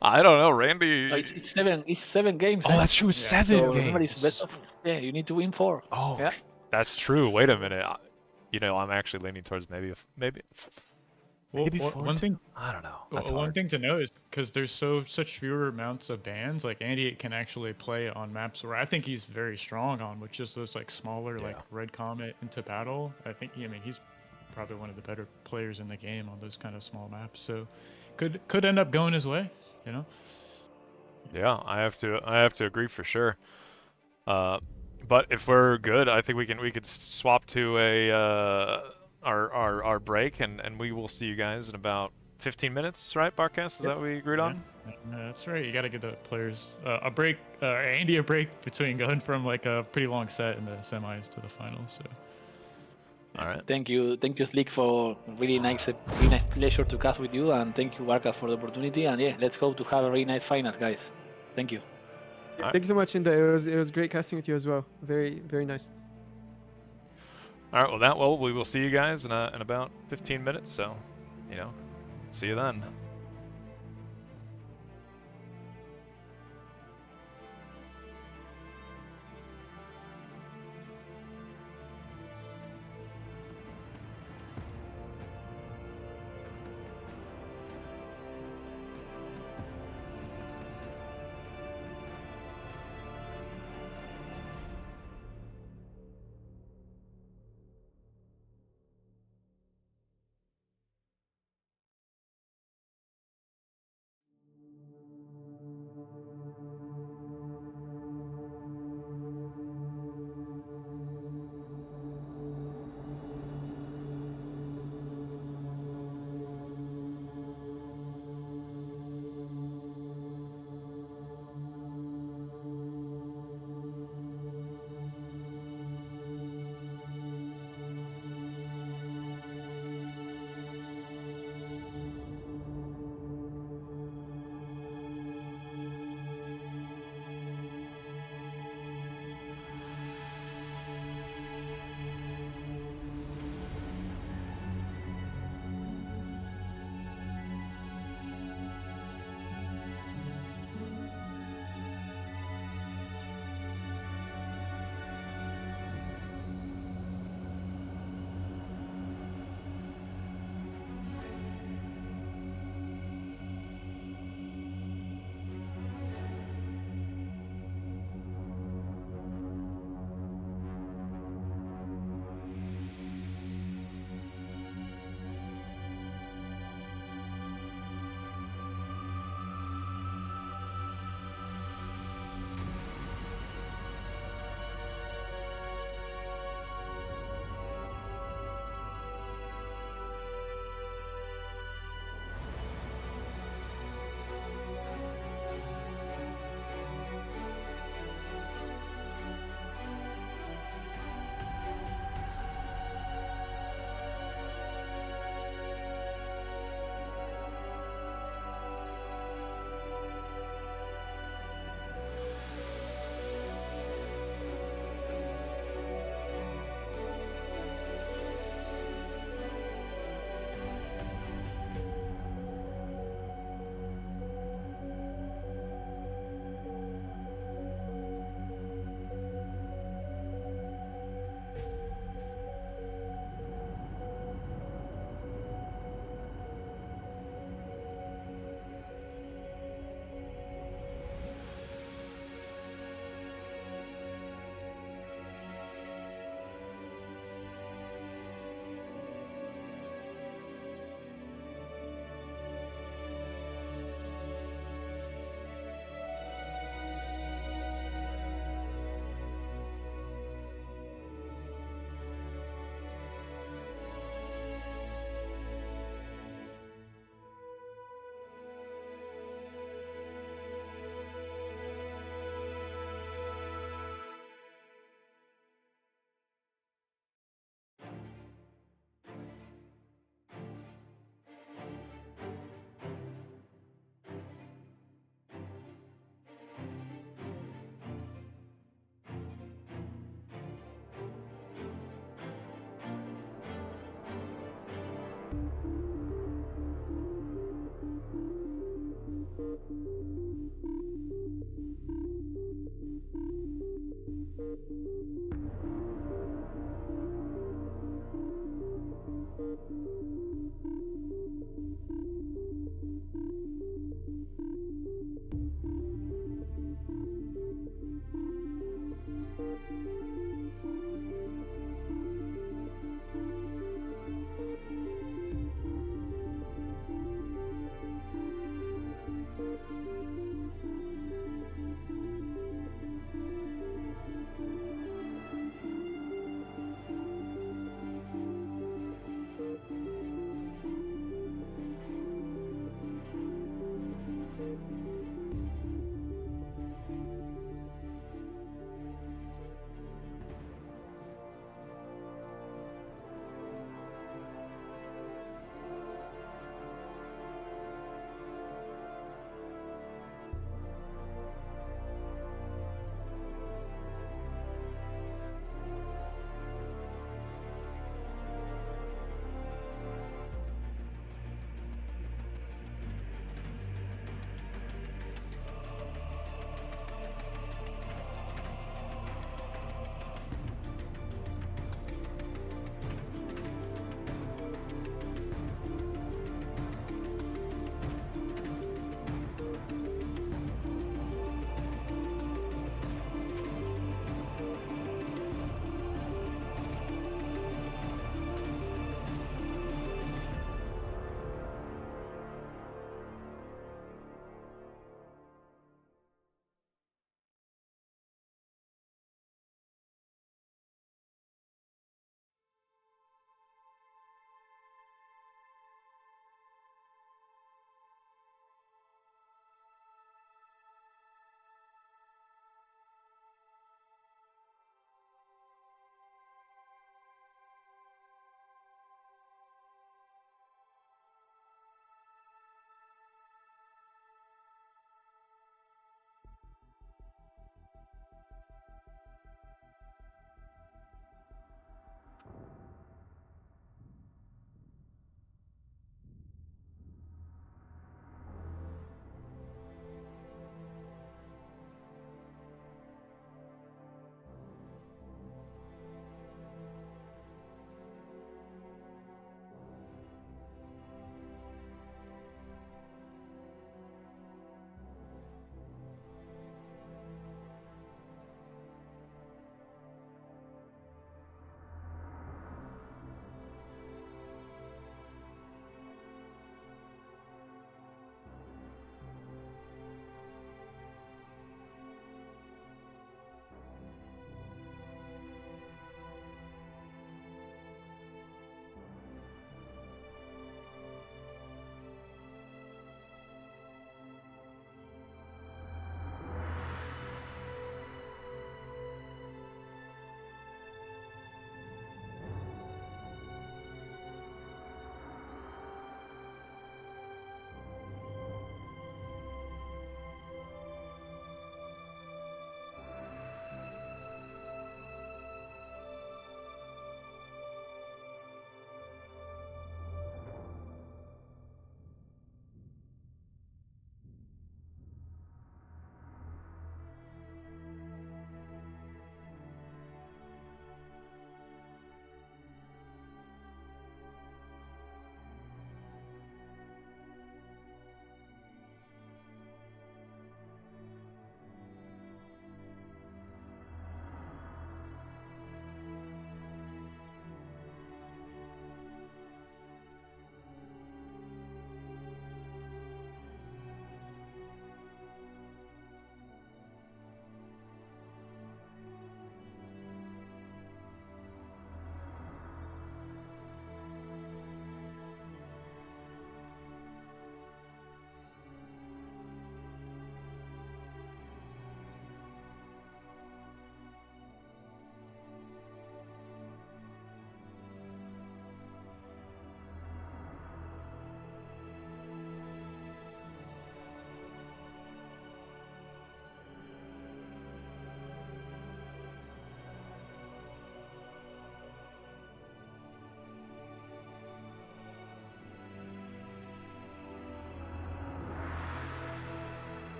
I don't know. Randy. It's seven games. Oh, that's true. 7 games. Remember, it's best of. Yeah, you need to win 4. Oh, yeah. That's true. Wait a minute. I'm actually leaning towards maybe. Well, Maybe one thing I don't know. One thing to note is because there's such fewer amounts of bans, like Andy can actually play on maps where I think he's very strong on, which is those like smaller like Red Comet into battle. He's probably one of the better players in the game on those kind of small maps. So could end up going his way, you know. Yeah, I have to agree for sure. But if we're good, I think we could swap to our break and we will see you guys in about 15 minutes, right, Barcast? Is that what we agreed on? That's right. You got to give the players a break, Andy a break between going from like a pretty long set in the semis to the finals. So. All right. Thank you, Slick, for really nice pleasure to cast with you, and thank you, Barcast, for the opportunity. And let's hope to have a really nice final, guys. Thank you. Thank you so much, Inda. It was great casting with you as well. Very, very nice. All right. Well, we will see you guys in about 15 minutes. So, see you then.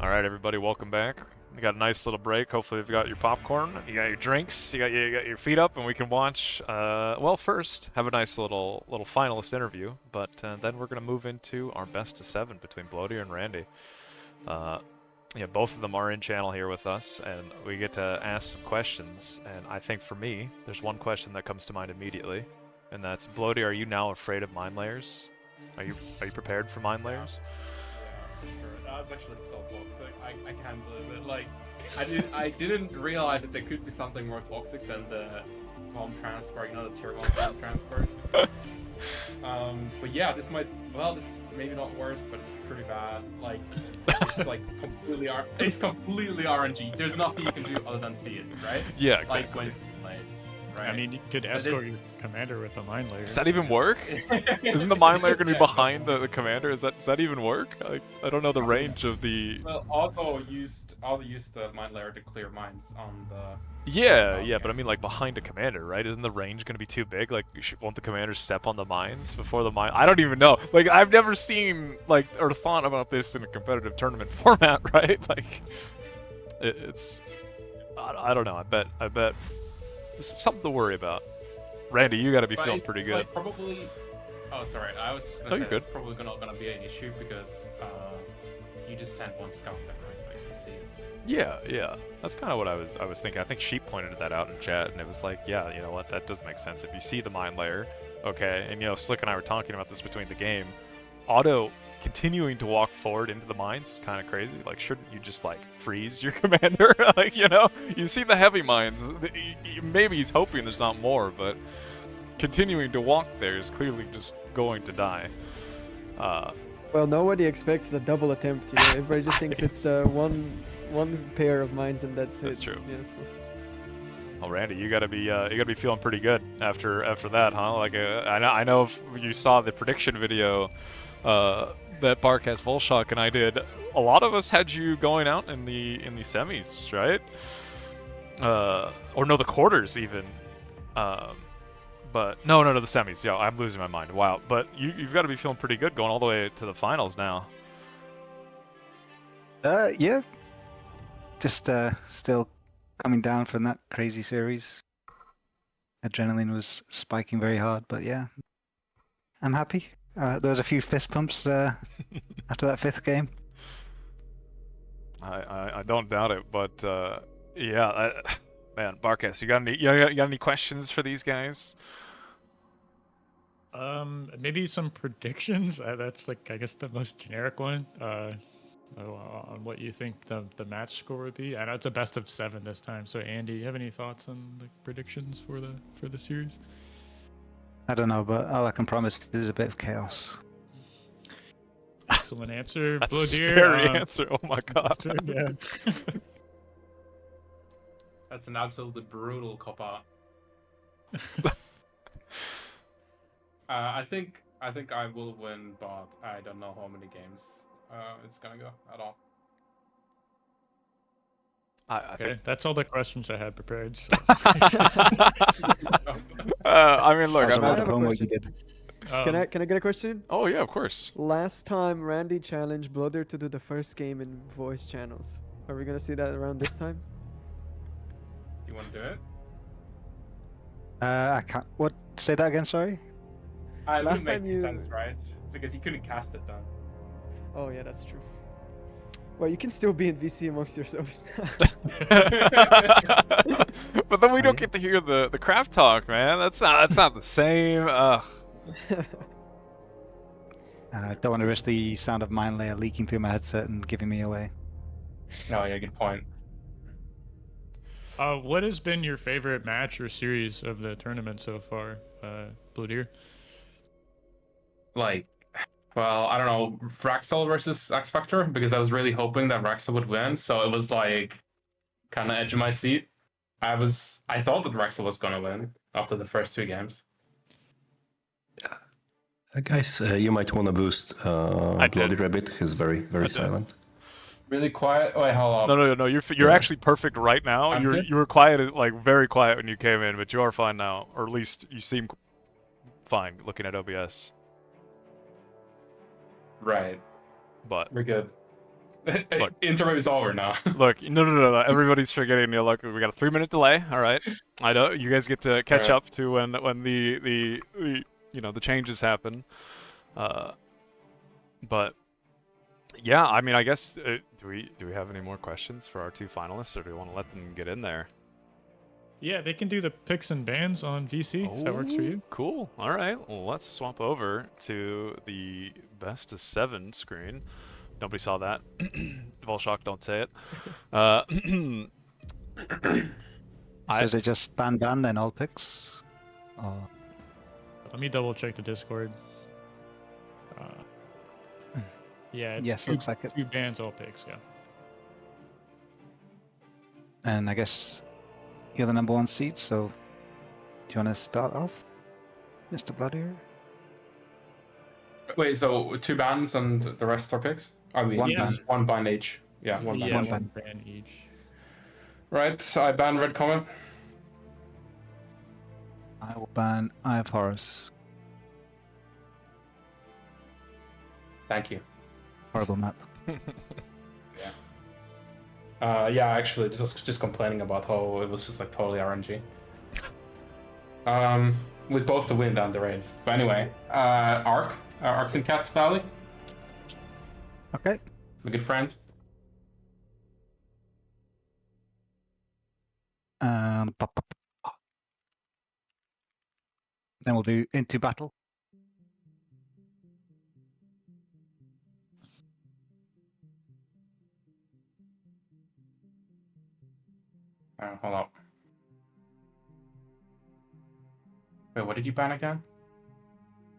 All right, everybody, welcome back. We got a nice little break. Hopefully, you've got your popcorn, you got your drinks, you got your feet up, and we can watch. Well, first, have a nice little finalist interview, but then we're gonna move into our best of 7 between Blodir and Randy. Yeah, both of them are in channel here with us, and we get to ask some questions. And I think for me, there's one question that comes to mind immediately, and that's, Blodir, are you now afraid of mine layers? Are you prepared for mine layers? That's actually so toxic. I can't believe it. Like, I didn't realize that there could be something more toxic than the com transport, you know, the tier 1 com transport. But yeah, this is maybe not worse, but it's pretty bad. Like, it's like completely RNG. There's nothing you can do other than see it, right? Yeah, exactly. Like when it's played, right? I mean, you could escort your commander with a mine layer. Does that even work? Isn't the mine layer going to be behind the commander? Does that even work? I don't know the range of the... Well, Auto used the mine layer to clear mines on the... Yeah, but I mean, like, behind a commander, right? Isn't the range going to be too big? Like, won't the commander step on the mines before the mine? I don't even know. Like, I've never seen, like, or thought about this in a competitive tournament format, right? Like, it's... I don't know. I bet it's something to worry about. Randy, you got to be feeling pretty good. Like probably... Oh, sorry. I was just going to say it's probably not going to be an issue because you just send one scout there, right? Like, to see it. Yeah. That's kind of what I was thinking. I think Sheep pointed that out in chat, and it was like, yeah, you know what? That does make sense. If you see the mine layer, okay, and, you know, Slick and I were talking about this between the game, Auto continuing to walk forward into the mines is kind of crazy. Like, shouldn't you just, like, freeze your commander? Like, you know, you see the heavy mines. Maybe he's hoping there's not more, but continuing to walk there is clearly just going to die. Well, nobody expects the double attempt. You know, everybody just thinks it's the one pair of mines and that's it. That's true. Yeah, so. Well, Randy, you gotta be feeling pretty good after that, huh? Like, I know if you saw the prediction video that Barkas Volshok and I did, a lot of us had you going out in the semis, right? Or no, the quarters even. But no, the semis. Yeah, I'm losing my mind. Wow, but you've got to be feeling pretty good going all the way to the finals now. Yeah. Just still coming down from that crazy series. Adrenaline was spiking very hard, but yeah, I'm happy. There was a few fist pumps after that 5th game. I don't doubt it, but yeah, man, Barkas, you got any questions for these guys? Maybe some predictions. That's like, I guess, the most generic one. On what you think the match score would be. I know it's a best of 7 this time. So Andy, you have any thoughts on the predictions for the series? I don't know, but all I can promise is a bit of chaos. Excellent answer. That's Blodir, a scary answer. Oh my god. Yeah. That's an absolutely brutal cop-out. I think I will win, but I don't know how many games it's gonna go at all. I think that's all the questions I had prepared. So. I mean, look, I I have a what question. you did. Can I get a question? Oh yeah, of course. Last time Randy challenged Blodir to do the first game in voice channels. Are we gonna see that around this time? You want to do it? I can't. What? Say that again. Sorry. It Last wouldn't make time any you- sense, right? Because you couldn't cast it then. Oh yeah, that's true. Well, you can still be in VC amongst yourselves. But then we don't get to hear the craft talk, man. That's not the same. Ugh. Don't want to risk the sound of mine layer leaking through my headset and giving me away. No, yeah, good point. What has been your favorite match or series of the tournament so far, Blodir? Like, well, I don't know, Raxel versus X Factor, because I was really hoping that Raxel would win, so it was like kind of edge of my seat. I thought that Raxel was gonna win after the first 2 games. Guys, you might want to boost Blodir a bit. He's very silent. Really quiet. Wait, hold on. No. You're actually perfect right now. You were quiet, like very quiet when you came in, but you are fine now, or at least you seem fine looking at OBS. Right. But We're good. Look. Interim is over now. Look, no. Everybody's forgetting. Look, we got a 3-minute delay. All right, I know you guys get to catch Alright. up to when the the changes happen. But yeah, I mean, I guess do we have any more questions for our two finalists, or do we want to let them get in there? Yeah, they can do the picks and bans on VC if that works for you. Cool. All right. Well, let's swap over to the best of 7 screen. Nobody saw that. Volshock, don't say it. So is it just ban then all picks? Or... Let me double check the Discord. Yeah, it's Yes, looks like it. 2 bans, all picks, yeah. And I guess you're the number 1 seed, so do you want to start off, Mr. Blodir? Wait, so 2 bans and the rest are picks? I mean, One ban. 1 ban each. Yeah, 1 ban. Yeah, One one ban each. Right, I ban Red Comet. I will ban I have Horus. Thank you. Horrible map. Yeah, actually, just complaining about how it was just like totally RNG. With both the wind and the rains. But anyway, Archsimkats Valley, Okay. a good friend. Then we'll do into battle. Hold up. Wait, what did you ban again?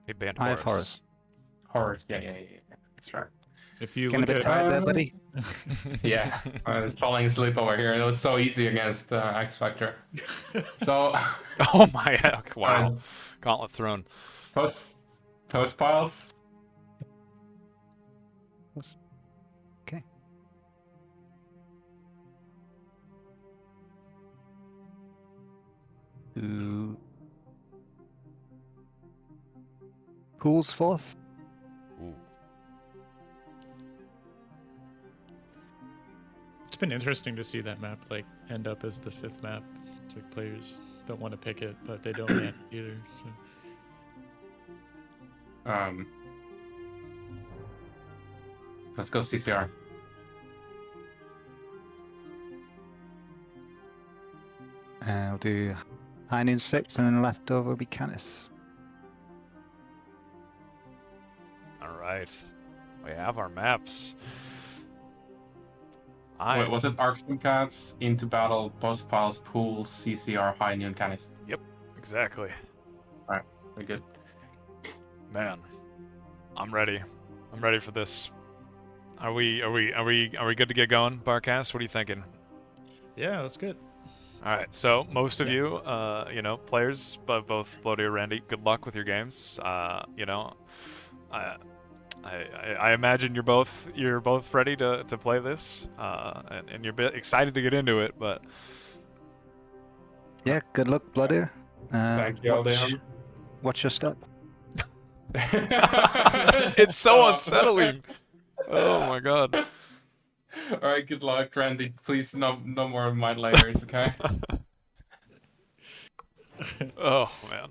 He banned I have Horus. Horus. Yeah. That's right. If you Getting a look bit at tired there, buddy. Yeah, I was falling asleep over here. It was so easy against X Factor. So, Oh my heck! Wow, gauntlet thrown. Postpiles. Okay. Who's 4th? Ooh. It's been interesting to see that map like end up as the 5th map. It's like players don't want to pick it, but they don't ban it either. So. Let's go CCR. I'll do High Noon 6, and then leftover will be Canis. All right, we have our maps. Wait, was it Archsimkats, Into Battle, Postpiles, Pool, CCR, High Noon, Canis? Yep, exactly. Alright, very good. Man, I'm ready. I'm ready for this. Are we good to get going, Barcast? What are you thinking? Yeah, that's good. All right, so most of you, players, but both Blodir and Randy, good luck with your games. I imagine you're both ready to play this, and you're a bit excited to get into it, but Yeah, good luck, Blodir. Thank you, Watch your step. it's so unsettling. Oh my god. Alright, good luck, Randy. Please, no more mind layers, okay? Oh man.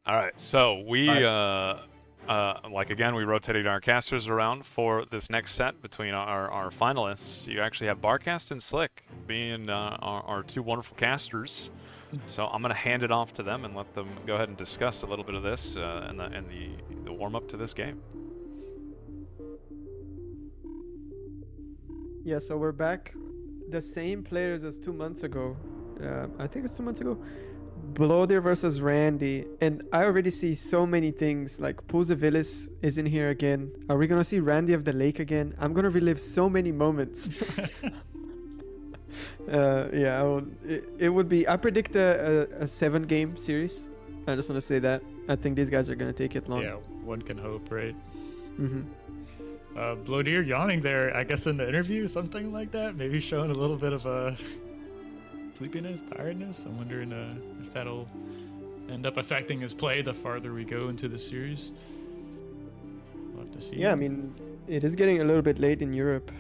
All right. So we again, we rotated our casters around for this next set between our finalists. You actually have Barcast and Slick being our 2 wonderful casters. So I'm gonna hand it off to them and let them go ahead and discuss a little bit of this and the warm up to this game. Yeah, so we're back. The same players as 2 months ago. I think it's 2 months ago. Blodir versus Randy. And I already see so many things. Like Pools of Ilys is in here again. Are we going to see Randy of the Lake again? I'm going to relive so many moments. It would be... I predict a 7-game series. I just want to say that. I think these guys are going to take it long. Yeah, one can hope, right? Mm-hmm. Blodir yawning there, I guess in the interview, something like that. Maybe showing a little bit of sleepiness, tiredness. I'm wondering if that'll end up affecting his play the farther we go into the series. We'll have to see. Yeah, I mean, It is getting a little bit late in Europe.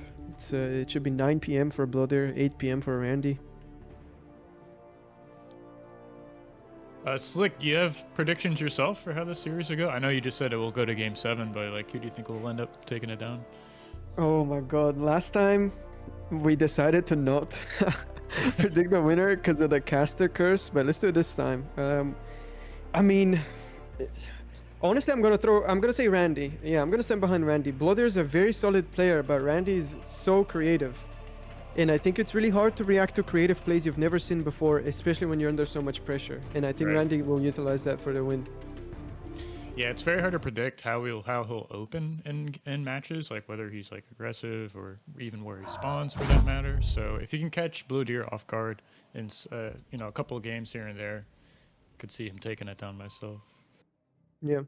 It should be 9 p.m. for Blodir, 8 p.m. for Randy. Slick, do you have predictions yourself for how this series will go? I know you just said it will go to Game 7, but like, who do you think will end up taking it down? Oh my god, last time we decided to not predict the winner because of the caster curse, but let's do it this time. I mean, honestly, I'm gonna say Randy. Yeah, I'm gonna stand behind Randy. Blodir is a very solid player, but Randy is so creative. And I think it's really hard to react to creative plays you've never seen before, especially when you're under so much pressure. And I think Randy will utilize that for the win. Yeah, it's very hard to predict how he'll open in matches, like whether he's like aggressive or even where he spawns for that matter. So if you can catch Blodir off guard in a couple of games here and there, I could see him taking it down myself. Yeah.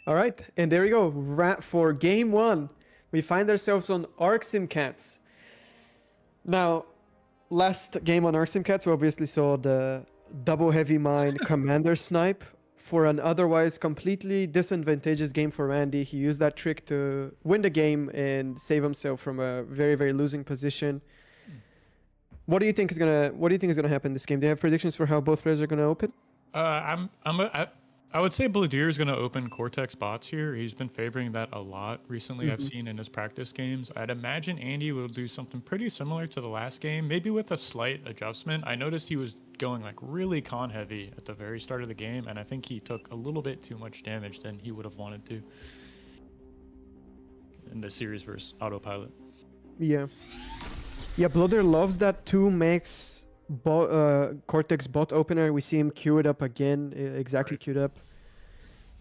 All right, and there we go. For game 1, we find ourselves on Archsimkats. Now, last game on Archsimkats, we obviously saw the double heavy mine commander snipe for an otherwise completely disadvantageous game for Randy. He used that trick to win the game and save himself from a very, very losing position. What do you think is gonna happen in this game? Do you have predictions for how both players are gonna open? I would say Blodir is going to open Cortex bots here. He's been favoring that a lot recently. I've seen in his practice games. I'd imagine Andy will do something pretty similar to the last game, maybe with a slight adjustment. I noticed he was going like really con heavy at the very start of the game, and I think he took a little bit too much damage than he would have wanted to in the series versus Autopilot. Yeah. Yeah, Blodir loves that 2 max Cortex bot opener. We see him queue it up again, exactly queued up.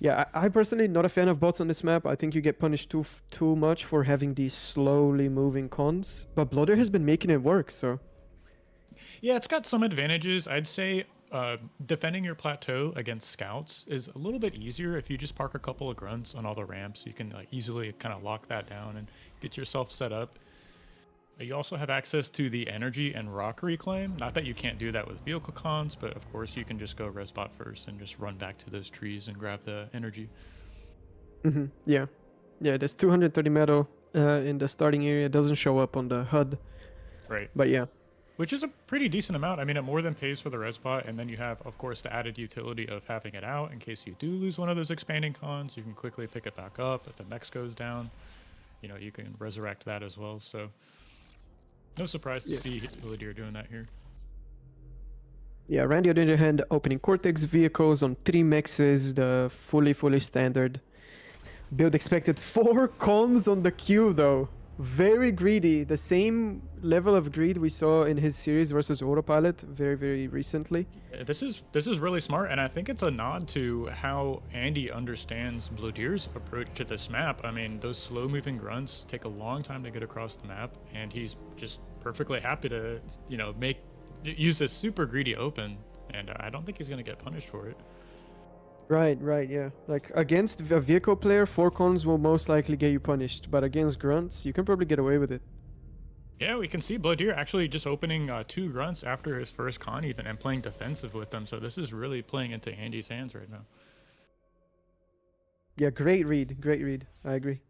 Yeah, I personally not a fan of bots on this map. I think you get punished too much for having these slowly moving cons, but Blodir has been making it work, so. Yeah, it's got some advantages. I'd say defending your plateau against scouts is a little bit easier if you just park a couple of grunts on all the ramps. You can like easily kind of lock that down and get yourself set up. You also have access to the energy and rock reclaim. Not that you can't do that with vehicle cons, but of course you can just go res bot first and just run back to those trees and grab the energy. Yeah. Yeah, there's 230 metal in the starting area. It doesn't show up on the HUD. Right. But yeah. Which is a pretty decent amount. I mean, it more than pays for the res bot, and then you have, of course, the added utility of having it out in case you do lose one of those expanding cons. You can quickly pick it back up. If the mech goes down, you can resurrect that as well. So no surprise to see Blodir doing that here. Yeah, Randy on the other hand, opening Cortex vehicles on 3 mexes, the fully standard. Build expected 4 cons on the queue though. Very greedy. The same level of greed we saw in his series versus Autopilot very recently. This is really smart, and I think it's a nod to how Andy understands Blodir's approach to this map. I mean, those slow-moving grunts take a long time to get across the map, and he's just perfectly happy to, use this super greedy open, and I don't think he's going to get punished for it. Right, yeah. Like, against a vehicle player, 4 cons will most likely get you punished, but against grunts, you can probably get away with it. Yeah, we can see Blodir actually just opening 2 grunts after his first con even and playing defensive with them, so this is really playing into Andy's hands right now. Yeah, great read. I agree.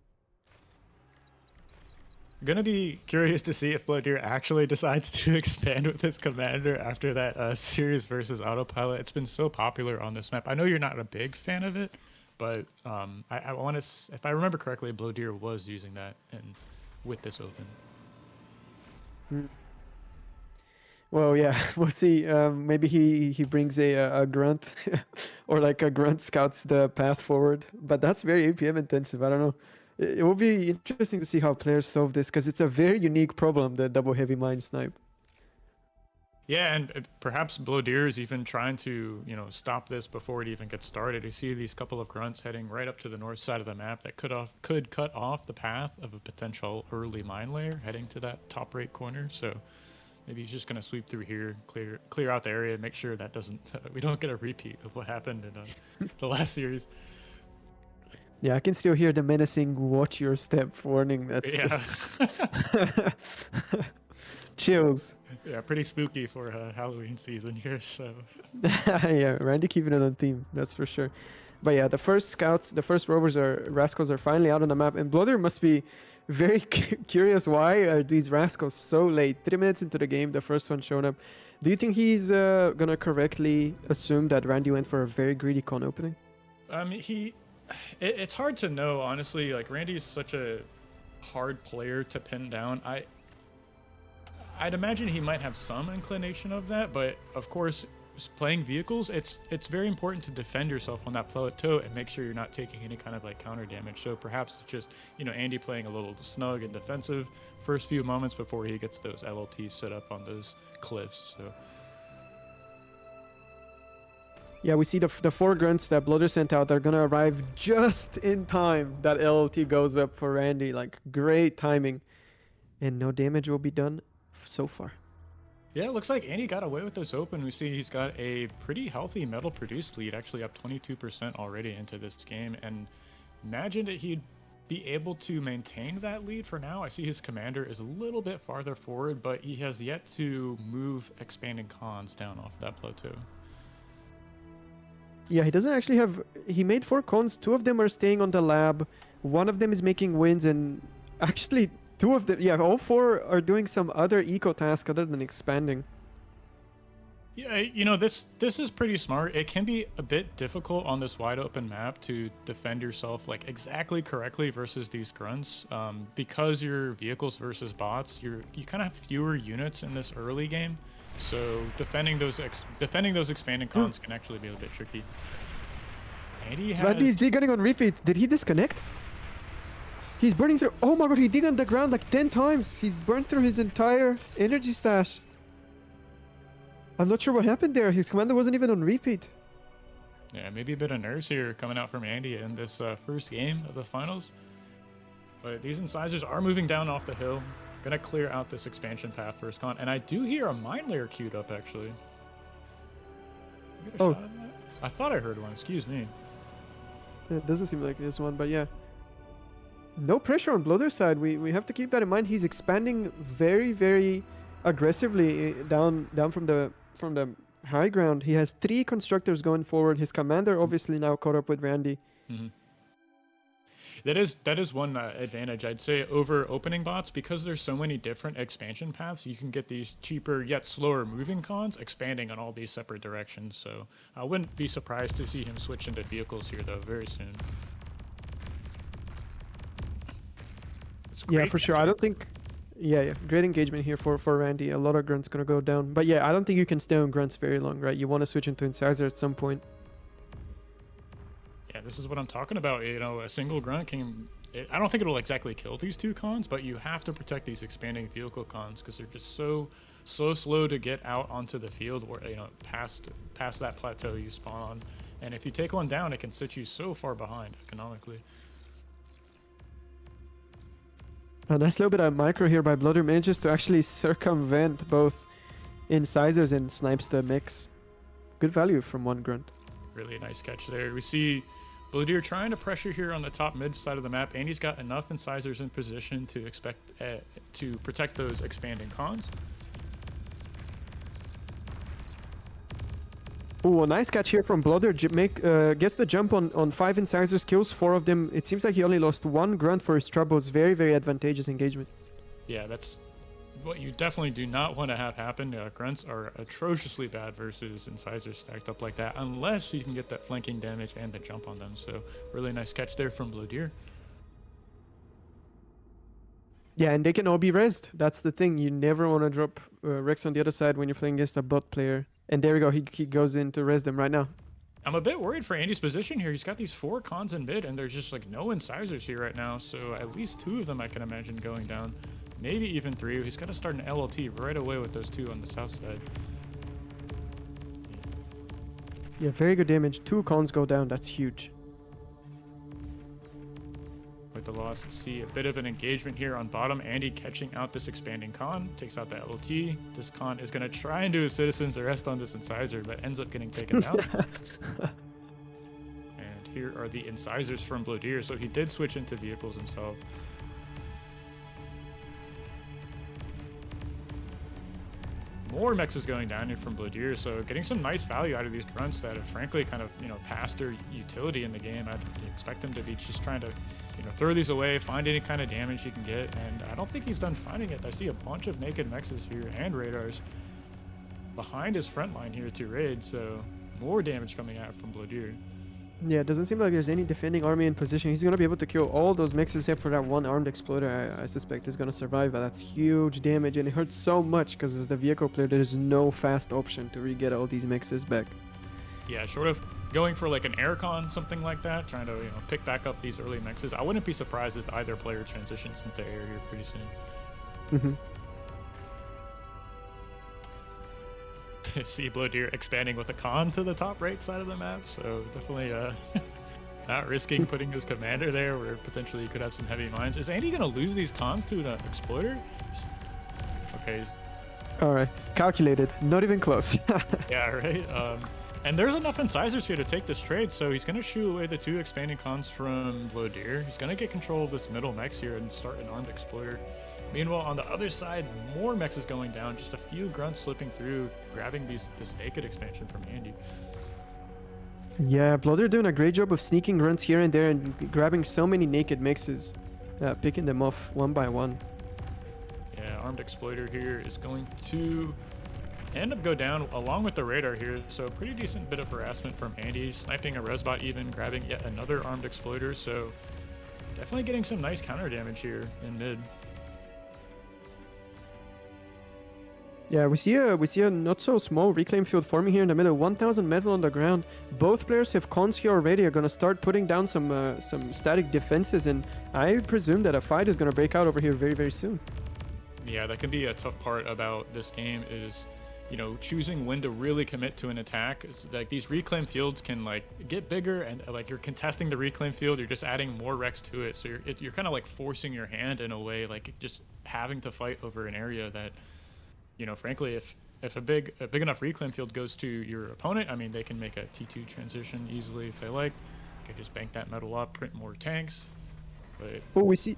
Gonna be curious to see if Blodir actually decides to expand with his commander after that series versus Autopilot. It's been so popular on this map. I know you're not a big fan of it, but I want to, if I remember correctly, Blodir was using that with this open. Well, yeah, we'll see. Maybe he brings a grunt, or like a grunt scouts the path forward. But that's very APM intensive. I don't know. It will be interesting to see how players solve this, because it's a very unique problem, the double heavy mine snipe. Yeah, and perhaps Blodir is even trying to, stop this before it even gets started. You see these couple of grunts heading right up to the north side of the map that could cut off the path of a potential early mine layer heading to that top right corner. So maybe he's just going to sweep through here, clear out the area, make sure that we don't get a repeat of what happened in the last series. Yeah, I can still hear the menacing "watch your step" warning. That's yeah. Chills. Yeah, pretty spooky for Halloween season here. So Yeah, Randy keeping it on theme, that's for sure. But yeah, the first scouts, the first rovers are rascals are finally out on the map, and Blodir must be very curious. Why are these rascals so late? 3 minutes into the game, the first one showing up. Do you think he's gonna correctly assume that Randy went for a very greedy con opening? It's hard to know, honestly. Like, Randy is such a hard player to pin down. I'd imagine he might have some inclination of that, but of course, playing vehicles, it's very important to defend yourself on that plateau and make sure you're not taking any kind of like counter damage. So perhaps it's just, you know, Andy playing a little snug and defensive first few moments before he gets those LLTs set up on those cliffs. So Yeah, we see the 4 grunts that Blodir sent out. They're gonna arrive just in time. That LLT goes up for Randy. Like, great timing. And no damage will be done so far. yeah, it looks like Andy got away with this open. We see he's got a pretty healthy metal produced lead, actually up 22% already into this game. And imagine that he'd be able to maintain that lead for now. I see his commander is a little bit farther forward, but he has yet to move expanding cons down off that plateau. Yeah, he doesn't actually have... He made 4 cons. 2 of them are staying on the lab. 1 of them is making wins, and actually 2 of them... Yeah, all 4 are doing some other eco task other than expanding. Yeah, you know, this is pretty smart. It can be a bit difficult on this wide open map to defend yourself like exactly correctly versus these grunts, because your vehicles versus bots, you kind of have fewer units in this early game. So defending those expanding cons can actually be a bit tricky. Andy has... Randy's degunning on repeat. Did he disconnect? He's burning through... Oh my god, he dig on the ground like 10 times. He's burned through his entire energy stash. I'm not sure what happened there. His commander wasn't even on repeat. Yeah, maybe a bit of nerves here coming out from Andy in this first game of the finals. But these incisors are moving down off the hill. Gonna clear out this expansion path first con. And I do hear a mine layer queued up, actually. Oh. Shot at that? I thought I heard one, excuse me. It doesn't seem like there's one, but yeah. No pressure on Blodir's side. We have to keep that in mind. He's expanding very, very aggressively down from the high ground. He has 3 constructors going forward. His commander obviously now caught up with Randy. Mm-hmm. That is one advantage, I'd say, over opening bots, because there's so many different expansion paths. You can get these cheaper yet slower moving cons expanding on all these separate directions. So I wouldn't be surprised to see him switch into vehicles here, though, very soon. Yeah, for sure. I don't think... Yeah, great engagement here for Randy. A lot of grunts gonna go down. But yeah, I don't think you can stay on grunts very long, right? You want to switch into incisor at some point. Yeah, this is what I'm talking about. You know, a single grunt can... I don't think it'll exactly kill these 2 cons, but you have to protect these expanding vehicle cons because they're just so slow to get out onto the field, where, you know, past that plateau you spawn on. And if you take one down, it can sit you so far behind economically. A nice little bit of micro here by Blodir. Manages to actually circumvent both incisors and snipes the mix. Good value from 1 grunt. Really nice catch there. We see Blodir trying to pressure here on the top mid side of the map. Andy's got enough incisors in position to to protect those expanding cons. Oh, a nice catch here from Blodir. Gets the jump on 5 incisors, kills 4 of them. It seems like he only lost 1 grunt for his troubles. Very, very advantageous engagement. Yeah, that's what you definitely do not want to have happen. Grunts are atrociously bad versus incisors stacked up like that, unless you can get that flanking damage and the jump on them. So really nice catch there from Blodir. Yeah, and they can all be rezzed. That's the thing. You never want to drop Rex on the other side when you're playing against a bot player. And there we go. He goes in to res them right now. I'm a bit worried for Andy's position here. He's got these 4 cons in mid, and there's just like no incisors here right now. So at least 2 of them I can imagine going down. Maybe even 3. He's got to start an LLT right away with those 2 on the south side. Yeah, very good damage. 2 cons go down. That's huge. With the loss, see a bit of an engagement here on bottom. Andy catching out this expanding con, takes out the LLT. This con is going to try and do a citizen's arrest on this incisor, but ends up getting taken down. And here are the incisors from Blodir. So he did switch into vehicles himself. more mexes going down here from Blodir, so getting some nice value out of these grunts that have frankly kind of, you know, passed their utility in the game. I'd expect him to be just trying to, you know, throw these away, find any kind of damage he can get, and I don't think he's done finding it. I see a bunch of naked mexes here and radars behind his front line here to raid, so more damage coming out from Blodir. Yeah, it doesn't seem like there's any defending army in position. He's going to be able to kill all those mexes except for that one armed exploder. I suspect is going to survive, but that's huge damage, and it hurts so much because as the vehicle player, there's no fast option to re-get all these mexes back. Yeah, short of going for like an aircon, something like that, trying to, you know, pick back up these early mexes. I wouldn't be surprised if either player transitions into air here pretty soon. Mm-hmm. See Blodir expanding with a con to the top right side of the map, so definitely not risking putting his commander there where potentially he could have some heavy mines. Is Andy gonna lose these cons to an exploder? Okay. All right, calculated, not even close. Yeah, right. And there's enough incisors here to take this trade, so he's gonna shoo away the 2 expanding cons from Blodir. He's gonna get control of this middle mex here and start an armed exploder. Meanwhile, on the other side, more mechs is going down. Just a few grunts slipping through, grabbing this naked expansion from Andy. Yeah, Blodir doing a great job of sneaking grunts here and there and grabbing so many naked mixes, picking them off one by one. Yeah, armed exploiter here is going to end up go down along with the radar here. So pretty decent bit of harassment from Andy, sniping a resbot even, grabbing yet another armed exploiter. So definitely getting some nice counter damage here in mid. Yeah, we see a not so small reclaim field forming here in the middle. 1,000 metal on the ground. Both players have cons here already. Are gonna start putting down some static defenses, and I presume that a fight is gonna break out over here very, very soon. Yeah, that can be a tough part about this game is, you know, choosing when to really commit to an attack. It's like these reclaim fields can like get bigger, and like you're contesting the reclaim field, you're just adding more Rex to it. So you're kind of like forcing your hand in a way, like just having to fight over an area that, you know, frankly, if a big enough reclaim field goes to your opponent, I mean, they can make a T2 transition easily if they like. They can just bank that metal up, print more tanks. But oh, we see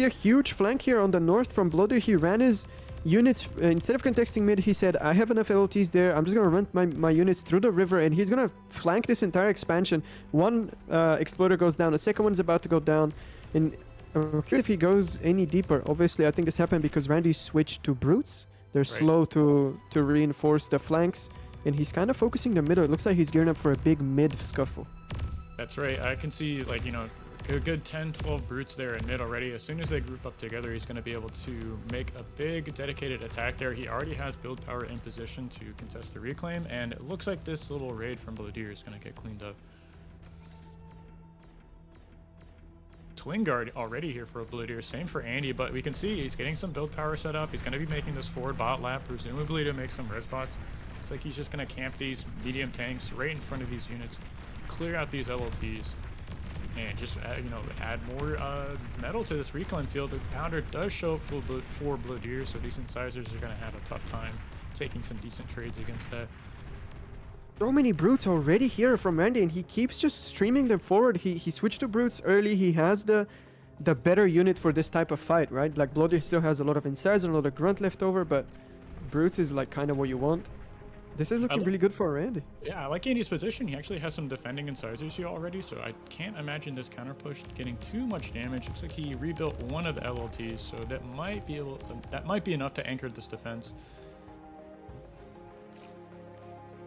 a huge flank here on the north from Blodir. He ran his units instead of contesting mid. He said, "I have enough LTs there. I'm just gonna run my units through the river," and he's gonna flank this entire expansion. One exploder goes down. The second one is about to go down, and I'm curious if he goes any deeper. Obviously, I think this happened because Randy switched to brutes. They're slow to reinforce the flanks, and he's kind of focusing the middle. It looks like he's gearing up for a big mid scuffle. that's right. I can see, like, you know, a good 10-12 brutes there in mid already. As soon as they group up together, he's going to be able to make a big dedicated attack there. He already has build power in position to contest the reclaim, and it looks like this little raid from Blodir is going to get cleaned up. Twin guard already here for Blodir, same for Andy, but we can see he's getting some build power set up. He's going to be making this forward bot lap, presumably to make some res bots. Looks like he's just going to camp these medium tanks right in front of these units, clear out these LLTs, and just you know, add more metal to this reclaim field. The pounder does show up for Blodir, so these incisors are going to have a tough time taking some decent trades against that. So many brutes already here from Randy, and he keeps just streaming them forward. He switched to brutes early. He has the better unit for this type of fight, right? Like Blodir still has a lot of incisor and a lot of grunt left over, but brutes is like kind of what you want. This is looking really good for Randy. Yeah, I like Andy's position. He actually has some defending incisors here already, so I can't imagine this counter push getting too much damage. Looks like he rebuilt one of the LLTs, so that might be enough to anchor this defense.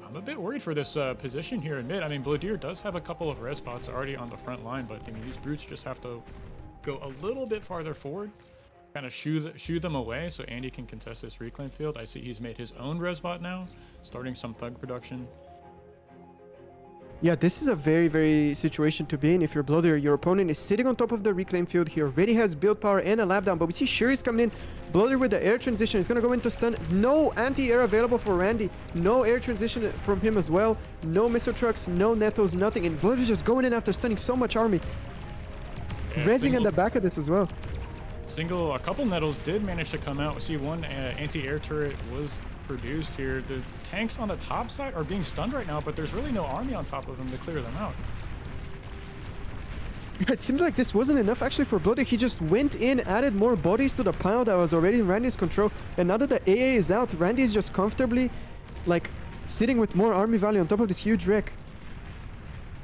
I'm a bit worried for this position here in mid. I mean, Blodir does have a couple of res spots already on the front line, but I mean, these brutes just have to go a little bit farther forward, kind of shoo them away so Andy can contest this reclaim field. I see he's made his own res bot now, starting some thug production. Yeah, this is a very, very situation to be in. If you're Blodir, your opponent is sitting on top of the reclaim field. He already has build power and a lap down, but we see Shuri's coming in. Blodir with the air transition is going to go into stun. No anti-air available for Randy. No air transition from him as well. No missile trucks, no nettles, nothing. And Blodir's just going in after stunning so much army. Yeah, Rezzing in the back of this as well. A couple nettles did manage to come out. We see one anti-air turret was produced here. The tanks on the top side are being stunned right now, but there's really no army on top of them to clear them out. It seems like this wasn't enough actually for Blodir. He just went in, added more bodies to the pile that was already in Randy's control. And now that the AA is out, Randy is just comfortably like sitting with more army value on top of this huge wreck.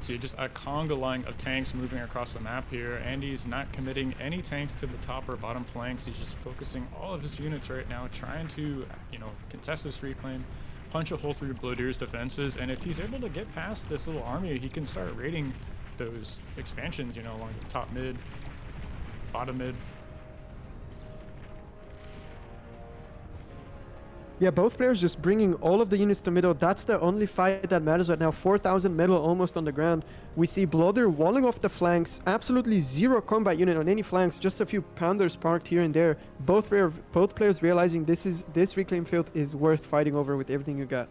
So you're just a conga line of tanks moving across the map here. Andy's not committing any tanks to the top or bottom flanks. He's just focusing all of his units right now, trying to, you know, contest this reclaim, punch a hole through Blodir's defenses. And if he's able to get past this little army, he can start raiding those expansions, you know, along the top mid, bottom mid. Yeah, both players just bringing all of the units to middle. That's the only fight that matters right now. 4,000 metal almost on the ground. We see Blodir walling off the flanks. Absolutely zero combat unit on any flanks. Just a few pounders parked here and there. Both players realizing this reclaim field is worth fighting over with everything you got.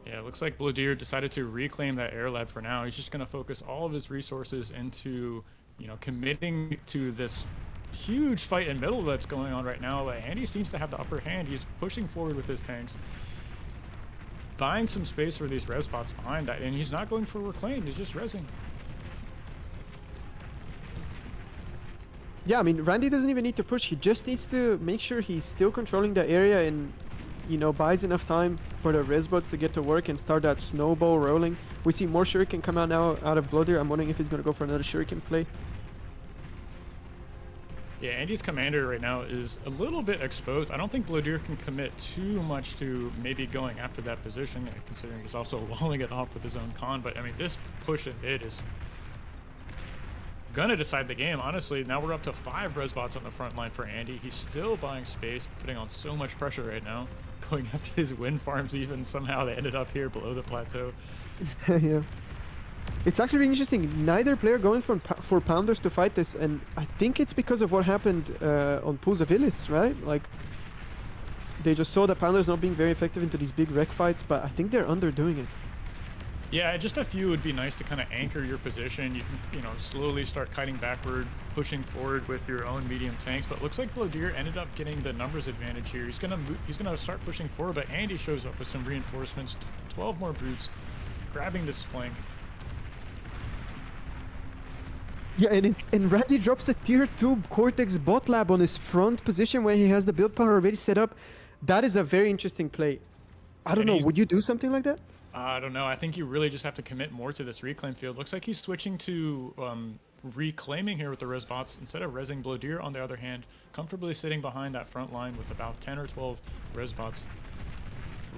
Yeah, it looks like Blodir decided to reclaim that air lab for now. He's just going to focus all of his resources into, you know, committing to this huge fight in middle that's going on right now. Andy seems to have the upper hand. He's pushing forward with his tanks, buying some space for these res bots behind that, and he's not going for reclaim. He's just resing. Yeah, I mean, Randy doesn't even need to push. He just needs to make sure he's still controlling the area and, you know, buys enough time for the res bots to get to work and start that snowball rolling. We see more shuriken come out now out of Blodir. I'm wondering if he's going to go for another shuriken play. Yeah, Andy's commander right now is a little bit exposed. I don't think Blodir can commit too much to maybe going after that position, considering he's also walling it off with his own con. But I mean, this push in mid is gonna decide the game. Honestly, now we're up to 5 res bots on the front line for Andy. He's still buying space, putting on so much pressure right now. Going after his wind farms, even somehow they ended up here below the plateau. Yeah. It's actually really interesting. Neither player going for pounders to fight this, and I think it's because of what happened on pools of Ilys, right? Like, they just saw the pounders not being very effective into these big wreck fights, but I think they're underdoing it. Yeah, just a few would be nice to kind of anchor your position. You can, you know, slowly start kiting backward, pushing forward with your own medium tanks. But it looks like Blodir ended up getting the numbers advantage here. He's gonna start pushing forward, but Andy shows up with some reinforcements, 12 more brutes, grabbing this flank. Yeah, and Randy drops a tier 2 Cortex bot lab on his front position where he has the build power already set up. That is a very interesting play. I don't know, would you do something like that? I don't know. I think you really just have to commit more to this reclaim field. Looks like he's switching to reclaiming here with the res bots instead of resing. Blodir, on the other hand, comfortably sitting behind that front line with about 10 or 12 res bots.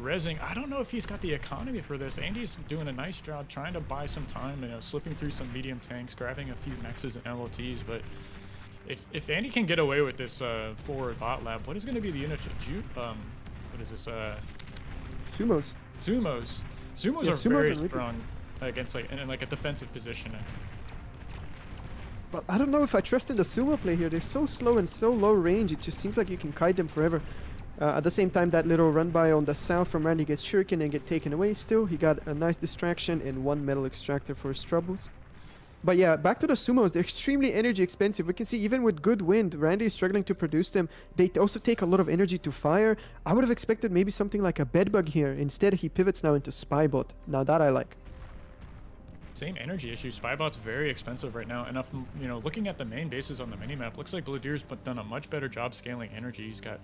Resing, I don't know if he's got the economy for this. Andy's doing a nice job trying to buy some time, you know, slipping through some medium tanks, grabbing a few mexes and LLTs, but if Andy can get away with this forward bot lab, what is going to be the unit what is this? Sumos. Sumos. Sumos Yeah, are Sumos very are really strong against in like a defensive position. But I don't know if I trust in the sumo play here. They're so slow and so low range, it just seems like you can kite them forever. At the same time, that little run by on the south from Randy gets shuriken and get taken away still. He got a nice distraction and 1 metal extractor for his troubles. But yeah, back to the sumos. They're extremely energy expensive. We can see even with good wind, Randy is struggling to produce them. They also take a lot of energy to fire. I would have expected maybe something like a bedbug here. Instead, he pivots now into spybot. Now that I like. Same energy issue. Spybot's very expensive right now. Enough, you know, looking at the main bases on the minimap, looks like Blodir's done a much better job scaling energy. He's got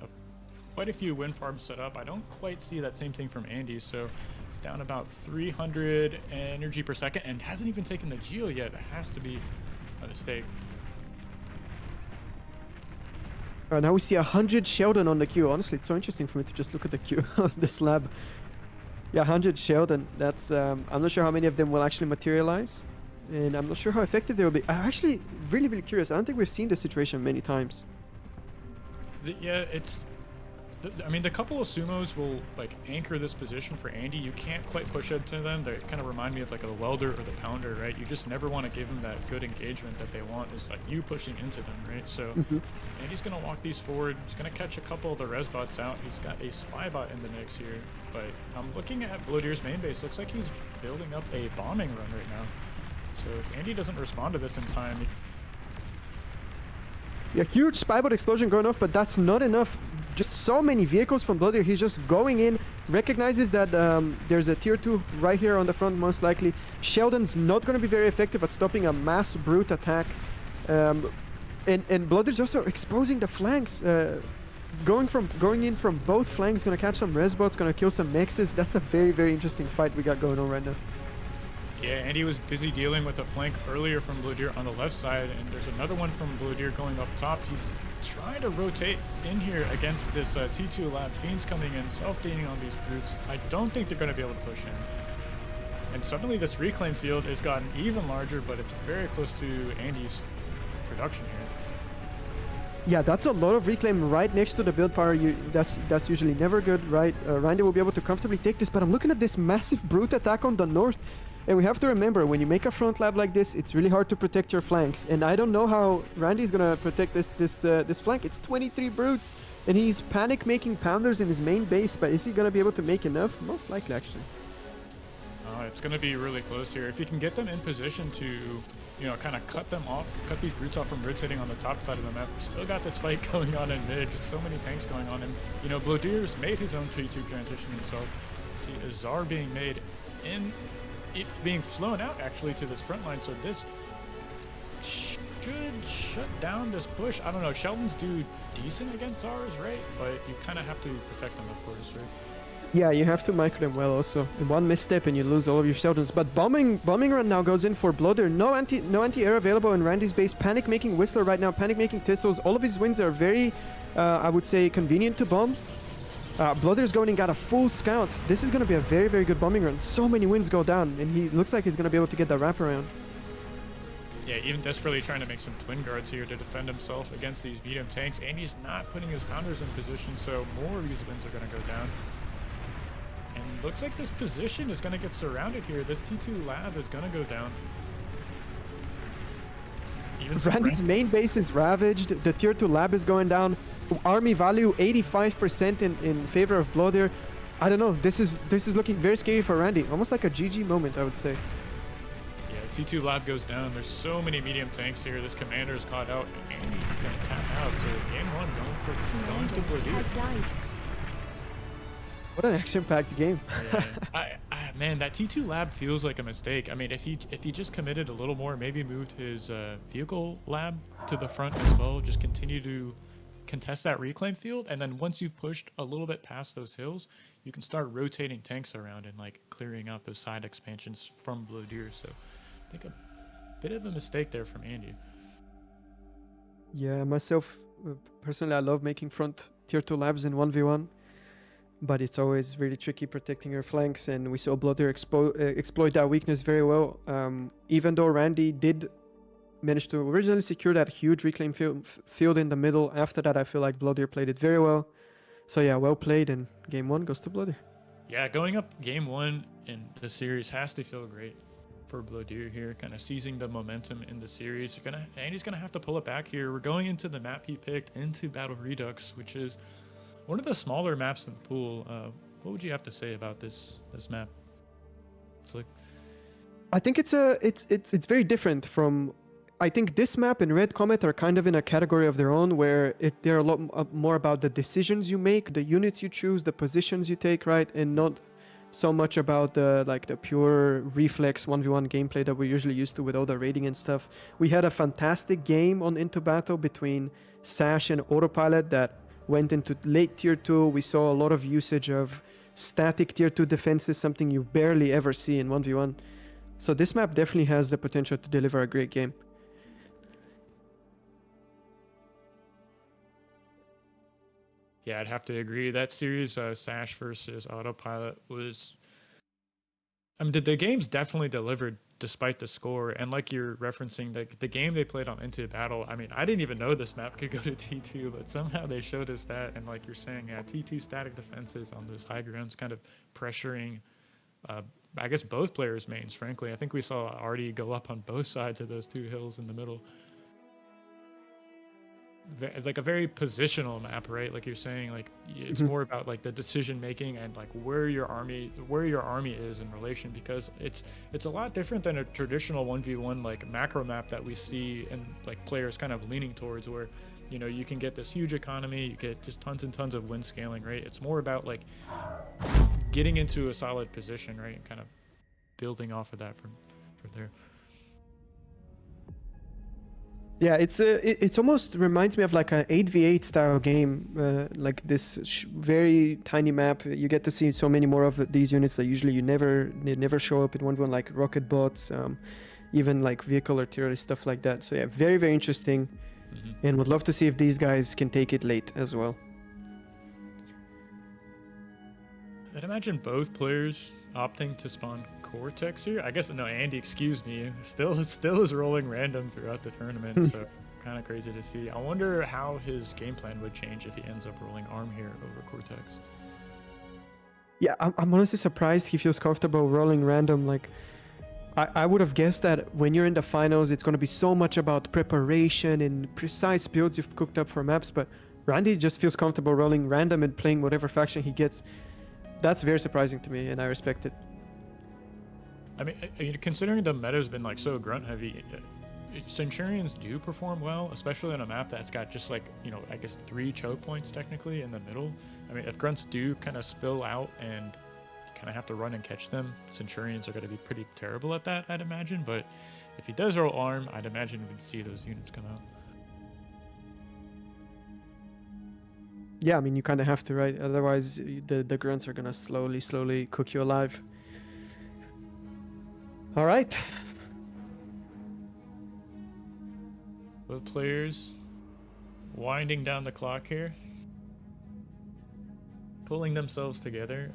quite a few wind farms set up. I don't quite see that same thing from Andy, so it's down about 300 energy per second and hasn't even taken the geo yet. That has to be a mistake. Now we see 100 Sheldon on the queue. Honestly, it's so interesting for me to just look at the queue of this lab. Yeah, 100 Sheldon. That's I'm not sure how many of them will actually materialize, and I'm not sure how effective they will be. I'm actually really, really curious. I don't think we've seen this situation many times. Yeah, it's... I mean, the couple of sumos will like anchor this position for Andy. You can't quite push into them. They kind of remind me of like a welder or the pounder, right? You just never want to give them that good engagement that they want. Is like you pushing into them, right? So Andy's gonna walk these forward. He's gonna catch a couple of the res bots out. He's got a spy bot in the mix here. But I'm looking at Blodir's main base. Looks like he's building up a bombing run right now. So if Andy doesn't respond to this in time. Yeah, huge spybot explosion going off, but that's not enough. Just so many vehicles from Blodir. He's just going in, recognizes that there's a tier 2 right here on the front, most likely. Sheldon's not going to be very effective at stopping a mass brute attack. And Blodir's also exposing the flanks. Going in from both flanks, going to catch some res bots, going to kill some mexes. That's a very, very interesting fight we got going on right now. Yeah, and he was busy dealing with a flank earlier from Blodir on the left side, and there's another one from Blodir going up top. He's trying to rotate in here against this T2 lab. Fiends coming in, self-dealing on these brutes. I don't think they're going to be able to push in. And suddenly this reclaim field has gotten even larger, but it's very close to Andy's production here. Yeah, that's a lot of reclaim right next to the build power. That's usually never good, right? Randy will be able to comfortably take this, but I'm looking at this massive brute attack on the north. And we have to remember, when you make a front lab like this, it's really hard to protect your flanks. And I don't know how Randy's gonna protect this flank. It's 23 brutes, and he's panic making pounders in his main base. But is he gonna be able to make enough? Most likely, actually. It's gonna be really close here. If you can get them in position to, you know, kind of cut these brutes off from rotating on the top side of the map. We still got this fight going on in mid. Just so many tanks going on, and you know, Blodir's made his own T2 transition himself. See Azar being made in. It's being flown out actually to this front line, so this should shut down this push. I don't know, Sheldons do decent against ours, right? But you kind of have to protect them, of course, right? Yeah, you have to micro them well also. In one misstep and you lose all of your Sheldons. But bombing run now goes in for Blodir. No anti-air available in Randy's base. Panic making Whistler right now, panic making Thistles. All of his wins are very, I would say, convenient to bomb. Blodir's going and got a full scout. This is going to be a very, very good bombing run. So many wins go down, and he looks like he's going to be able to get that wraparound. Yeah, even desperately trying to make some twin guards here to defend himself against these medium tanks, and he's not putting his pounders in position, so more of these wins are going to go down. And looks like this position is going to get surrounded here. This T2 lab is going to go down. Randy's main base is ravaged. The tier 2 lab is going down. Army value 85% in favor of Blodir. I don't know. This is looking very scary for Randy. Almost like a GG moment, I would say. Yeah, T2 lab goes down. There's so many medium tanks here. This commander is caught out, and he's going to tap out. So game 1 going to Blodir. Has died. What an action-packed game. Yeah. Man, that T2 lab feels like a mistake. I mean, if he just committed a little more, maybe moved his vehicle lab to the front as well, just continue to contest that reclaim field, and then once you've pushed a little bit past those hills, you can start rotating tanks around and like clearing out those side expansions from Blodir. So I think a bit of a mistake there from Andy. Yeah, myself, personally, I love making front tier 2 labs in 1v1. But it's always really tricky protecting your flanks, and we saw Blodir exploit that weakness very well. Even though Randy did manage to originally secure that huge reclaim field in the middle, after that I feel like Blodir played it very well. So yeah, well played, and game 1 goes to Blodir. Yeah, going up game 1 in the series has to feel great for Blodir here, kind of seizing the momentum in the series. Andy's gonna have to pull it back here. We're going into the map he picked, into Battle Redux, which is one of the smaller maps in the pool. What would you have to say about this map? Slick? I think it's very different from. I think this map and Red Comet are kind of in a category of their own, where they're a lot more about the decisions you make, the units you choose, the positions you take, right, and not so much about the pure reflex 1v1 gameplay that we're usually used to with all the raiding and stuff. We had a fantastic game on Into Battle between Sash and Autopilot that went into late tier 2. We saw a lot of usage of static tier 2 defenses, something you barely ever see in 1v1. So this map definitely has the potential to deliver a great game. Yeah, I'd have to agree. That series, Sash versus Autopilot, was... I mean, the game's definitely delivered despite the score. And like you're referencing, the game they played on Into Battle, I mean, I didn't even know this map could go to T2, but somehow they showed us that. And like you're saying, yeah, T2 static defenses on those high grounds, kind of pressuring, I guess, both players' mains, frankly. I think we saw Artie go up on both sides of those two hills in the middle. It's like a very positional map, right? Like you're saying, like it's more about like the decision making and like where your army is in relation, because it's a lot different than a traditional 1v1 like macro map that we see and like players kind of leaning towards, where you know, you can get this huge economy, you get just tons and tons of win scaling, right? It's more about like getting into a solid position, right, and kind of building off of that from there. Yeah, it's almost reminds me of like an 8v8 style game, like this very tiny map. You get to see so many more of these units that usually they never show up in 1v1, like rocket bots, even like vehicle artillery, stuff like that. So yeah, very, very interesting. And would love to see if these guys can take it late as well. I'd imagine both players opting to spawn Cortex here. I guess, no, Andy, excuse me, still is rolling random throughout the tournament, so kind of crazy to see. I wonder how his game plan would change if he ends up rolling Arm here over Cortex. Yeah, I'm honestly surprised he feels comfortable rolling random. Like, I would have guessed that when you're in the finals, it's going to be so much about preparation and precise builds you've cooked up for maps, but Randy just feels comfortable rolling random and playing whatever faction he gets. That's very surprising to me, and I respect it. I mean, considering the meta's been like so grunt heavy, Centurions do perform well, especially on a map that's got just like, you know, I guess 3 choke points technically in the middle. I mean, if grunts do kind of spill out and you kind of have to run and catch them, Centurions are going to be pretty terrible at that, I'd imagine. But if he does roll Arm, I'd imagine we'd see those units come out. Yeah, I mean, you kind of have to, right? Otherwise, the grunts are going to slowly cook you alive. All right. Both players winding down the clock here, pulling themselves together.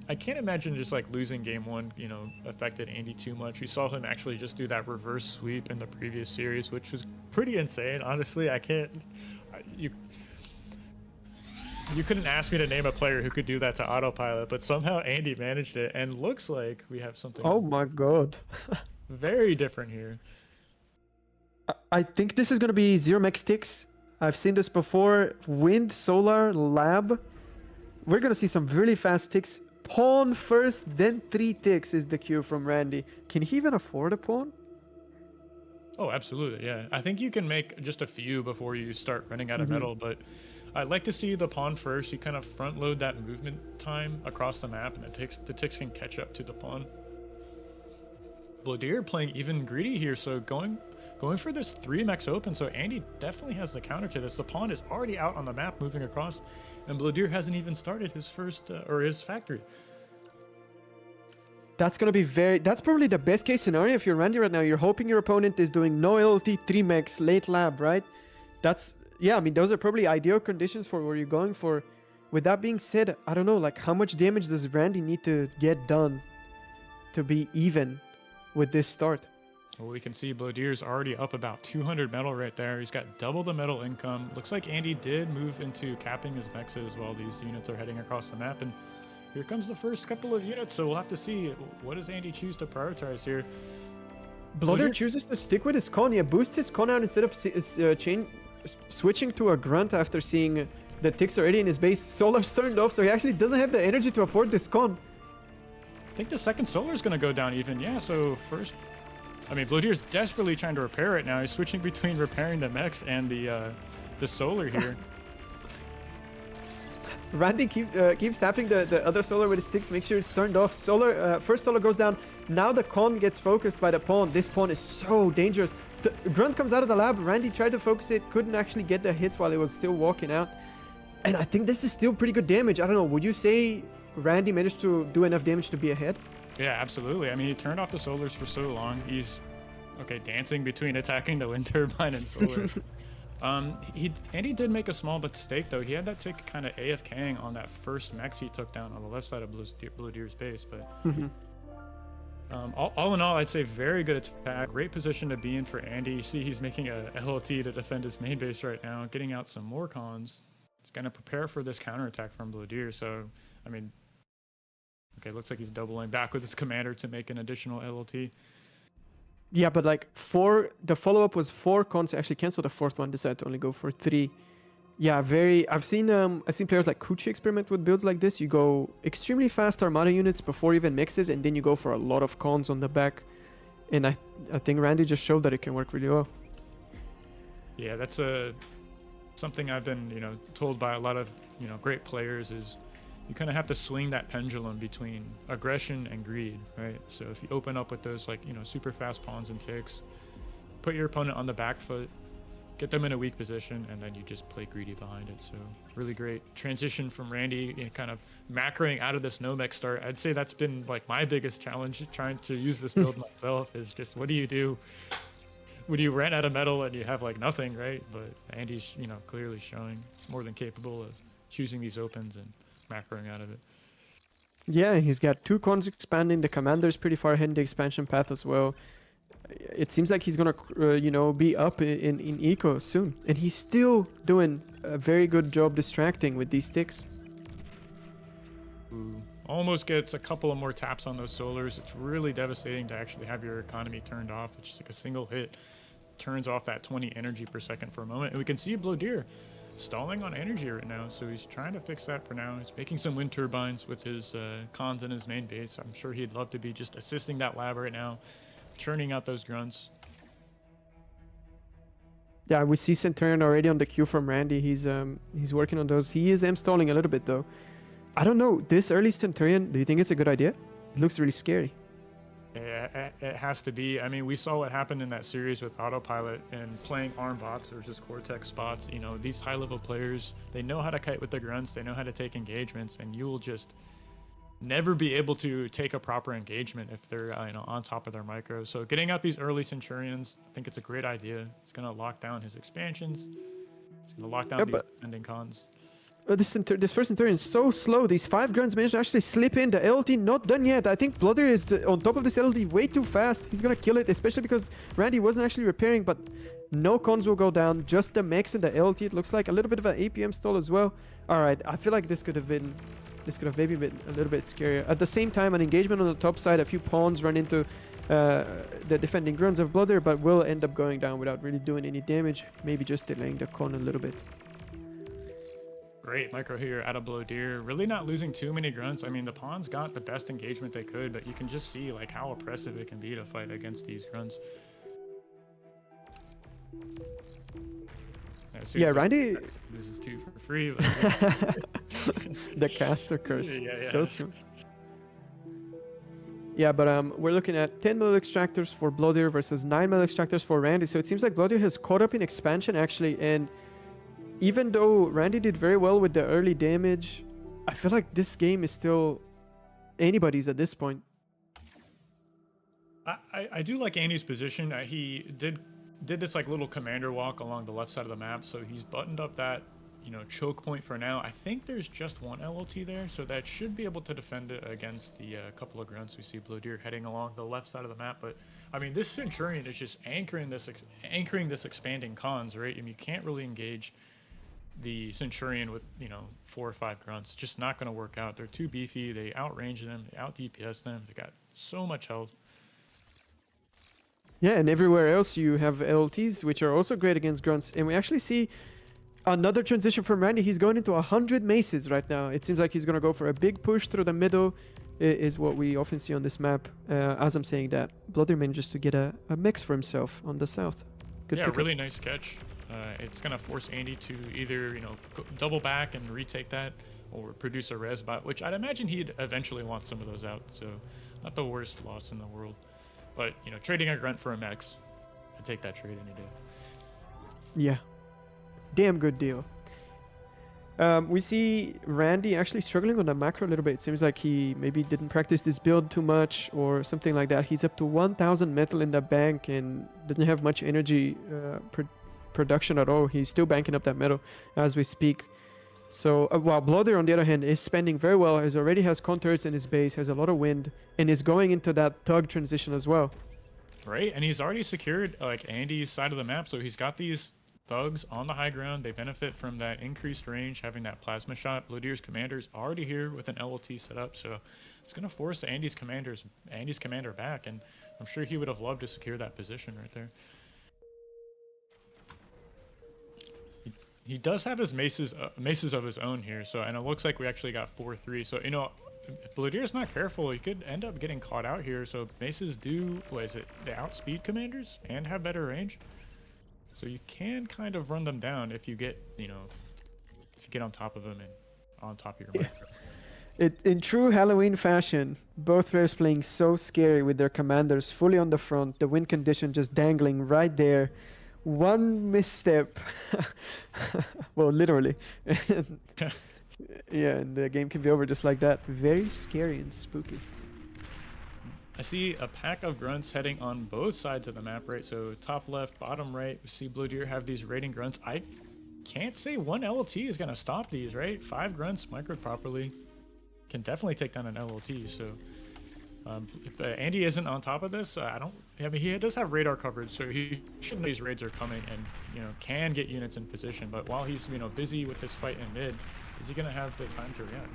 I can't imagine just like losing game 1, you know, affected Andy too much. We saw him actually just do that reverse sweep in the previous series, which was pretty insane. Honestly, I can't. You couldn't ask me to name a player who could do that to Autopilot, but somehow Andy managed it, and looks like we have something. Oh my god. Very different here. I think this is going to be 0 mech ticks. I've seen this before. Wind, solar, lab. We're going to see some really fast ticks. Pawn first, then 3 ticks is the cue from Randy. Can he even afford a pawn? Oh, absolutely, yeah. I think you can make just a few before you start running out of metal, but I'd like to see the pawn first. You kind of front load that movement time across the map, and the ticks can catch up to the pawn. Blodir playing even greedy here, so going for this 3 mechs open, so Andy definitely has the counter to this. The pawn is already out on the map moving across, and Blodir hasn't even started his first, or his factory. That's going to be that's probably the best case scenario if you're Randy right now. You're hoping your opponent is doing no LLT, 3 mechs, late lab, right? Yeah, I mean, those are probably ideal conditions for where you're going for. With that being said, I don't know, like, how much damage does Randy need to get done to be even with this start? Well, we can see Blodir's already up about 200 metal right there. He's got double the metal income. Looks like Andy did move into capping his mechs as well. These units are heading across the map, and here comes the first couple of units, so we'll have to see what does Andy choose to prioritize here. Blodir chooses to stick with his con. Yeah, boosts his con out instead of switching to a grunt after seeing the ticks already in his base. Solar's turned off, so he actually doesn't have the energy to afford this con. I think the second solar is going to go down even. Yeah, so first, I mean, Blodir's desperately trying to repair it now. He's switching between repairing the mechs and the solar here. Randy keeps tapping the other solar with his stick to make sure it's turned off. First solar goes down. Now the con gets focused by the pawn. This pawn is so dangerous. The grunt comes out of the lab. Randy tried to focus it, couldn't actually get the hits while it was still walking out. And I think this is still pretty good damage. I don't know, would you say Randy managed to do enough damage to be ahead? Yeah, absolutely. I mean, he turned off the solars for so long. He's, okay, dancing between attacking the wind turbine and solar. Andy did make a small mistake, though. He had that tick kind of AFKing on that first mech he took down on the left side of Blodir's base. But all in all, I'd say very good attack. Great position to be in for Andy. You see he's making a LLT to defend his main base right now, getting out some more cons. He's going to prepare for this counterattack from Blodir. So, I mean, okay, looks like he's doubling back with his commander to make an additional LLT. Yeah, but like the follow-up was 4 cons. Actually canceled the 4th one, decided to only go for 3. Yeah, I've seen players like Kuchi experiment with builds like this. You go extremely fast Armada units before even mixes, and then you go for a lot of cons on the back. And I think Randy just showed that it can work really well. Yeah, that's a something I've been, you know, told by a lot of, you know, great players is you kind of have to swing that pendulum between aggression and greed, right? So if you open up with those, like, you know, super fast pawns and ticks, put your opponent on the back foot, get them in a weak position, and then you just play greedy behind it. So really great transition from Randy, you know, kind of macroing out of this no-mech start. I'd say that's been like my biggest challenge trying to use this build myself, is just what do you do when you ran out of metal and you have like nothing, right? But Andy's, you know, clearly showing it's more than capable of choosing these opens and macroing out of it. Yeah, he's got 2 cons expanding. The commander's pretty far ahead in the expansion path as well. It seems like he's gonna, you know, be up in eco soon, and he's still doing a very good job distracting with these ticks. Ooh. Almost gets a couple of more taps on those solars. It's really devastating to actually have your economy turned off. It's just like a single hit turns off that 20 energy per second for a moment, and we can see Blodir stalling on energy right now, so he's trying to fix that for now. He's making some wind turbines with his cons in his main base. I'm sure he'd love to be just assisting that lab right now, churning out those grunts. Yeah, we see Centurion already on the queue from Randy. He's working on those. He is stalling a little bit though. I don't know, this early Centurion, do you think it's a good idea? It looks really scary. Yeah, it has to be. I mean, we saw what happened in that series with Autopilot and playing ARM bots versus Cortex spots. You know, these high-level players, they know how to kite with the grunts, they know how to take engagements, and you will just never be able to take a proper engagement if they're, you know, on top of their micro. So getting out these early Centurions, I think it's a great idea. It's going to lock down his expansions. It's going to lock down these defending cons. This first Centurion is so slow. These 5 grunts managed to actually slip in. The LT not done yet. I think Blodir is on top of this LT way too fast. He's gonna kill it, especially because Randy wasn't actually repairing, but no cons will go down. Just the mechs and the LT. It looks like a little bit of an APM stall as well. Alright, I feel like this could have maybe been a little bit scarier. At the same time, an engagement on the top side, a few pawns run into the defending grunts of Blodir, but will end up going down without really doing any damage. Maybe just delaying the con a little bit. Great micro here out of Blodir. Really not losing too many grunts. I mean, the pawns got the best engagement they could, but you can just see like how oppressive it can be to fight against these grunts. Yeah, Randy loses 2 for free. The caster curse. Yeah. So strong. Yeah, but we're looking at 10 mil extractors for Blodir versus 9 mil extractors for Randy. So it seems like Blodir has caught up in expansion actually, and even though Randy did very well with the early damage, I feel like this game is still anybody's at this point. I do like Andy's position. He did this like little commander walk along the left side of the map, so he's buttoned up that, you know, choke point for now. I think there's just 1 LOT there, so that should be able to defend it against the couple of grunts we see Blodir heading along the left side of the map. But I mean, this Centurion is just anchoring this expanding cons, right? I mean, you can't really engage the Centurion with, you know, 4 or 5 grunts. Just not going to work out. They're too beefy. They outrange them. They out DPS them. They got so much health. Yeah, and everywhere else you have LTs, which are also great against grunts. And we actually see another transition from Randy. He's going into 100 maces right now. It seems like he's going to go for a big push through the middle, is what we often see on this map. As I'm saying that, Blodir manages to get a mix for himself on the south. Good yeah, pickup. really nice catch. It's going to force Andy to either, you know, double back and retake that, or produce a res bot, which I'd imagine he'd eventually want some of those out. So not the worst loss in the world. But, you know, trading a grunt for a mex, I'd take that trade any day. Yeah. Damn good deal. We see Randy actually struggling on the macro a little bit. It seems like he maybe didn't practice this build too much or something like that. He's up to 1,000 metal in the bank and doesn't have much energy production at all. He's still banking up that metal as we speak. So while Blodir, on the other hand, is spending very well, already has contours in his base, has a lot of wind, and is going into that thug transition as well. Right, and he's already secured like Andy's side of the map, so he's got these thugs on the high ground. They benefit from that increased range, having that plasma shot. Blodir's commander's already here with an LLT set up, so it's going to force Andy's commander back, and I'm sure he would have loved to secure that position right there. He does have his maces of his own here, so, and it looks like we actually got 4-3. So, you know, if Blodir's not careful, he could end up getting caught out here. So maces do, what is it, they outspeed commanders and have better range? So you can kind of run them down if you get, if you get on top of them and on top of your micro. In true Halloween fashion, both players playing so scary with their commanders fully on the front, the win condition just dangling right there. One misstep, well, literally. Yeah, and the game can be over just like that. Very scary and spooky. I see a pack of grunts heading on both sides of the map, right? So top left, bottom right, we see Blodir have these raiding grunts. I can't say one LLT is going to stop these, right? 5 grunts microed properly can definitely take down an LLT. So if Andy isn't on top of this, I mean, he does have radar coverage, so he should know these raids are coming and, can get units in position. But while he's, busy with this fight in mid, is he going to have the time to react?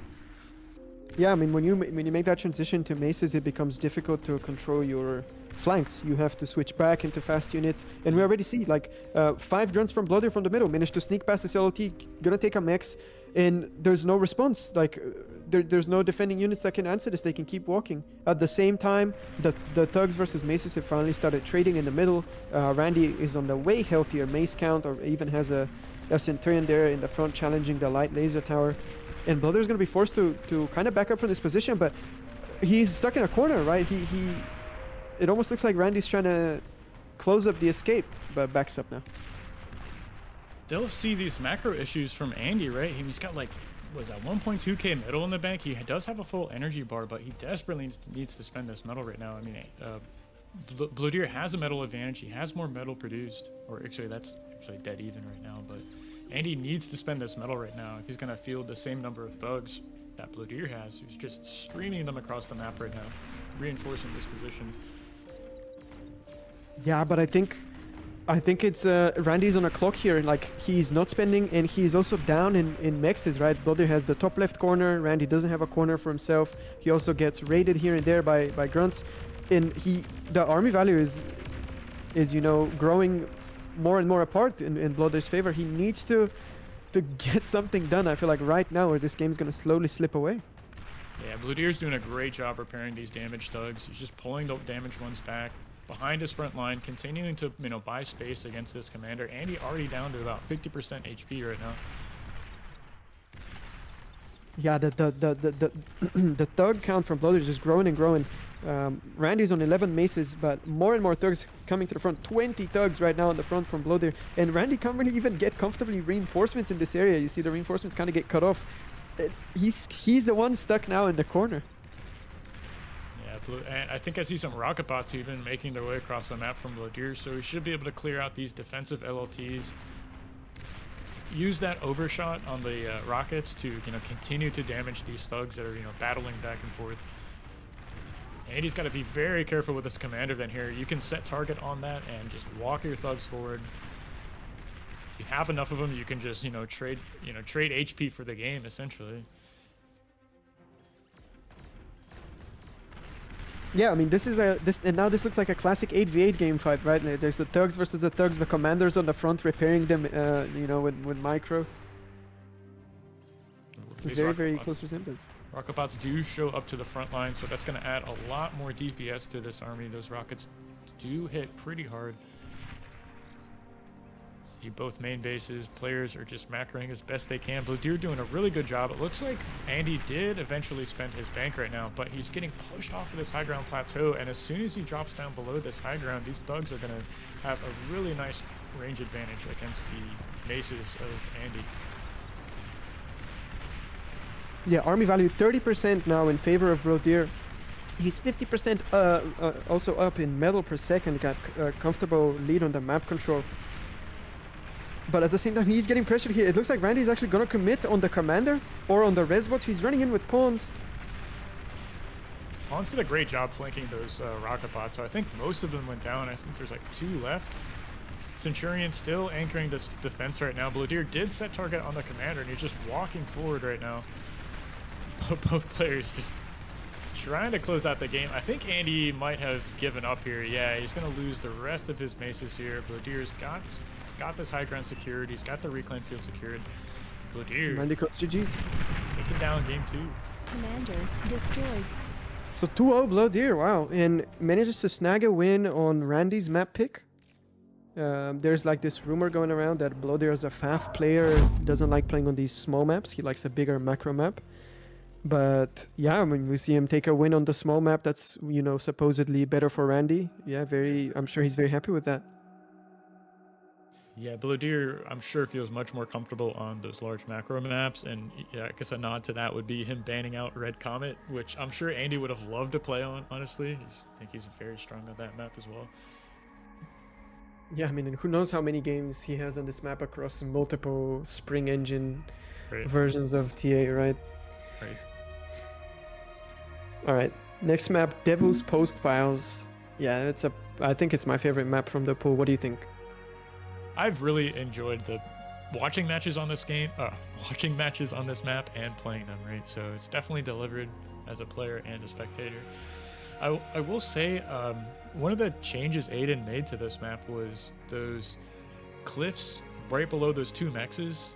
Yeah, I mean, when you make that transition to maces, it becomes difficult to control your flanks. You have to switch back into fast units, and we already see like 5 grunts from Blodir from the middle managed to sneak past this LLT, gonna take a mix, and there's no response. Like there's no defending units that can answer this. They can keep walking. At the same time, the thugs versus maces have finally started trading in the middle. Randy is on the way healthier mace count, or even has a Centurion there in the front challenging the light laser tower. And Blodir's going to be forced to kind of back up from this position, but he's stuck in a corner, right? It almost looks like Randy's trying to close up the escape, but backs up now. They'll see these macro issues from Andy, right? He's got like, what is that, 1.2k metal in the bank. He does have a full energy bar, but he desperately needs to spend this metal right now. I mean, Blodir has a metal advantage. He has more metal produced, or actually that's actually dead even right now, but Andy needs to spend this metal right now if he's going to field the same number of thugs that Blodir has. He's just streaming them across the map right now, reinforcing this position. Yeah, but I think it's Randy's on a clock here. Like, he's not spending, and he's also down in mexes, right? Blodir has the top left corner. Randy doesn't have a corner for himself. He also gets raided here and there by grunts, and the army value is growing more and more apart in Blodir's favor. He needs to get something done, I feel like, right now, or this game's gonna slowly slip away. Yeah, Blodir's doing a great job repairing these damaged thugs. He's just pulling the damaged ones back behind his front line, continuing to buy space against this commander. Andy already down to about 50% HP right now. Yeah, the thug count from Blodir is just growing and growing. Randy's on 11 maces, but more and more thugs coming to the front. 20 thugs right now on the front from Blodir, and Randy can't really even get comfortably reinforcements in this area. You see the reinforcements kind of get cut off. He's the one stuck now in the corner. Yeah, and I think I see some rocket bots even making their way across the map from Blodir, so he should be able to clear out these defensive LLTs. Use that overshot on the rockets to continue to damage these thugs that are battling back and forth. And he's got to be very careful with this commander then here. You can set target on that and just walk your thugs forward. If you have enough of them, you can just trade HP for the game essentially. Yeah, I mean, and now this looks like a classic 8v8 game fight, right? There's the thugs versus the thugs, the commanders on the front repairing them, with micro. Very close resemblance. Rocket bots do show up to the front line, so that's going to add a lot more DPS to this army. Those rockets do hit pretty hard. See both main bases. Players are just macroing as best they can. Blodir doing a really good job. It looks like Andy did eventually spend his bank right now, but he's getting pushed off of this high ground plateau, and as soon as he drops down below this high ground, these thugs are going to have a really nice range advantage against the maces of Andy. Yeah, army value 30% now in favor of Blodir. He's 50% also up in metal per second, got a comfortable lead on the map control. But at the same time, he's getting pressured here. It looks like Randy's actually going to commit on the commander or on the resbots. He's running in with pawns. Pawns did a great job flanking those rocket bots. So I think most of them went down. I think there's like 2 left. Centurion still anchoring this defense right now. Blodir did set target on the commander, and he's just walking forward right now. Both players just trying to close out the game. I think Andy might have given up here. Yeah, he's going to lose the rest of his maces here. Blodir's got this high ground secured. He's got the reclaim field secured. Blodir. Randy codes GG's. Taking down game 2. Commander destroyed. So 2-0 Blodir, wow. And manages to snag a win on Randy's map pick. There's like this rumor going around that Blodir as a FAF player doesn't like playing on these small maps. He likes a bigger macro map. But yeah, I mean, we see him take a win on the small map. That's, you know, supposedly better for Randy. Yeah, I'm sure he's very happy with that. Yeah, Blodir, I'm sure feels much more comfortable on those large macro maps, and yeah, I guess a nod to that would be him banning out Red Comet, which I'm sure Andy would have loved to play on, honestly. I think he's very strong on that map as well. Yeah, I mean, and who knows how many games he has on this map across multiple Spring Engine versions of TA, right? Right. All right, next map, Devil's Postpiles. Yeah, I think it's my favorite map from the pool. What do you think? I've really enjoyed watching matches on this map and playing them, right? So it's definitely delivered as a player and a spectator. I will say one of the changes Aiden made to this map was those cliffs right below those two mexes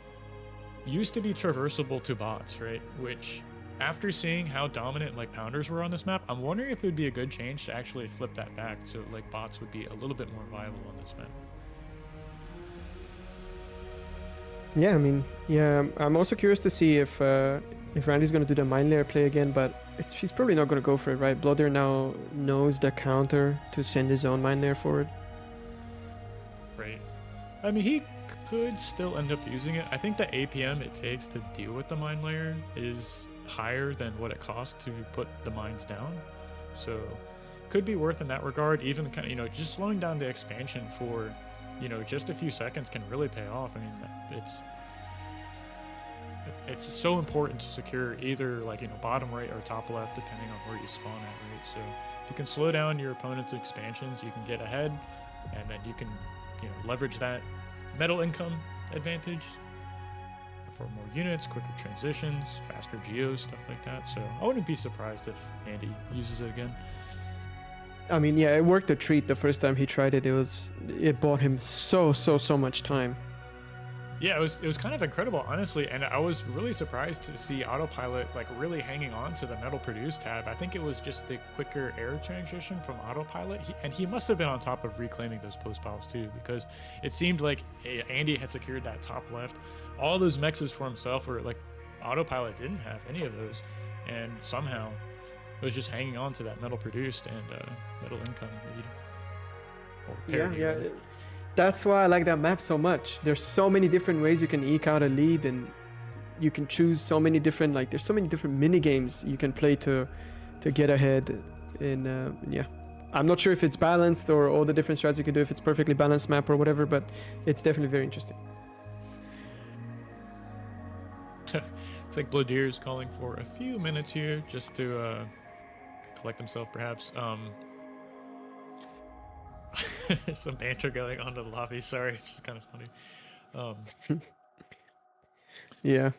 used to be traversable to bots, right? Which, after seeing how dominant like pounders were on this map, I'm wondering if it would be a good change to actually flip that back so like bots would be a little bit more viable on this map. Yeah, I mean, yeah, I'm also curious to see if Randy's gonna do the mine layer play again, but he's probably not gonna go for it, right? Blodir now knows the counter to send his own mine layer forward. Right. I mean, he could still end up using it. I think the APM it takes to deal with the mine layer is higher than what it costs to put the mines down, so could be worth in that regard. Even kind of, you know, just slowing down the expansion for, you know, just a few seconds can really pay off. I mean, it's so important to secure either, like, you know, bottom right or top left, depending on where you spawn at, right? So if you can slow down your opponent's expansions, you can get ahead, and then you can, you know, leverage that metal income advantage for more units, quicker transitions, faster geos, stuff like that. So I wouldn't be surprised if Andy uses it again. I mean, yeah, it worked a treat the first time he tried it. It bought him so much time. Yeah, it was kind of incredible, honestly, and I was really surprised to see Autopilot like really hanging on to the metal produce tab. I think it was just the quicker air transition from Autopilot, and he must have been on top of reclaiming those Postpiles too, because it seemed like Andy had secured that top left. All those mexes for himself were like, Autopilot didn't have any of those, and somehow it was just hanging on to that metal produced and metal income lead. Or Yeah. That's why I like that map so much. There's so many different ways you can eke out a lead, and you can choose so many different, like, there's so many different mini games you can play to get ahead. And yeah, I'm not sure if it's balanced or all the different strats you can do, if it's perfectly balanced map or whatever, but it's definitely very interesting. Looks like Blodir is calling for a few minutes here just to collect himself, perhaps. Some banter going on in the lobby. Sorry, it's kind of funny. Yeah.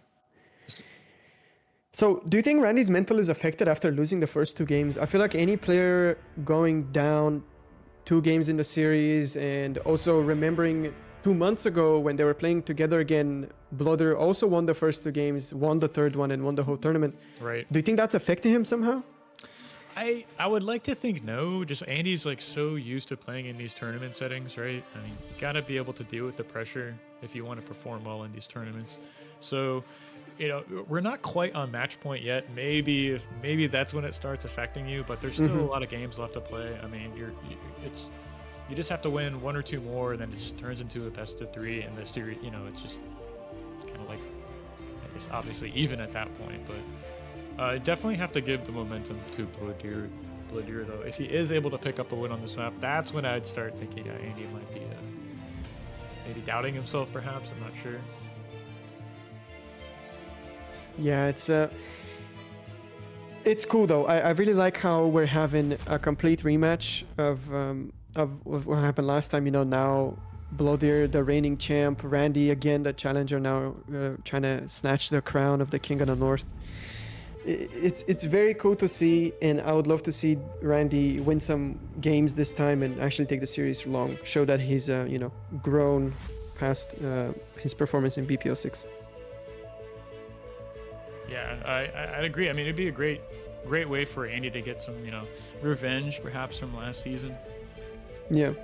So, do you think Randy's mental is affected after losing the first two games? I feel like any player going down 2 games in the series, and also remembering 2 months ago when they were playing together again, Blodir also won the first 2 games, won the third one, and won the whole tournament. Right. Do you think that's affecting him somehow? I would like to think no. Just Andy's like so used to playing in these tournament settings, right? I mean, you gotta be able to deal with the pressure if you want to perform well in these tournaments. So, you know, we're not quite on match point yet. Maybe that's when it starts affecting you, but there's still a lot of games left to play. I mean, you just have to win 1 or 2 more, and then it just turns into a best of 3, and the series, you know, it's just kind of like, it's obviously even at that point, but. Definitely have to give the momentum to Blodir though. If he is able to pick up a win on this map, that's when I'd start thinking Andy might be maybe doubting himself, perhaps. I'm not sure. Yeah, it's cool though. I really like how we're having a complete rematch of what happened last time. You know, now Blodir, the reigning champ, Randy again, the challenger, now trying to snatch the crown of the King of the North. It's very cool to see, and I would love to see Randy win some games this time and actually take the series long, show that he's you know, grown past his performance in BPL 6. Yeah, I'd agree. I mean, it'd be a great way for Andy to get some, you know, revenge perhaps from last season. Yeah.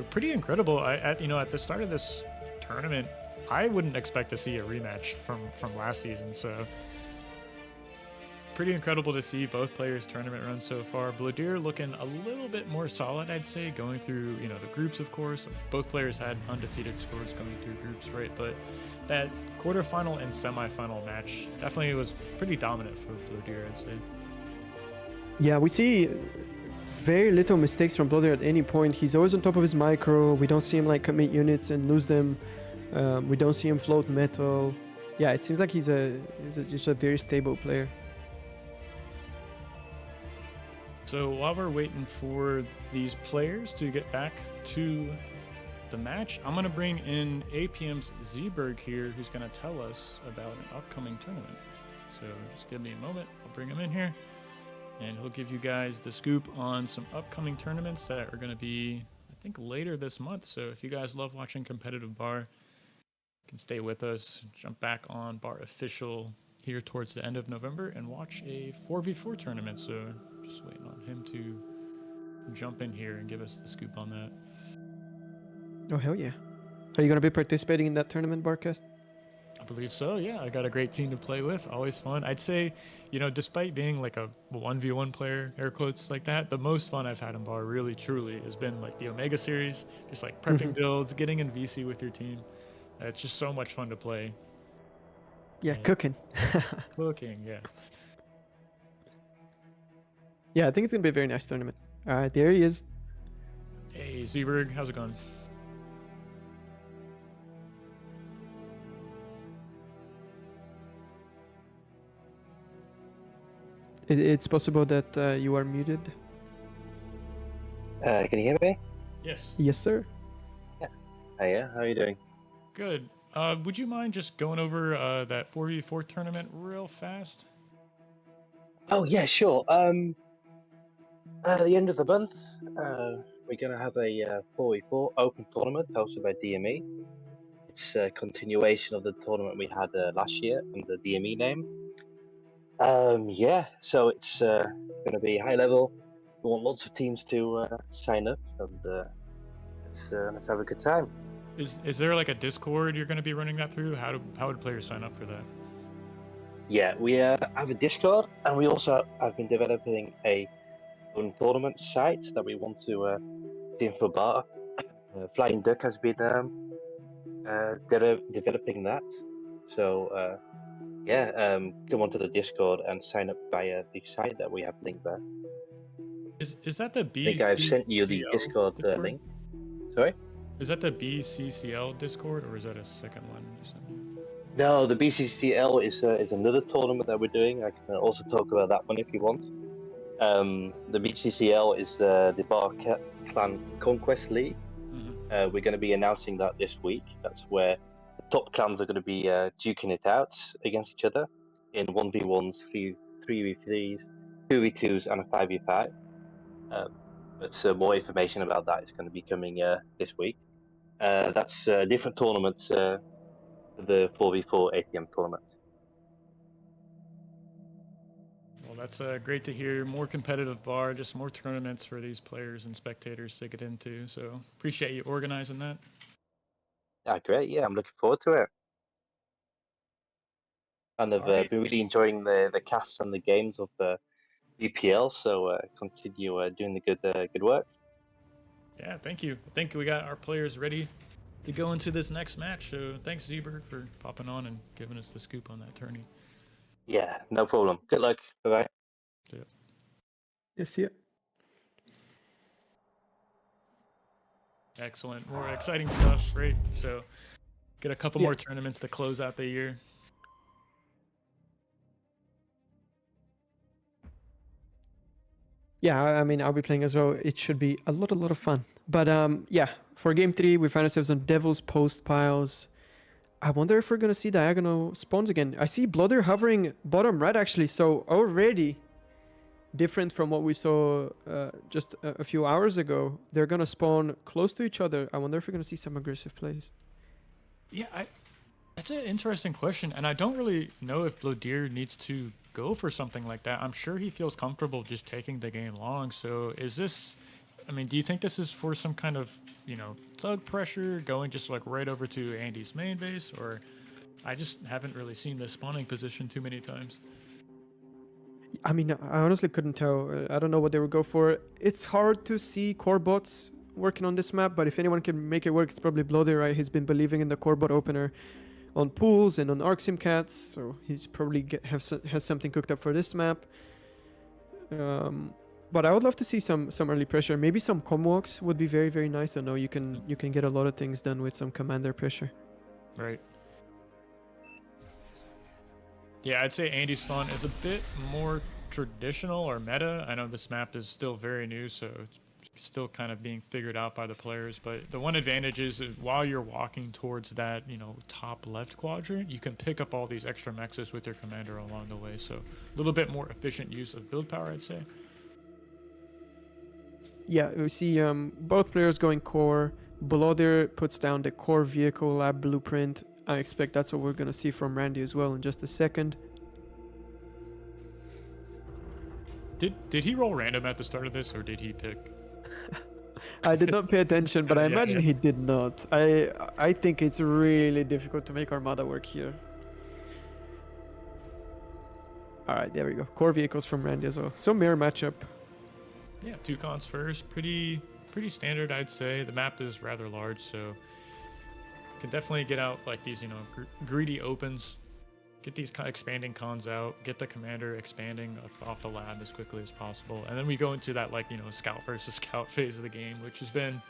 Pretty incredible. At the start of this tournament, I wouldn't expect to see a rematch from last season. So pretty incredible to see both players' tournament runs so far. Blodir looking a little bit more solid, I'd say, going through the groups, of course. Both players had undefeated scores going through groups, right? But that quarterfinal and semifinal match definitely was pretty dominant for Blodir, I'd say. Yeah, we see very little mistakes from Blodir at any point. He's always on top of his micro. We don't see him like commit units and lose them. We don't see him float metal. Yeah, it seems like he's just a very stable player. So while we're waiting for these players to get back to the match, I'm going to bring in APM's Zeeberg here, who's going to tell us about an upcoming tournament. So just give me a moment. I'll bring him in here, and he'll give you guys the scoop on some upcoming tournaments that are going to be, I think, later this month. So if you guys love watching competitive bar, you can stay with us, jump back on Bar Official here towards the end of November and watch a 4v4 tournament. So just waiting on him to jump in here and give us the scoop on that. Oh, hell yeah. Are you going to be participating in that tournament, Barcast? I believe so, yeah. I got a great team to play with. Always fun. I'd say, despite being like a 1v1 player, air quotes like that, the most fun I've had in bar really, truly has been like the Omega series, just like prepping builds, getting in VC with your team. It's just so much fun to play. Yeah, cooking. Cooking, yeah. Yeah, I think it's going to be a very nice tournament. All right, there he is. Hey, Zeeberg, how's it going? It's possible that you are muted. Can you hear me? Yes. Yes, sir. Hey, how are you doing? Good. Would you mind just going over that 4v4 tournament real fast? Oh, yeah, sure. At the end of the month, we're going to have a 4v4 open tournament hosted by DME. It's a continuation of the tournament we had last year under the DME name. Yeah, so it's going to be high level. We want lots of teams to sign up, and let's have a good time. Is there like a Discord you're going to be running that through? How would players sign up for that? Yeah, we have a Discord, and we also have been developing a own tournament site that we want to team for bar. Flying Duck has been developing that. So come onto the Discord and sign up via the site that we have linked there. Is that the BCCL? I think I've sent you the Discord link. Sorry? Is that the BCCL Discord, or is that a second one you sent me? No, the BCCL is another tournament that we're doing. I can also talk about that one if you want. The BCCL is the Bar Clan Conquest League. Mm-hmm. We're going to be announcing that this week. That's where the top clans are going to be duking it out against each other in 1v1s, 3v3s, 2v2s, and a 5v5. But more information about that is going to be coming this week. That's different tournaments for the 4v4 ATM tournament. Well, that's great to hear. More competitive bar, just more tournaments for these players and spectators to get into. So appreciate you organizing that. Yeah, great. Yeah, I'm looking forward to it. And I've been really enjoying the casts and the games of the BPL. So continue doing the good work. Yeah, thank you. I think we got our players ready to go into this next match. So thanks, Zeeberg, for popping on and giving us the scoop on that tourney. Yeah, no problem. Good luck. Bye-bye. Yeah. Yes, yeah. Excellent. More exciting stuff, right? So get a couple more tournaments to close out the year. Yeah, I mean, I'll be playing as well. It should be a lot of fun. But yeah, for game 3, we find ourselves on Devil's Postpiles. I wonder if we're going to see diagonal spawns again. I see Blodir hovering bottom right, actually. So already different from what we saw just a few hours ago. They're going to spawn close to each other. I wonder if we're going to see some aggressive plays. Yeah, that's an interesting question. And I don't really know if Blodir needs to go for something like that. I'm sure he feels comfortable just taking the game long. So is this I mean, do you think this is for some kind of, thug pressure going just like right over to Andy's main base, or I just haven't really seen this spawning position too many times. I mean, I honestly couldn't tell. I don't know what they would go for. It's hard to see core bots working on this map, but if anyone can make it work, it's probably Blodir, right? He's been believing in the core bot opener on pools and on Archsimkats, so he's probably has something cooked up for this map. But I would love to see some early pressure. Maybe some com walks would be very, very nice. I know you can get a lot of things done with some commander pressure. Right. Yeah, I'd say Andy spawn is a bit more traditional or meta. I know this map is still very new, so it's still kind of being figured out by the players. But the one advantage is while you're walking towards that, top left quadrant, you can pick up all these extra mexes with your commander along the way. So a little bit more efficient use of build power, I'd say. Yeah, we see both players going core. Blodir puts down the core vehicle lab blueprint. I expect that's what we're going to see from Randy as well in just a second. Did he roll random at the start of this, or did he pick? I did not pay attention, but I imagine he did not. I think it's really difficult to make Armada work here. Alright, there we go. Core vehicles from Randy as well. So mirror matchup. Yeah, 2 cons first. Pretty standard, I'd say. The map is rather large, so can definitely get out like these, greedy opens. Get these expanding cons out. Get the commander expanding off the lab as quickly as possible. And then we go into that, scout versus scout phase of the game, which has been,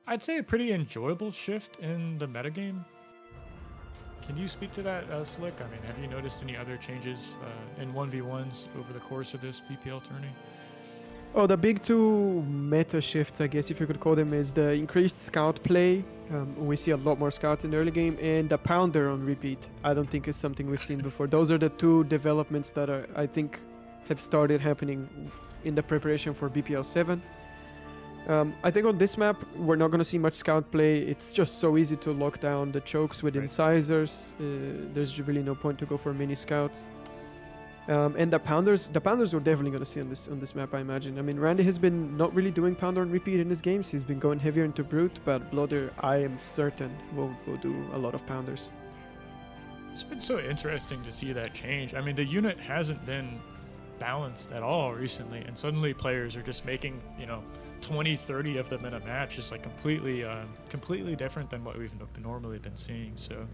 I'd say, a pretty enjoyable shift in the metagame. Can you speak to that, Slick? I mean, have you noticed any other changes in 1v1s over the course of this BPL tourney? Oh, the big two meta shifts, I guess if you could call them, is the increased scout play. We see a lot more scouts in the early game, and the pounder on repeat. I don't think it's something we've seen before. Those are the two developments that I think have started happening in the preparation for BPL 7. I think on this map, we're not going to see much scout play. It's just so easy to lock down the chokes with incisors. There's really no point to go for mini scouts. And the pounders we're definitely going to see on this map, I imagine. I mean, Randy has been not really doing pounder on repeat in his games. He's been going heavier into brute, but Blodir, I am certain, will do a lot of pounders. It's been so interesting to see that change. I mean, the unit hasn't been balanced at all recently, and suddenly players are just making, 20, 30 of them in a match is like completely different than what we've normally been seeing. So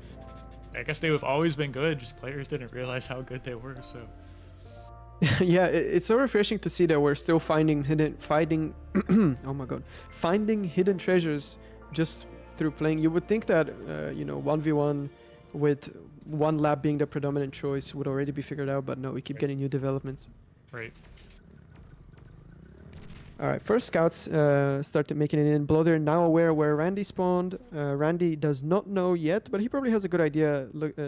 I guess they've always been good, just players didn't realize how good they were. So yeah, it's so refreshing to see that we're still finding hidden treasures just through playing. You would think that 1v1 with one lab being the predominant choice would already be figured out, but no, we keep getting new developments. Right. Alright, first scouts started making it in. Blodir now aware where Randy spawned. Randy does not know yet, but he probably has a good idea,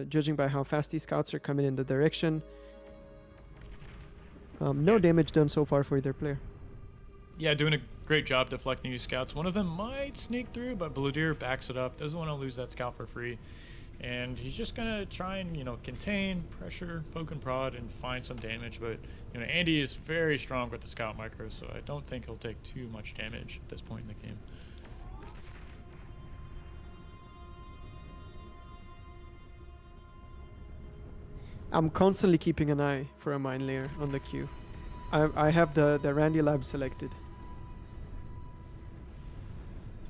judging by how fast these scouts are coming in the direction. No damage done so far for either player. Yeah, doing a great job deflecting these scouts. One of them might sneak through, but Blodir backs it up. Doesn't want to lose that scout for free. And he's just going to try and, contain, pressure, poke and prod, and find some damage. But, Andy is very strong with the scout micro, so I don't think he'll take too much damage at this point in the game. I'm constantly keeping an eye for a mine layer on the queue. I have the Randy lab selected.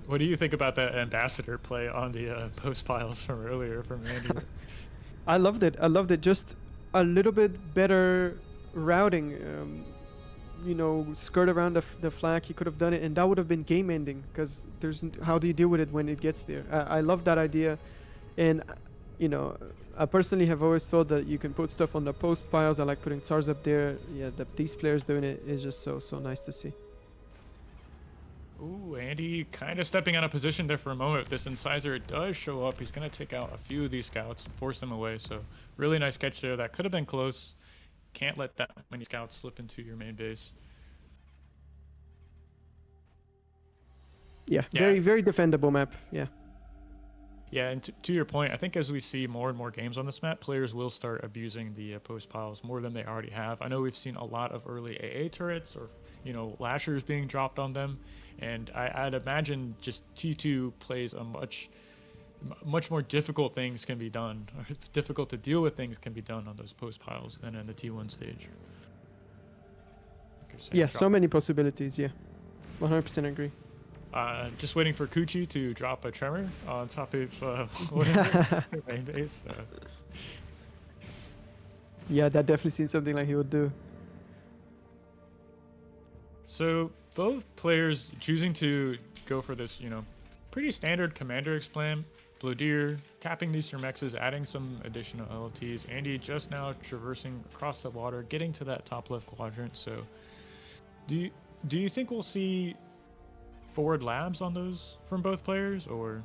What do you think about that ambassador play on the Postpiles from earlier from Randy? I loved it. Just a little bit better routing. Skirt around the flag. He could have done it, and that would have been game ending. Because how do you deal with it when it gets there? I love that idea, and I personally have always thought that you can put stuff on the Postpiles. I like putting TSARs up there. Yeah, these players doing it is just so nice to see. Ooh, Andy kind of stepping out of position there for a moment. If this incisor does show up, he's going to take out a few of these scouts and force them away. So really nice catch there. That could have been close. Can't let that many scouts slip into your main base. Yeah, very, very defendable map. Yeah. Yeah, and to your point, I think as we see more and more games on this map, players will start abusing the Postpiles more than they already have. I know we've seen a lot of early AA turrets or, you know, lashers being dropped on them, and I'd imagine just T2 plays a much more difficult things can be done, or difficult to deal with things can be done on those Postpiles than in the T1 stage. Yeah, so many possibilities, yeah. 100% agree. Just waiting for Kuchi to drop a tremor on top of whatever main base. Yeah, that definitely seems something like he would do. So both players choosing to go for this, you know, pretty standard commander explam. Blodir capping these Surmexes, adding some additional LLTs. Andy just now traversing across the water, getting to that top left quadrant. So do you think we'll see forward labs on those from both players, or?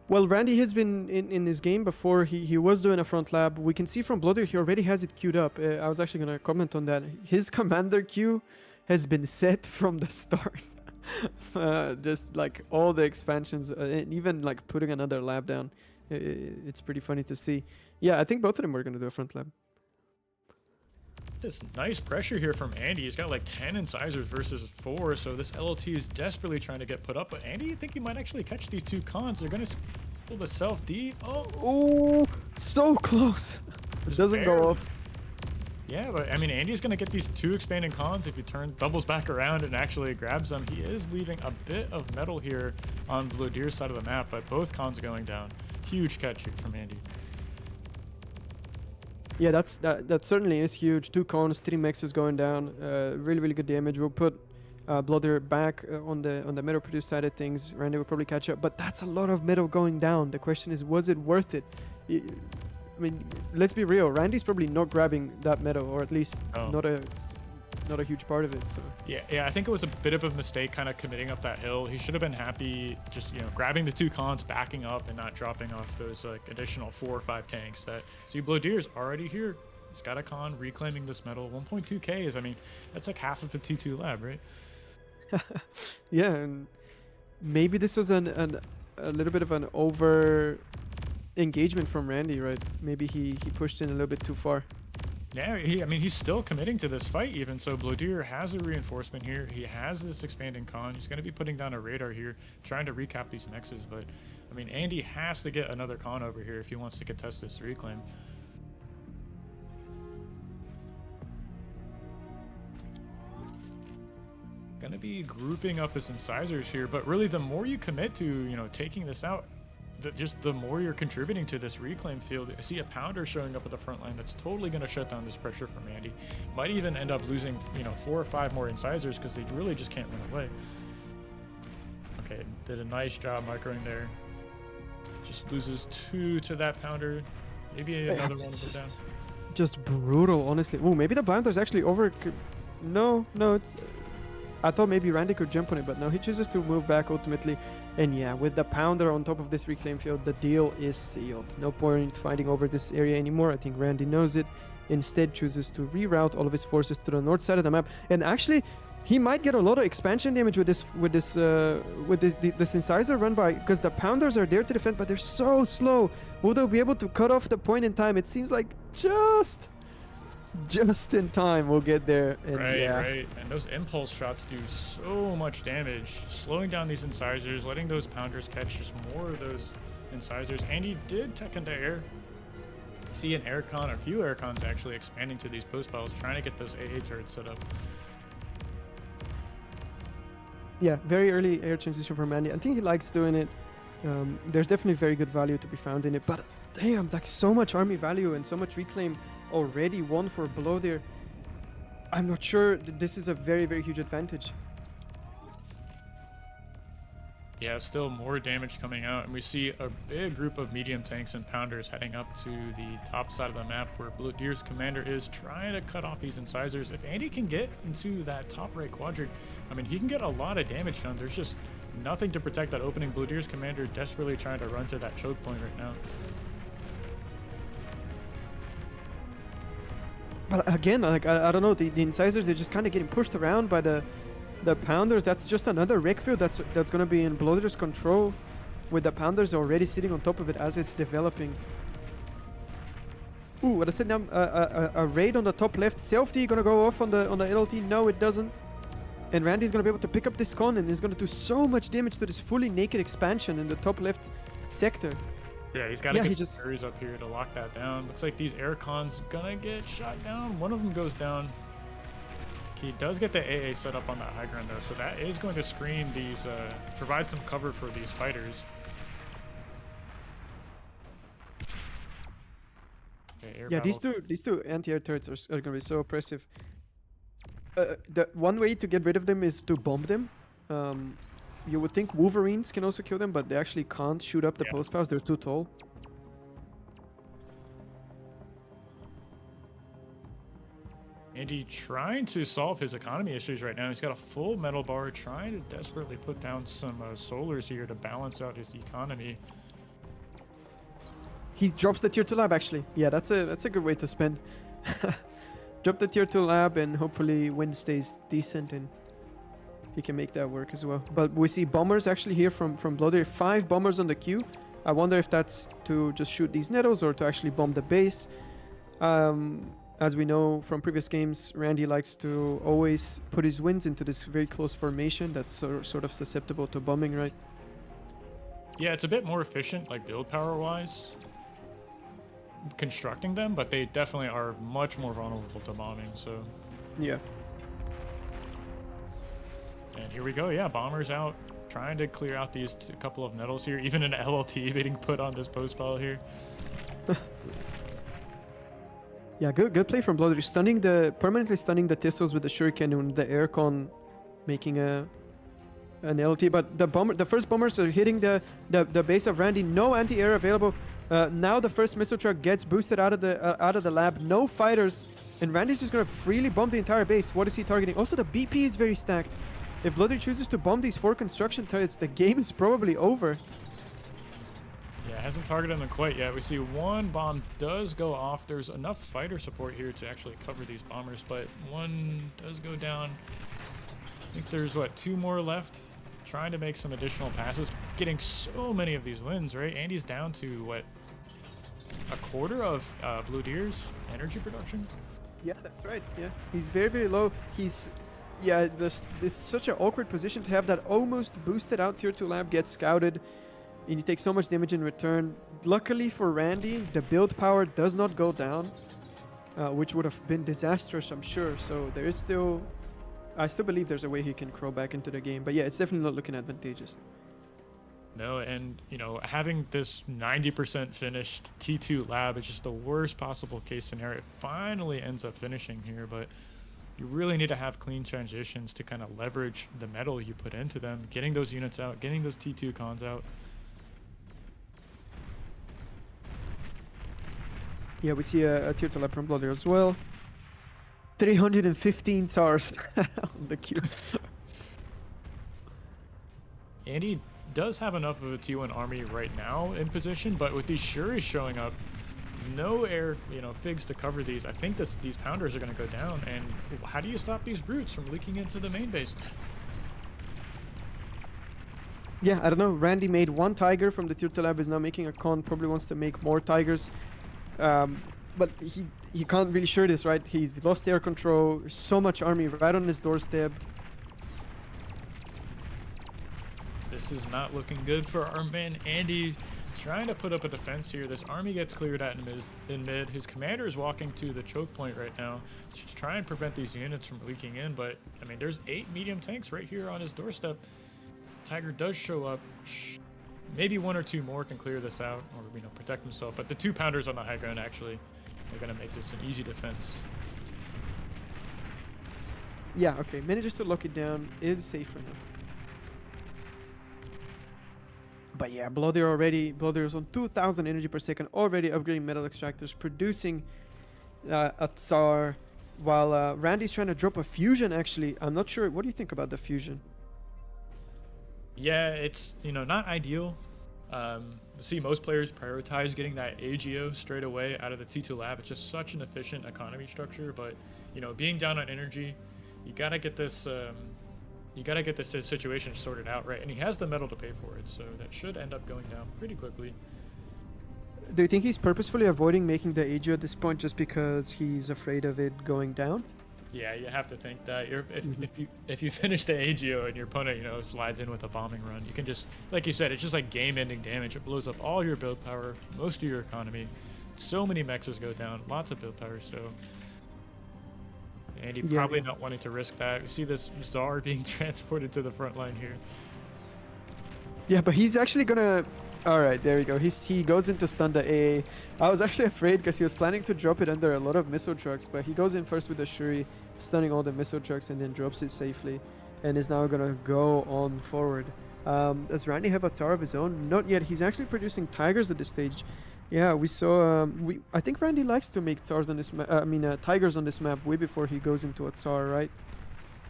Well, Randy has been in his game before. He was doing a front lab. We can see from Blodir he already has it queued up. I was actually going to comment on that. His commander queue has been set from the start. Just like all the expansions, and even like putting another lab down. It's pretty funny to see. Yeah, I think both of them were going to do a front lab. This nice pressure here from Andy. He's got like 10 incisors versus 4, so this LLT is desperately trying to get put up. But Andy, you think he might actually catch these two cons? They're gonna pull the self D. Oh, so close. It doesn't go up. Yeah, but I mean, Andy's gonna get these two expanding cons if he doubles back around and actually grabs them. He is leaving a bit of metal here on Blodir's side of the map, but both cons going down. Huge catch here from Andy. Yeah, that certainly is huge. 2 cons, 3 mexes going down. Really good damage. We'll put Blodir back on the metal produce side of things. Randy will probably catch up, but that's a lot of metal going down. The question is, was it worth it? I mean, let's be real. Randy's probably not grabbing that metal, or at least not a huge part of it. So yeah, I think it was a bit of a mistake kind of committing up that hill. He should have been happy just, you know, grabbing the 2 cons, backing up, and not dropping off those like additional 4 or 5 tanks. That see, Blodir's already here. He's got a con reclaiming this metal. 1.2k is, I mean, that's like half of the T2 lab, right? Yeah, and maybe this was a little bit of an over engagement from Randy, right? Maybe he pushed in a little bit too far. Yeah, I mean, he's still committing to this fight even. So Blodir has a reinforcement here. He has this expanding con. He's going to be putting down a radar here, trying to recap these mexes. But, I mean, Andy has to get another con over here if he wants to contest this reclaim. Going to be grouping up his incisors here. But really, the more you commit to, you know, taking this out, just the more you're contributing to this reclaim field. I see a pounder showing up at the front line that's totally going to shut down this pressure from Andy. Might even end up losing, you know, 4 or 5 more incisors because they really just can't run away. Okay, did a nice job microing there. Just loses 2 to that pounder. Maybe another one will go down. Just brutal, honestly. Oh, maybe the pounder's actually over. No, it's. I thought maybe Randy could jump on it, but no, he chooses to move back ultimately. And yeah, with the pounder on top of this reclaim field, the deal is sealed. No point fighting over this area anymore. I think Randy knows it. Instead chooses to reroute all of his forces to the north side of the map. And actually, he might get a lot of expansion damage with this incisor run by, because the pounders are there to defend, but they're so slow. Will they be able to cut off the point in time? It seems like just in time we'll get there. And right. And those impulse shots do so much damage, slowing down these incisors, letting those pounders catch just more of those incisors. And he did tech into air. See an aircon, a few aircons actually expanding to these Postpiles, trying to get those AA turrets set up. Yeah, very early air transition from Randy. I think he likes doing it. There's definitely very good value to be found in it, but damn, like so much army value and so much reclaim already won for Blodir. I'm not sure that this is a very huge advantage. Yeah, still more damage coming out, and we see a big group of medium tanks and pounders heading up to the top side of the map where Blodir's commander is trying to cut off these incisors. If Andy can get into that top right quadrant, I mean, he can get a lot of damage done. There's just nothing to protect that opening. Blodir's commander desperately trying to run to that choke point right now. But again, like I don't know, the incisors, they're just kind of getting pushed around by the pounders. That's just another wreck field that's going to be in Blodir's control. with the pounders already sitting on top of it as it's developing. Ooh, what I said now, a raid on the top left. Self-D gonna go off on the LLT. No, it doesn't. And Randy's gonna be able to pick up this con and is gonna do so much damage to this fully naked expansion in the top left sector. Yeah, he's got to get some furries up here to lock that down. Looks like these air cons gonna get shot down. One of them goes down. He does get the AA set up on that high ground though, so that is going to screen these, provide some cover for these fighters. Okay, yeah, these two anti-air turrets are gonna be so oppressive. The one way to get rid of them is to bomb them. You would think Wolverines can also kill them, but they actually can't shoot up the Postpiles. They're too tall. Andy trying to solve his economy issues right now. He's got a full metal bar, trying to desperately put down some solars here to balance out his economy. He drops the tier 2 lab actually. Yeah, that's a good way to spend. Drop the tier 2 lab and hopefully wind stays decent and he can make that work as well. But we see bombers actually here from Blodir. 5 bombers on the queue. I wonder if that's to just shoot these nettles or to actually bomb the base. As we know from previous games, Randy likes to always put his winds into this very close formation that's sort of susceptible to bombing, right? Yeah, it's a bit more efficient, like build power wise, constructing them, but they definitely are much more vulnerable to bombing, so. Yeah. And here we go, yeah, bombers out, trying to clear out these couple of nettles here, even an LLT being put on this post pile here. Yeah, good play from Blodir, permanently stunning the Thistles with the Shuriken and the Aircon making an LT, but the first bombers are hitting the base of Randy. No anti-air available. Now the first missile truck gets boosted out of the lab. No fighters, and Randy's just gonna freely bomb the entire base. What is he targeting? Also, the BP is very stacked. If Blodir chooses to bomb these 4 construction turrets, the game is probably over. Yeah, hasn't targeted them quite yet. We see one bomb does go off. There's enough fighter support here to actually cover these bombers, but one does go down. I think there's, what, 2 more left? Trying to make some additional passes. Getting so many of these wins, right? Andy's down to, what, a quarter of Blodir's energy production? Yeah, that's right. Yeah, he's very, very low. Yeah, it's such an awkward position to have that almost boosted out tier 2 lab get scouted. And you take so much damage in return. Luckily for Randy, the build power does not go down, which would have been disastrous, I'm sure. So there is I still believe there's a way he can crawl back into the game. But yeah, it's definitely not looking advantageous. No, and, you know, having this 90% finished T2 lab is just the worst possible case scenario. It finally ends up finishing here, but you really need to have clean transitions to kind of leverage the metal you put into them, getting those units out, getting those T2 cons out. Yeah, we see a tier 2 lab from Blodir as well. 315 stars on the queue. Andy does have enough of a T1 army right now in position, but with these Shuris showing up, no air, figs to cover these. I think these pounders are going to go down, and how do you stop these brutes from leaking into the main base? Yeah, I don't know. Randy made 1 tiger from the tier 2 lab, is now making a con, probably wants to make more tigers. But he can't really sure this, right? He's lost air control, so much army right on his doorstep. This is not looking good for our man Andy. Trying to put up a defense here. This army gets cleared out in mid. His commander is walking to the choke point right now to try and prevent these units from leaking in. But, I mean, there's 8 medium tanks right here on his doorstep. Tiger does show up. Maybe 1 or 2 more can clear this out or, protect himself. But the 2 pounders on the high ground actually are going to make this an easy defense. Yeah, okay. Manages to lock it down. Is safe for now. But yeah, Blodir is on 2000 energy per second, already upgrading metal extractors, producing a Tsar, while Randy's trying to drop a fusion actually. I'm not sure. What do you think about the fusion? Yeah, it's, not ideal. See most players prioritize getting that AGO straight away out of the T2 lab. It's just such an efficient economy structure, but, being down on energy, you got to get this You gotta get this situation sorted out, right? And he has the metal to pay for it, so that should end up going down pretty quickly. Do you think he's purposefully avoiding making the AGO at this point just because he's afraid of it going down? Yeah, you have to think that if you finish the AGO and your opponent, you know, slides in with a bombing run, you can just, like you said, it's just like game-ending damage. It blows up all your build power, most of your economy. So many mexes go down, lots of build power. So, and he's probably not wanting to risk that. We see this Tsar being transported to the front line here. Yeah, but he's actually gonna. All right, there we go. He goes into stun the AA. I was actually afraid because he was planning to drop it under a lot of missile trucks, but he goes in first with the Shuri, stunning all the missile trucks, and then drops it safely, and is now gonna go on forward. Does Randy have a tower of his own? Not yet. He's actually producing tigers at this stage. Yeah, we saw. I think Randy likes to make Tsars on this map. Tigers on this map way before he goes into a Tsar, right?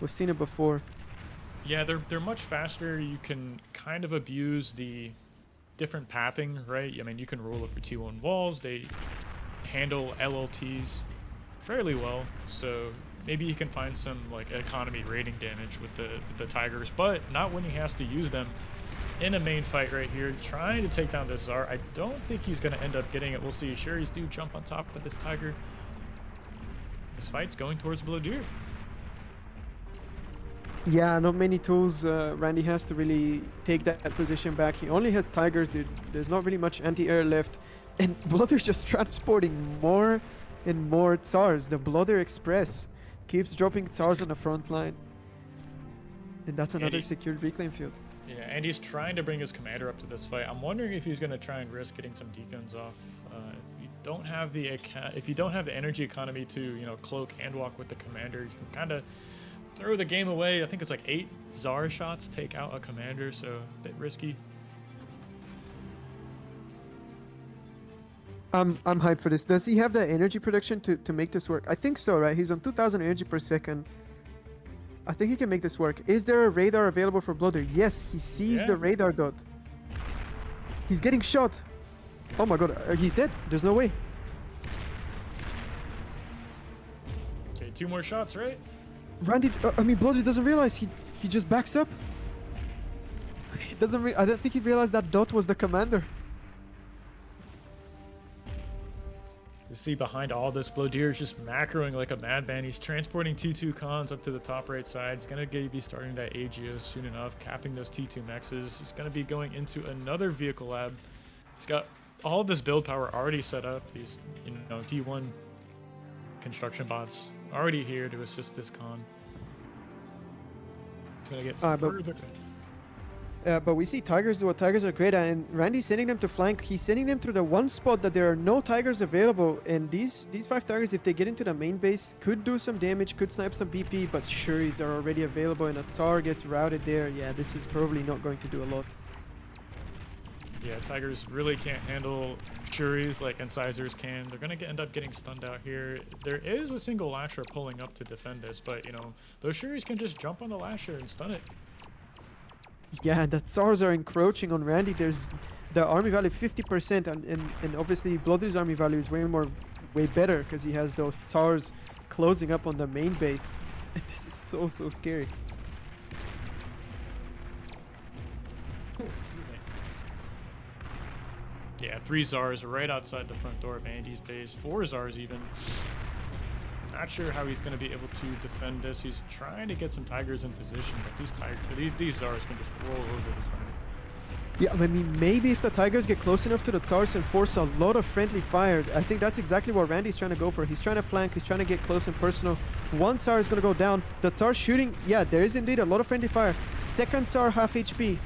We've seen it before. Yeah, they're much faster. You can kind of abuse the different pathing, right? I mean, you can roll over T1 walls. They handle LLTs fairly well, so maybe he can find some like economy rating damage with the Tigers, but not when he has to use them in a main fight right here, trying to take down this Tsar. I don't think he's going to end up getting it. We'll see. Sherry's do jump on top of this Tiger. This fight's going towards Blodir. Yeah, not many tools Randy has to really take that position back. He only has Tigers. There's not really much anti-air left. And Blodir's just transporting more and more Tsars. The Blodir Express keeps dropping Tsars on the front line. And that's another secured reclaim field. Yeah, and he's trying to bring his commander up to this fight. I'm wondering if he's going to try and risk getting some deacons off. If you don't have the energy economy to, you know, cloak and walk with the commander, you can kind of throw the game away. I think it's like 8 Tsar shots take out a commander, so a bit risky. I'm hyped for this. Does he have the energy production to make this work? I think so, right? He's on 2,000 energy per second. I think he can make this work. Is there a radar available for Blodir? Yes, he sees the radar dot. He's getting shot. Oh my god, he's dead. There's no way. Okay, 2 more shots, right? Randy, Blodir doesn't realize. He just backs up. He doesn't. I don't think he realized that dot was the commander. You see behind all this, Blodir is just macroing like a madman. He's transporting T2 cons up to the top right side. He's going to be starting that AGO soon enough, capping those T2 mexes. He's going to be going into another vehicle lab. He's got all of this build power already set up. These, you know, D1 construction bots already here to assist this con. It's going to get further. But we see Tigers do what Tigers are great at, and Randy's sending them to flank. He's sending them through the one spot that there are no Tigers available, and these 5 Tigers, if they get into the main base, could do some damage, could snipe some BP, but Shuris are already available, and a Tsar gets routed there. Yeah, this is probably not going to do a lot. Yeah, Tigers really can't handle Shuris like Incisors can. They're going to end up getting stunned out here. There is a single Lasher pulling up to defend this, but, you know, those Shuris can just jump on the Lasher and stun it. Yeah, the Tsars are encroaching on Randy. There's the army value 50%, and obviously Blodir's army value is way better because he has those Tsars closing up on the main base. And this is so scary. Yeah, 3 Tsars right outside the front door of Andy's base. 4 Tsars even. Not sure how he's going to be able to defend this. He's trying to get some Tigers in position, but these Tsars can just roll over this one. Yeah, I mean, maybe if the Tigers get close enough to the Tsars and force a lot of friendly fire, I think that's exactly what Randy's trying to go for. He's trying to flank, he's trying to get close and personal. 1 Tsar is going to go down. The Tsar shooting, yeah, there is indeed a lot of friendly fire. 2nd Tsar, half HP.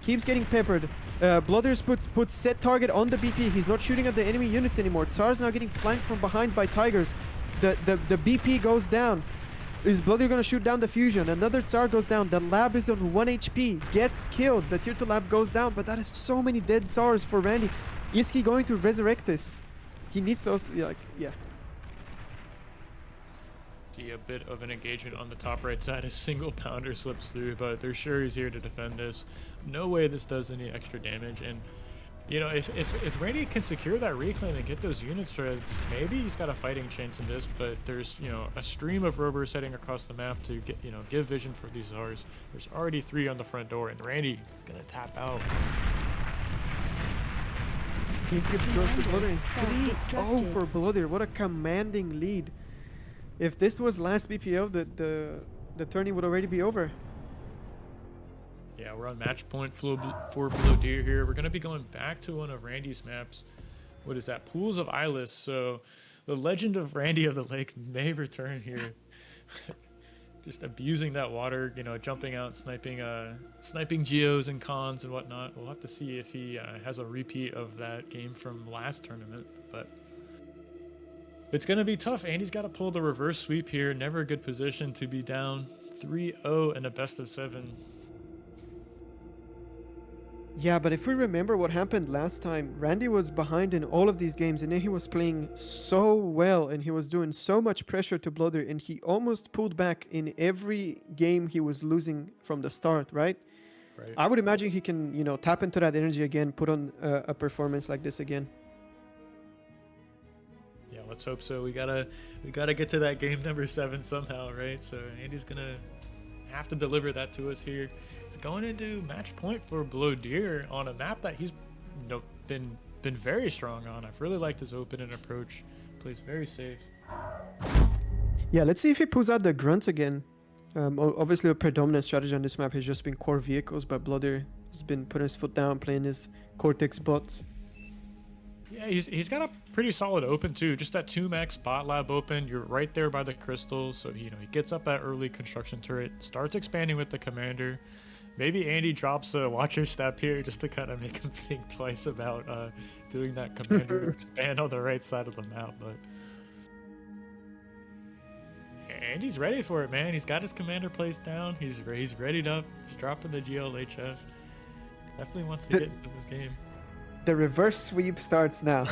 Keeps getting peppered. Blodir's puts set target on the BP. He's not shooting at the enemy units anymore. Tsar's now getting flanked from behind by Tigers. The BP goes down. Is Blodir gonna shoot down the fusion? Another Tsar goes down. The lab is on 1 HP. Gets killed. The tier 2 lab goes down. But that is so many dead Tsars for Randy. Is he going to resurrect this? He needs those. Yeah. See a bit of an engagement on the top right side. A single pounder slips through, but they're sure he's here to defend this. No way this does any extra damage. And You know, if Randy can secure that reclaim and get those unit threads, maybe he's got a fighting chance in this. But there's, you know, a stream of rovers heading across the map to get, you know, give vision for these Zars. There's already 3 on the front door, and Randy is gonna tap out. Gamekeeper goes to Blodir and Self-destructed. 3-0 for Blodir. What a commanding lead. If this was last BPO, the tourney would already be over. Yeah, we're on match point for Blodir here. We're gonna be going back to one of Randy's maps. What is that? Pools of Ilys. So the legend of Randy of the Lake may return here. Just abusing that water, you know, jumping out, sniping geos and cons and whatnot. We'll have to see if he has a repeat of that game from last tournament, but it's gonna be tough. Andy's got to pull the reverse sweep here. Never a good position to be down 3-0 in a best of 7. Yeah, but if we remember what happened last time, Randy was behind in all of these games, and then he was playing so well, and he was doing so much pressure to Blodir, and he almost pulled back in every game he was losing from the start, right? Right. I would imagine he can, you know, tap into that energy again, put on a performance like this again. Yeah, let's hope so. We gotta get to that game number 7 somehow, right? So Andy's gonna have to deliver that to us here. He's going into match point for Blodir on a map that he's, you know, been very strong on. I've really liked his open and approach. Plays very safe. Yeah, let's see if he pulls out the grunts again. Obviously, a predominant strategy on this map has just been core vehicles, but Blodir has been putting his foot down, playing his Cortex bots. Yeah, he's got a pretty solid open too. Just that 2max bot lab open. You're right there by the crystals, so you know he gets up that early construction turret, starts expanding with the commander. Maybe Andy drops a watcher step here just to kind of make him think twice about doing that commander expand on the right side of the map. But Andy's ready for it, man. He's got his commander placed down. He's readied up. He's dropping the GLHF. Definitely wants to get into this game. The reverse sweep starts now.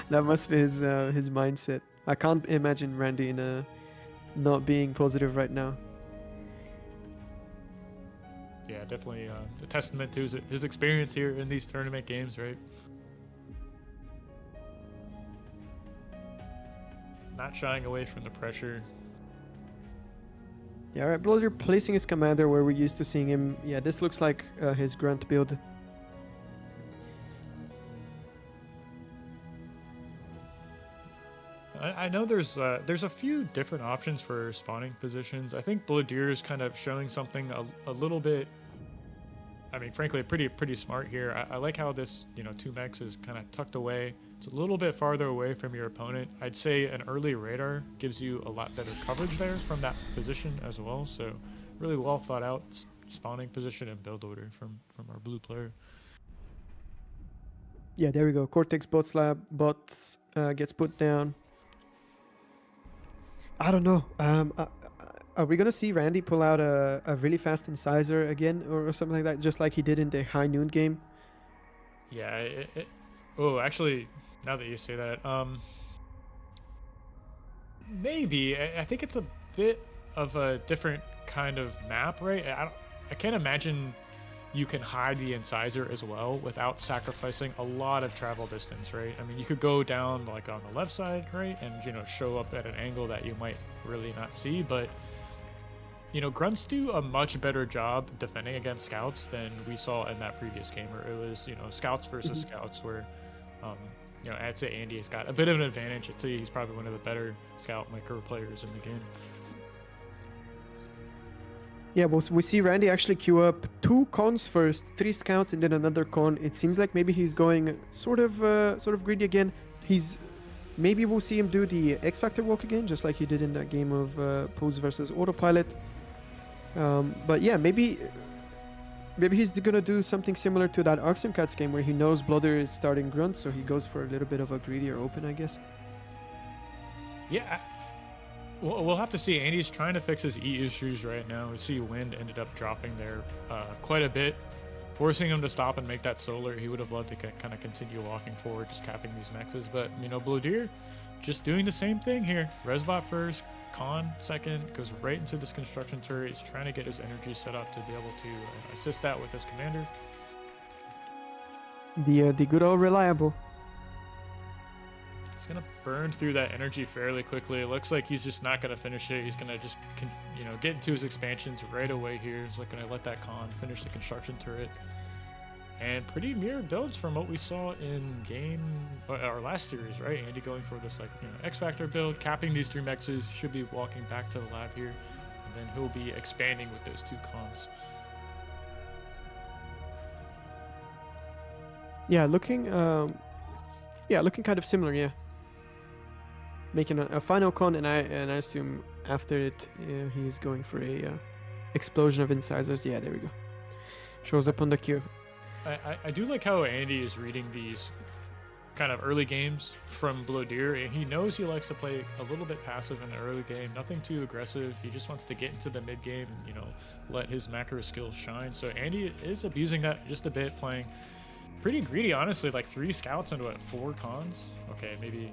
That must be his mindset. I can't imagine Randy in a not being positive right now. Yeah, definitely a testament to his experience here in these tournament games, right? Not shying away from the pressure. Yeah, alright, Blodir placing his commander where we're used to seeing him. Yeah, this looks like his grunt build. I know there's a few different options for spawning positions. I think Blodir is kind of showing something a little bit. I mean, frankly, pretty smart here. I like how this, you know, 2max is kind of tucked away. It's a little bit farther away from your opponent. I'd say an early radar gives you a lot better coverage there from that position as well. So, really well thought out spawning position and build order from our blue player. Yeah, there we go. Cortex bots gets put down. I don't know. Are we gonna see Randy pull out a really fast incisor again, or something like that, just like he did in the high noon game? Yeah. Oh, actually, now that you say that, maybe. I think it's a bit of a different kind of map, right? I can't imagine you can hide the incisor as well without sacrificing a lot of travel distance, right? I mean, you could go down like on the left side, right, and you know show up at an angle that you might really not see, but you know, grunts do a much better job defending against scouts than we saw in that previous game, where it was, you know, scouts versus scouts, where you know, I'd say Andy has got a bit of an advantage. I'd say he's probably one of the better scout micro players in the game. Yeah, well, we see Randy actually queue up 2 cons first, 3 scouts, and then another con. It seems like maybe he's going sort of greedy again. Maybe we'll see him do the X-Factor walk again, just like he did in that game of Pools versus Autopilot. But yeah, maybe he's gonna do something similar to that Archsimkats game where he knows Blodir is starting grunt, so he goes for a little bit of a greedier open, I guess. Yeah, we'll have to see. Andy's trying to fix his E issues right now. We see wind ended up dropping there quite a bit, forcing him to stop and make that solar. He would have loved to kind of continue walking forward, just capping these maxes. But, you know, Blodir just doing the same thing here. Resbot first, con second, goes right into this construction turret. He's trying to get his energy set up to be able to assist that with his commander. The good old reliable. He's gonna burn through that energy fairly quickly. It looks like he's just not gonna finish it. He's gonna just get into his expansions right away here. He's like gonna let that con finish the construction turret. And pretty mirror builds from what we saw in our last series, right? Andy going for this X Factor build, capping these 3 mexes, should be walking back to the lab here, and then he'll be expanding with those 2 cons. Yeah, looking kind of similar. Yeah, making a final con, and I assume after it he's going for a explosion of incisors. Yeah, there we go. Shows up on the queue. I do like how Andy is reading these kind of early games from Blodir, and he knows he likes to play a little bit passive in the early game, nothing too aggressive. He just wants to get into the mid game and let his macro skills shine. So Andy is abusing that just a bit, playing pretty greedy, honestly, like 3 scouts and 4 cons. Okay, maybe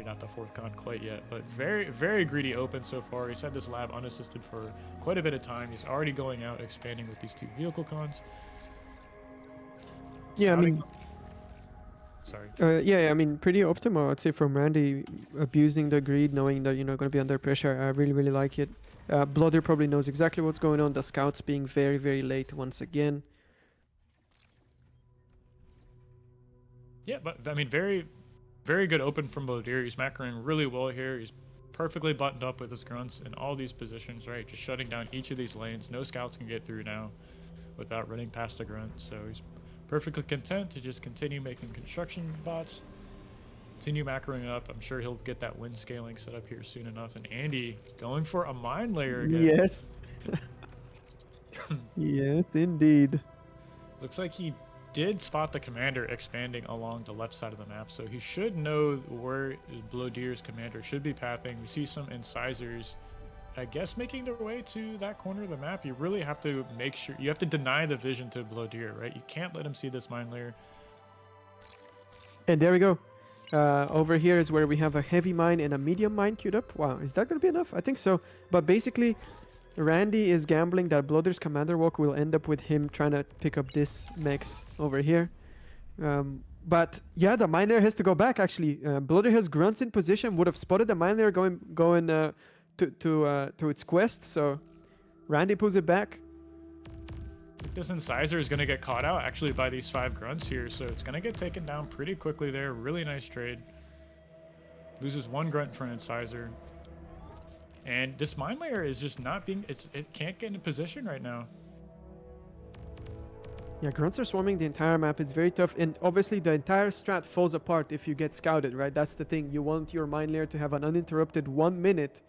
not the 4th con quite yet, but very, very greedy open so far. He's had this lab unassisted for quite a bit of time. He's already going out expanding with these 2 vehicle cons. Yeah, I mean, sorry. I mean, pretty optimal, I'd say, from Randy, abusing the greed, knowing that you're not going to be under pressure. I really, really like it. Blodir probably knows exactly what's going on. The scouts being very, very late once again. Yeah, but I mean, very, very good open from Blodir. He's macroing really well here. He's perfectly buttoned up with his grunts in all these positions, right? Just shutting down each of these lanes. No scouts can get through now without running past a grunt. So he's perfectly content to just continue making construction bots, continue macroing up. I'm sure he'll get that wind scaling set up here soon enough. And Andy going for a mine layer again. Yes. Yes, indeed. Looks like he did spot the commander expanding along the left side of the map, so he should know where Blodir's commander should be pathing. We see some incisors, I guess, making their way to that corner of the map. You really have to make sure, you have to deny the vision to Blodir, right? You can't let him see this mine layer. And there we go. Over here is where we have a heavy mine and a medium mine queued up. Wow, is that going to be enough? I think so. But basically, Randy is gambling that Blodir's commander walk will end up with him trying to pick up this mex over here. But yeah, the mine layer has to go back, actually. Blodir has grunts in position, would have spotted the mine layer going to its quest, so Randy pulls it back. I think this incisor is going to get caught out actually by these 5 grunts here, so it's going to get taken down pretty quickly there. Really nice trade. Loses 1 grunt for an incisor. And this mine layer is just not being, it can't get in position right now. Yeah, grunts are swarming the entire map. It's very tough, and obviously the entire strat falls apart if you get scouted, right? That's the thing. You want your mine layer to have an uninterrupted 1 minute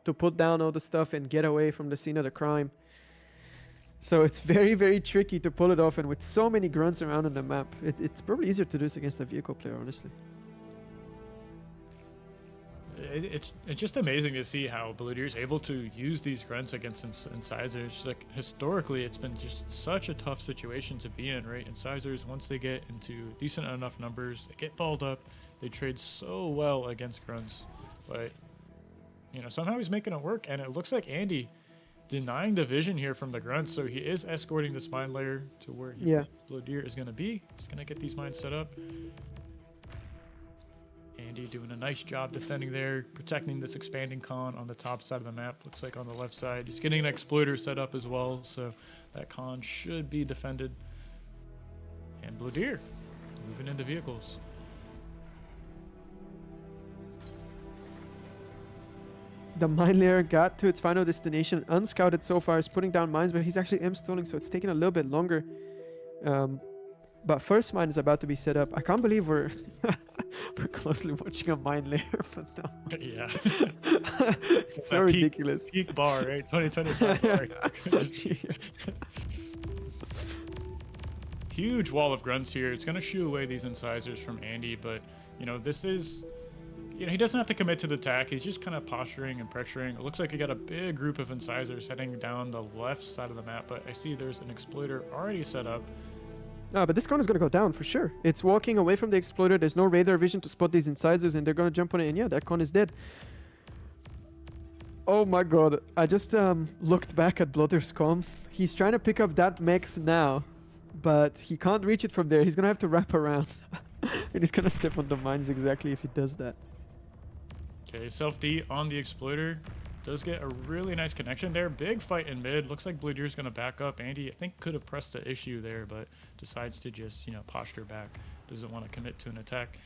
to put down all the stuff and get away from the scene of the crime. So it's very, very tricky to pull it off, and with so many grunts around on the map, it's probably easier to do this against a vehicle player, honestly. It's just amazing to see how Blodir is able to use these grunts against incisors. Like, historically, it's been just such a tough situation to be in, right? Incisors, once they get into decent enough numbers, they get balled up. They trade so well against grunts, but somehow he's making it work. And it looks like Andy denying the vision here from the grunts, so he is escorting this mine layer to where Blodir is going to be. He's going to get these mines set up. Andy doing a nice job defending there, protecting this expanding con on the top side of the map. Looks like on the left side. He's getting an exploiter set up as well, so that con should be defended. And Blodir moving into vehicles. The mine layer got to its final destination, unscouted so far, is putting down mines, but he's actually M-stalling, so it's taking a little bit longer. But first mine is about to be set up. I can't believe we're closely watching a mine layer, but no. Yeah. It's so ridiculous. Peak bar, right? 2025. Huge wall of grunts here. It's going to shoo away these incisors from Andy, but this is, he doesn't have to commit to the attack. He's just kind of posturing and pressuring. It looks like he got a big group of incisors heading down the left side of the map, but I see there's an exploiter already set up. No, but this con is going to go down for sure. It's walking away from the exploiter. There's no radar vision to spot these incisors, and they're going to jump on it, and yeah, that con is dead. Oh my god. I just looked back at Blodir's con. He's trying to pick up that mex now. but he can't reach it from there. He's gonna have to wrap around. And he's gonna step on the mines exactly if he does that. Okay, self-D on the exploiter. Does get a really nice connection there. Big fight in mid. Looks like Blodir's going to back up. Andy, I think, could have pressed the issue there, but decides to just, posture back. Doesn't want to commit to an attack.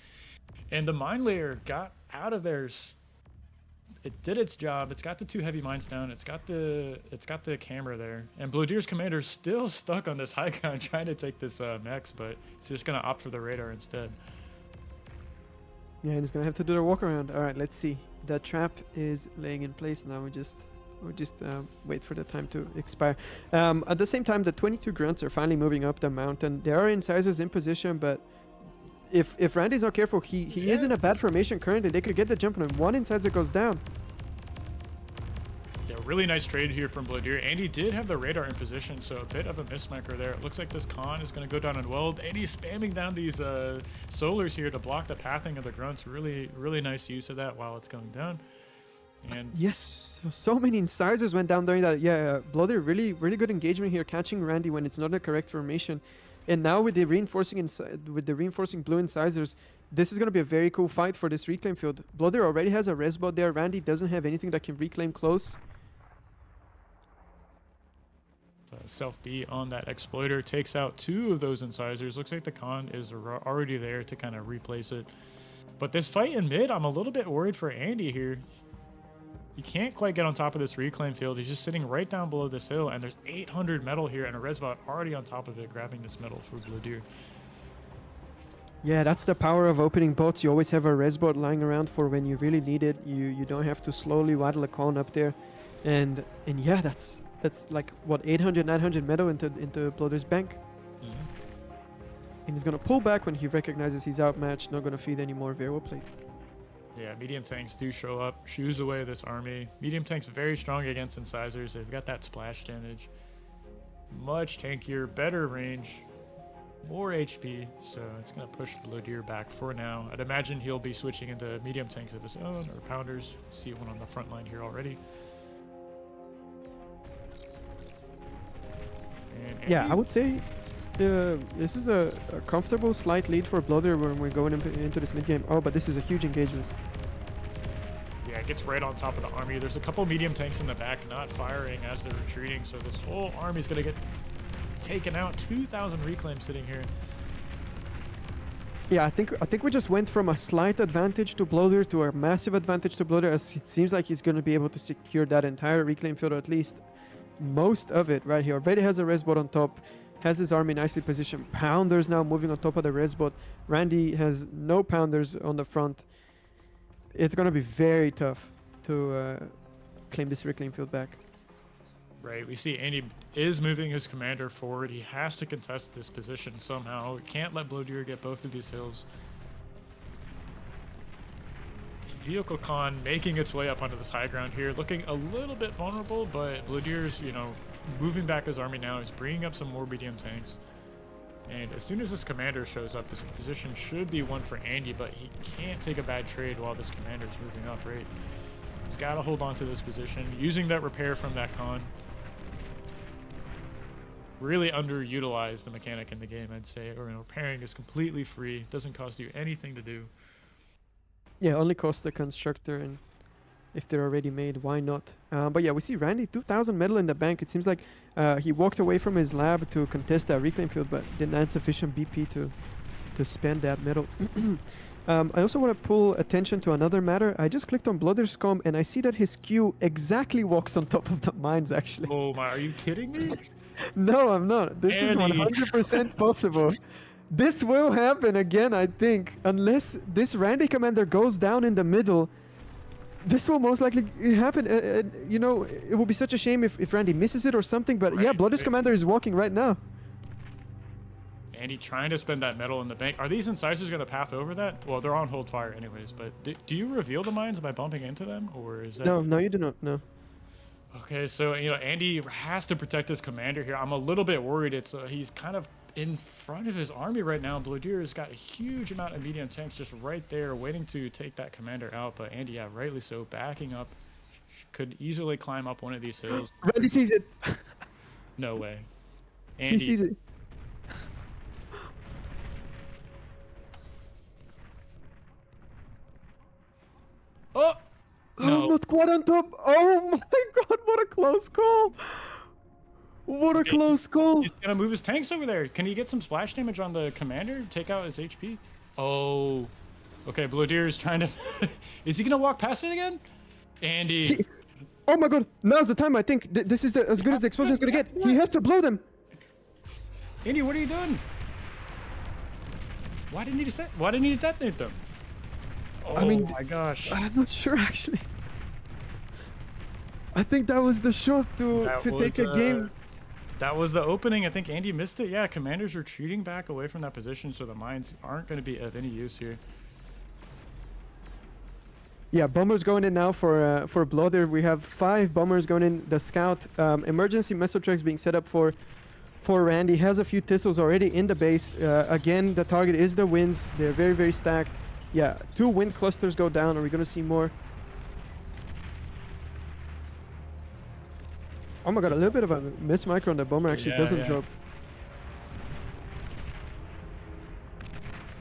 And the mine layer got out of there. It did its job. It's got the 2 heavy mines down. It's got the camera there. And Blodir's commander is still stuck on this high ground trying to take this next, but he's just going to opt for the radar instead. Yeah, and he's gonna have to do the walk around. All right, let's see. The trap is laying in place now. We just wait for the time to expire. At the same time, the 22 grunts are finally moving up the mountain. There are incisors in position, but if Randy's not careful, he is in a bad formation currently. They could get the jump on him. One incisor goes down. Yeah, really nice trade here from Blodir. Andy did have the radar in position, so a bit of a mismaker there. It looks like this con is going to go down and weld. Andy's spamming down these solars here to block the pathing of the grunts. Really, really nice use of that while it's going down. And yes, so many incisors went down during that. Yeah, Blodir really, really good engagement here, catching Randy when it's not the correct formation. And now with the reinforcing blue incisors, this is going to be a very cool fight for this reclaim field. Blodir already has a res bot there. Randy doesn't have anything that can reclaim close. Self-D on that exploiter takes out 2 of those incisors. Looks like the con is already there to kind of replace it. But this fight in mid, I'm a little bit worried for Andy here. He can't quite get on top of this reclaim field. He's just sitting right down below this hill, and there's 800 metal here and a resbot already on top of it, grabbing this metal for Blodir. Yeah, that's the power of opening bots. You always have a resbot lying around for when you really need it. You don't have to slowly waddle a con up there. And yeah, that's like what, 800, 900 metal into Blodir's bank. And he's gonna pull back when he recognizes he's outmatched, not gonna feed any more Vero plate. Yeah, medium tanks do show up, shoos away this army. Medium tanks very strong against incisors. They've got that splash damage. Much tankier, better range, more HP, so it's gonna push Blodir back for now. I'd imagine he'll be switching into medium tanks of his own or pounders. See one on the front line here already. Yeah, I would say this is a comfortable slight lead for Blodir when we're going into this mid game. Oh, but this is a huge engagement. Yeah, it gets right on top of the army. There's a couple medium tanks in the back not firing as they're retreating, so this whole army's gonna get taken out. 2,000 reclaims sitting here. Yeah, I think we just went from a slight advantage to Blodir to a massive advantage to Blodir, as it seems like he's gonna be able to secure that entire reclaim field, or at least most of it right here. Already has a resbot on top, has his army nicely positioned. Pounders now moving on top of the resbot. Randy has no pounders on the front. It's going to be very tough to claim this reclaim field back. Right, we see Andy is moving his commander forward. He has to contest this position somehow. Can't let Blodir get both of these hills. Vehicle con making its way up onto this high ground here, looking a little bit vulnerable, but Blodir's, moving back his army now. He's bringing up some more medium tanks. And as soon as this commander shows up, this position should be one for Andy, but he can't take a bad trade while this commander is moving up, right? He's got to hold on to this position, using that repair from that con. Really underutilized the mechanic in the game, I'd say. Or repairing is completely free, doesn't cost you anything to do. Yeah, only costs the constructor, and if they're already made, why not? But yeah, we see Randy, 2,000 metal in the bank. It seems like he walked away from his lab to contest that reclaim field, but didn't have sufficient BP to spend that metal. I also want to pull attention to another matter. I just clicked on Blodir's comm, and I see that his queue exactly walks on top of the mines, actually. Oh my, are you kidding me? No, I'm not. This is 100% possible. This will happen again, I think, unless this Randy commander goes down in the middle. This will most likely happen. It will be such a shame if Randy misses it or something, but yeah, Blodir's commander is walking right now. Andy trying to spend that metal in the bank. Are these incisors going to path over that? Well, they're on hold fire anyways, but do you reveal the mines by bumping into them, or is that... No, you do not, no. Okay, so, Andy has to protect his commander here. I'm a little bit worried. He's kind of in front of his army right now. Blodir has got a huge amount of medium tanks just right there waiting to take that commander out, but Andy, yeah, rightly so, backing up. Could easily climb up one of these hills. Randy sees it. No way. Andy, he sees it. squad on top. Oh my god, what a close call. What a close call. He's gonna move his tanks over there. Can he get some splash damage on the commander? Take out his HP? Oh. Okay, Blodir is trying to... Is he gonna walk past it again? Andy. Oh my god, now's the time. I think this is as good as the explosion is gonna get. He has to blow them. Andy, what are you doing? Why didn't he detonate them? Oh I mean, my gosh. I'm not sure actually. I think that was the shot to take a game. That was the opening. I think Andy missed it. Yeah, commander's retreating back away from that position, so the mines aren't going to be of any use here. Yeah, bombers going in now for Blodir. We have 5 bombers going in. The scout emergency missile tracks being set up for Randy. Has a few thistles already in the base. Again, the target is the winds. They're very, very stacked. Yeah, 2 wind clusters go down. Are we going to see more? Oh my god, a little bit of a miss micro on the bomber actually doesn't drop.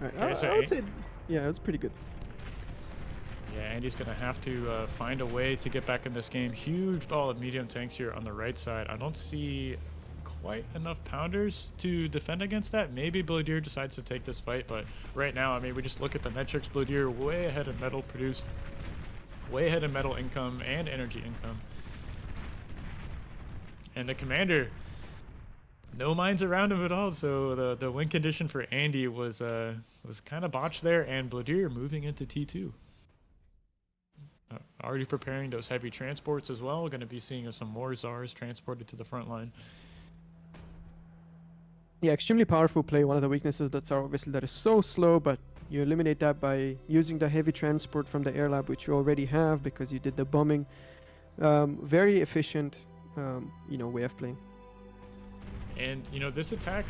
Right, I would say, yeah, it was pretty good. Yeah, Andy's going to have to find a way to get back in this game. Huge ball of medium tanks here on the right side. I don't see quite enough pounders to defend against that. Maybe Blodir decides to take this fight, but right now, I mean, we just look at the metrics. Blodir way ahead of metal produced, way ahead of metal income and energy income. And the commander, no mines around him at all, so the win condition for Andy was kind of botched there, and Blodir moving into T2. Already preparing those heavy transports as well. Going to be seeing some more Zars transported to the front line. Yeah, extremely powerful play. One of the weaknesses that's obviously that is so slow, but you eliminate that by using the heavy transport from the air lab, which you already have because you did the bombing. Very efficient. Way of playing. And, this attack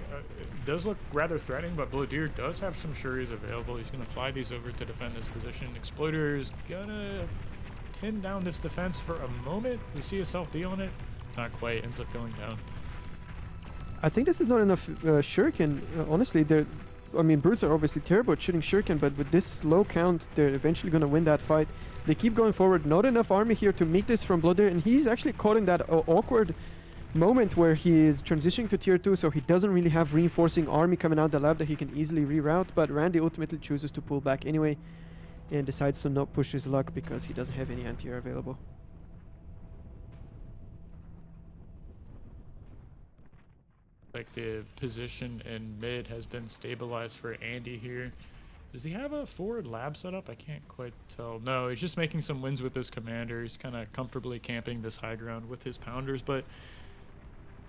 does look rather threatening, but Blodir does have some Shuris available. He's going to fly these over to defend this position. Exploder is going to pin down this defense for a moment. We see a self-D on it. Not quite. Ends up going down. I think this is not enough shuriken. Honestly, brutes are obviously terrible at shooting shuriken, but with this low count, they're eventually going to win that fight. They keep going forward. Not enough army here to meet this from Blodir, and he's actually caught in that awkward moment where he is transitioning to tier 2, so he doesn't really have reinforcing army coming out the lab that he can easily reroute, but Randy ultimately chooses to pull back anyway and decides to not push his luck because he doesn't have any anti-air available. Like the position in mid has been stabilized for Andy here. Does he have a forward lab set up? I can't quite tell. No, he's just making some wins with his commander. He's kind of comfortably camping this high ground with his pounders, but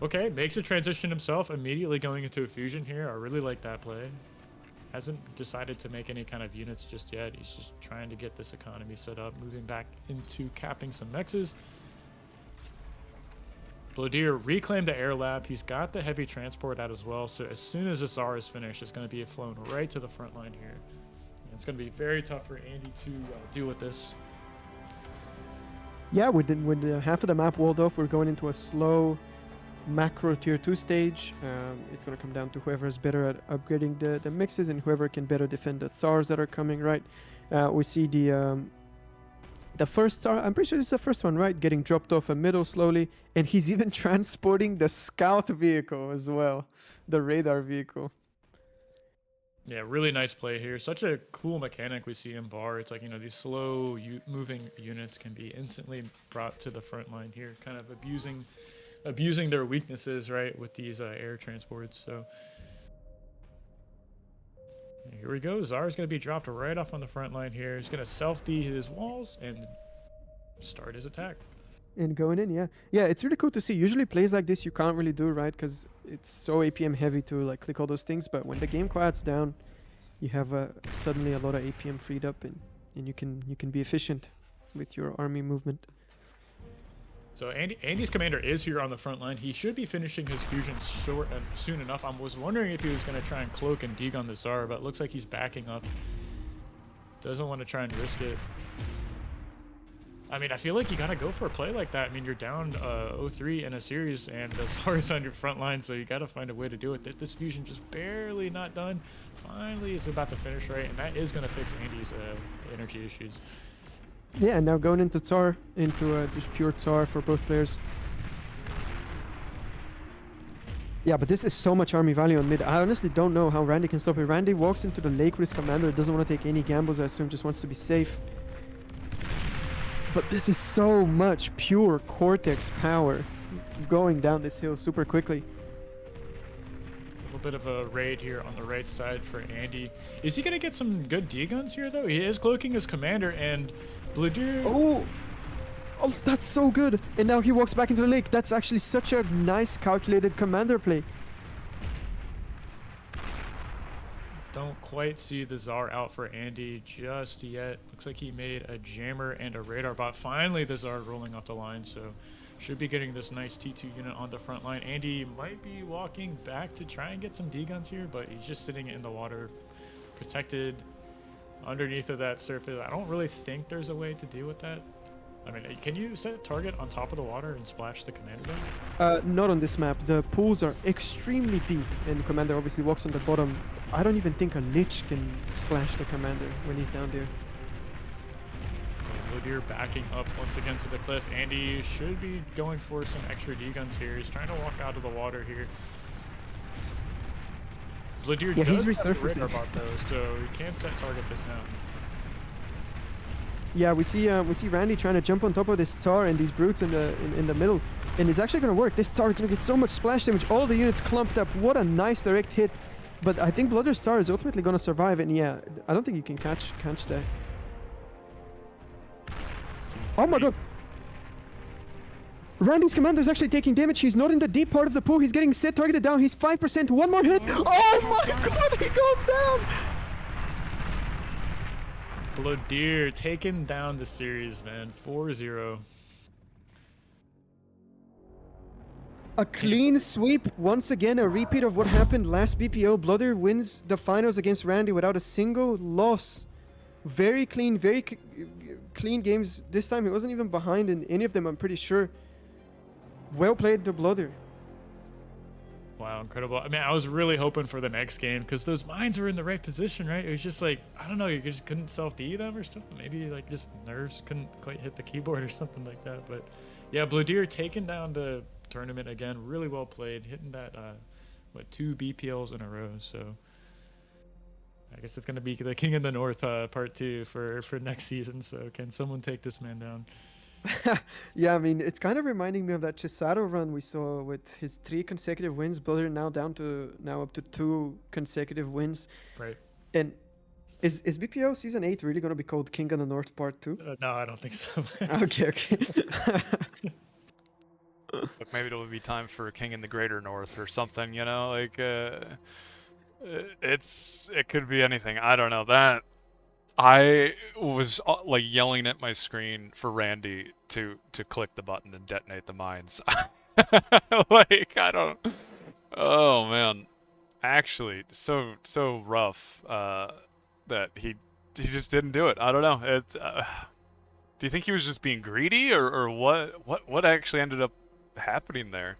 okay, makes a transition himself, immediately going into a fusion here. I really like that play. Hasn't decided to make any kind of units just yet. He's just trying to get this economy set up, moving back into capping some mexes. Blodir reclaimed the air lab. He's got the heavy transport out as well, so as soon as this R is finished, it's going to be flown right to the front line here. And it's going to be very tough for Andy to deal with this. Yeah, with half of the map walled off, we're going into a slow macro tier 2 stage. It's going to come down to whoever is better at upgrading the mixes and whoever can better defend the Tsars that are coming, right? We see the first Tsar, I'm pretty sure this is the first one, right? Getting dropped off a middle slowly, and he's even transporting the scout vehicle as well, the radar vehicle. Yeah, really nice play here. Such a cool mechanic we see in Bar. It's like, these slow moving units can be instantly brought to the front line here, kind of abusing their weaknesses, right, with these air transports. So here we go. Zar's going to be dropped right off on the front line here. He's going to self-D his walls and start his attack. And going in, yeah. Yeah, it's really cool to see. Usually plays like this you can't really do, right? Because it's so APM heavy to like click all those things. But when the game quiets down, you have suddenly a lot of APM freed up, and you can be efficient with your army movement. So Andy's commander is here on the front line. He should be finishing his fusion soon enough. I was wondering if he was going to try and cloak and dig on the Tsar, but it looks like he's backing up. Doesn't want to try and risk it. I mean, I feel like you got to go for a play like that. I mean, you're down 0-3 in a series, and the Tsar is on your front line, so you got to find a way to do it. This fusion just barely not done. Finally, it's about to finish right, and that is going to fix Andy's energy issues. Yeah, and now going into Tsar, into just pure Tsar for both players. Yeah, but this is so much army value on mid. I honestly don't know how Randy can stop it. Randy walks into the lake with his commander, doesn't want to take any gambles, I assume, just wants to be safe. But this is so much pure Cortex power going down this hill super quickly. A little bit of a raid here on the right side for Andy. Is he going to get some good D-guns here, though? He is cloaking his commander, and Blodir... Oh, that's so good. And now he walks back into the lake. That's actually such a nice calculated commander play. Don't quite see the Tsar out for Andy just yet. Looks like he made a jammer and a radar bot. Finally, the Tsar rolling off the line, so should be getting this nice T2 unit on the front line. Andy might be walking back to try and get some D-guns here, but he's just sitting in the water, protected underneath of that surface. I don't really think there's a way to deal with that. I mean, can you set target on top of the water and splash the commander down? Not on this map. The pools are extremely deep, and commander obviously walks on the bottom. I don't even think a Lich can splash the commander when he's down there. Blodir backing up once again to the cliff. Andy should be going for some extra D-guns here. He's trying to walk out of the water here. Blodir does he's have a resurfacing. radar bot though, so he can set target this now. Yeah, we see Randy trying to jump on top of this Tsar and these brutes in the middle, and it's actually gonna work. This Tsar is gonna get so much splash damage. All the units clumped up. What a nice direct hit. But I think Blodir's Tsar is ultimately gonna survive, and yeah, I don't think you can catch that. Oh my god! Randy's commander is actually taking damage. He's not in the deep part of the pool. He's getting set targeted down. He's 5%. One more hit. Oh my god! He goes down. Blodir taking down the series, man. 4-0. A clean sweep. Once again, a repeat of what happened last BPO. Blodir wins the finals against Randy without a single loss. Very clean, clean games. This time he wasn't even behind in any of them, I'm pretty sure. Well played to Blodir. Wow, incredible. I mean, I was really hoping for the next game because those mines were in the right position, right? It was just like, I don't know, you just couldn't self-D them or something. Maybe like just nerves couldn't quite hit the keyboard or something like that. But yeah, Blodir taking down the tournament again. Really well played, hitting that, 2 BPLs in a row. So I guess it's going to be the King of the North part 2 for next season. So can someone take this man down? Yeah, I mean, it's kind of reminding me of that Cesaro run we saw with his 3 consecutive wins. Blodir now up to 2 consecutive wins. Right. And is BPO Season 8 really going to be called King of the North Part 2? No, I don't think so. Okay. Look, maybe it'll be time for King in the Greater North or something, you know? Like, it could be anything. I don't know. That I was like yelling at my screen for Randy to click the button and detonate the mines. Like, I don't. Oh man, actually, so rough that he just didn't do it. I don't know. It. Do you think he was just being greedy, or what actually ended up happening there?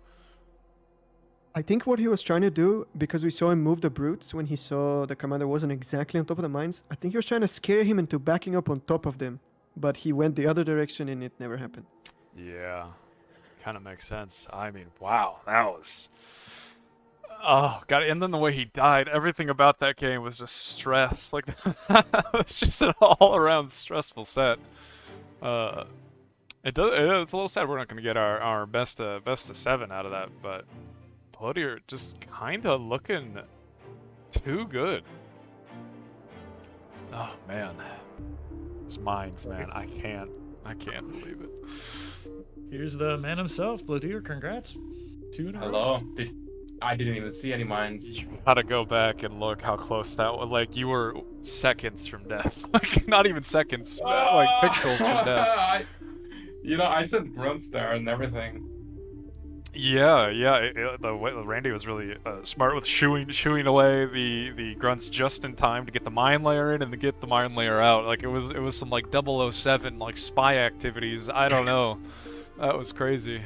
I think what he was trying to do, because we saw him move the brutes when he saw the commander wasn't exactly on top of the mines, I think he was trying to scare him into backing up on top of them. But he went the other direction and it never happened. Yeah, kind of makes sense. I mean, wow, that was... Oh, God, and then the way he died, everything about that game was just stress. Like, it's just an all-around stressful set. It's a little sad we're not going to get our best of 7 out of that, but... Blodir just kind of looking too good. Oh man, it's mines, man. I can't believe it. Here's the man himself, Blodir. Congrats. 2 in a row. Hello. I didn't even see any mines. You gotta go back and look how close that was. Like, you were seconds from death. Like, not even seconds, like pixels from death. I sent grunts there and everything. Yeah. Randy was really smart with shooing away the grunts just in time to get the mine layer in and to get the mine layer out. Like, it was some like 007 like spy activities. I don't know. That was crazy.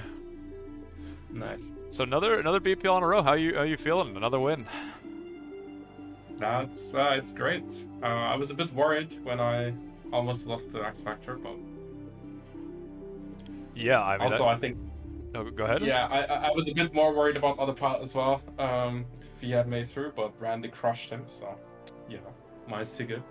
Nice. So another BPL in a row. How you feeling? Another win. It's great. I was a bit worried when I almost lost to X Factor, but Yeah, I mean. Also, I think. No, go ahead. Yeah, I was a bit more worried about Autopilot as well. If he had made through, but Randy crushed him, so yeah, mine's too good.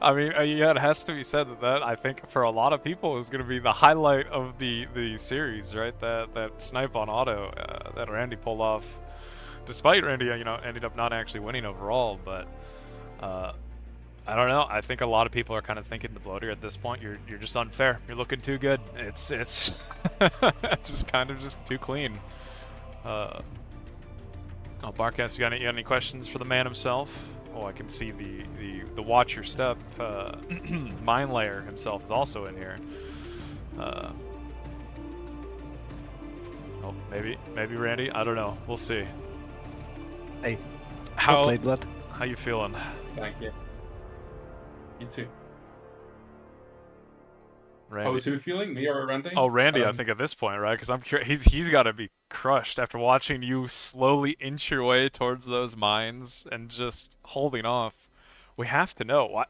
I mean, yeah, it has to be said that I think for a lot of people is going to be the highlight of the series, right? That snipe on auto that Randy pulled off, despite Randy, ended up not actually winning overall. But I don't know. I think a lot of people are kind of thinking the Blodir at this point. You're just unfair. You're looking too good. It's just kind of just too clean. Oh, Barkas, you got any questions for the man himself? Oh, I can see the watch your step. Mind Layer himself is also in here. Oh, maybe Randy. I don't know. We'll see. Hey, how played, Blood? How you feeling? Thank you. You too. Randy. Oh, is who feeling? Me or Randy? Oh, Randy, I think at this point, right? Because I'm curious. He's got to be crushed after watching you slowly inch your way towards those mines and just holding off. We have to know what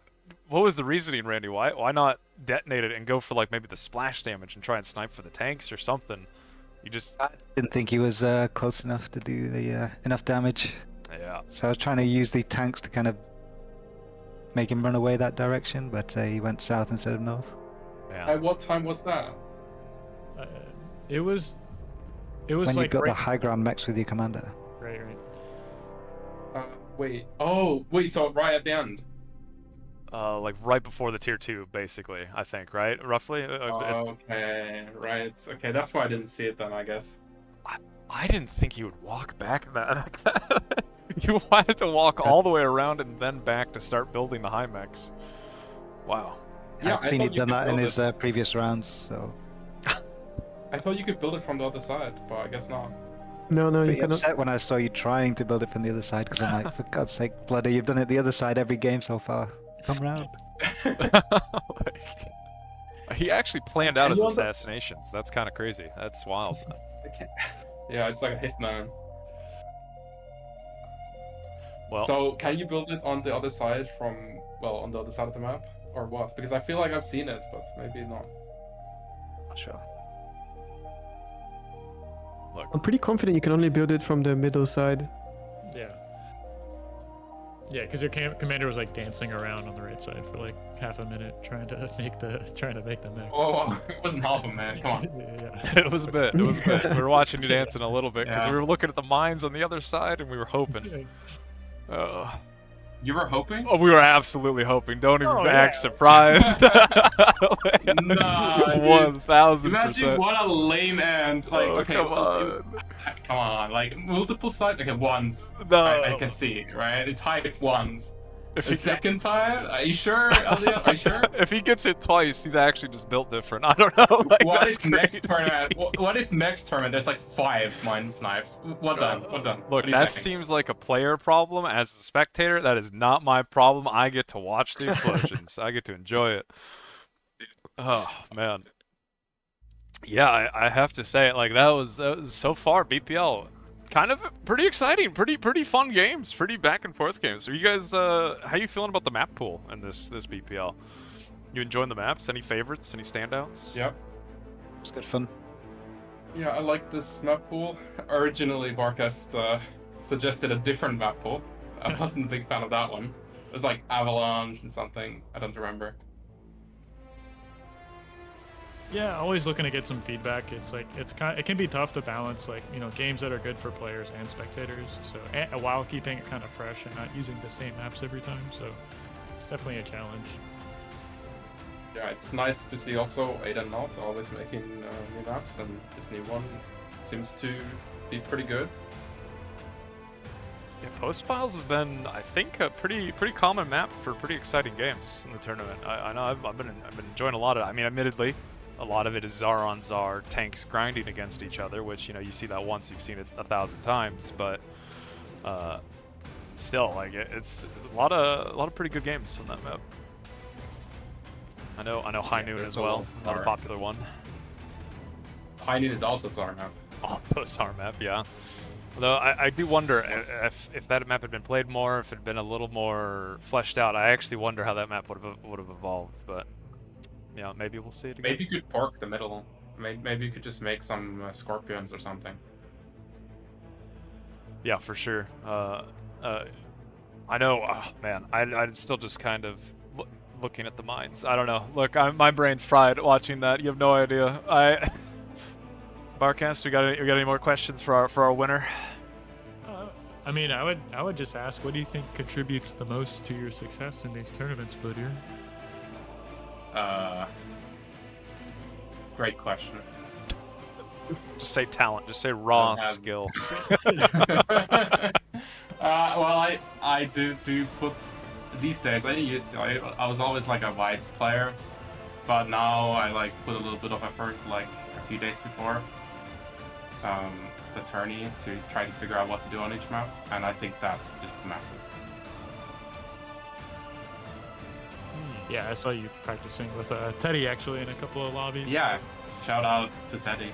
was the reasoning, Randy? Why not detonate it and go for like maybe the splash damage and try and snipe for the tanks or something? You just I didn't think he was close enough to do the enough damage. Yeah. So I was trying to use the tanks to kind of make him run away that direction, but he went south instead of north. Yeah. At what time was that? It was when like you got right, the high ground mechs with your commander. right. Wait. Oh, wait. So right at the end. Like right before the tier 2, basically. I think, right? Roughly. Okay. Right. Okay. That's why I didn't see it then, I guess. I didn't think you would walk back like that. You wanted to walk all the way around and then back to start building the high mechs. Wow. Yeah, I'd seen he'd done that in his previous rounds, so. I thought you could build it from the other side, but I guess not. No, you Pretty cannot. upset when I saw you trying to build it from the other side, because I'm like, for God's sake, Bloody, you've done it the other side every game so far. Come round. He actually planned out his assassinations. That's kind of crazy. That's wild. Yeah, it's like a hitman. Well, so can you build it on the other side on the other side of the map, or what? Because I feel like I've seen it, but maybe not. Not sure. Look. I'm pretty confident you can only build it from the middle side. Yeah. Yeah, because your commander was like dancing around on the right side for like half a minute trying to make the mech. Oh, it wasn't half a minute. Come on. Yeah. It was a bit. We were watching you dancing a little bit because we were looking at the mines on the other side and we were hoping. You were hoping? Oh, we were absolutely hoping. Don't even act surprised. Nah, 1000%. Imagine what a lame end. Like, okay, come on. Come on, like multiple sides. Okay, once. No. I can see, right? It's hype once. The second time? Are you sure, Elliot? Are you sure? If he gets hit twice, he's actually just built different. I don't know. Like, what that's if next crazy. tournament? What if next tournament there's like 5 mine snipes? What done? What done? Look, that seems like a player problem. As a spectator, that is not my problem. I get to watch the explosions. I get to enjoy it. Oh man. Yeah, I have to say, like that was so far BPL. Kind of pretty exciting, pretty fun games, pretty back and forth games. So you guys, how you feeling about the map pool in this BPL? You enjoying the maps? Any favorites? Any standouts? Yep. It's good fun. Yeah, I like this map pool. Originally, Barcast suggested a different map pool. I wasn't a big fan of that one. It was like Avalanche and something. I don't remember. Yeah, always looking to get some feedback. It's like it can be tough to balance games that are good for players and spectators. So while keeping it kind of fresh and not using the same maps every time. So it's definitely a challenge. Yeah, it's nice to see also Aiden Not always making new maps, and this new one seems to be pretty good. Yeah, Postpiles has been, I think, a pretty common map for pretty exciting games in the tournament. I know I've been enjoying a lot of it. I mean, admittedly, a lot of it is Zar on Zar tanks grinding against each other, which you see that once, you've seen it 1,000 times, but still, like it's a lot of pretty good games on that map. I know High Noon as well, not a popular one. High Noon is also Zar map. Oh, post-Zar map, yeah. Although I do wonder if that map had been played more, if it had been a little more fleshed out. I actually wonder how that map would have evolved, but yeah, maybe we'll see it again. Maybe you could pork the middle. Maybe you could just make some scorpions or something. Yeah, for sure. I know, oh, man, I'm still just kind of looking at the mines. I don't know. Look, my brain's fried watching that. You have no idea. Barcast, we got any more questions for our winner? I mean, I would just ask, what do you think contributes the most to your success in these tournaments, Blodir? Great question. Just say talent. Just say raw skill. Well, I do put these days. I didn't used to. I was always like a vibes player, but now I like put a little bit of effort, like a few days before the tourney, to try to figure out what to do on each map, and I think that's just massive. Yeah, I saw you practicing with Teddy actually in a couple of lobbies. Yeah, shout out to Teddy.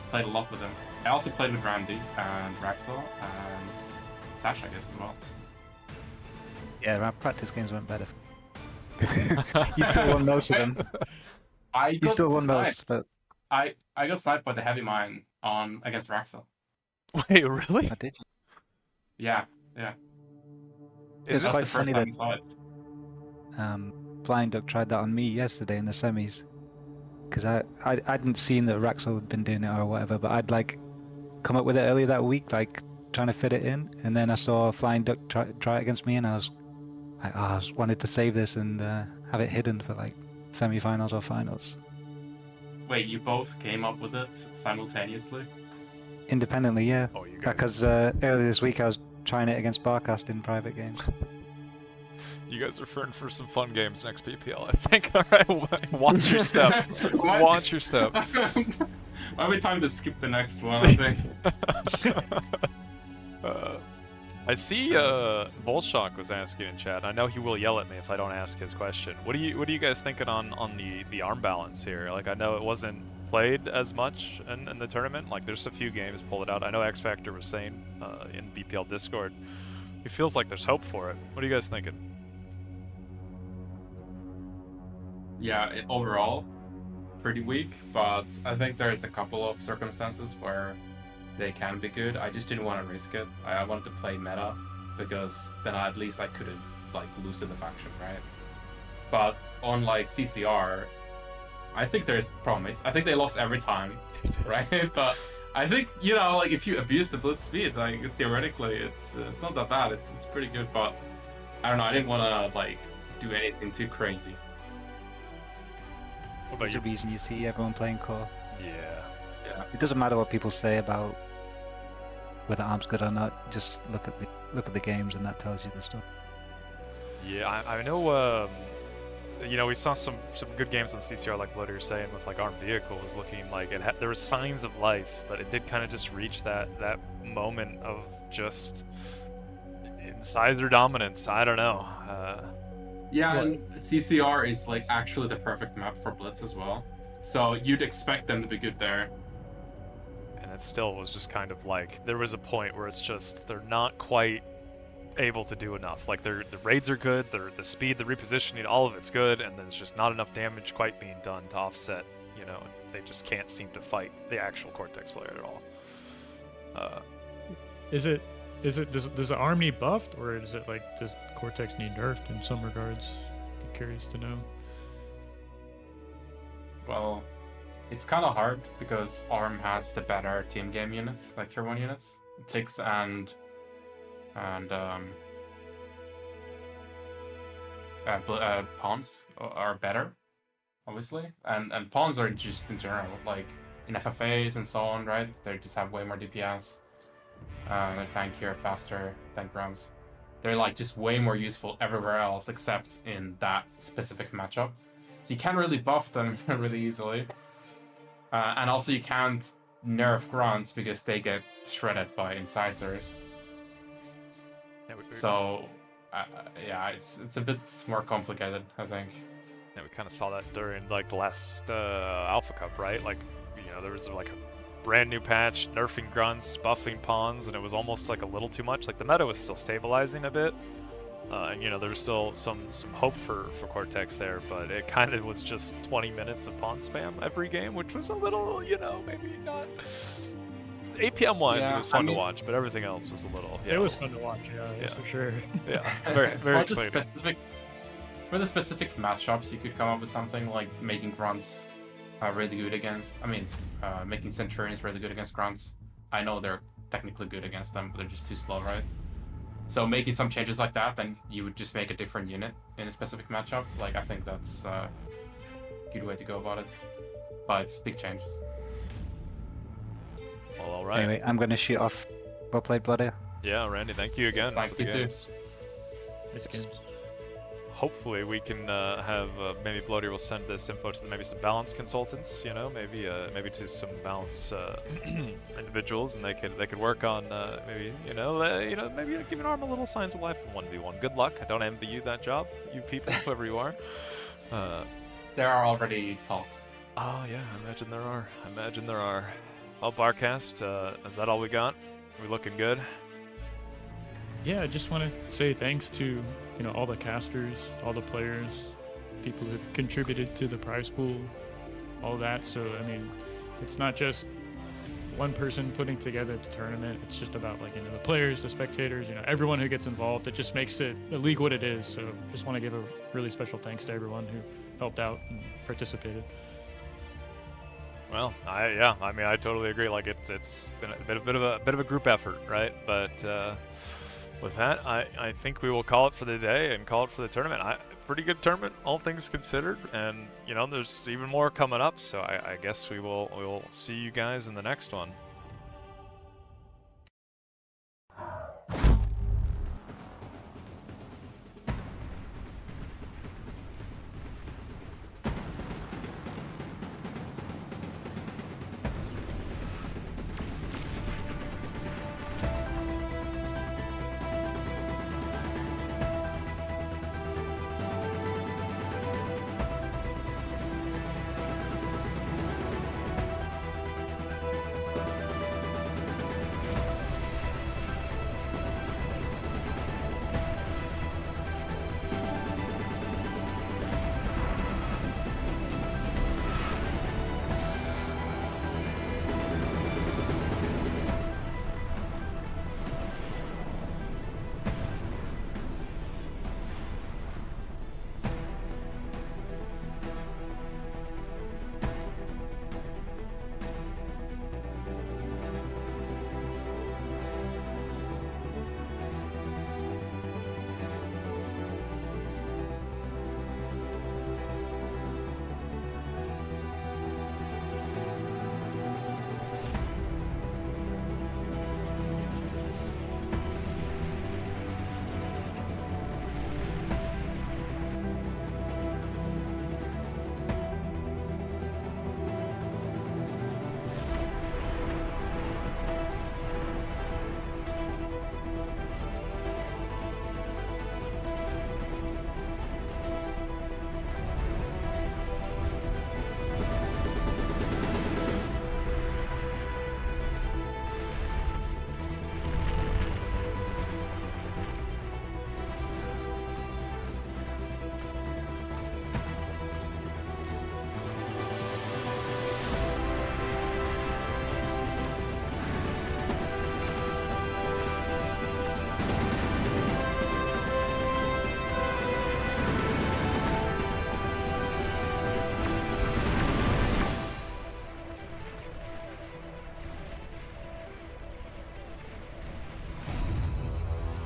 Played a lot with him. I also played with Randy and Raxel and Sash, I guess, as well. Yeah, our practice games went better. You still won most of them. You still won most, but I got sniped by the heavy mine against Raxel. Wait, really? I did. Yeah. It's That's quite the first funny time I that saw it. Flying Duck tried that on me yesterday in the semis, because I hadn't seen that Raxel had been doing it or whatever, but I'd like come up with it earlier that week, like trying to fit it in, and then I saw Flying Duck try it against me, and I was like, oh, I just wanted to save this and have it hidden for like semi-finals or finals. Wait, you both came up with it simultaneously? Independently, yeah. Oh, you guys. Because earlier this week I was trying it against Barcast in private games. You guys are for some fun games next BPL, I think. All right, watch your step. Watch your step. Might be time to skip the next one, I think. I see Volshock was asking in chat. I know he will yell at me if I don't ask his question. What are you guys thinking on the arm balance here? Like, I know it wasn't played as much in the tournament. Like, there's a few games pulled it out. I know XFactor was saying in BPL Discord, it feels like there's hope for it. What are you guys thinking? Yeah, overall, pretty weak, but I think there's a couple of circumstances where they can be good. I just didn't want to risk it. I wanted to play meta, because then at least I couldn't like lose to the faction, right? But on like CCR, I think there's promise. I think they lost every time, right? But I think, you know, like if you abuse the blitz speed, like theoretically, it's not that bad. It's pretty good, but I don't know. I didn't want to like do anything too crazy. There's a reason you see everyone playing core. Yeah. It doesn't matter what people say about whether arm's good or not. Just look at the games, and that tells you the stuff. Yeah, I know. You know, we saw some good games on CCR, like Blodir saying, with like armed vehicles looking like there was signs of life, but it did kind of just reach that moment of just incisor dominance. I don't know. Yeah, and CCR is like actually the perfect map for Blitz as well. So you'd expect them to be good there. And it still was just kind of like, there was a point where it's just, they're not quite able to do enough. Like, the raids are good, the speed, the repositioning, all of it's good, and there's just not enough damage quite being done to offset, you know, they just can't seem to fight the actual Cortex player at all. Does the arm need buffed, or is it like, does Cortex need nerfed in some regards? Be curious to know. Well, it's kind of hard because ARM has the better team game units, like tier 1 units. Ticks and pawns are better, obviously. And pawns are just in general, like in FFAs and so on, right? They just have way more DPS. They're tankier, faster, tank rounds. They're like just way more useful everywhere else except in that specific matchup. So you can't really buff them really easily. And also you can't nerf grunts because they get shredded by incisors. So yeah, it's a bit more complicated, I think. Yeah, we kind of saw that during like the last Alpha Cup, right? Like, you know, there was like a brand new patch, nerfing grunts, buffing pawns, and it was almost like a little too much. Like, the meta was still stabilizing a bit, And you know, there was still some hope for Cortex there, but it kind of was just 20 minutes of pawn spam every game, which was a little, you know, maybe not. APM wise, it was fun to watch, but everything else was a little. It was fun to watch, yeah, for sure. Yeah, it's very for exciting. For the specific matchups, you could come up with something like making grunts really good against. I mean, making Centurions really good against grunts. I know they're technically good against them, but they're just too slow, right? So making some changes like that, then you would just make a different unit in a specific matchup. Like, I think that's a good way to go about it. But it's big changes. Well, all right. Anyway, I'm going to shoot off. Well played, Blodir. Yeah, Randy, thank you again. Thanks, for the you too. games. Hopefully we can have maybe Blodir will send this info to maybe some balance consultants, you know, maybe to some balance individuals, and they could work on maybe maybe giving Arm a little signs of life in 1v1. Good luck. I don't envy you that job, you people, whoever you are. There are already talks. Oh yeah, I imagine there are. Well, Barcast, is that all we got? We looking good? Yeah, I just want to say thanks to all the casters, all the players, people who've contributed to the prize pool, all that. So I mean, it's not just one person putting together the tournament. It's just about the players, the spectators, everyone who gets involved. It just makes the league what it is. So just want to give a really special thanks to everyone who helped out and participated. Well, I mean, I totally agree. Like it's been a bit of a group effort, right? But with that, I think we will call it for the day and call it for the tournament. Pretty good tournament, all things considered, and there's even more coming up. So I guess we will see you guys in the next one.